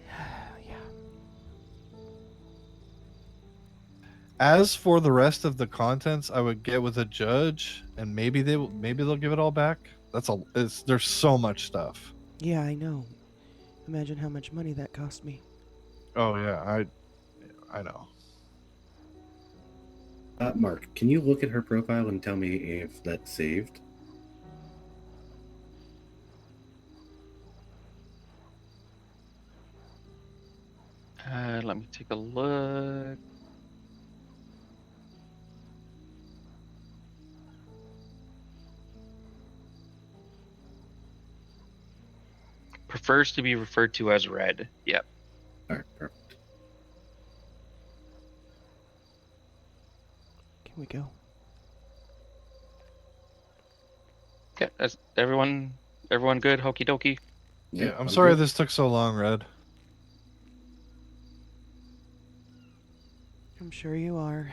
Yeah. As for the rest of the contents, I would get with a judge, and maybe they'll give it all back. There's so much stuff. Yeah, I know. Imagine how much money that cost me. Oh yeah, I know. Mark, can you look at her profile and tell me if that's saved? Let me take a look. Prefers to be referred to as Red. Yep. All right, perfect. Can we go? Yeah. That's everyone good? Hokey dokey. Yeah, I'm sorry this took so long, Red. I'm sure you are.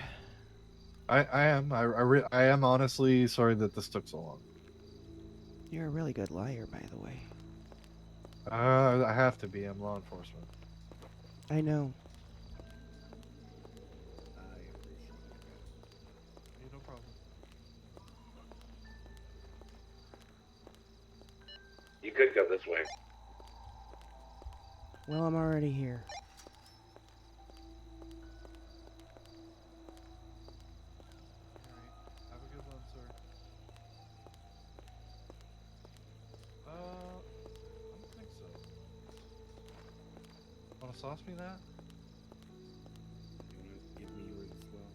I am. I am honestly sorry that this took so long. You're a really good liar, by the way. I have to be. I'm law enforcement. I know. No problem. You could go this way. Well, I'm already here. Have a good one, sir. I don't think so. Wanna sauce me that? Give me yours as well.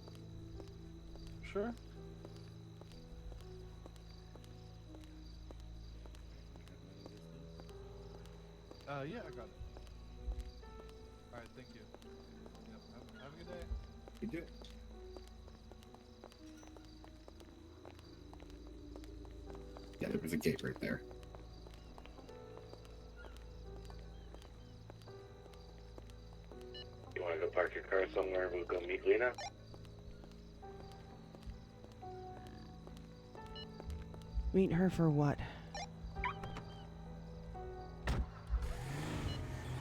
Sure. Yeah, I got it. Alright, thank you. Yep, have a good day. You do. Yeah, there was a gate right there. You want to go park your car somewhere? We'll go meet Lena. Meet her for what?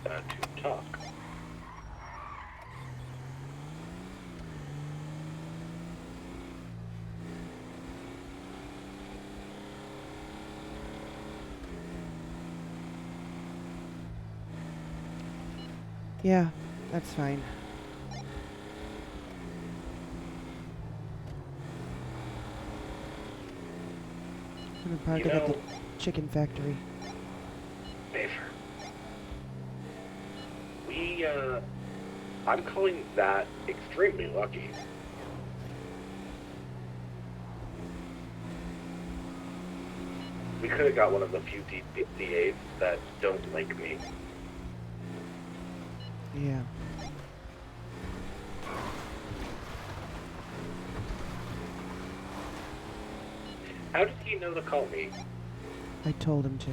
To talk. Yeah, that's fine. I'm gonna park it at the chicken factory. Favor. I'm calling that extremely lucky. We could have got one of the few DAs that don't like me. Yeah. How did he know to call me? I told him to.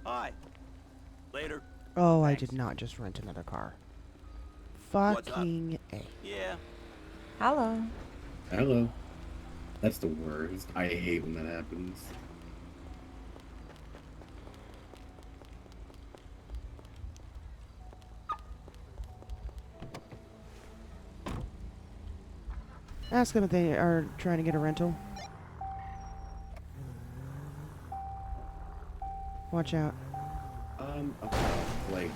Hi. Later. Oh, I did not just rent another car. What's up? Fucking A. Yeah. Hello. Hello. That's the worst. I hate when that happens. Ask them if they are trying to get a rental. Watch out. Like,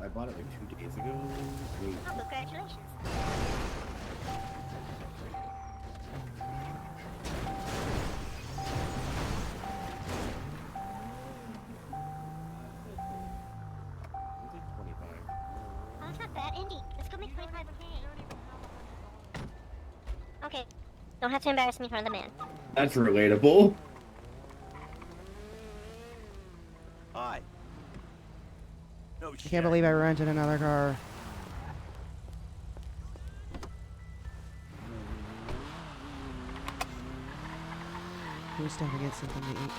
I bought it like 2 days ago. Congratulations. Oh, it's not bad. Andy, let's go make 25, okay? Don't have to embarrass me in front of the man. That's relatable. Hi. No I shit. can't believe I rented another car. Can we stop and get something to eat?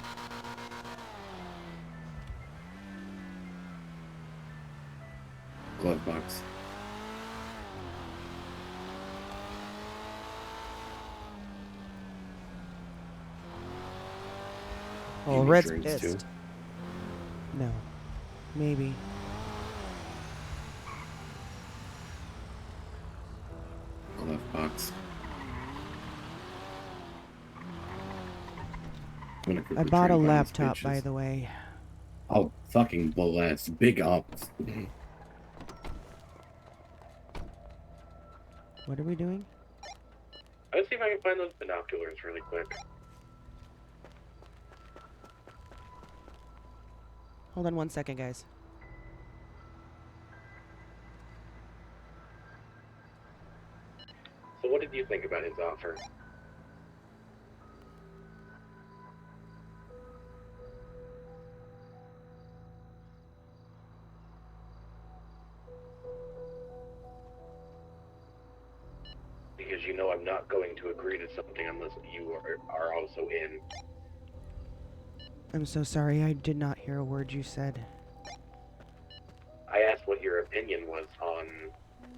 Glove box. Oh, Red's pissed. No. Maybe. Glove box. I bought a laptop, by the way. Oh, fucking blast. Big ups. What are we doing? Let's see if I can find those binoculars really quick. Hold on 1 second, guys. So what did you think about his offer? Because you know I'm not going to agree to something unless you are also in. I'm so sorry, I did not hear a word you said. I asked what your opinion was on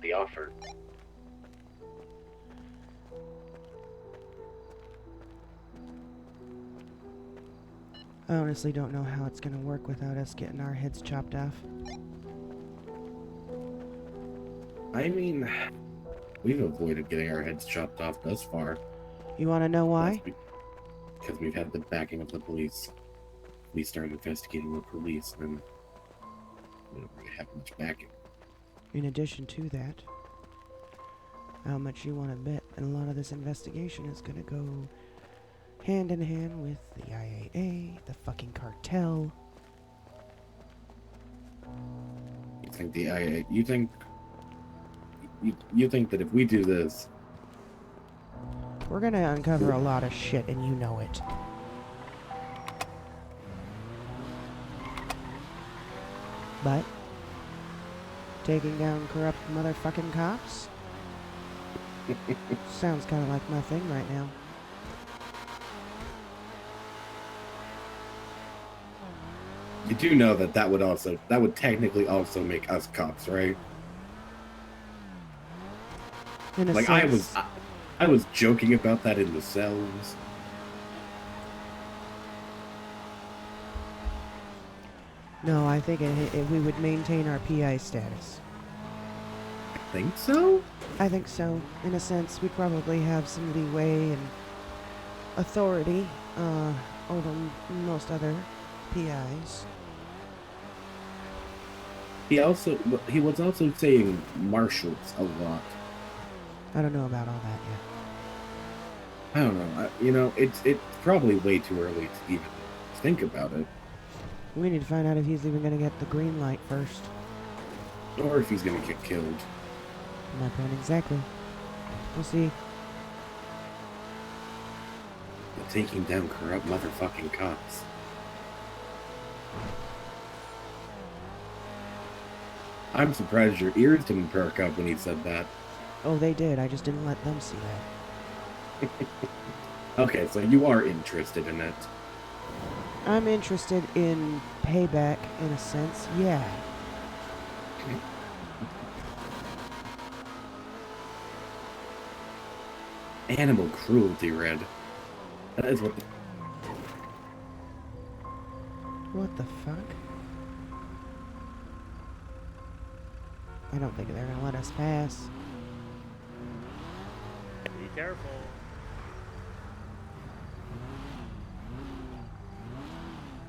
the offer. I honestly don't know how it's gonna work without us getting our heads chopped off. I mean, we've avoided getting our heads chopped off thus far. You wanna know why? Because we've had the backing of the police. We started investigating the police, and we don't really have much backing. In addition to that, how much you wanna bet a lot of this investigation is gonna go hand in hand with the IAA, the fucking cartel. You think the IAA, you think that if we do this, We're gonna uncover a lot of shit, and you know it. But taking down corrupt motherfucking cops sounds kind of like my thing right now. you do know that that would technically also make us cops, right? In a Like sense. I was joking about that in the cells. No, I think we would maintain our PI status. Think so? I think so. In a sense, we'd probably have some leeway and authority over most other PIs. He was also saying marshals a lot. I don't know about all that yet. I don't know. It's probably way too early to even think about it. We need to find out if he's even going to get the green light first. Or if he's going to get killed. My point exactly. We'll see. But taking down corrupt motherfucking cops. I'm surprised your ears didn't perk up when he said that. Oh, they did. I just didn't let them see that. Okay, so you are interested in it. I'm interested in payback, in a sense. Yeah. Animal cruelty, Red. That is what... What the fuck? I don't think they're gonna let us pass. Be careful.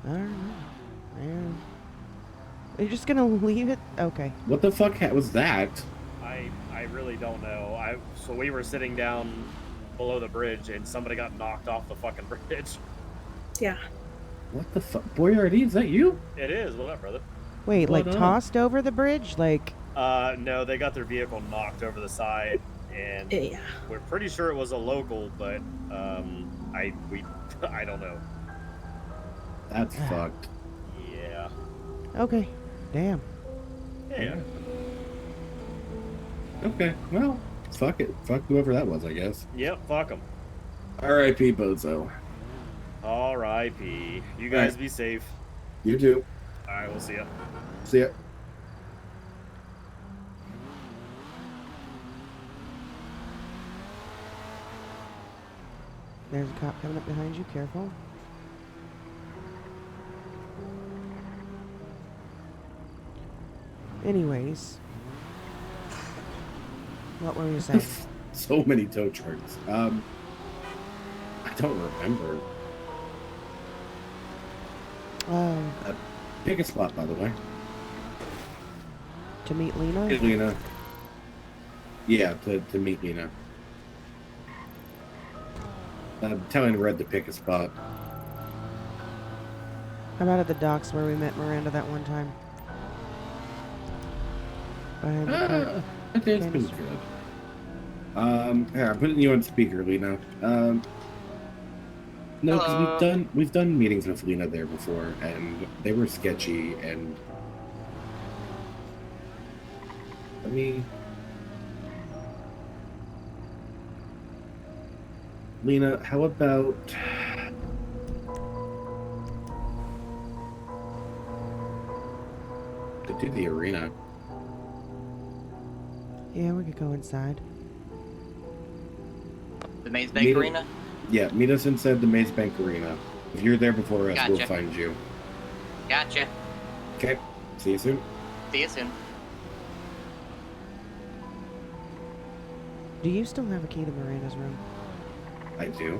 I don't know. Man. Are you just gonna leave it? Okay. What the fuck was that? I really don't know. So we were sitting down below the bridge and somebody got knocked off the fucking bridge. Yeah. What the fuck? Boyardee, is that you? It is. What up, brother? Wait, What like up? tossed over the bridge? Like... No, they got their vehicle knocked over the side, and Yeah. we're pretty sure it was a local, but I don't know. That's fucked. Yeah. Okay. Damn. Yeah. Okay, well, fuck it. Fuck whoever that was, I guess. Yep. Fuck them. R.I.P. Bozo. R.I.P. You guys be safe. You too. All right, we'll see ya. See ya. There's a cop coming up behind you. Careful. Anyways. What were you saying? So many tow trucks. I don't remember. Pick a spot, by the way. To meet Lena? Hey, Lena. Yeah, to meet Lena. I'm telling Red to pick a spot. How about at the docks where we met Miranda that one time? Behind the I think it's pretty good. Here, I'm putting you on speaker, Lena. No, because we've done meetings with Lena there before, and they were sketchy. And let me, Lena, how about to do the arena? Yeah, we could go inside. The Maze Bank Arena? Yeah, meet us inside the Maze Bank Arena. If you're there before us, we'll Gotcha. find you. Gotcha. Okay, see you soon. See you soon. Do you still have a key to Miranda's room? I do.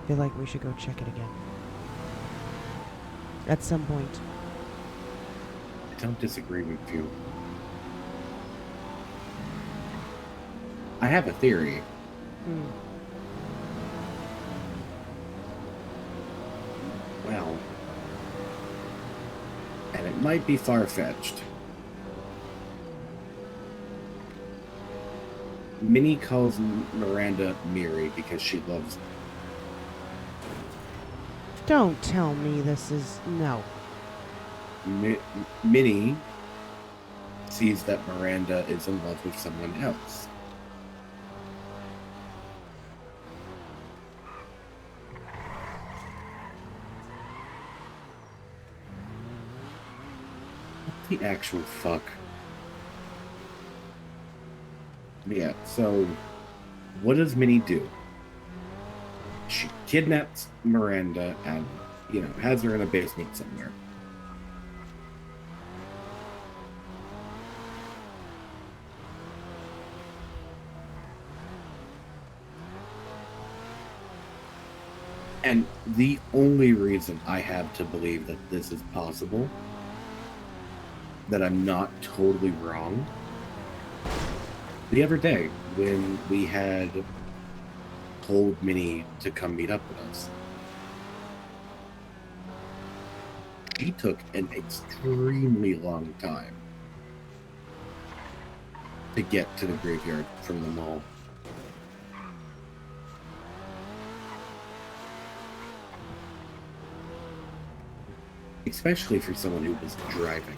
I feel like we should go check it again. At some point. I don't disagree with you. I have a theory. Well, and it might be far-fetched. Minnie calls Miranda Miri because she loves... Don't tell me this is... No. Minnie sees that Miranda is in love with someone else. What the actual fuck? Yeah, so what does Minnie do? She kidnaps Miranda and has her in a basement somewhere. And the only reason I have to believe that this is possible, that I'm not totally wrong, the other day when we had told Minnie to come meet up with us, she took an extremely long time to get to the graveyard from the mall. Especially for someone who was driving.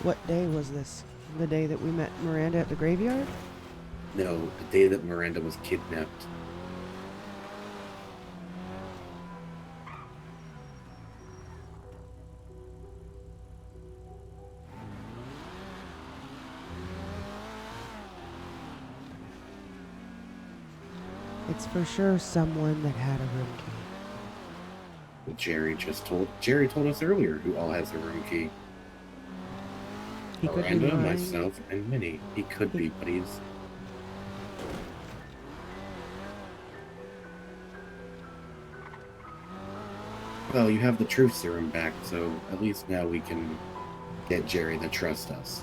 What day was this? The day that we met Miranda at the graveyard? No, the day that Miranda was kidnapped. It's for sure someone that had a room key. Jerry told us earlier who all has a room key. He could be Miranda, lying. myself, and Minnie. He could be, but he's... Well, you have the truth serum back, so at least now we can get Jerry to trust us.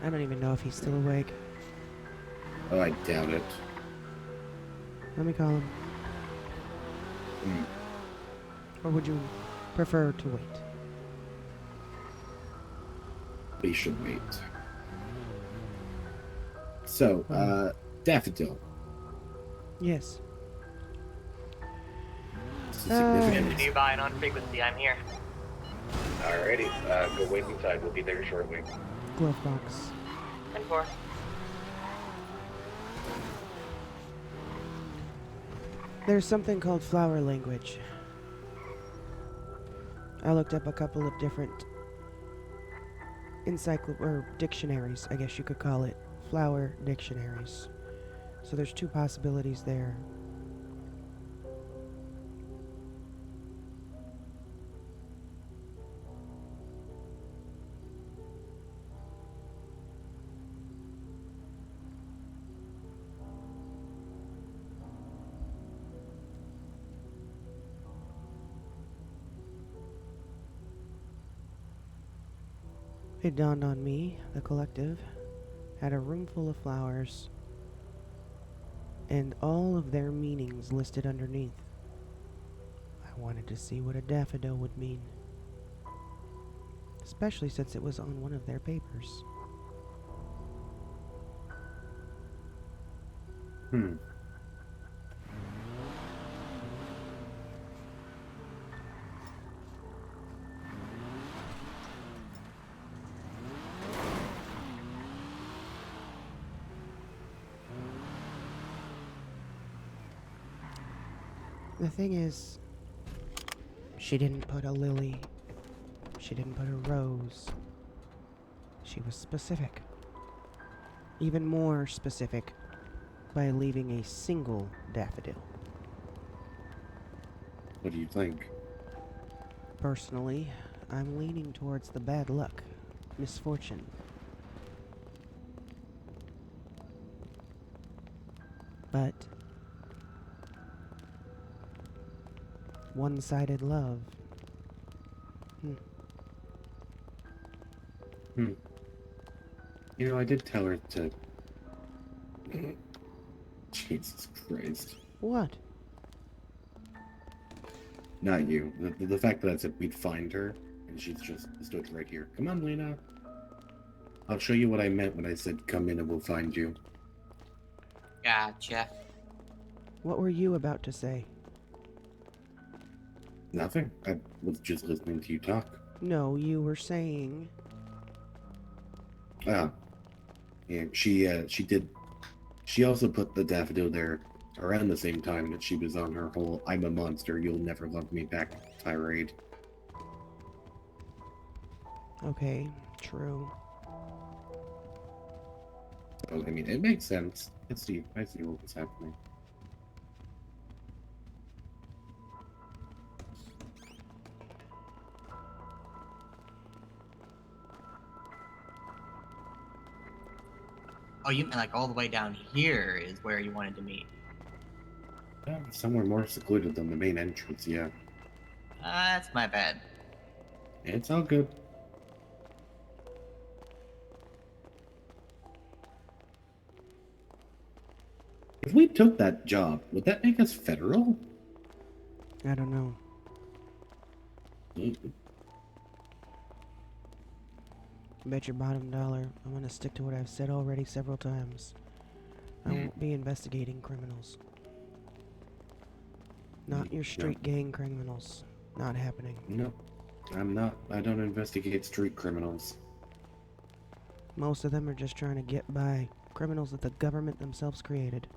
I don't even know if he's still awake. Oh, I doubt it. Let me call him. Or would you prefer to wait? We should wait. So, Daffodil. Yes. Continue buying on frequency. I'm here. Alrighty, go wait inside. We'll be there shortly. Glove box. 10-4. There's something called flower language. I looked up a couple of different dictionaries, I guess you could call it. Flower dictionaries. So there's two possibilities there. It dawned on me, the collective had a room full of flowers and all of their meanings listed underneath. I wanted to see what a daffodil would mean, especially since it was on one of their papers. The thing is, she didn't put a lily. She didn't put a rose. She was specific. Even more specific by leaving a single daffodil. What do you think? Personally, I'm leaning towards the bad luck, misfortune. But one-sided love. I did tell her to... Jesus Christ. What? Not you. The fact that I said we'd find her, and she's just stood right here. Come on, Lena. I'll show you what I meant when I said come in and we'll find you. Gotcha. What were you about to say? Nothing. I was just listening to you talk. No, you were saying... Yeah, she did. She also put the daffodil there around the same time that she was on her whole "I'm a monster, you'll never love me back" tirade. Okay, true. So, I mean, it makes sense. I see what was happening. Oh, you mean like all the way down here is where you wanted to meet? Somewhere more secluded than the main entrance, yeah. That's my bad. It's all good. If we took that job, would that make us federal? I don't know. Bet your bottom dollar I'm gonna stick to what I've said already several times. I won't be investigating criminals. Not your street gang criminals. Not happening. No, I'm not. I don't investigate street criminals. Most of them are just trying to get by. Criminals that the government themselves created.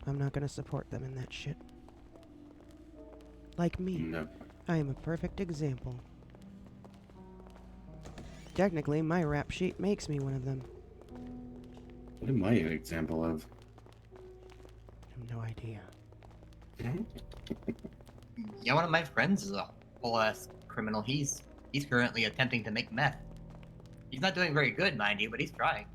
I'm not gonna support them in that shit. Like me. No. I am a perfect example. Technically, my rap sheet makes me one of them. What am I an example of? I have no idea. Yeah, one of my friends is a whole ass criminal. He's currently attempting to make meth. He's not doing very good, mind you, but he's trying.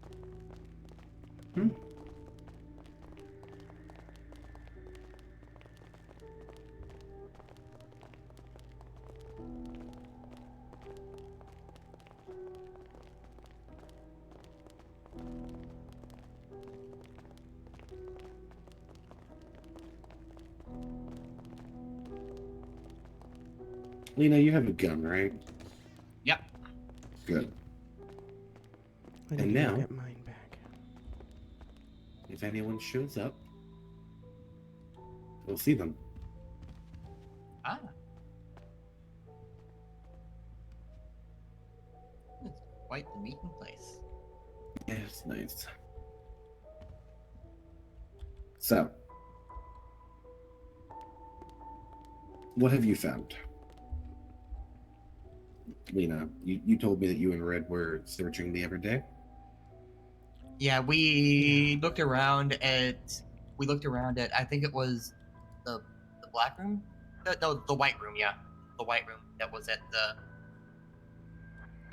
Lena, you have a gun, right? Yep. Good. I And need now, to get mine back. if anyone shows up, we'll see them. Ah. It's quite the meeting place. Yes, nice. So, what have you found? Lena, you told me that you and Red were searching the other day. Yeah, we looked around at. I think it was the black room. No, the white room. Yeah, the white room that was at the.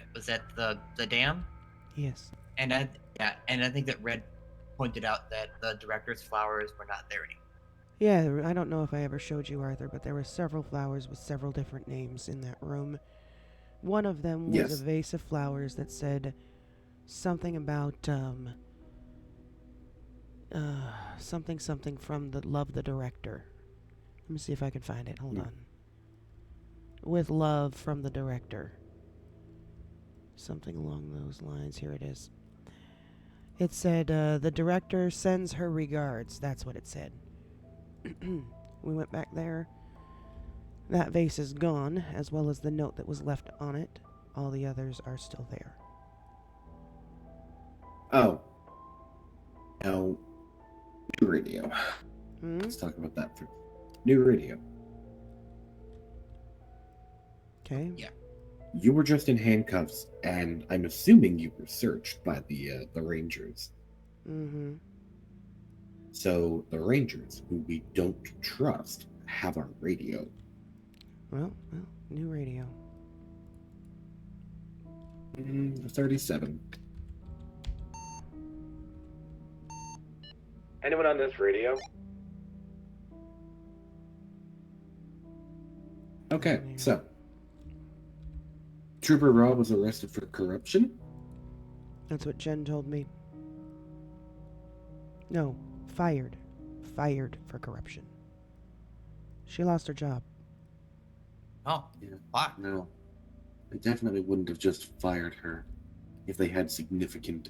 It was at the dam. Yes. And I think that Red pointed out that the director's flowers were not there anymore. Yeah, I don't know if I ever showed you, Arthur, but there were several flowers with several different names in that room. One of them was Yes. a vase of flowers that said something about, something from the Love the Director. Let me see if I can find it. Hold on. With love from the director. Something along those lines. Here it is. It said, the director sends her regards. That's what it said. We went back there. That vase is gone, as well as the note that was left on it. All the others are still there. Oh. Now, new radio. Let's talk about that first. New radio. Okay. Yeah. You were just in handcuffs, and I'm assuming you were searched by the Rangers. Mm-hmm. So the Rangers, who we don't trust, have our radio. Well, new radio. 37. Anyone on this radio? Okay, so Trooper Rob was arrested for corruption. That's what Jen told me. No, fired. Fired for corruption. She lost her job. Oh, yeah. Why? No, they definitely wouldn't have just fired her if they had significant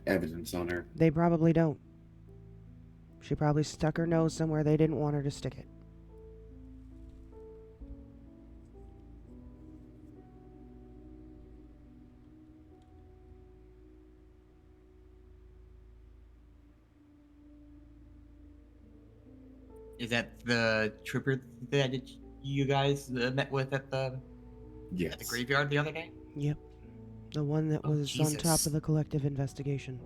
evidence on her. They probably don't. She probably stuck her nose somewhere they didn't want her to stick it. Is that the trooper that you guys met with at the Yes. at the graveyard the other day? Yep. The one that Oh, was on top Jesus. of the collective investigation.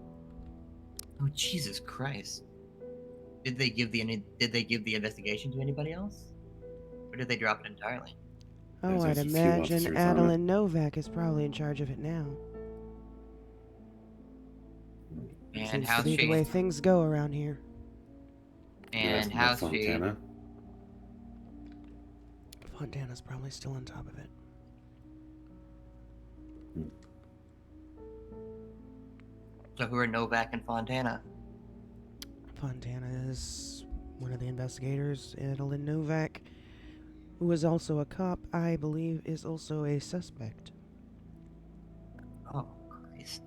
Oh, Jesus Christ. Did they give the investigation to anybody else? Or did they drop it entirely? Oh, I'd There's a few imagine officers on it. Adeline Novak is probably in charge of it now. And Seems to how's be the she? way things go around here. And how's she? Fontana. Fontana's probably still on top of it. So who are Novak and Fontana? Fontana is one of the investigators. Adeline Novak, who is also a cop, I believe, is also a suspect. Oh, Christ.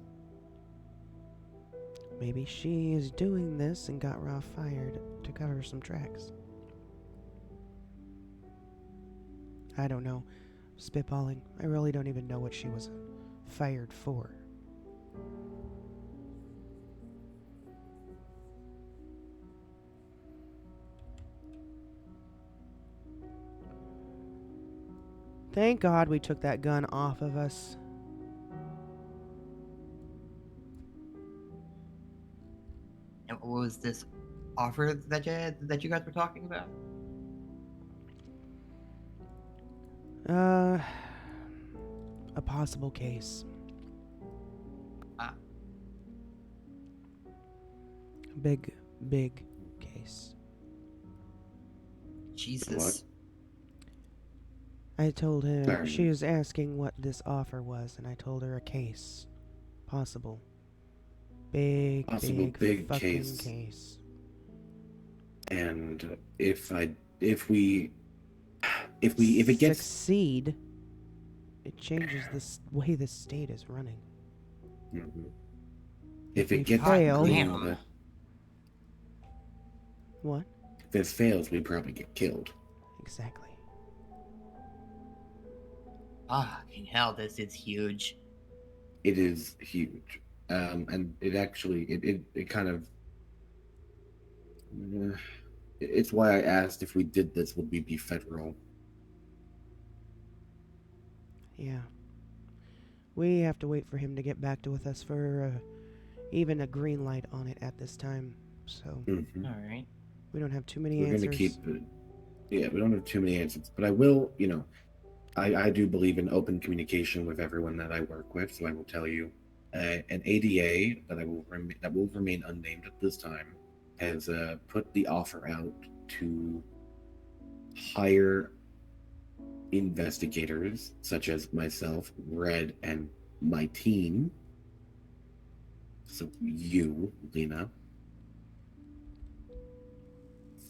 Maybe she is doing this and got Raw fired to cover some tracks. I don't know. Spitballing. I really don't even know what she was fired for. Thank God we took that gun off of us. And what was this offer that you guys were talking about? A possible case. Ah. Big case. Jesus. I told her, Sorry. she was asking what this offer was, and I told her a case. Possible. Big fucking case. And if it gets succeed, it changes the way the state is running. If we it gets fail, greenlit, what? if it fails, we probably get killed. Exactly. Fucking hell, this is huge. It is huge, and it actually it kind of. It's why I asked if we did this, would we be federal? Yeah. We have to wait for him to get back with us for even a green light on it at this time. So, Alright. We don't have too many We're answers. going to keep it. Yeah, we don't have too many answers. But I will, I do believe in open communication with everyone that I work with. So I will tell you, an ADA that will remain unnamed at this time has put the offer out to hire investigators such as myself, Red, and my team. So you, Lena,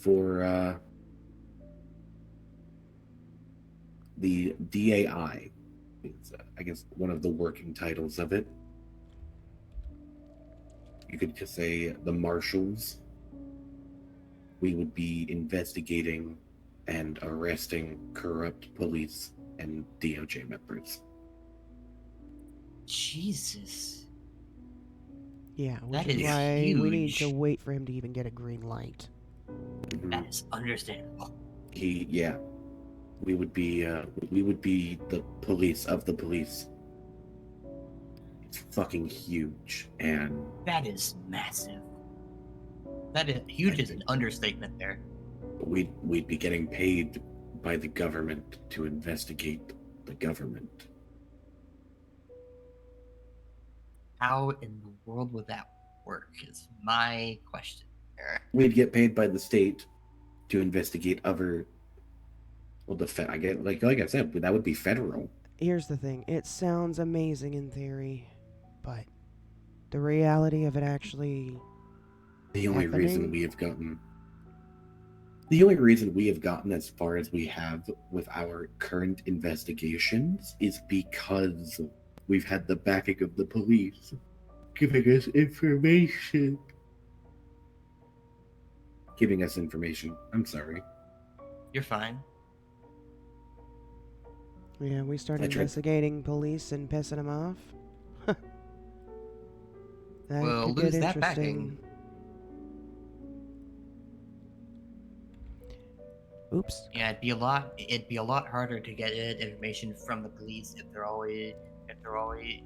for the DAI is, I guess, one of the working titles of it. You could just say the marshals. We would be investigating and arresting corrupt police and DOJ members. Jesus. Yeah, which That is is why we need to huge. wait for him to even get a green light. That is understandable. We would be the police of the police. It's fucking huge, and That is massive. That is huge is an understatement there. we'd be getting paid by the government to investigate the government. How in the world would that work is my question. We'd get paid by the state to investigate other. Well, I get like I said, that would be federal. Here's the thing. It sounds amazing in theory, but the reality of it actually The only happening? reason we have gotten as far as we have with our current investigations is because we've had the backing of the police giving us information. I'm sorry. You're fine. Yeah, we started I tried- investigating police and pissing them off. That Well, could lose get that interesting. backing. Oops. Yeah, it'd be a lot harder to get information from the police if they're always if they're always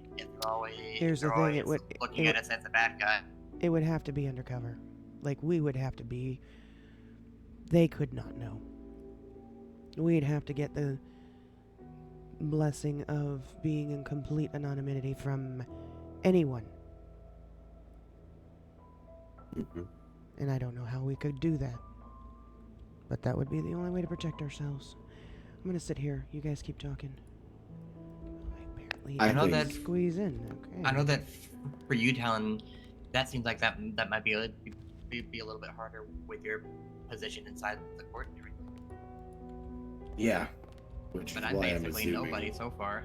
Here's the thing, it would looking at us as a bad guy. It would have to be undercover. Like, we would have to be. They could not know. We'd have to get the blessing of being in complete anonymity from anyone. And I don't know how we could do that. But that would be the only way to protect ourselves. I'm gonna sit here. You guys keep talking. Apparently, I know that squeeze in. Okay. I know that for you, Talon, that seems like that might be a little bit harder with your position inside the court and everything. Yeah, which But is I'm why I'm basically assuming. nobody so far.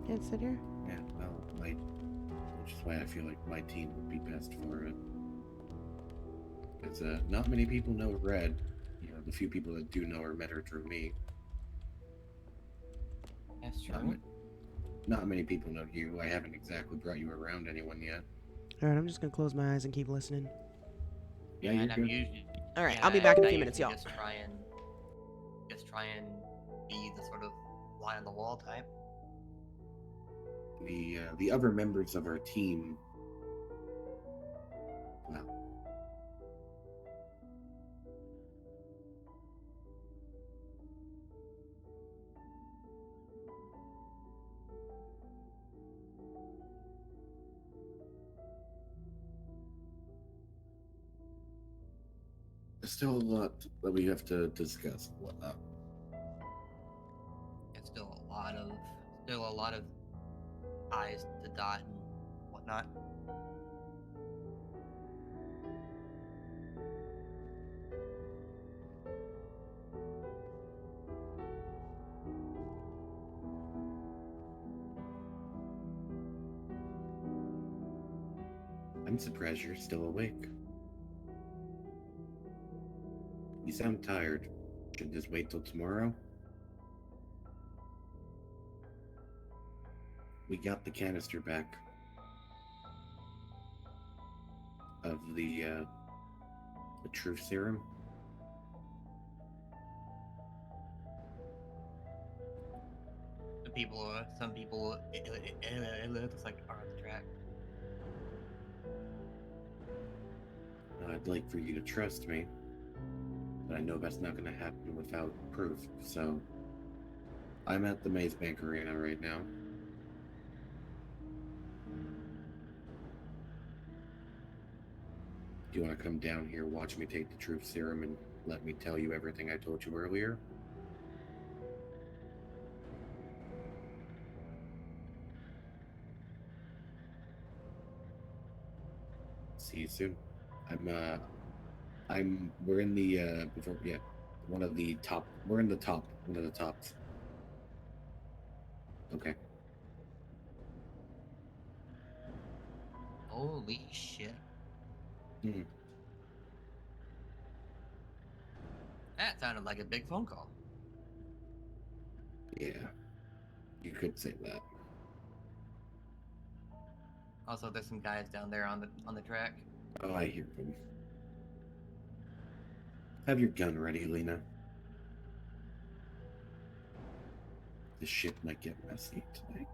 Can't sit here. Yeah, well, which is why I feel like my team would be best for it. Because not many people know Red. You know, the few people that do know her met her through me. That's true. Not many people know you. I haven't exactly brought you around anyone yet. Alright, I'm just gonna close my eyes and keep listening. Yeah, you're good. Alright, I'll be back in a few I minutes, usually y'all. Just try and be the sort of fly on the wall type. The other members of our team. Well, there's still a lot that we have to discuss and whatnot. It's still a lot of I's to dot and whatnot. I'm surprised you're still awake. You sound tired. Should just wait till tomorrow? We got the canister back of the truth serum. Some people, it looks like are on the track. I'd like for you to trust me, but I know that's not going to happen without proof. So, I'm at the Maze Bank Arena right now. Do you want to come down here, watch me take the truth serum, and let me tell you everything I told you earlier? See you soon. We're in the, one of the top, we're in the top, one of the tops. Okay. Holy shit. Hmm. That sounded like a big phone call. Yeah. You could say that. Also, there's some guys down there on the track. Oh, I hear them. Have your gun ready, Lena. This shit might get messy tonight.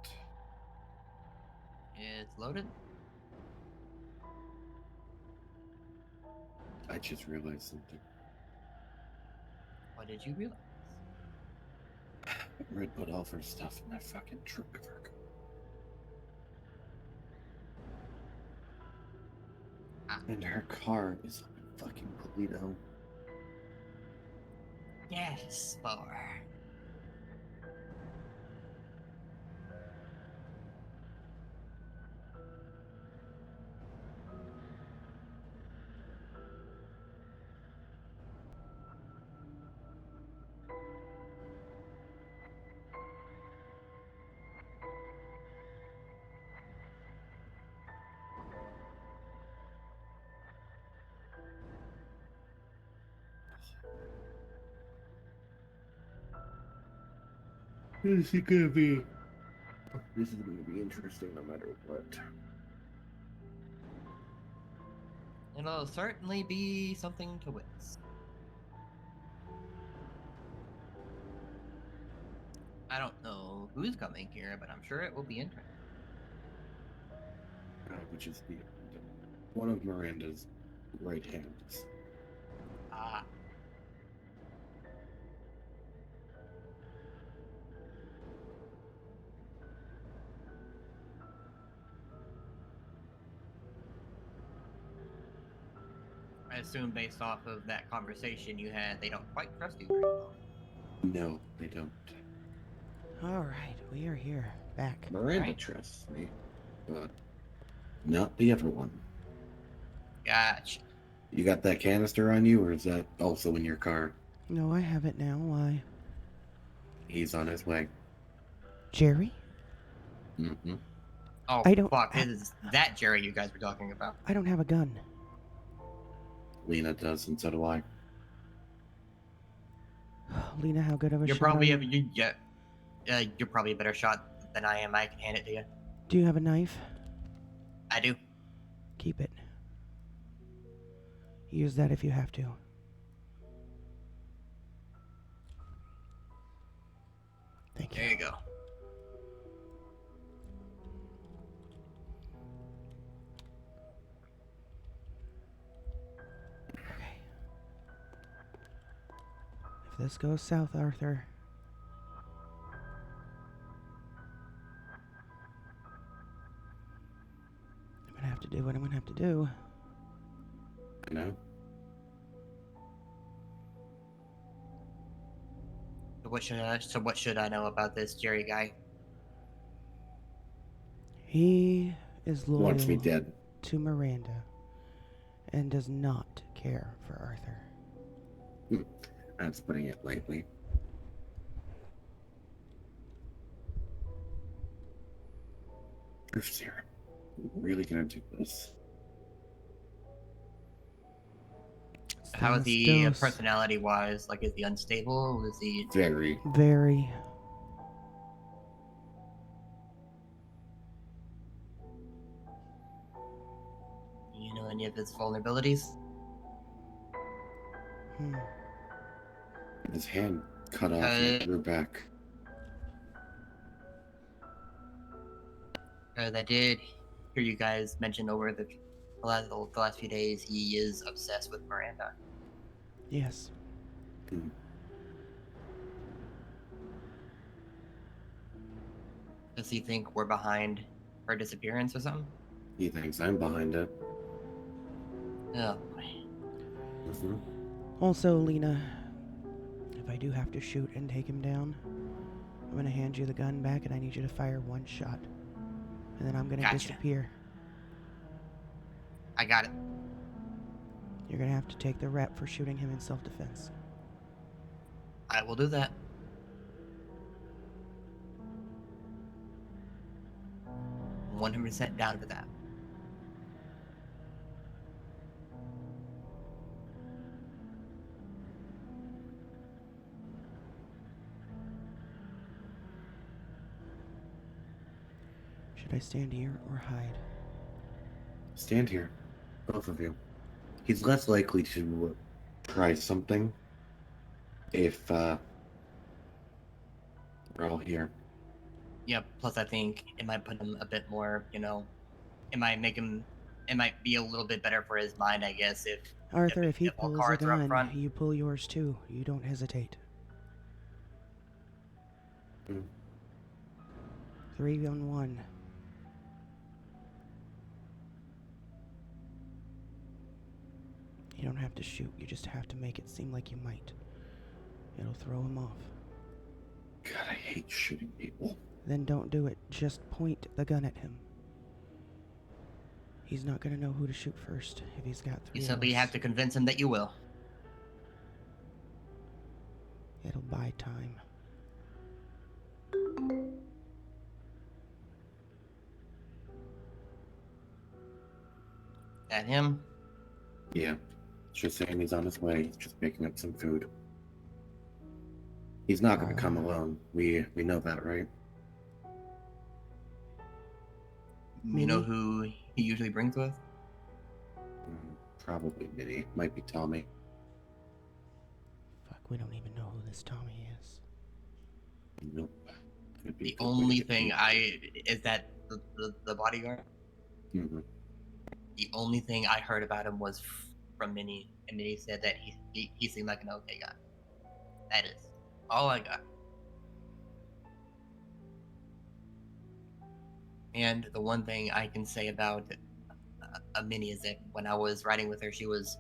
It's loaded. I just realized something. What did you realize? Red put all of her stuff in that fucking trunk of her car. And her car is a fucking Polito. Yes, for. This is gonna be interesting no matter what. It'll certainly be something to witness. I don't know who's coming here, but I'm sure it will be interesting. Which is one of Miranda's right hands. Ah. I assume based off of that conversation you had, they don't quite trust you very well. No, they don't. All right, we are here, back. Miranda trusts me, but not the other one. Gotcha. You got that canister on you, or is that also in your car? No, I have it now. Why? He's on his way. Jerry? Mm-hmm. Oh, I don't fuck. Is that Jerry you guys were talking about? I don't have a gun. Lena does, and so do I. Lena, how good of a You're shot probably are you? you're probably a better shot than I am. I can hand it to you. Do you have a knife? I do. Keep it. Use that if you have to. Thank you. There you go. Okay. If this goes south, Arthur, I'm gonna have to do what I'm gonna have to do. No. So what should I know about this Jerry guy? He is loyal Wants me dead. to Miranda and does not care for Arthur. That's putting it lightly. Sarah, really gonna do this? How is he personality-wise? Like, is he unstable? Is he Very. Very. You know any of his vulnerabilities? His hand cut off and it grew back. I did hear you guys mention over the last few days he is obsessed with Miranda. Yes. Does he think we're behind her disappearance or something? He thinks I'm behind it. Oh. Also, Lena, if I do have to shoot and take him down, I'm gonna hand you the gun back and I need you to fire one shot. And then I'm gonna disappear. I got it. You're gonna have to take the rep for shooting him in self-defense. I will do that. I'm 100% down for that. Should I stand here or hide? Stand here, both of you. He's less likely to try something if we're all here. Yeah, plus I think it might put him a bit more, it might be a little bit better for his mind, I guess, if Arthur, if he all pulls a cards are up gun, front. you pull yours too. You don't hesitate. 3-on-1. You don't have to shoot, you just have to make it seem like you might. It'll throw him off. God, I hate shooting people. Then don't do it. Just point the gun at him. He's not gonna know who to shoot first if he's got 3 You of simply us. have to convince him that you will. It'll buy time. At him? Yeah. It's just saying he's on his way. He's just picking up some food. He's not going to come alone. We know that, right? You know who he usually brings with? Probably Minnie. Might be Tommy. Fuck, we don't even know who this Tommy is. Nope. The only thing is that the bodyguard. Mm-hmm. The only thing I heard about him was from Minnie, and Minnie said that he seemed like an okay guy. That is all I got. And the one thing I can say about Minnie is that when I was riding with her, she was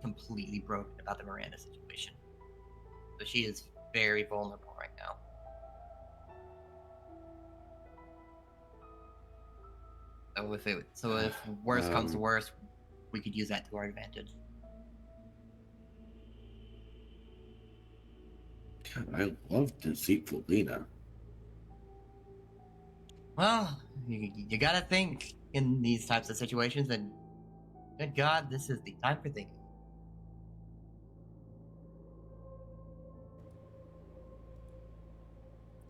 completely broken about the Miranda situation. So she is very vulnerable right now. So if worse comes to worse, we could use that to our advantage. God, I love Deceitful Lena. Well, you gotta think in these types of situations, and good God, this is the time for thinking.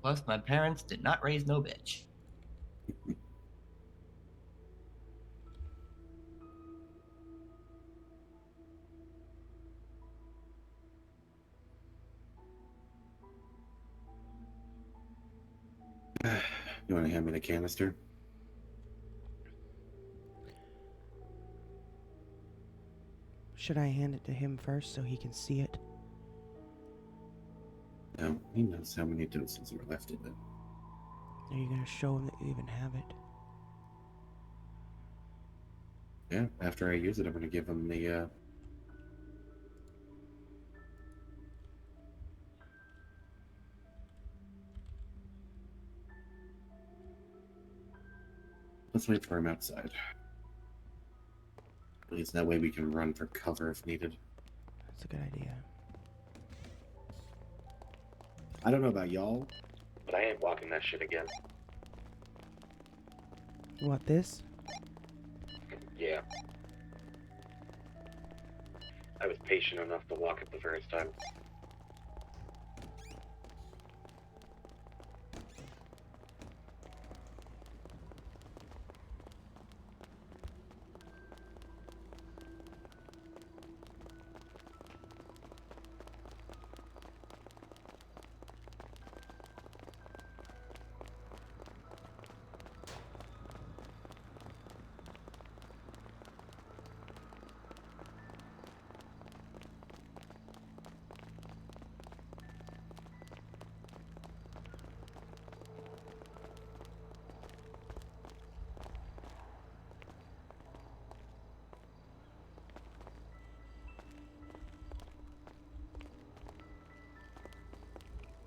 Plus, my parents did not raise no bitch. You want to hand me the canister? Should I hand it to him first so he can see it? No, he knows how many doses are left in it. Are you gonna show him that you even have it? Yeah, after I use it, I'm going to give him the, Let's wait for him outside. At least that way we can run for cover if needed. That's a good idea. I don't know about y'all, But I ain't walking that shit again. What, this? Yeah. I was patient enough to walk it the first time.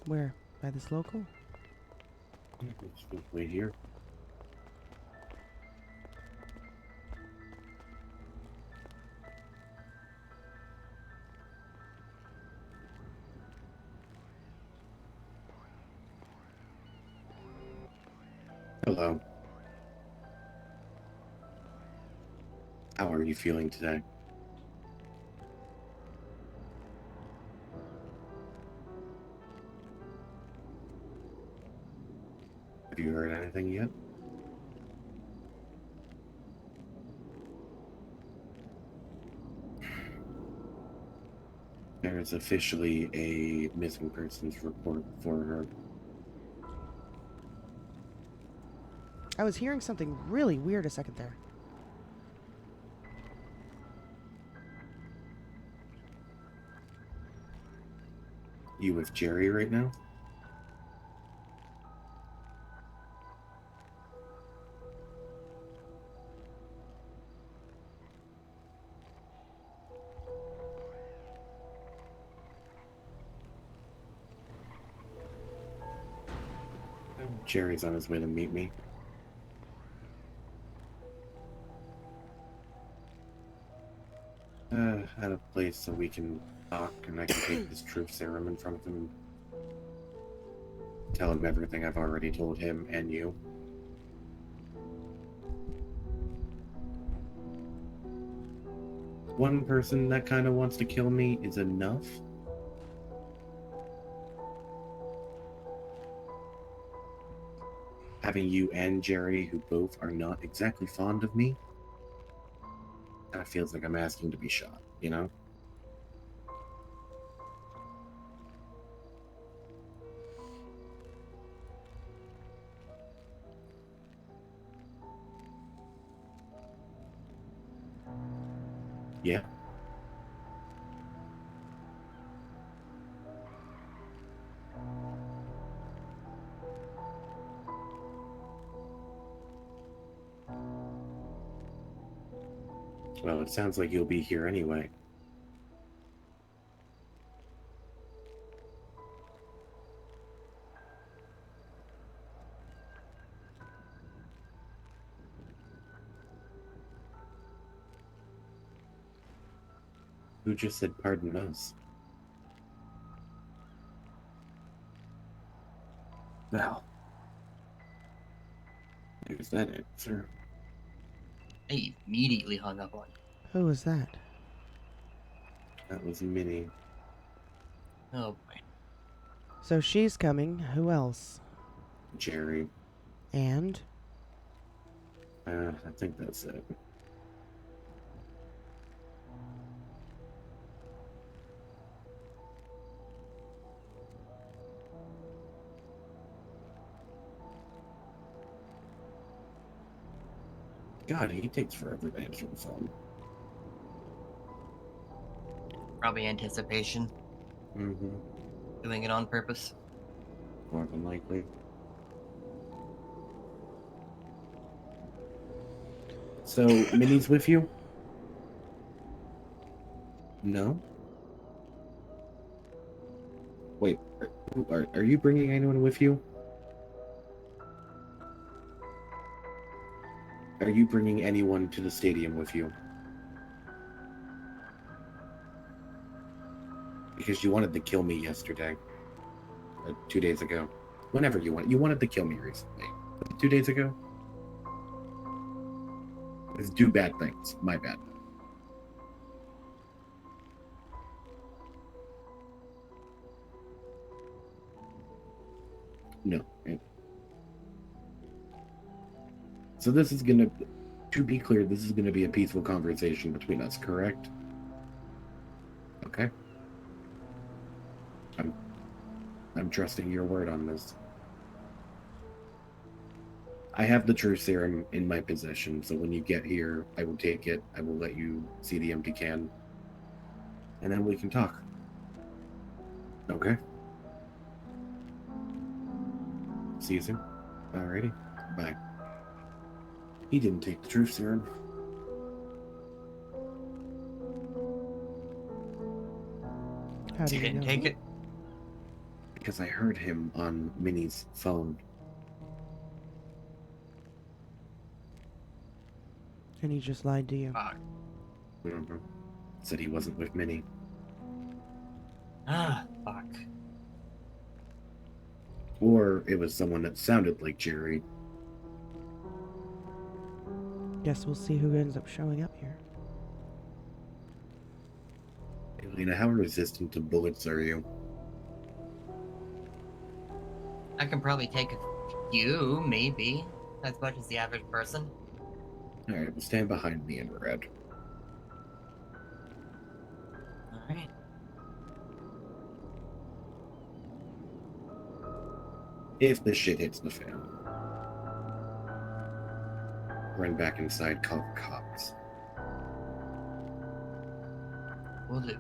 Where? By this local? Just wait here. Hello. How are you feeling today? Have you heard anything yet? There is officially a missing persons report for her. I was hearing something really weird a second there. You with Jerry right now? Jerry's on his way to meet me. At a place so we can talk and I can take this truth serum in front of him. Tell him everything I've already told him and you. One person that kind of wants to kill me is enough. Having you and Jerry, who both are not exactly fond of me, kind of feels like I'm asking to be shot, you know? Yeah. Well, it sounds like you'll be here anyway. Who just said pardon us? Well, there's that answer. I immediately hung up on you. Who was that? That was Minnie. Oh boy. So she's coming. Who else? Jerry. And? I think that's it. God, he takes forever to answer the phone. Probably anticipation. Mm-hmm. Doing it on purpose. More than likely. So, Minnie's with you? No? Wait, are you bringing anyone with you? Are you bringing anyone to the stadium with you? Because you wanted to kill me yesterday. 2 days ago. Whenever you wanted to kill me recently. 2 days ago? Let's do bad things. My bad. No. So this is gonna, to be clear, this is gonna be a peaceful conversation between us, correct? Okay. I'm trusting your word on this. I have the truth serum in my possession, so when you get here, I will take it. I will let you see the empty can. And then we can talk. Okay? See you soon. Alrighty. Bye. He didn't take the truth serum. How do You you didn't know? take it? Because I heard him on Minnie's phone. And he just lied to you. Mm-hmm. Said he wasn't with Minnie. Ah, fuck. Or it was someone that sounded like Jerry. Guess we'll see who ends up showing up here. Elena, how resistant to bullets are you? I can probably take a few, maybe. As much as the average person. Alright, well, stand behind me in red. Alright. If this shit hits the fan, run back inside, call the cops. Will do.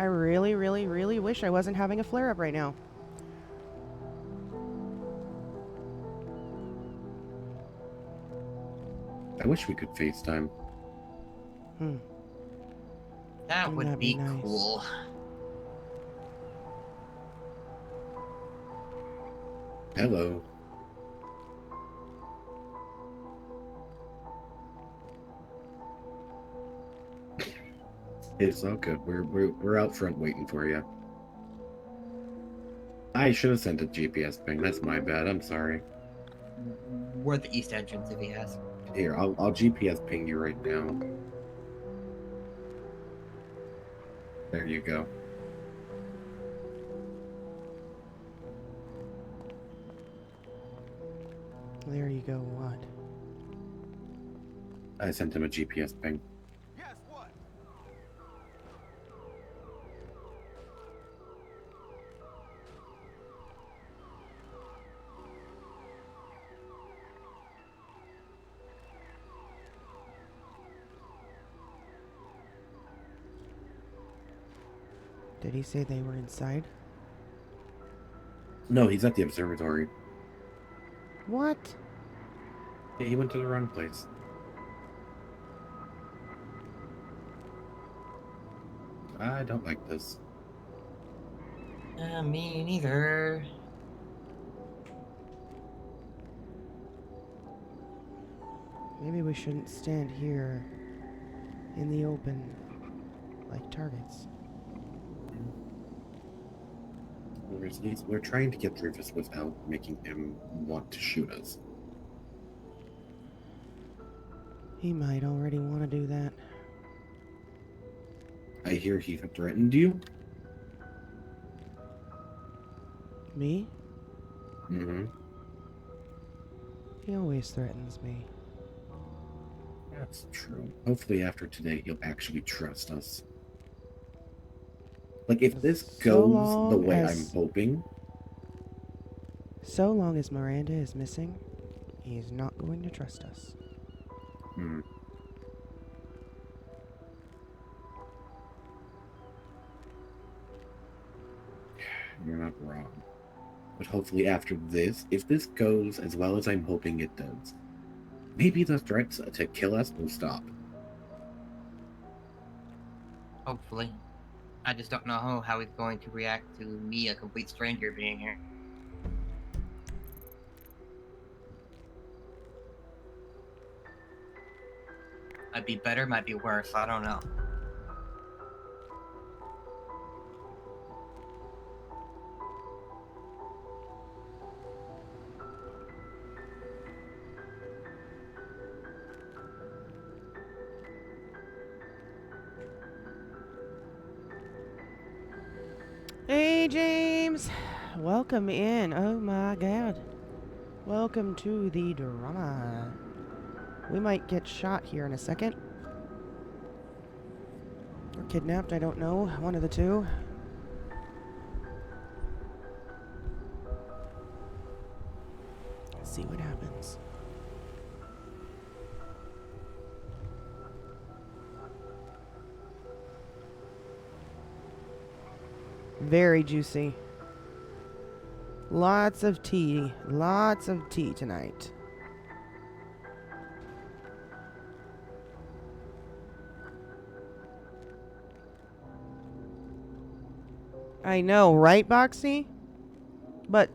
I really, really, really wish I wasn't having a flare-up right now. I wish we could FaceTime. That would That'd be be nice. cool. Hello. It's all good. We're out front waiting for you. I should have sent a GPS ping. That's my bad. I'm sorry. We're at the east entrance if he has. Here, I'll GPS ping you right now. There you go. There you go, what? I sent him a GPS ping. Did he say they were inside? No, he's at the observatory. What? Yeah, he went to the wrong place. I don't like this. Me neither. Maybe we shouldn't stand here in the open like targets. We're trying to get Rufus without making him want to shoot us. He might already want to do that. I hear he threatened you. Me? Mm-hmm. He always threatens me. That's true. Hopefully after today he'll actually trust us. Like, if this goes the way I'm hoping... So long as Miranda is missing, he's not going to trust us. Hmm. You're not wrong. But hopefully after this, if this goes as well as I'm hoping it does, maybe the threats to kill us will stop. Hopefully. I just don't know how he's going to react to me, a complete stranger, being here. Might be better, might be worse, I don't know. Hey, James! Welcome in. Oh my god. Welcome to the drama. We might get shot here in a second. Or kidnapped, I don't know. One of the two. Let's see what happens. Very juicy. Lots of tea. Lots of tea tonight. I know, right, Boxy? But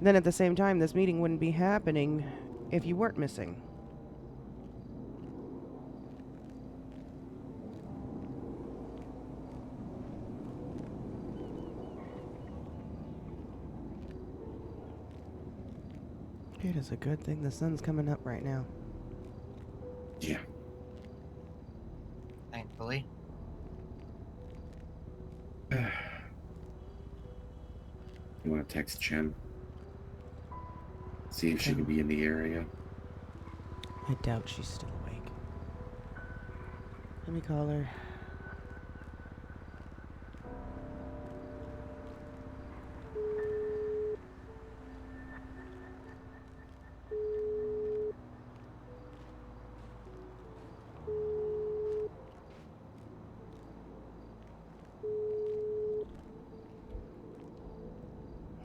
then at the same time, this meeting wouldn't be happening if you weren't missing. It is a good thing the sun's coming up right now. Yeah. Thankfully. You want to text Chen? See if she can be in the area. I doubt she's still awake. Let me call her.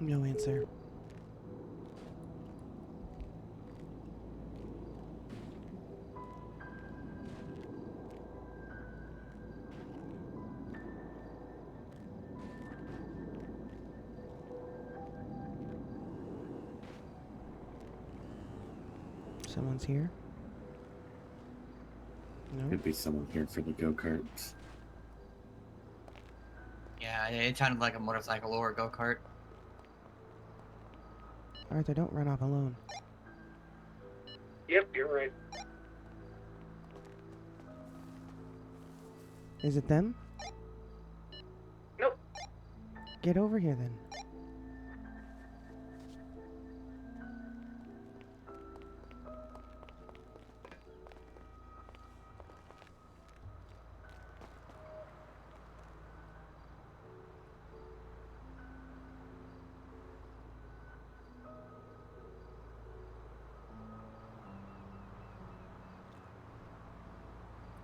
No answer. Someone's here? No? Could be someone here for the go-karts. Yeah, it sounded like a motorcycle or a go-kart. Arthur, don't run off alone. Yep, you're right. Is it them? Get over here then.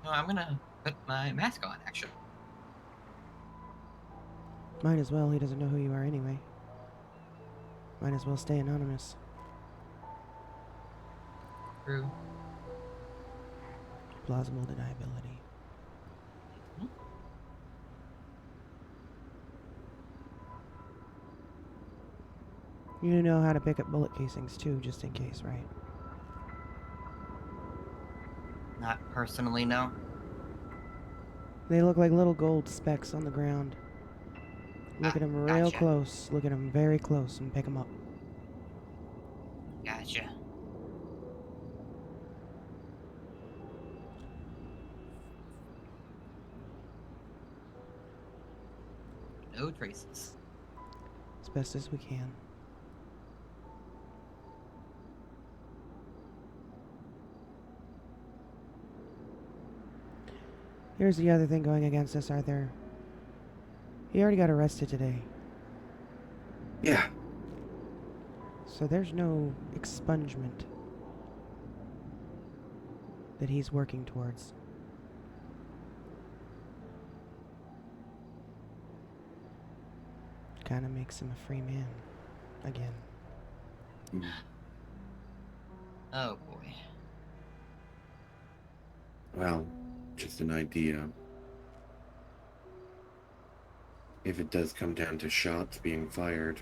No, I'm gonna put my mask on, actually. Might as well. He doesn't know who you are anyway. Might as well stay anonymous. True. Plausible deniability. You know how to pick up bullet casings too, just in case, right? Not personally, no. They look like little gold specks on the ground. Look at them real gotcha. close. Look at them very close and pick them up. Gotcha. No traces. As best as we can. Here's the other thing going against us, Arthur. He already got arrested today. Yeah. So there's no expungement that he's working towards. Kind of makes him a free man again. Oh boy. Well, just an idea. If it does come down to shots being fired,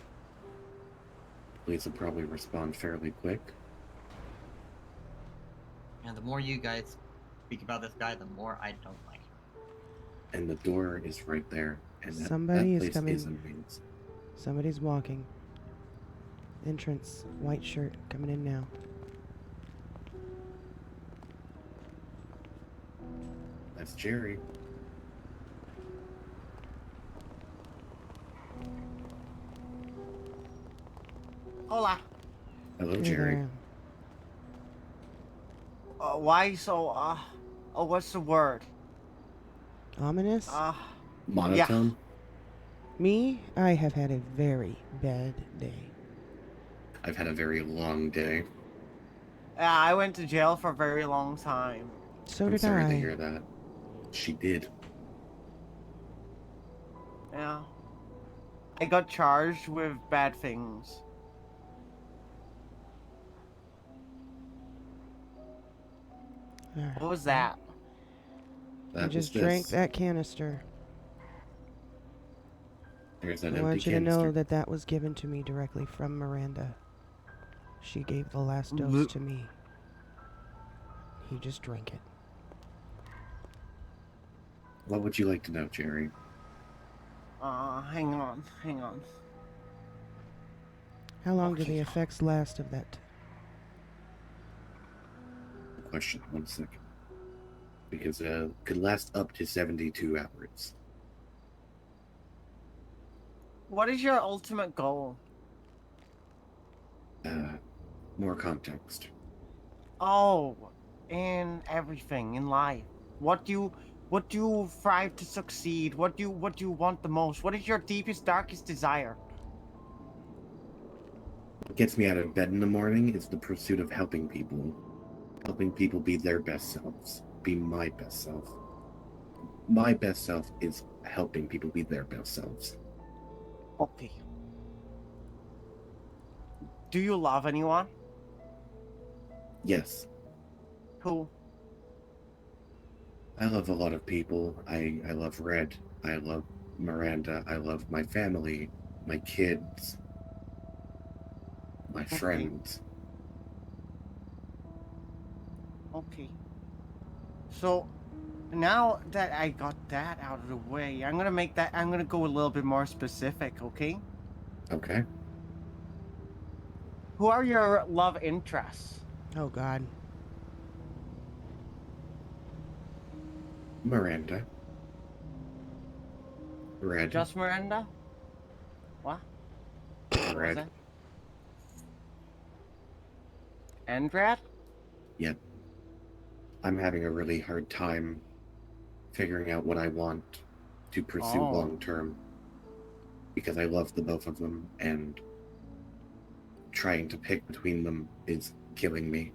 police will probably respond fairly quick. And the more you guys speak about this guy, the more I don't like him. And the door is right there. And that Somebody is place coming. is amazing. Somebody's walking. Entrance, white shirt, coming in now. That's Jerry. Hola. Hello, Hey Jerry. there. Why so, what's the word? Ominous? Monotone? Me? I have had a very bad day. I've had a very long day. Yeah, I went to jail for a very long time. So I'm did sorry I. to hear that. She did. Yeah. I got charged with bad things. Alright. What was that? I just drank that canister. There's that I empty want you to canister. know that that was given to me directly from Miranda. She gave the last dose to me. He just drank it. What would you like to know, Jerry? Hang on. How long do the effects last of that? Question, 1 second. Because could last up to 72 hours. What is your ultimate goal? More context. Oh, in everything in life. What do you strive to succeed? What do you want the most? What is your deepest, darkest desire? What gets me out of bed in the morning is the pursuit of helping people. Helping people be their best selves. Be my best self. My best self is helping people be their best selves. Okay. Do you love anyone? Yes. Who? I love a lot of people. I love Red. I love Miranda. I love my family, my kids, my friends. Okay. So, now that I got that out of the way, I'm gonna go a little bit more specific, okay? Okay. Who are your love interests? Oh, God. Miranda. Red. Just Miranda? was Red. it? Andrat? Yep. I'm having a really hard time figuring out what I want to pursue Oh. long term. Because I love the both of them, and trying to pick between them is killing me.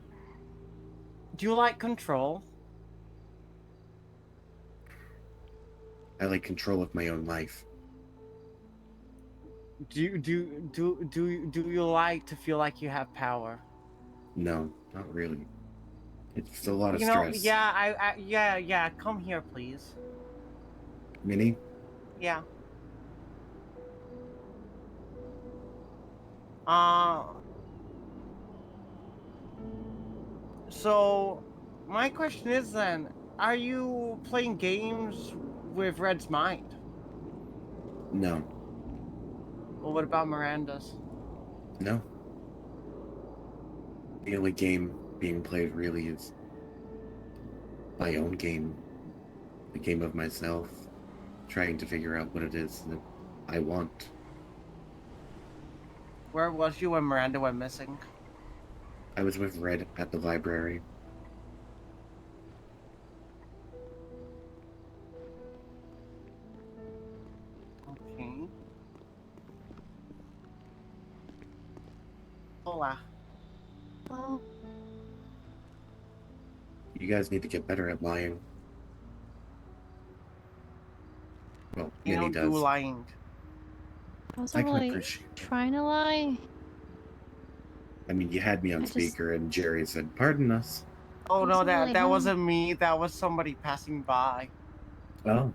Do you like control? I like control of my own life. Do you like to feel like you have power? No, not really. It's a lot of You know, stress. yeah. Come here, please. Minnie? Yeah. Uh. So, my question is then, are you playing games with Red's mind? No. Well, what about Miranda's? No. The only game being played really is my own game. The game of myself. Trying to figure out what it is that I want. Where was you when Miranda went missing? I was with Red at the library. Okay. Hola. Well, You guys need to get better at lying. Well, You Minnie don't do does. lying. I wasn't can really appreciate trying to lie. I mean, you had me on I just- speaker, and Jerry said, "Pardon us." Oh I'm no, so really that hung- wasn't me. That was somebody passing by. Oh.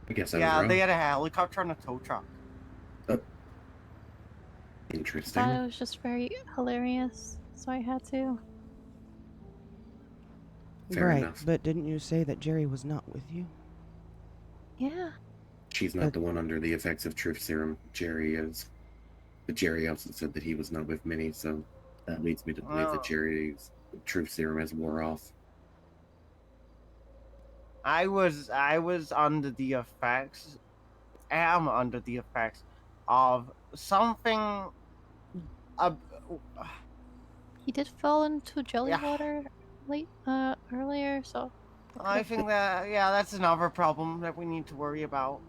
I guess I was Yeah, wrong. they had a helicopter and a tow truck. I thought Interesting. it was just very hilarious, so I had to. Fair right, enough. but didn't you say that Jerry was not with you? Yeah. She's not the one under the effects of truth serum. Jerry is. But Jerry also said that he was not with Minnie, so that leads me to believe that Jerry's truth serum has wore off. I was under the effects. Am under the effects of something. He did fall into jelly Yeah. water earlier, so I think that that's another problem that we need to worry about.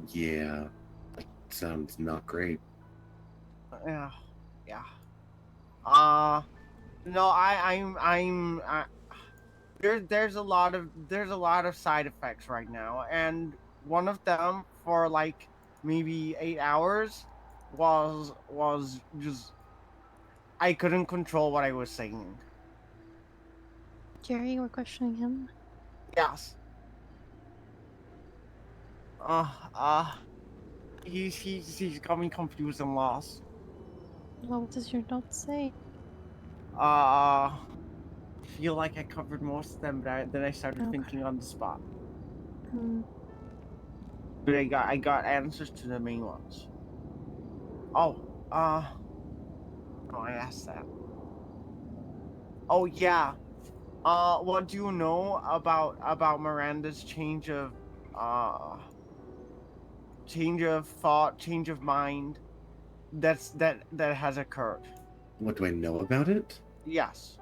Yeah. That sounds not great. Yeah. No, there's a lot of side effects right now, and one of them for like maybe 8 hours was just I couldn't control what I was saying. Jerry, you were questioning him. Yes. He's got me confused and lost. What does your note say? I feel like I covered most of them, but then I started Okay. thinking on the spot. Hmm. But I got answers to the main ones. Oh, I asked that. Oh yeah. What do you know about Miranda's change of thought, change of mind that has occurred? What do I know about it? Yes.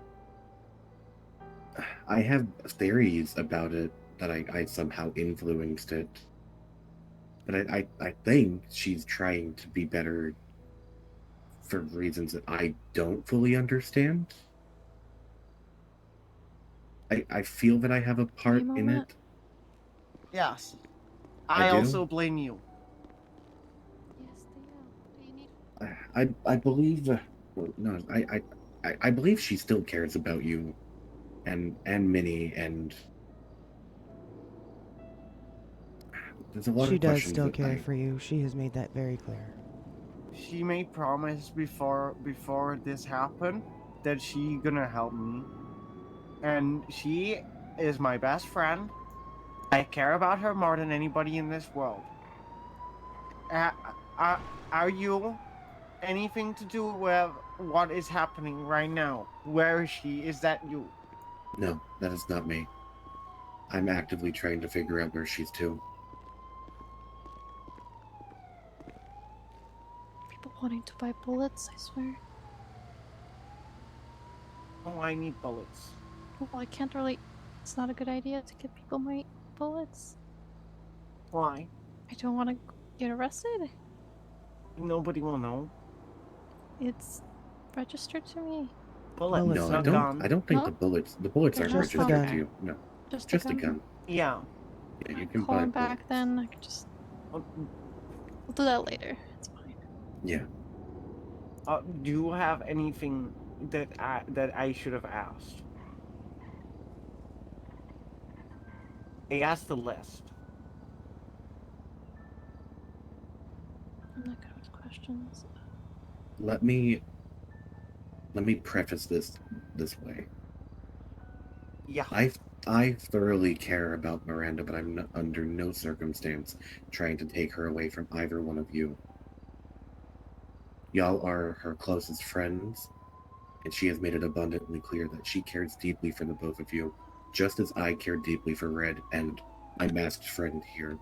I have theories about it that I somehow influenced it. But I think she's trying to be better for reasons that I don't fully understand. I feel that I have a part in it. Yes. I I do? also blame you. I believe. Well, no, I believe she still cares about you, and Minnie, and there's a lot She of does questions still that care for you. She has made that very clear. She made promise before this happened that she gonna help me, and she is my best friend. I care about her more than anybody in this world. Are you anything to do with what is happening right now? Where is she? Is that you? No, that is not me. I'm actively trying to figure out where she's to. People wanting to buy bullets, I swear. Oh, I need bullets. Well, I can't really. It's not a good idea to give people my bullets. Why? I don't want to get arrested. Nobody will know. It's registered to me. Bullets, No, not gun. I don't think Huh? the bullets They're aren't not registered gun. to you. No, Just just a a gun. gun. Yeah. Yeah, you can Call buy him back bullets. then. I could just. Um, We'll do that later. It's fine. Yeah. Do you have anything that I should have asked? I asked the list. I'm not good with questions. Let me preface this way. Yeah. I thoroughly care about Miranda, but I'm under no circumstance trying to take her away from either one of you. Y'all are her closest friends, and she has made it abundantly clear that she cares deeply for the both of you, just as I care deeply for Red and my masked friend here.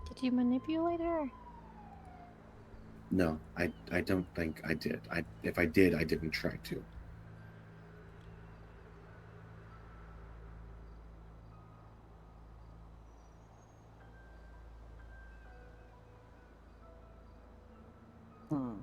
Did you manipulate her? No, I don't think I did. If I did, I didn't try to. Hmm.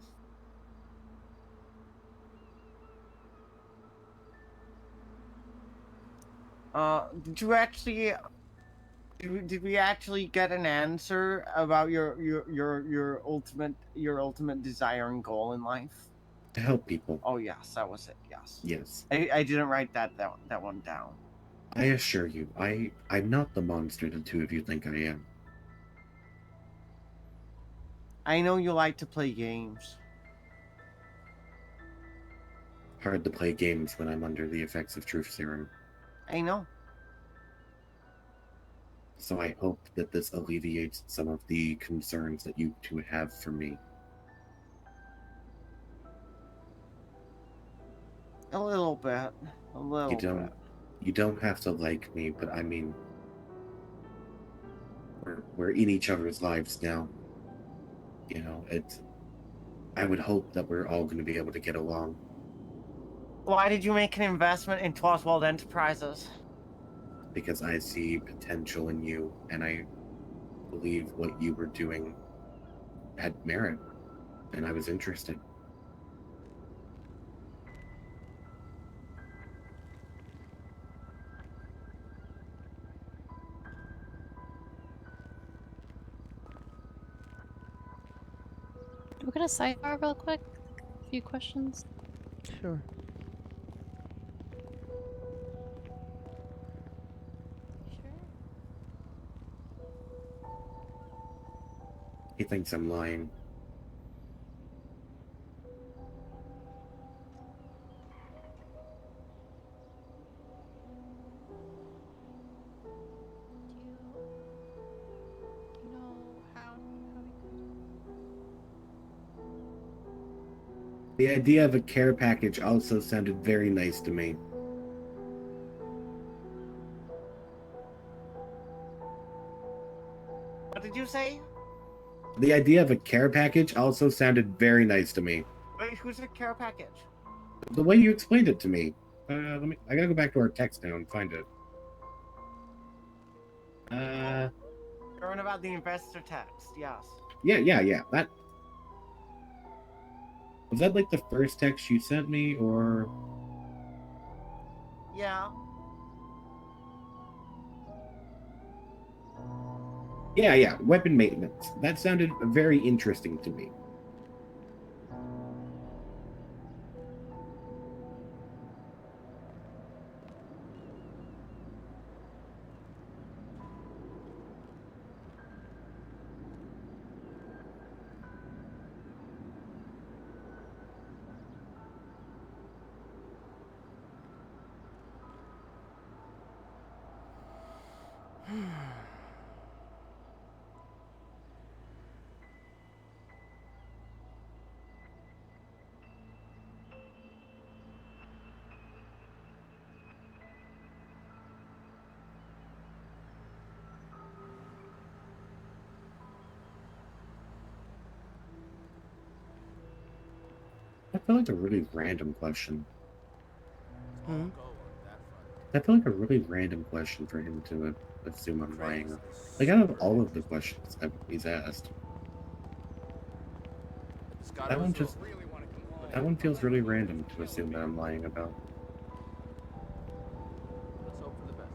Did we actually get an answer about your ultimate desire and goal in life? To help people. Oh yes, that was it. Yes. Yes. I didn't write that one down. I assure you, I'm not the monster the two of you think I am. I know you like to play games. Hard to play games when I'm under the effects of truth serum. I know. So I hope that this alleviates some of the concerns that you two have for me. A little bit. A little bit. You don't have to like me, but I mean, we're in each other's lives now. You know, I would hope that we're all going to be able to get along. Why did you make an investment in Twoswald Enterprises? Because I see potential in you, and I believe what you were doing had merit, and I was interested. We're gonna sidebar real quick. A few questions. Sure. He thinks I'm lying. Do you know how The idea of a care package also sounded very nice to me. What did you say? The idea of a care package also sounded very nice to me. Wait, who's the care package? The way you explained it to me. I gotta go back to our text now and find it. Learn about the investor text, yes. Yeah. That was that like the first text you sent me, or Yeah. yeah, weapon maintenance. That sounded very interesting to me. That felt like a really random question. Hmm? That felt like a really random question for him to assume I'm lying. Like, out of all of the questions he's asked, that one just... That one feels really random to assume that I'm lying about. Let's hope for the best.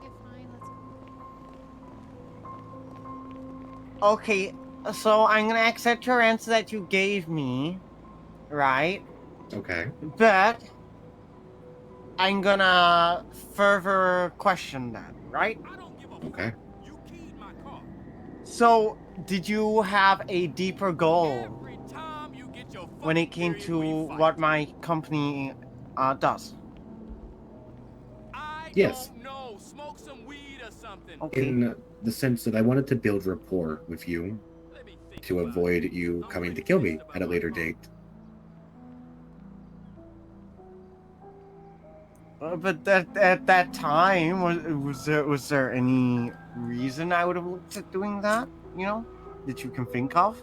Okay, fine. Let's Okay, so I'm gonna accept your answer that you gave me, right? Okay. But I'm gonna further question that, right? Okay. So, did you have a deeper goal when it came to what my company does? Yes. Okay. In the sense that I wanted to build rapport with you to avoid you coming to kill me at a later date. But at that time, was there any reason I would have looked at doing that? You know, that you can think of?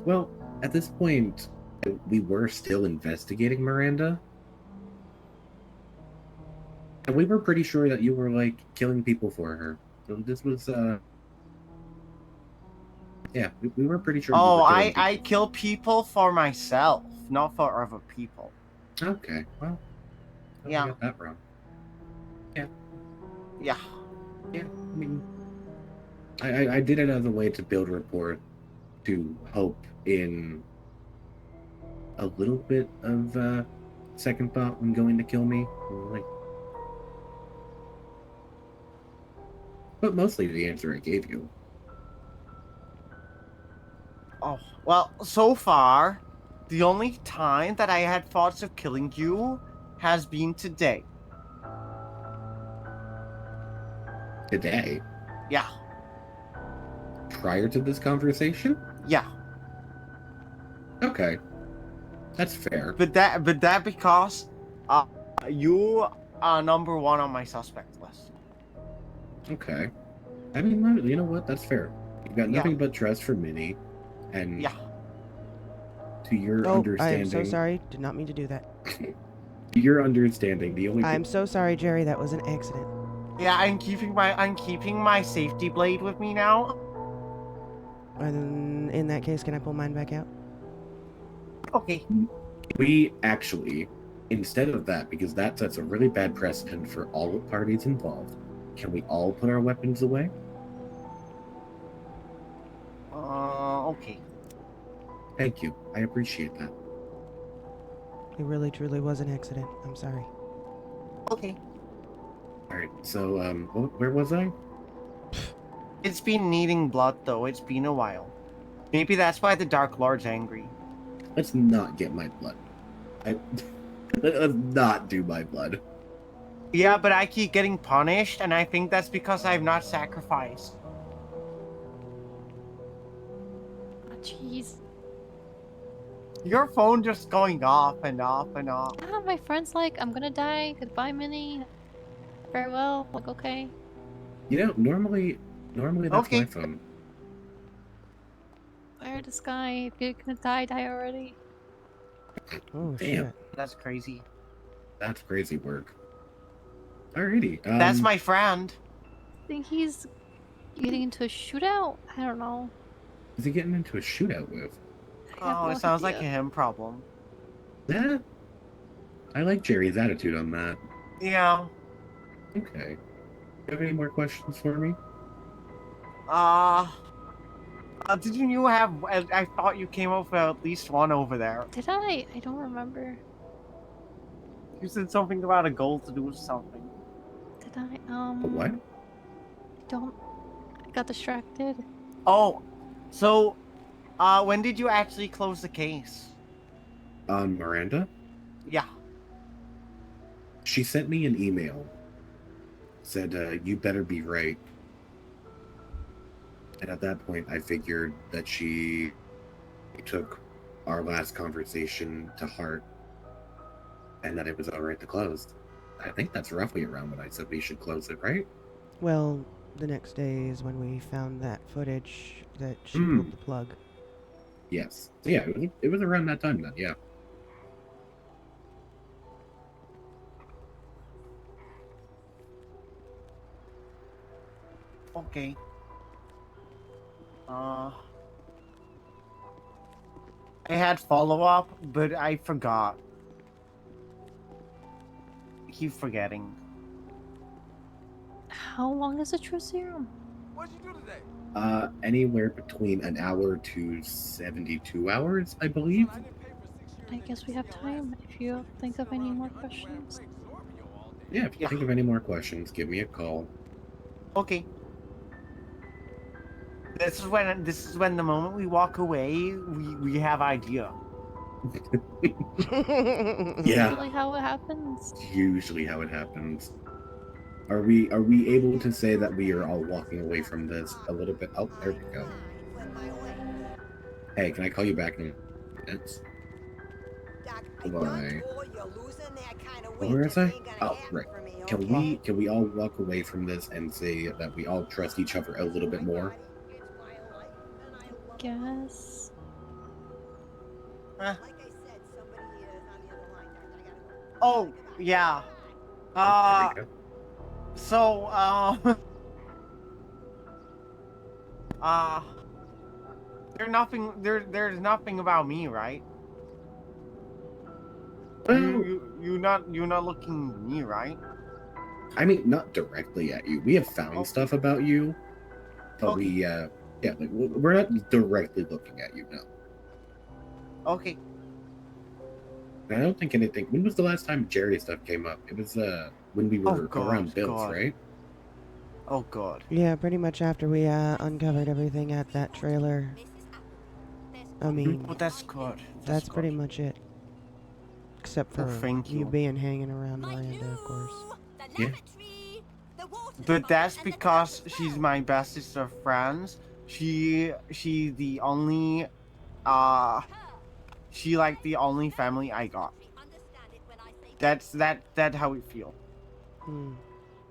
Well, at this point, we were still investigating Miranda. And we were pretty sure that you were, like, killing people for her. So this was, yeah, we were pretty sure you Oh, were killing people. I kill people for myself, not for other people. Okay, well, I Yeah. got that wrong. Yeah. Yeah. Yeah, I mean, I did it as a way to build rapport, to hope in a little bit of second thought when going to kill me. Like, but mostly the answer I gave you. Oh, well, so far, the only time that I had thoughts of killing you has been today. Today? Yeah. Prior to this conversation? Yeah. Okay. That's fair. But that because you are number one on my suspect list. Okay. I mean, you know what? That's fair. You've got Yeah. nothing but trust for Minnie, and Yeah. to your Oh, I understanding... am so sorry. Did not mean to do that. To your understanding, the only... I'm so sorry, Jerry. That was an accident. Yeah, I'm keeping my safety blade with me now. And then, in that case, can I pull mine back out? Okay. We actually, instead of that, because that sets a really bad precedent for all parties involved, can we all put our weapons away? Okay. Thank you. I appreciate that. It really, truly was an accident. I'm sorry. Okay. Alright, so, where was I? It's been needing blood, though. It's been a while. Maybe that's why the Dark Lord's angry. Let's not get my blood. Let's not do my blood. Yeah, but I keep getting punished, and I think that's because I have not sacrificed. Oh, jeez. Your phone just going off and off and off. Yeah, my friend's like, I'm gonna die. Goodbye, Minnie. Farewell. Like, okay. You know, normally that's my phone. Fire this guy. If you're gonna die, die already. Oh, Damn. shit. That's crazy. That's crazy work. Alrighty. That's my friend. I think he's getting into a shootout? I don't know. Is he getting into a shootout with? Oh, it sounds like a him problem. Yeah. I like Jerry's attitude on that. Yeah. Okay. Do you have any more questions for me? Did you have... I thought you came up with at least one over there. Did I? I don't remember. You said something about a goal to do with something. Did I? What? I don't. got distracted. Oh, so, when did you actually close the case? On Miranda, Yeah. she sent me an email. Said, you better be right. And at that point, I figured that she took our last conversation to heart and that it was all right to close. I think that's roughly around when I said we should close it, right? Well, the next day is when we found that footage that she Hmm. pulled the plug. Yes. So yeah, it was around that time then, yeah. Okay. I had follow-up, but I forgot. I keep forgetting. How long is the true serum? Anywhere between an hour to 72 hours, I believe. I guess we have time if you think of any more questions. Yeah, if you think of any more questions, give me a call. Okay. This is when the moment we walk away, we have idea. Yeah. Usually how it happens. Usually how it happens. Are we able to say that we are all walking away from this a little bit? Oh, there we go. Hey, can I call you back in minutes? Bye. Where is I? Oh, right. Can we all walk away from this and say that we all trust each other a little bit more? Guess. Oh, yeah. So, there's nothing about me, right? You're not looking at me, right? I mean, not directly at you. We have found stuff about you, but we, yeah, like, we're not directly looking at you, no. Okay. I don't think anything. When was the last time Jerry stuff came up? It was when we were around Bill's, right? Oh god. Yeah, pretty much after we uncovered everything at that trailer. I mean, Oh, that's good. That's pretty much it. Except for thank you you. being hanging around Miranda, of course. Yeah. But that's because she's my bestest of friends. She the only she like the only family I got. That's how we feel.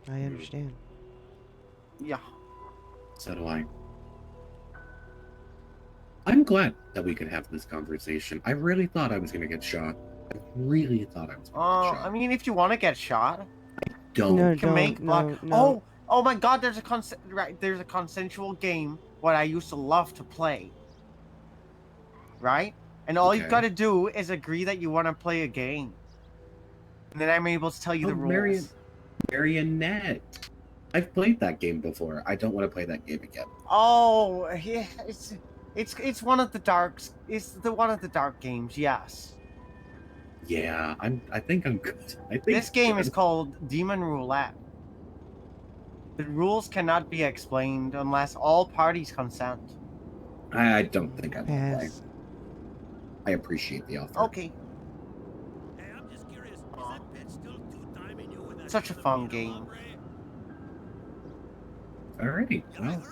I understand. Yeah. So do I. I'm glad that we could have this conversation. I really thought I was gonna get shot. I really thought I was gonna get shot. I mean, if you want to get shot, Don't. No, you can make blood. no. Oh my God! There's a consensual game what I used to love to play. Right, and all you've got to do is agree that you want to play a game, and then I'm able to tell you the rules. Marionette. I've played that game before. I don't want to play that game again. Oh, yeah, it's one of the darks. It's one of the dark games. Yes. Yeah, I think I'm good. I think This game is called Demon Roulette. The rules cannot be explained unless all parties consent. I don't think I will play. Pass. I appreciate the offer. Okay. Such a fun game. Alrighty. Well,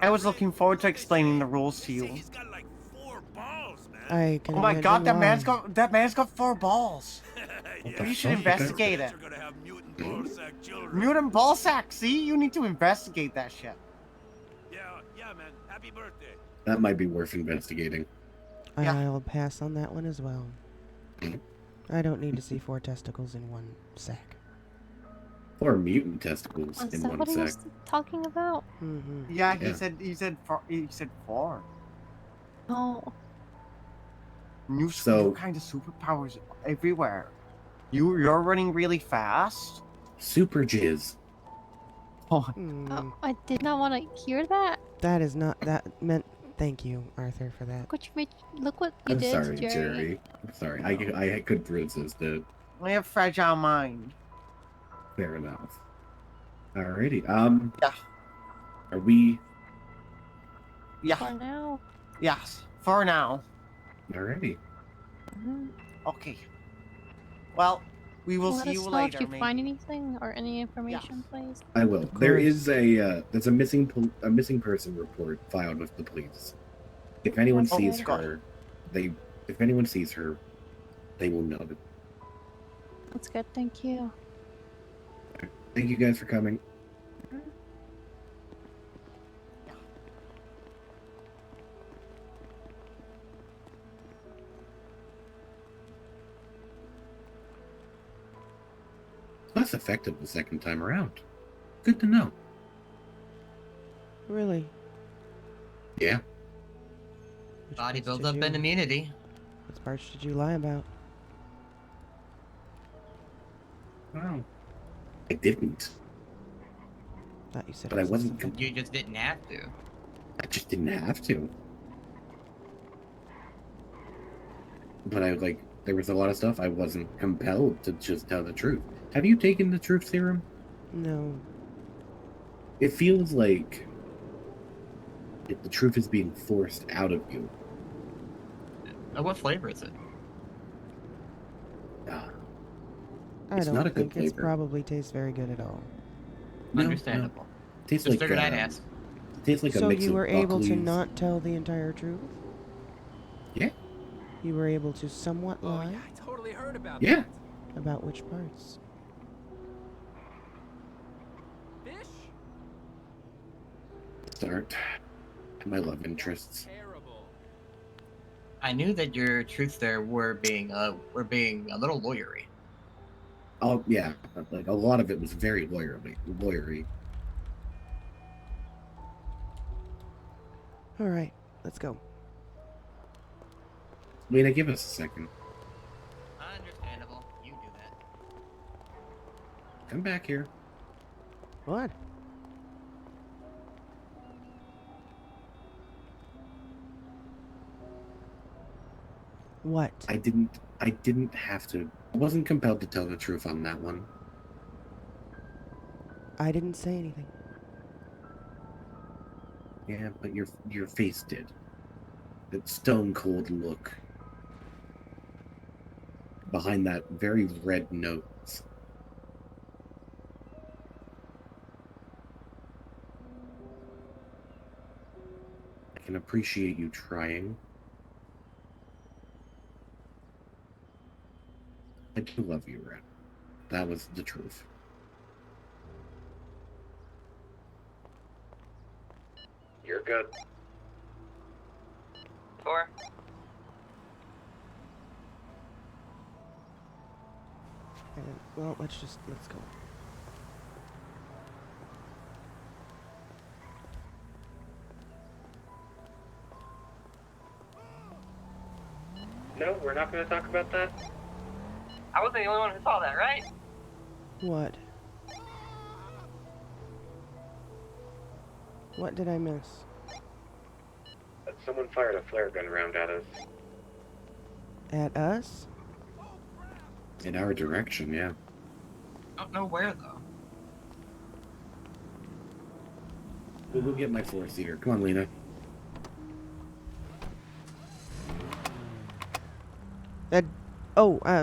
I was looking forward to explaining the rules to you. I can Oh my imagine God! why. That man's got 4 balls. You should investigate it. Mutant ball sack. See, you need to investigate that shit. Yeah, man. Happy birthday. that might be worth investigating. I'll pass on that one as well. I don't need to see 4 testicles in one sack. Or mutant testicles Is in that one what he sack. was talking about? Yeah, Yeah. he said 4. Oh. New So- kind of superpowers everywhere. You're running really fast. Super jizz. Oh, Oh, I did not want to hear that. That is not that meant. Thank you, Arthur, for that. Look what you I'm did, sorry, Jerry. Jerry. I'm sorry. I couldn't resist it. I have fragile mind. Fair enough. Alrighty. Yeah. Are we Yeah. For now. Yes, for now. Alrighty. Okay. Well, we will Let see us you know later, if you maybe. find anything or any information, please. I will. There is there's a missing person report filed with the police. If anyone That's sees good. her, if anyone sees her, they will know. That's good. Thank you. Thank you guys for coming. Less effective the second time around. Good to know. Really? Yeah. Body parts builds did up you- an immunity. Which parts did you lie about? Wow. I didn't. Thought you said But it I was wasn't. something. You just didn't have to. I just didn't have to. But there was a lot of stuff I wasn't compelled to just tell the truth. Have you taken the truth serum? No. It feels like the truth is being forced out of you. What flavor is it? I It's don't not a good think it flavor. probably tastes very good at all. No, Understandable. No. Tastes Just like figured I'd ask. Tastes like So a mix you of were able to Buckley's. not tell the entire truth? Yeah. You were able to somewhat lie? I totally heard about Yeah. About which parts? Fish? Start. My love interests. I knew that your truths there were being a little lawyery. Oh yeah, like a lot of it was very lawyery. All right, let's go. Lena, give us a second. Understandable. You do that. Come back here. What? What? I didn't have to. I wasn't compelled to tell the truth on that one. I didn't say anything. Yeah, but your face did. That stone cold look behind that very red nose. I can appreciate you trying. I do love you, Red. That was the truth. You're good. 4. Well, let's go. No, we're not going to talk about that. I wasn't the only one who saw that, right? What? What did I miss? Someone fired a flare gun round at us. At us? In our direction, yeah. I don't know where though. We'll go get my 4-seater. Come on, Lena.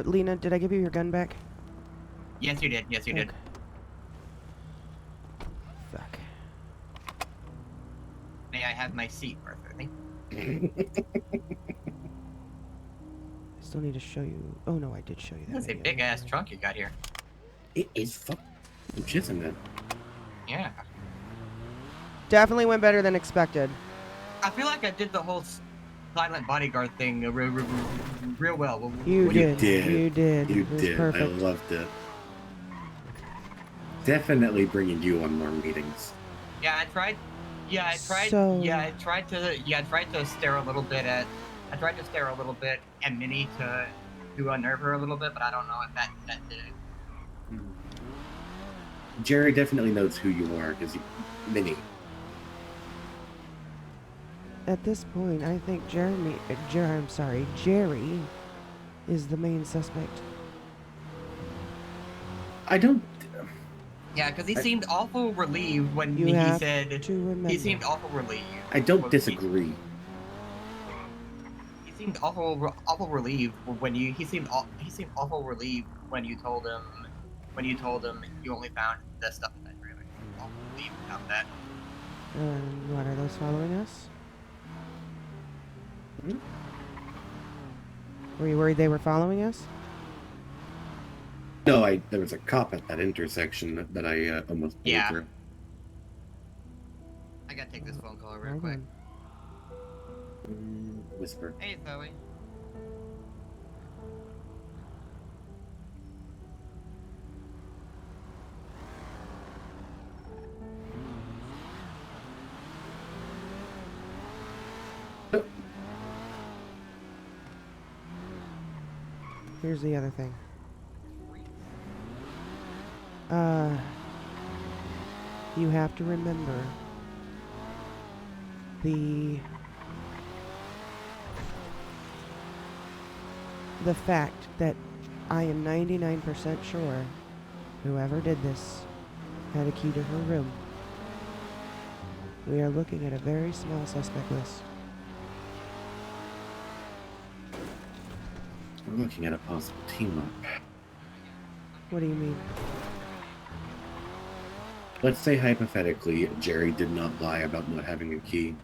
Lena, did I give you your gun back? Yes, you did. Yes, you did. Fuck. May I have my seat, Arthur? I still need to show you. Oh no, I did show you that. That's a video. big ass trunk you got here. It is fucking huge, isn't it? Yeah. Definitely went better than expected. I feel like I did the whole silent bodyguard thing real well. You What do did. You did. You It was did. perfect. I loved it. Definitely bringing you on more meetings. Yeah, I tried. Yeah, I tried. So- Yeah, I tried to stare a little bit at. I tried to stare a little bit at Minnie to unnerve her a little bit, but I don't know if that did it. Jerry definitely knows who you are because Minnie. At this point, I think Jerry is the main suspect. I don't. Yeah, because he seemed awful relieved when You he have said. to remember. He seemed awful relieved. I don't disagree. He seemed awful relieved when you. He seemed awful relieved when you told him. When you told him you only found the stuff in that trailer. Awful relieved about that. What, are those following us? Were you worried they were following us? No, there was a cop at that intersection that I almost pulled through. I gotta take this phone call real Hold quick. on. Whisper. Hey, Zoe. Here's the other thing. You have to remember the fact that I am 99% sure whoever did this had a key to her room. We are looking at a very small suspect list. We're looking at a possible team up. What do you mean? Let's say hypothetically, Jerry did not lie about not having a key.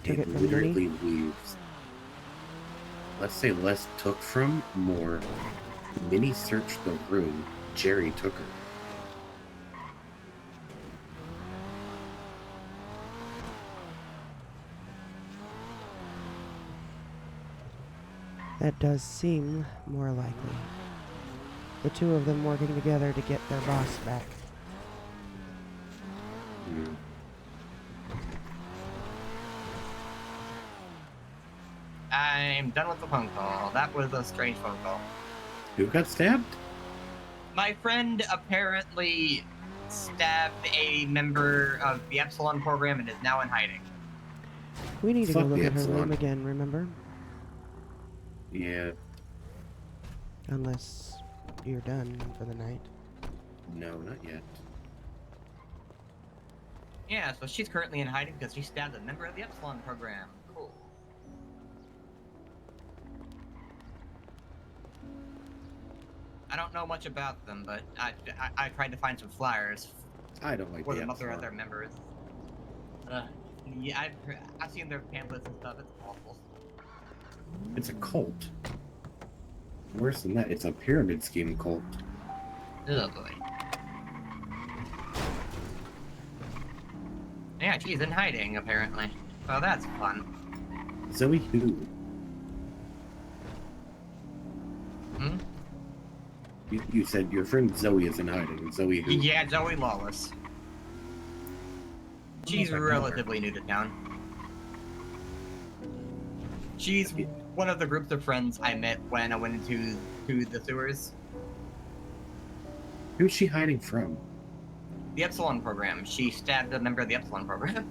Took it from literally leaves. Let's say Les took from more. Minnie searched the room. Jerry took her. That does seem more likely. The two of them working together to get their boss back. I'm done with the phone call. That was a strange phone call. Who got stabbed? My friend apparently stabbed a member of the Epsilon program and is now in hiding. We need to go Fuck look the at her room Epsilon. again, remember? Yeah. Unless you're done for the night. No, not yet. Yeah, so she's currently in hiding because she stabbed a member of the Epsilon program. Cool. I don't know much about them, but I tried to find some flyers I don't like for the them Epsilon. other members. Yeah, I've seen their pamphlets and stuff. It's awful. It's a cult. Worse than that, it's a pyramid scheme cult. Oh boy. Yeah, she's in hiding apparently. Well, that's fun. Zoe who? Hmm? You said your friend Zoe is in hiding. Zoe who? Yeah, Zoe Lawless. She's relatively new to town. She's one of the groups of friends I met when I went into the sewers. Who's she hiding from? The Epsilon program. She stabbed a member of the Epsilon program.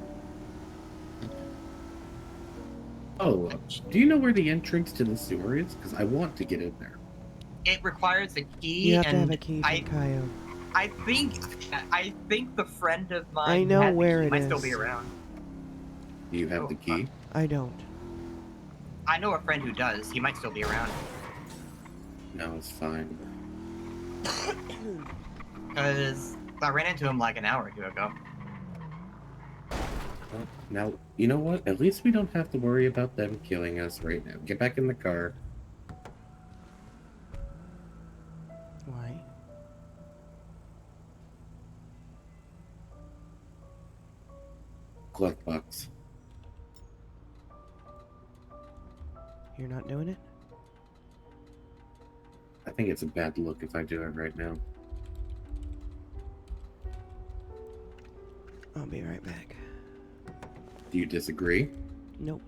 Oh, do you know where the entrance to the sewer is? Because I want to get in there. It requires a key, You have to and have a key from Coyote. I think the friend of mine I know had the where key, it might still be is. around. Do you have the key? I don't. I know a friend who does. He might still be around. No, it's fine. Because I ran into him like an hour or two ago. Well, now, you know what? At least we don't have to worry about them killing us right now. Get back in the car. Why? Collect bucks. You're not doing it? I think it's a bad look if I do it right now. I'll be right back. Do you disagree? Nope.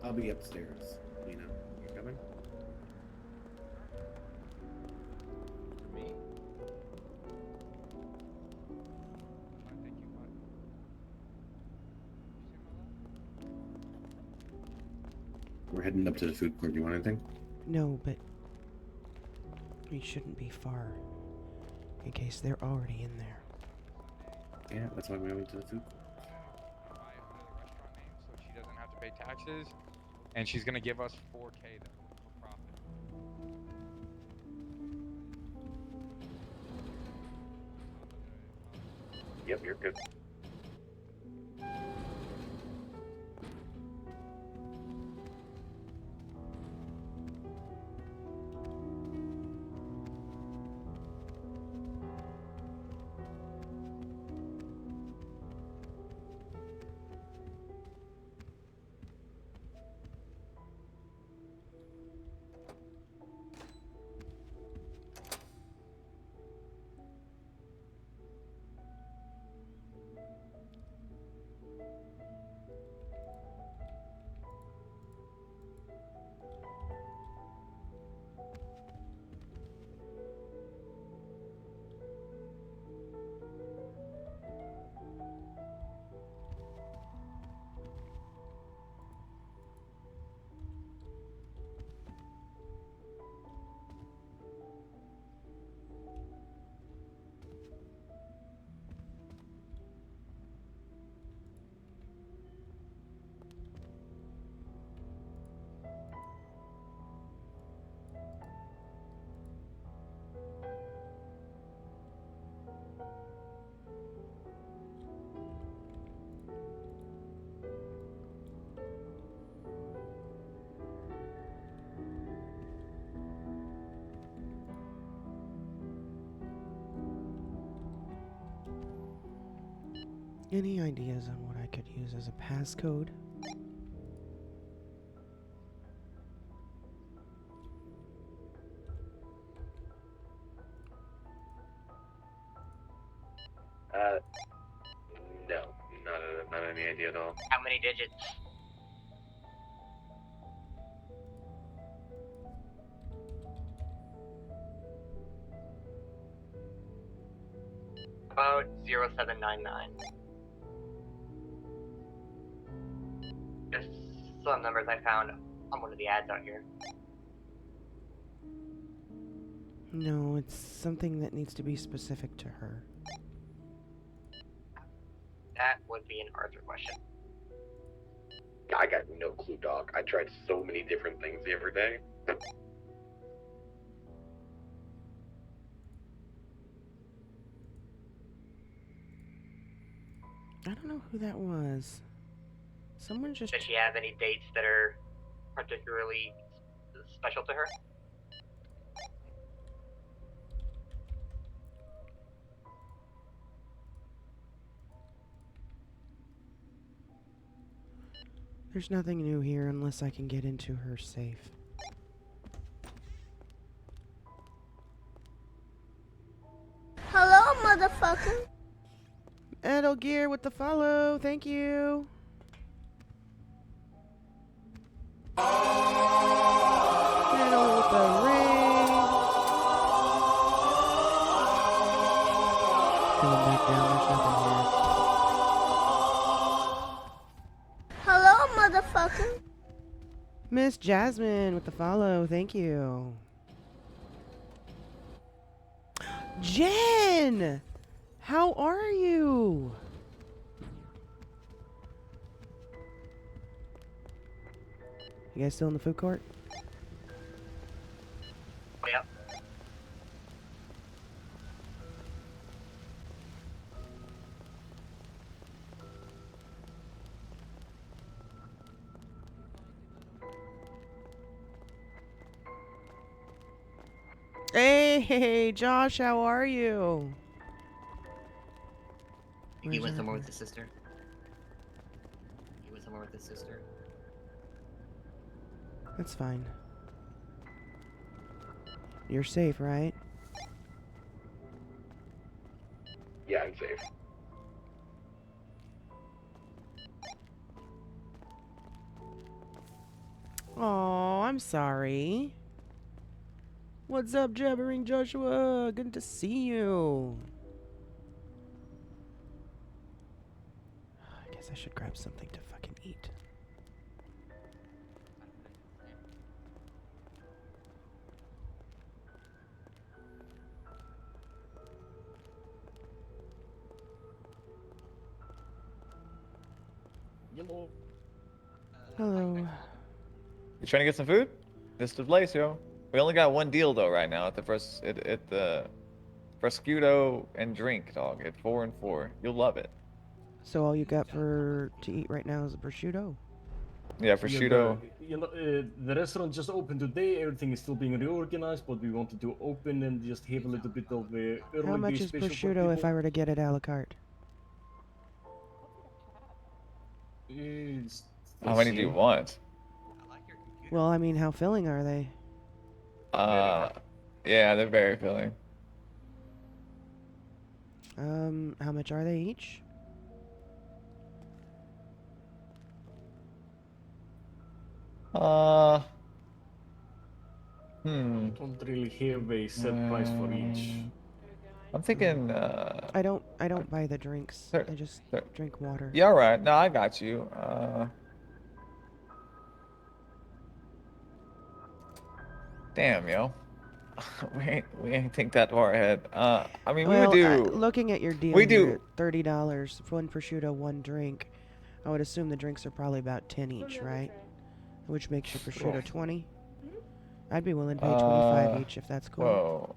I'll be upstairs. You know, you coming? We're heading up to the food court. You want anything? No, but we shouldn't be far in case they're already in there. Yeah, that's why we went to the food court. Buy under the restaurant name so she doesn't have to pay taxes, and she's gonna give us 4K though for profit. Yep, you're good. Any ideas on what I could use as a passcode? No, not any idea at all. How many digits? About 0799. Just some numbers I found on one of the ads out here. No, it's something that needs to be specific to her. That would be an Arthur question. I got no clue, dog. I tried so many different things the other day. I don't know who that was. Someone just... Does she have any dates that are particularly special to her? There's nothing new here unless I can get into her safe. Hello, motherfucker. Metal Gear with the follow. Thank you. Metal with the ring. Going back down. There's nothing here. Hello, motherfucker. Miss Jasmine with the follow. Thank you. Jen! How are you? You guys still in the food court? Yep. Hey, Josh, how are you? He went somewhere with his sister. He went somewhere with his sister. That's fine. You're safe, right? Yeah, I'm safe. Oh, I'm sorry. What's up, Jabbering Joshua? Good to see you. I guess I should grab something to fucking eat. Hello. You trying to get some food? This is the place, yo. We only got one deal though right now at the first at the prosciutto and drink, dog. At 4 and 4. You'll love it. So all you got to eat right now is a prosciutto? Yeah, prosciutto. The restaurant just opened today. Everything is still being reorganized, but we wanted to open and just have a little bit of a early How much day is special for prosciutto if people. I were to get it a la carte? It's How many do you want? Well, I mean, how filling are they? Yeah, they're very filling. How much are they each? Don't really have a set price for each. I'm thinking. I don't buy the drinks. I just drink water. Yeah, all right. No, I got you. Damn, yo. we ain't think that far ahead. I mean, we would Well, do. looking at your deal We here, do. $30, one prosciutto, one drink. I would assume the drinks are probably about 10 each, right? Which makes your prosciutto 20. I'd be willing to pay 25 each if that's cool. Whoa,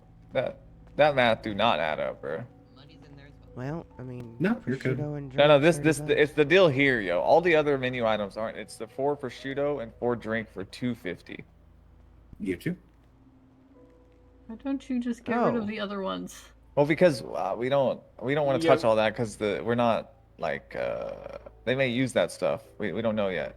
that math do not add up, bro. Well, I mean, No, you're good. prosciutto and No, drink. this it's the deal here, yo. All the other menu items aren't. It's the 4 prosciutto and 4 drink for $2.50. You too. Why don't you just get rid of the other ones? Well, because we don't want to touch all that because we're not like they may use that stuff. We don't know yet.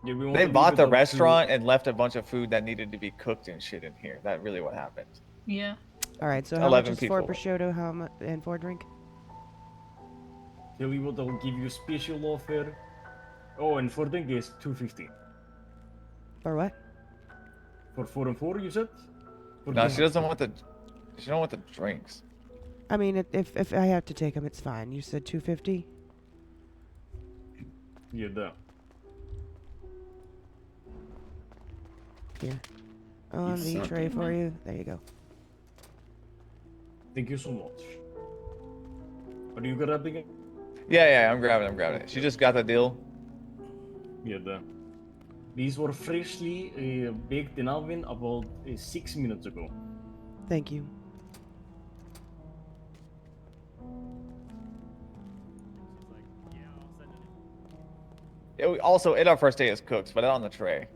Yeah, we want They to leave bought it the up to- restaurant and left a bunch of food that needed to be cooked and shit in here. That really what happened. Yeah. All right, so how much 11 is 4 people. prosciutto, how much, and 4 drink? Tell you what, I'll give you a special offer. Oh, and for drink is $2.50. For what? For 4 and 4, you said? For No, drink. she doesn't want the. She don't want the drinks. I mean, if I have to take them, it's fine. You said 250. Yeah, да. Here, on the suck. tray for you. There you go. Thank you so much. Are you grabbing it? Yeah, I'm grabbing it. She just got the deal. Yeah, да. These were freshly baked in oven about 6 minutes ago. Thank you. Also, in our first day as cooks, but on the tray.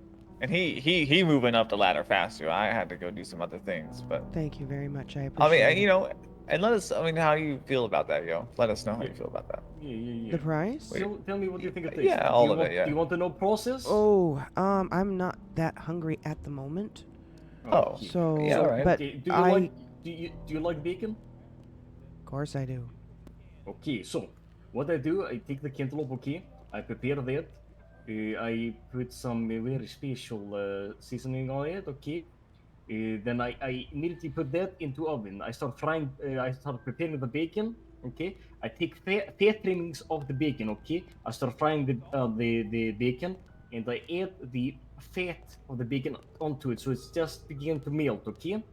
And he moving up the ladder faster. I had to go do some other things, but Thank you very much. I I appreciate mean, it. you know, and let us. I mean, how you feel about that, yo? Let us know how you feel about that. Yeah. The price? Tell me what you think it takes. Yeah, all Do you of want, it, yeah. Do you want to know process? Oh, I'm not that hungry at the moment. Oh, So, yeah, all right. but Okay, do you like bacon? Of course I do. Okay, so what I do, I take the cantaloupe, okay, I prepare that, I put some very special seasoning on it, okay, then I immediately put that into oven. I start frying, I start preparing the bacon, okay, I take fat trimmings of the bacon, okay, I start frying the bacon, and I add the fat of the bacon onto it, so it's just beginning to melt, okay,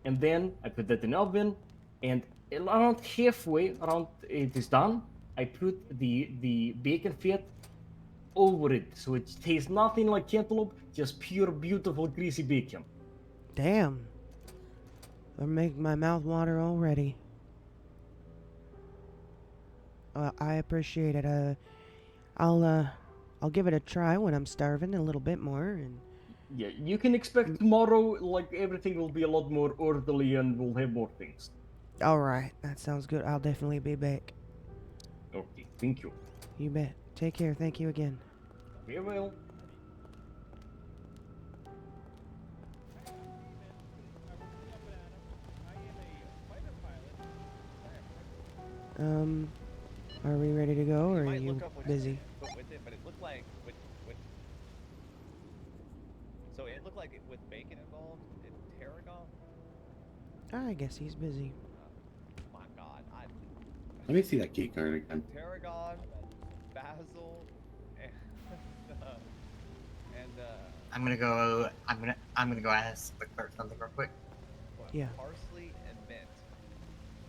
and then I put that in the oven, and around halfway around it is done, I put the bacon fat over it, so it tastes nothing like cantaloupe, just pure, beautiful, greasy bacon. Damn. I'm making my mouth water already. I appreciate it. I'll give it a try when I'm starving a little bit more. And Yeah, you can expect tomorrow, like, everything will be a lot more orderly and we'll have more things. all right, that sounds good. I'll definitely be back. Okay, thank you. You bet. Take care. Thank you again. Very well. Are we ready to go, or are you busy? But it looked like So it looked like with bacon involved, tarragon. I guess he's busy. My God, Let me see that key card again. tarragon, basil, and I'm gonna go ask the clerk something real quick. Yeah. parsley and mint.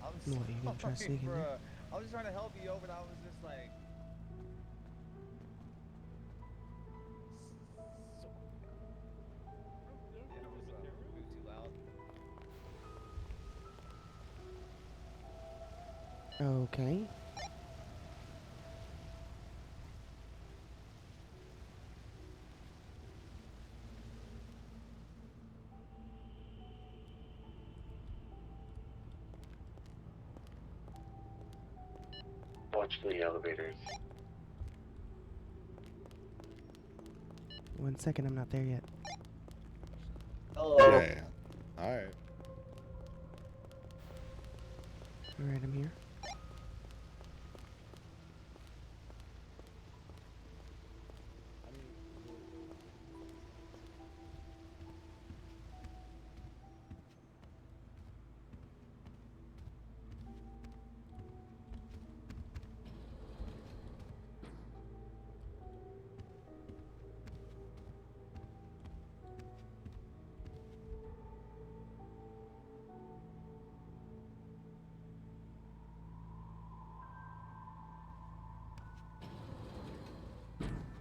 I'm What, are you gonna try sorry, sneaking in? bruh. I was just trying to help you, but I was just like, Okay. Watch the elevators. 1 second, I'm not there yet. Yeah. All right. Alright, I'm here.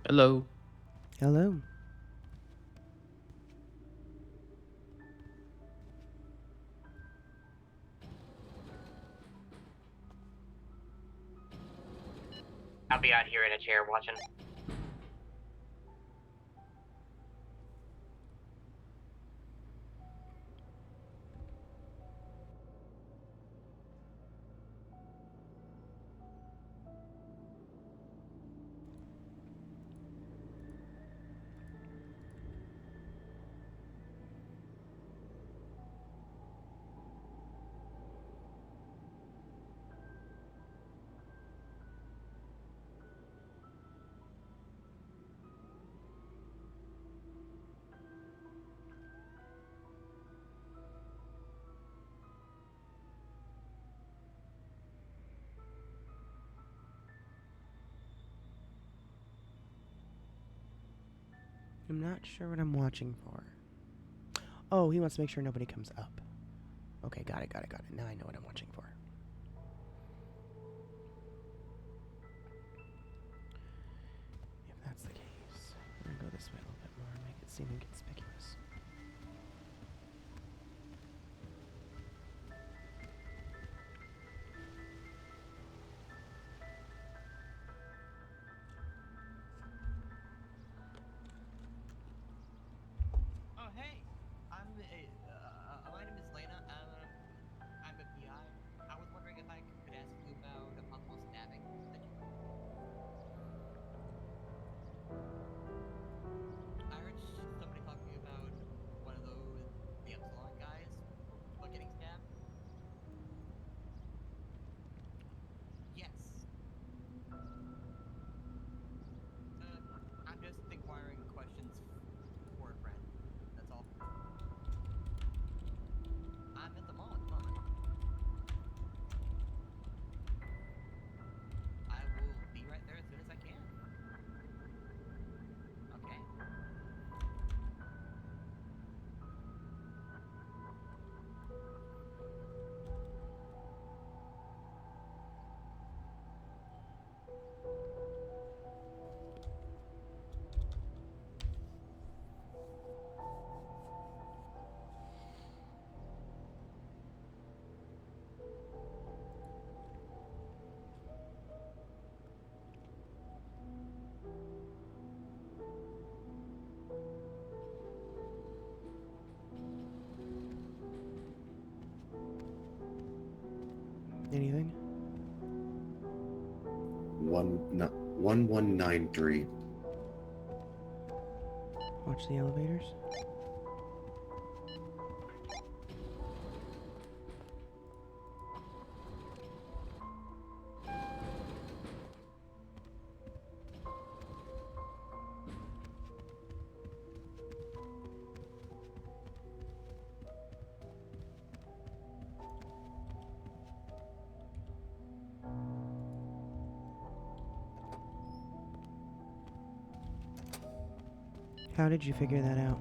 Hello. Hello. I'll be out here in a chair watching. I'm not sure what I'm watching for. Oh, he wants to make sure nobody comes up. Okay, got it. Now I know what I'm watching for. If that's the case, I'm gonna go this way a little bit more and make it seem inconspicuous. Oh, hey. My name is Lena. I'm a PI. I was wondering if I could ask you about a possible stabbing that you... I heard somebody talking about one of those, the Epsilon guys, about getting stabbed. Yes. I'm just inquiring questions for a friend. That's all. I'm at the mall at the moment. I will be right there as soon as I can. Okay. Anything? 1193. Watch the elevators. How did you figure that out?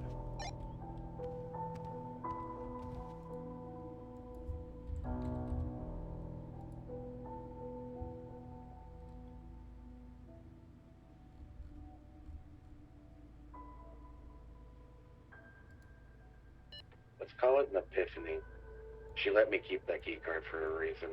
Let's call it an epiphany. She let me keep that key card for a reason.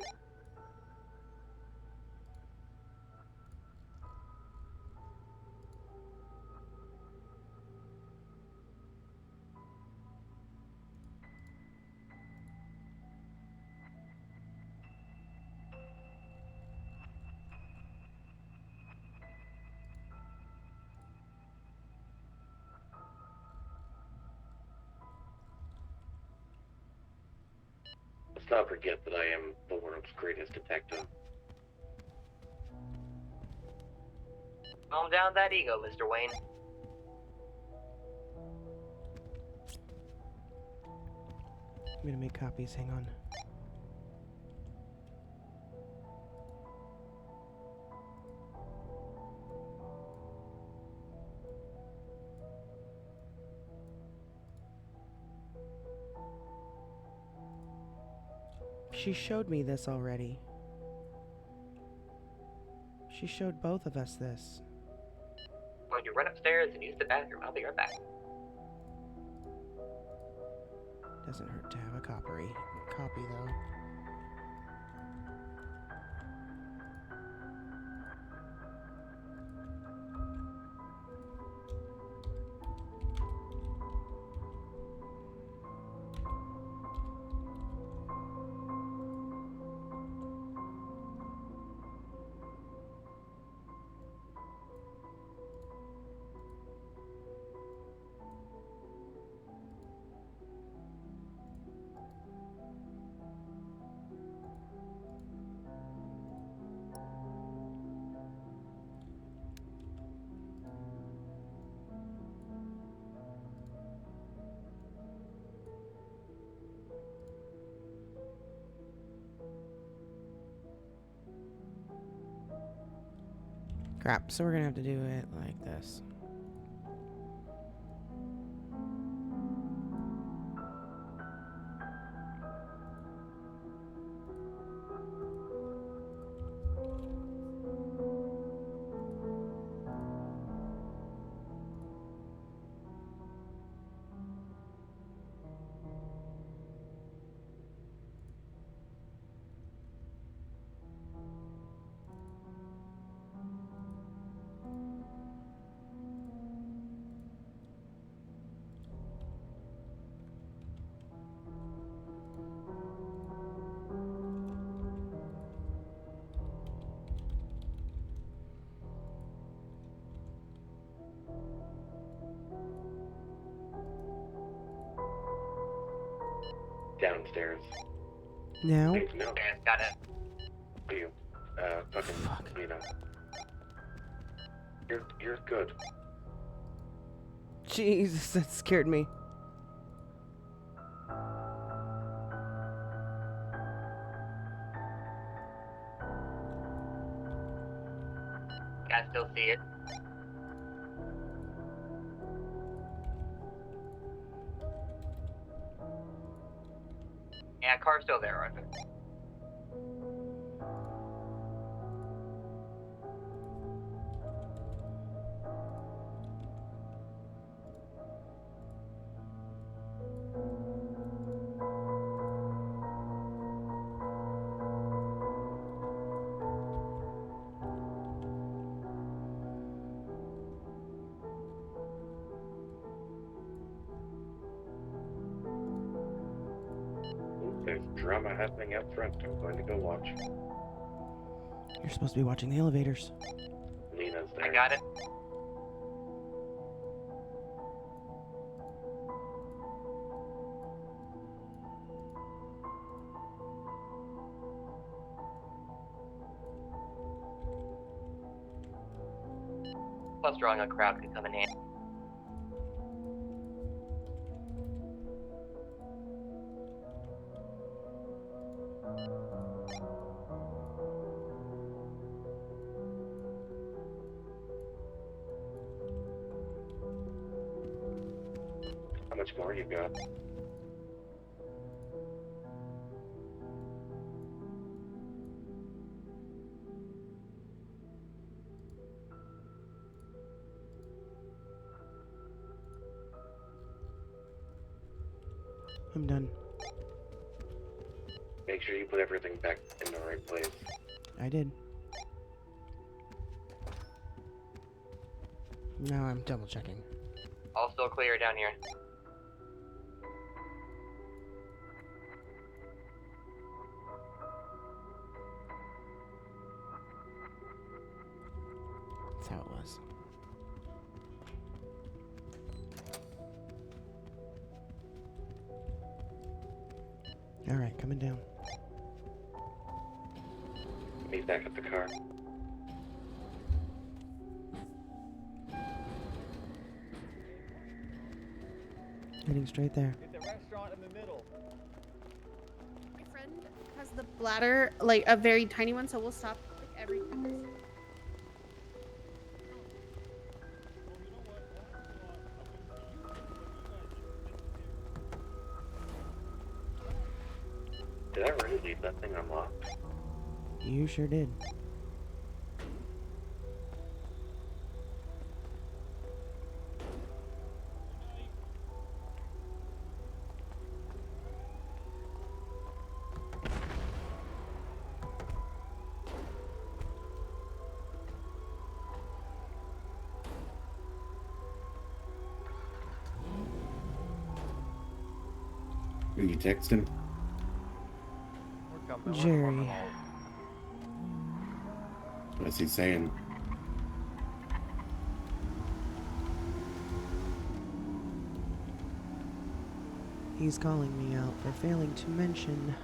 not forget that I am the world's greatest detective. Calm down that ego, Mr. Wayne. I'm gonna make copies. Hang on. She showed me this already. She showed both of us this. Going to run upstairs and use the bathroom. I'll be right back. Doesn't hurt to have a copy though. Crap, so we're gonna have to do it like this. Downstairs. Now? Wait, no. Okay, got it. You, fucking, you know. You're good. Jesus, that scared me. I still see it. Yeah, car's still there, Arthur. There's drama happening out front. I'm going to go watch. You're supposed to be watching the elevators. Nina's there. I got it. Plus, drawing a crowd could come in handy. How much more you got? I'm done. Make sure you put everything back in the right place. I did. Now I'm double checking. All still clear down here. That's how it was. Alright, coming down. He's back at the car. Heading straight there. Get the restaurant in the middle. My friend has the bladder, like a very tiny one, so we'll stop like every 10 minutes. Did I really leave that thing unlocked? You sure did. Are you texting? Jerry. What's he saying? He's calling me out for failing to mention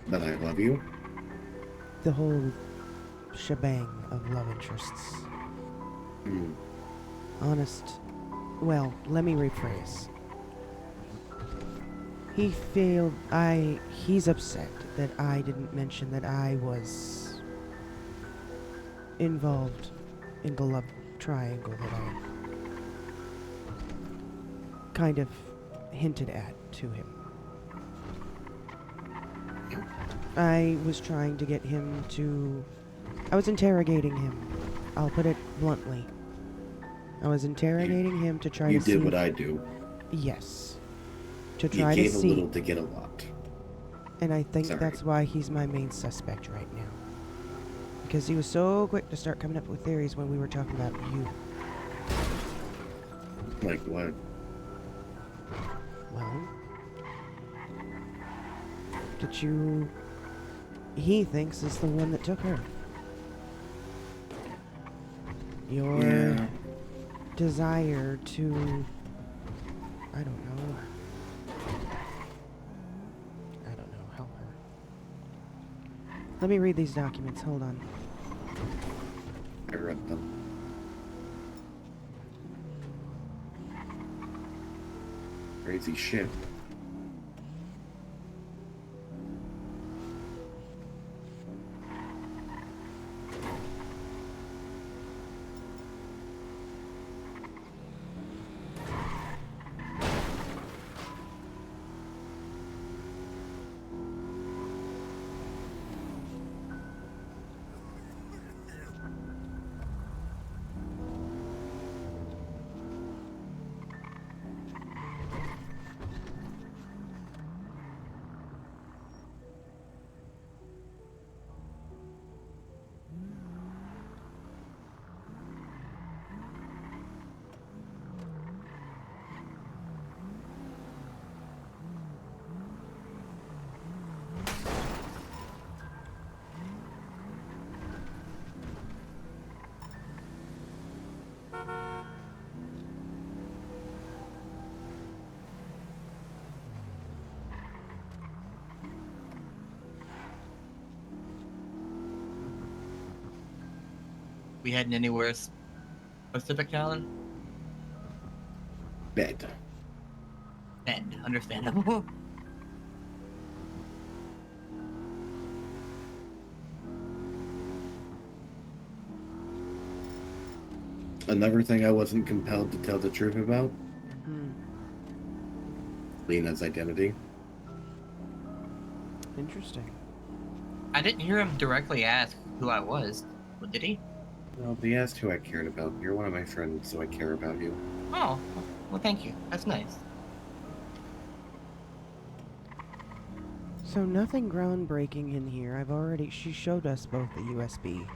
That I love you? the whole shebang of love interests. Honest. Well, let me rephrase. He's upset that I didn't mention that I was involved in the love triangle that I kind of hinted at to him. I was trying to get him to... I was interrogating him. I'll put it bluntly. I was interrogating him to try to see... You did what I do. Yes. To try you to gave see... a little to get a lot. And I think Sorry. that's why he's my main suspect right now. Because he was so quick to start coming up with theories when we were talking about you. Like what? Well... that you... he thinks is the one that took her. Your Yeah. desire to... I don't know. Help her. Let me read these documents. Hold on. I read them. Crazy shit. We heading anywhere specific, Alan? Bed. Bed, understandable. Another thing I wasn't compelled to tell the truth about? Lena's identity. Interesting. I didn't hear him directly ask who I was. Well, did he? Well, he asked who I cared about. You're one of my friends, so I care about you. Oh, well, thank you. That's nice. So nothing groundbreaking in here. She showed us both the USB.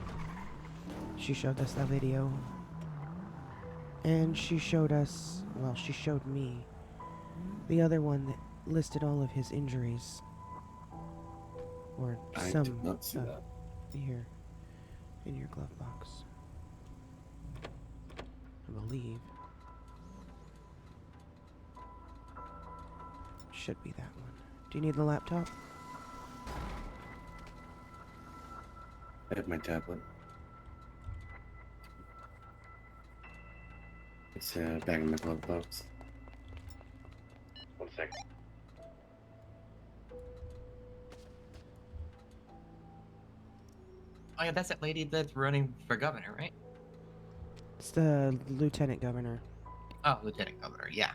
She showed us that video. And she showed us, well, she showed me the other one that listed all of his injuries. Or I some did not see that. Here, in your glove box. I believe. Should be that one. Do you need the laptop? I have my tablet. It's back in my glove box. 1 sec. Oh yeah, that's that lady that's running for governor, right? It's the lieutenant governor. Oh, lieutenant governor, yeah.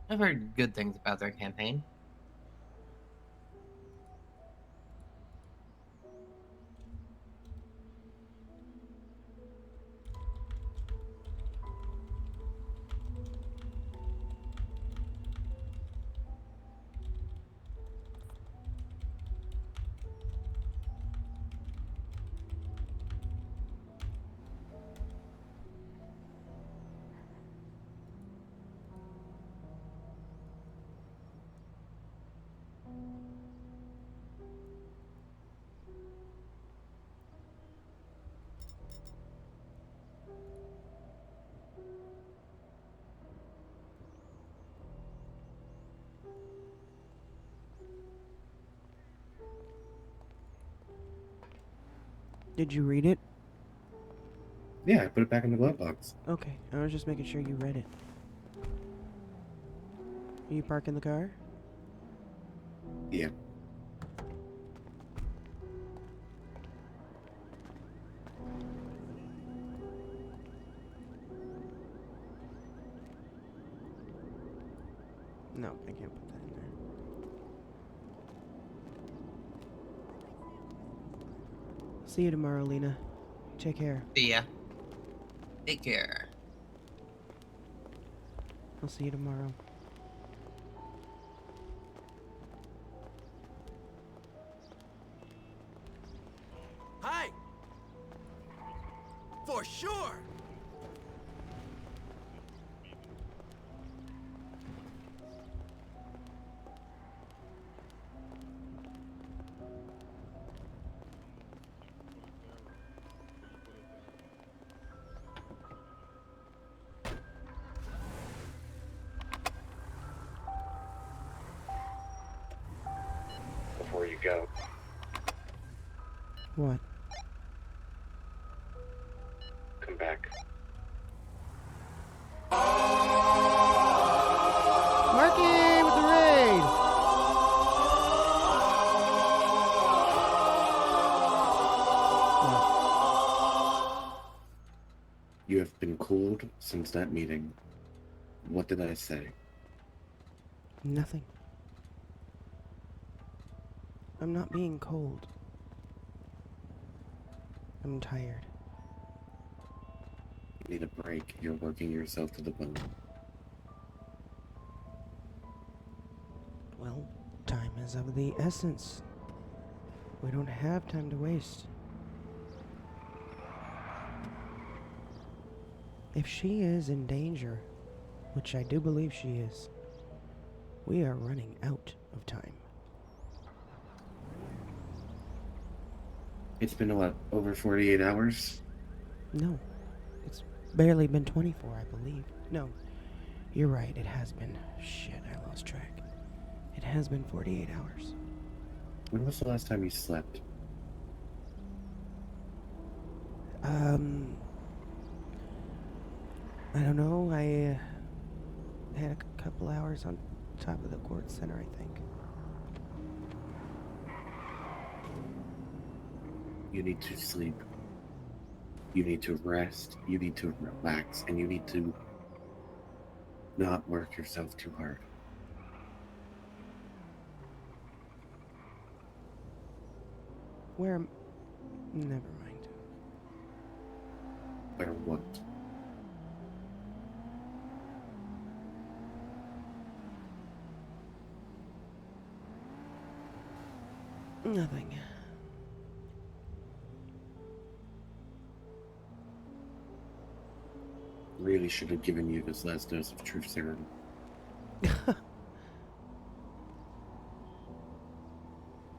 I've heard good things about their campaign. Did you read it? Yeah, I put it back in the glove box. Okay, I was just making sure you read it. Are you parking the car? Yeah. No, I can't put that in there. See you tomorrow, Lena. Take care. See ya. Take care. I'll see you tomorrow. Hi! For sure! Before you go, What? come back. Marky with the raid! You have been cooled since that meeting. What did I say? Nothing. I'm not being cold. I'm tired. You need a break. You're working yourself to the bone. Well, time is of the essence. We don't have time to waste. If she is in danger, which I do believe she is, we are running out of time. It's been, what, over 48 hours? No, it's barely been 24, I believe. No, you're right, it has been. Shit, I lost track. It has been 48 hours. When was the last time you slept? I don't know. I had a couple hours on top of the court center, I think. You need to sleep. You need to rest. You need to relax. And you need to not work yourself too hard. Where am... Never mind. Where what? Nothing. Really should have given you this last dose of truth serum. I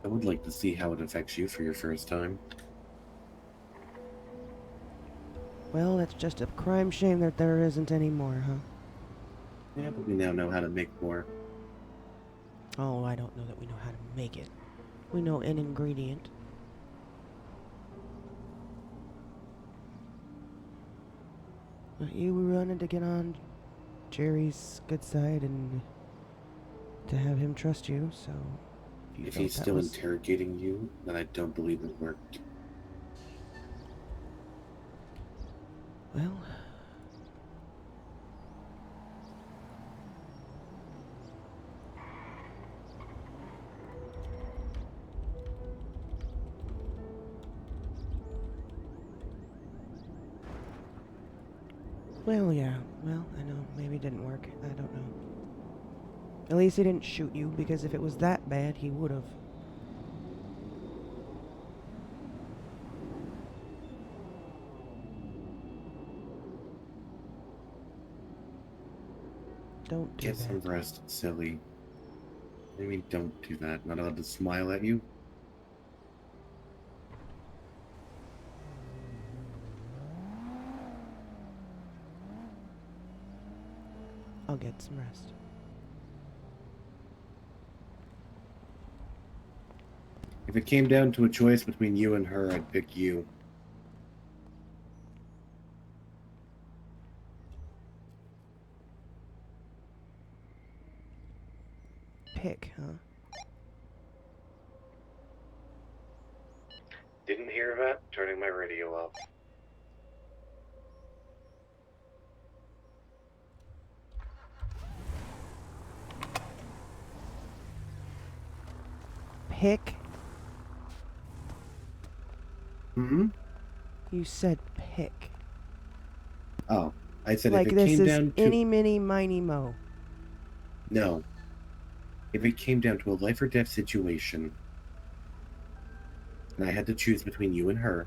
would like to see how it affects you for your first time. Well, that's just a crime shame that there isn't any more, huh? Yeah, but we now know how to make more. Oh, I don't know that we know how to make it. We know an ingredient. But you wanted to get on Jerry's good side and to have him trust you, so you If felt he's that still was... interrogating you, then I don't believe it worked. Well... Well, yeah. Well, I know. Maybe it didn't work. I don't know. At least he didn't shoot you, because if it was that bad, he would have. Don't do Get that. some rest, silly. What do you mean don't do that? Not allowed to smile at you? I'll get some rest. If it came down to a choice between you and her, I'd pick you. Pick, huh? Didn't hear that? Turning my radio off. Pick? Hmm? You said pick. Oh, I said Like if it this came is down to... any, mini, miny, mo. No. If it came down to a life or death situation, and I had to choose between you and her,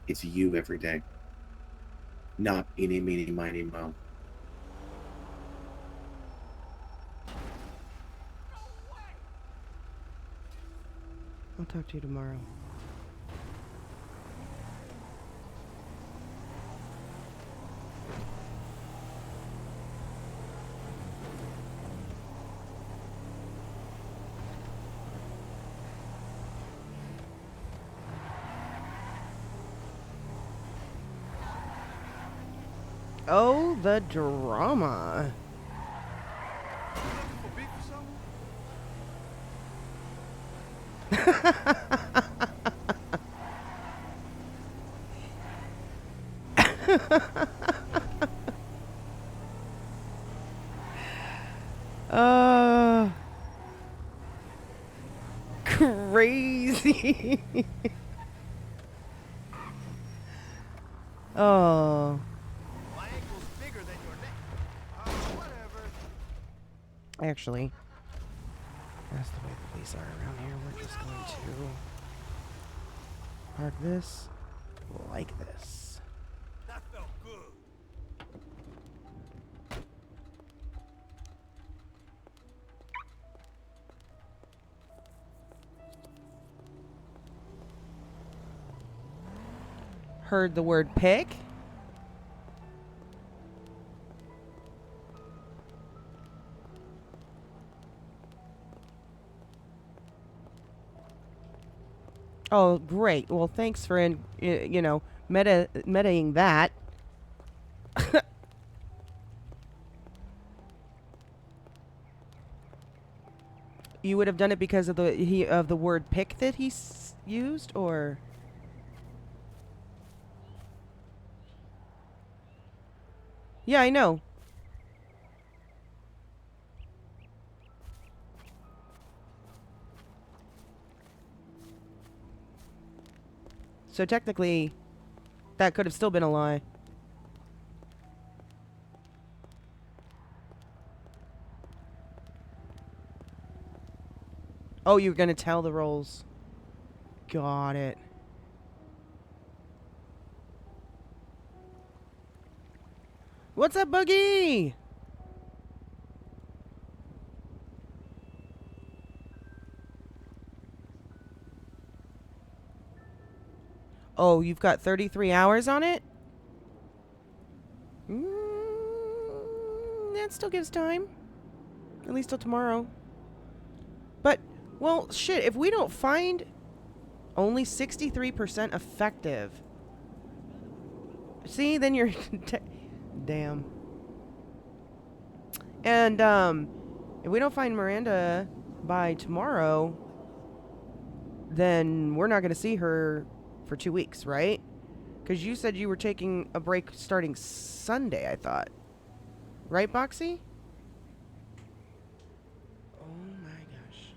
it's you every day. Not eeny, meeny, miny, mo. I'll talk to you tomorrow. Oh, the drama. Crazy. Oh. Actually, that's the way the police are around here. We're just going to park this like this. That felt good. Heard the word pick? Oh, great. Well, thanks for metaing that. You would have done it because of the word pick that he used, or? Yeah, I know. So technically, that could have still been a lie. Oh, you're gonna tell the roles. Got it. What's up, Boogie? Oh, you've got 33 hours on it? That still gives time. At least till tomorrow. But, well, shit, if we don't find only 63% effective. See, then you're... Damn. And, if we don't find Miranda by tomorrow, then we're not going to see her for 2 weeks, right? Because you said you were taking a break starting Sunday, I thought. Right, Boxy? Oh my gosh.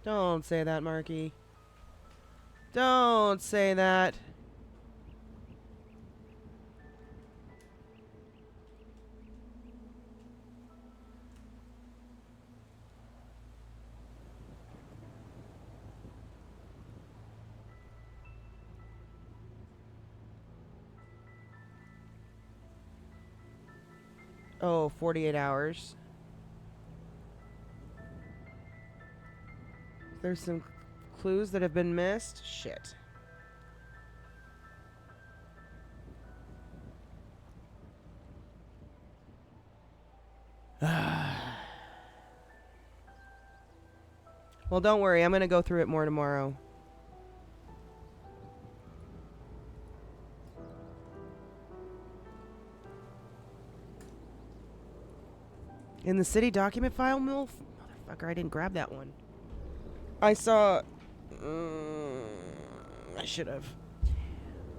Don't say that, Marky. Don't say that. Oh, 48 hours. There's some clues that have been missed. Shit. Well, don't worry. I'm going to go through it more tomorrow. In the city document file, Milf? Motherfucker, I didn't grab that one. I saw... I should have.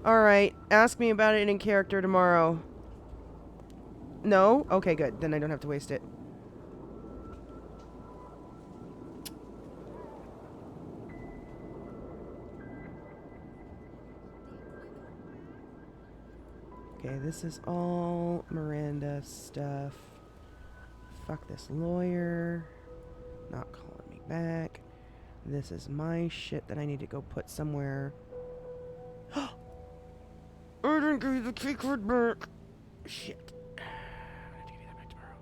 Alright, ask me about it in character tomorrow. No? Okay, good. Then I don't have to waste it. Okay, this is all Miranda stuff. Fuck this lawyer. Not calling me back. This is my shit that I need to go put somewhere. I didn't give you the key card back. Shit. I have to give you that back tomorrow.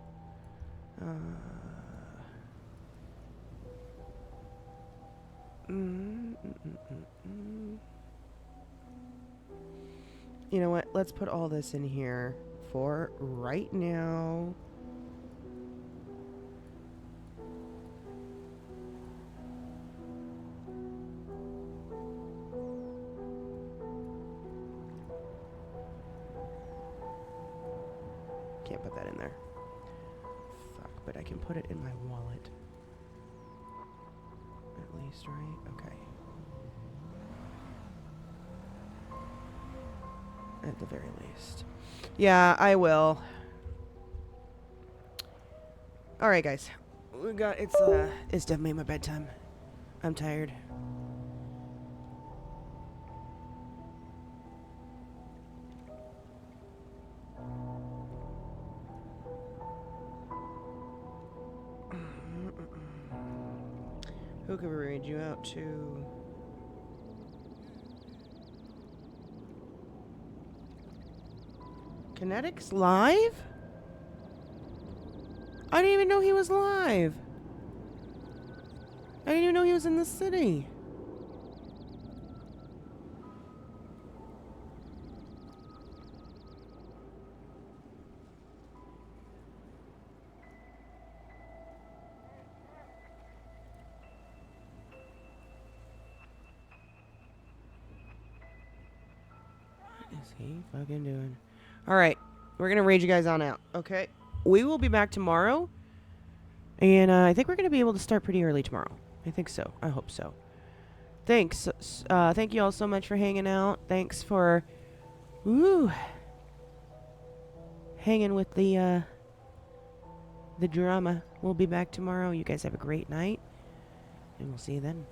You know what? Let's put all this in here for right now. Can't put that in there. Fuck, but I can put it in my wallet. At least, right? Okay. At the very least. Yeah, I will. Alright, guys. We got, it's definitely my bedtime. I'm tired. Who could we read you out to? Kinetics live? I didn't even know he was live. I didn't even know he was in the city. What is he fucking doing? Alright, we're gonna raid you guys on out, okay? We will be back tomorrow. And I think we're gonna be able to start pretty early tomorrow. I think so. I hope so. Thanks. Thank you all so much for hanging out. Thanks for hanging with the drama. We'll be back tomorrow. You guys have a great night. And we'll see you then.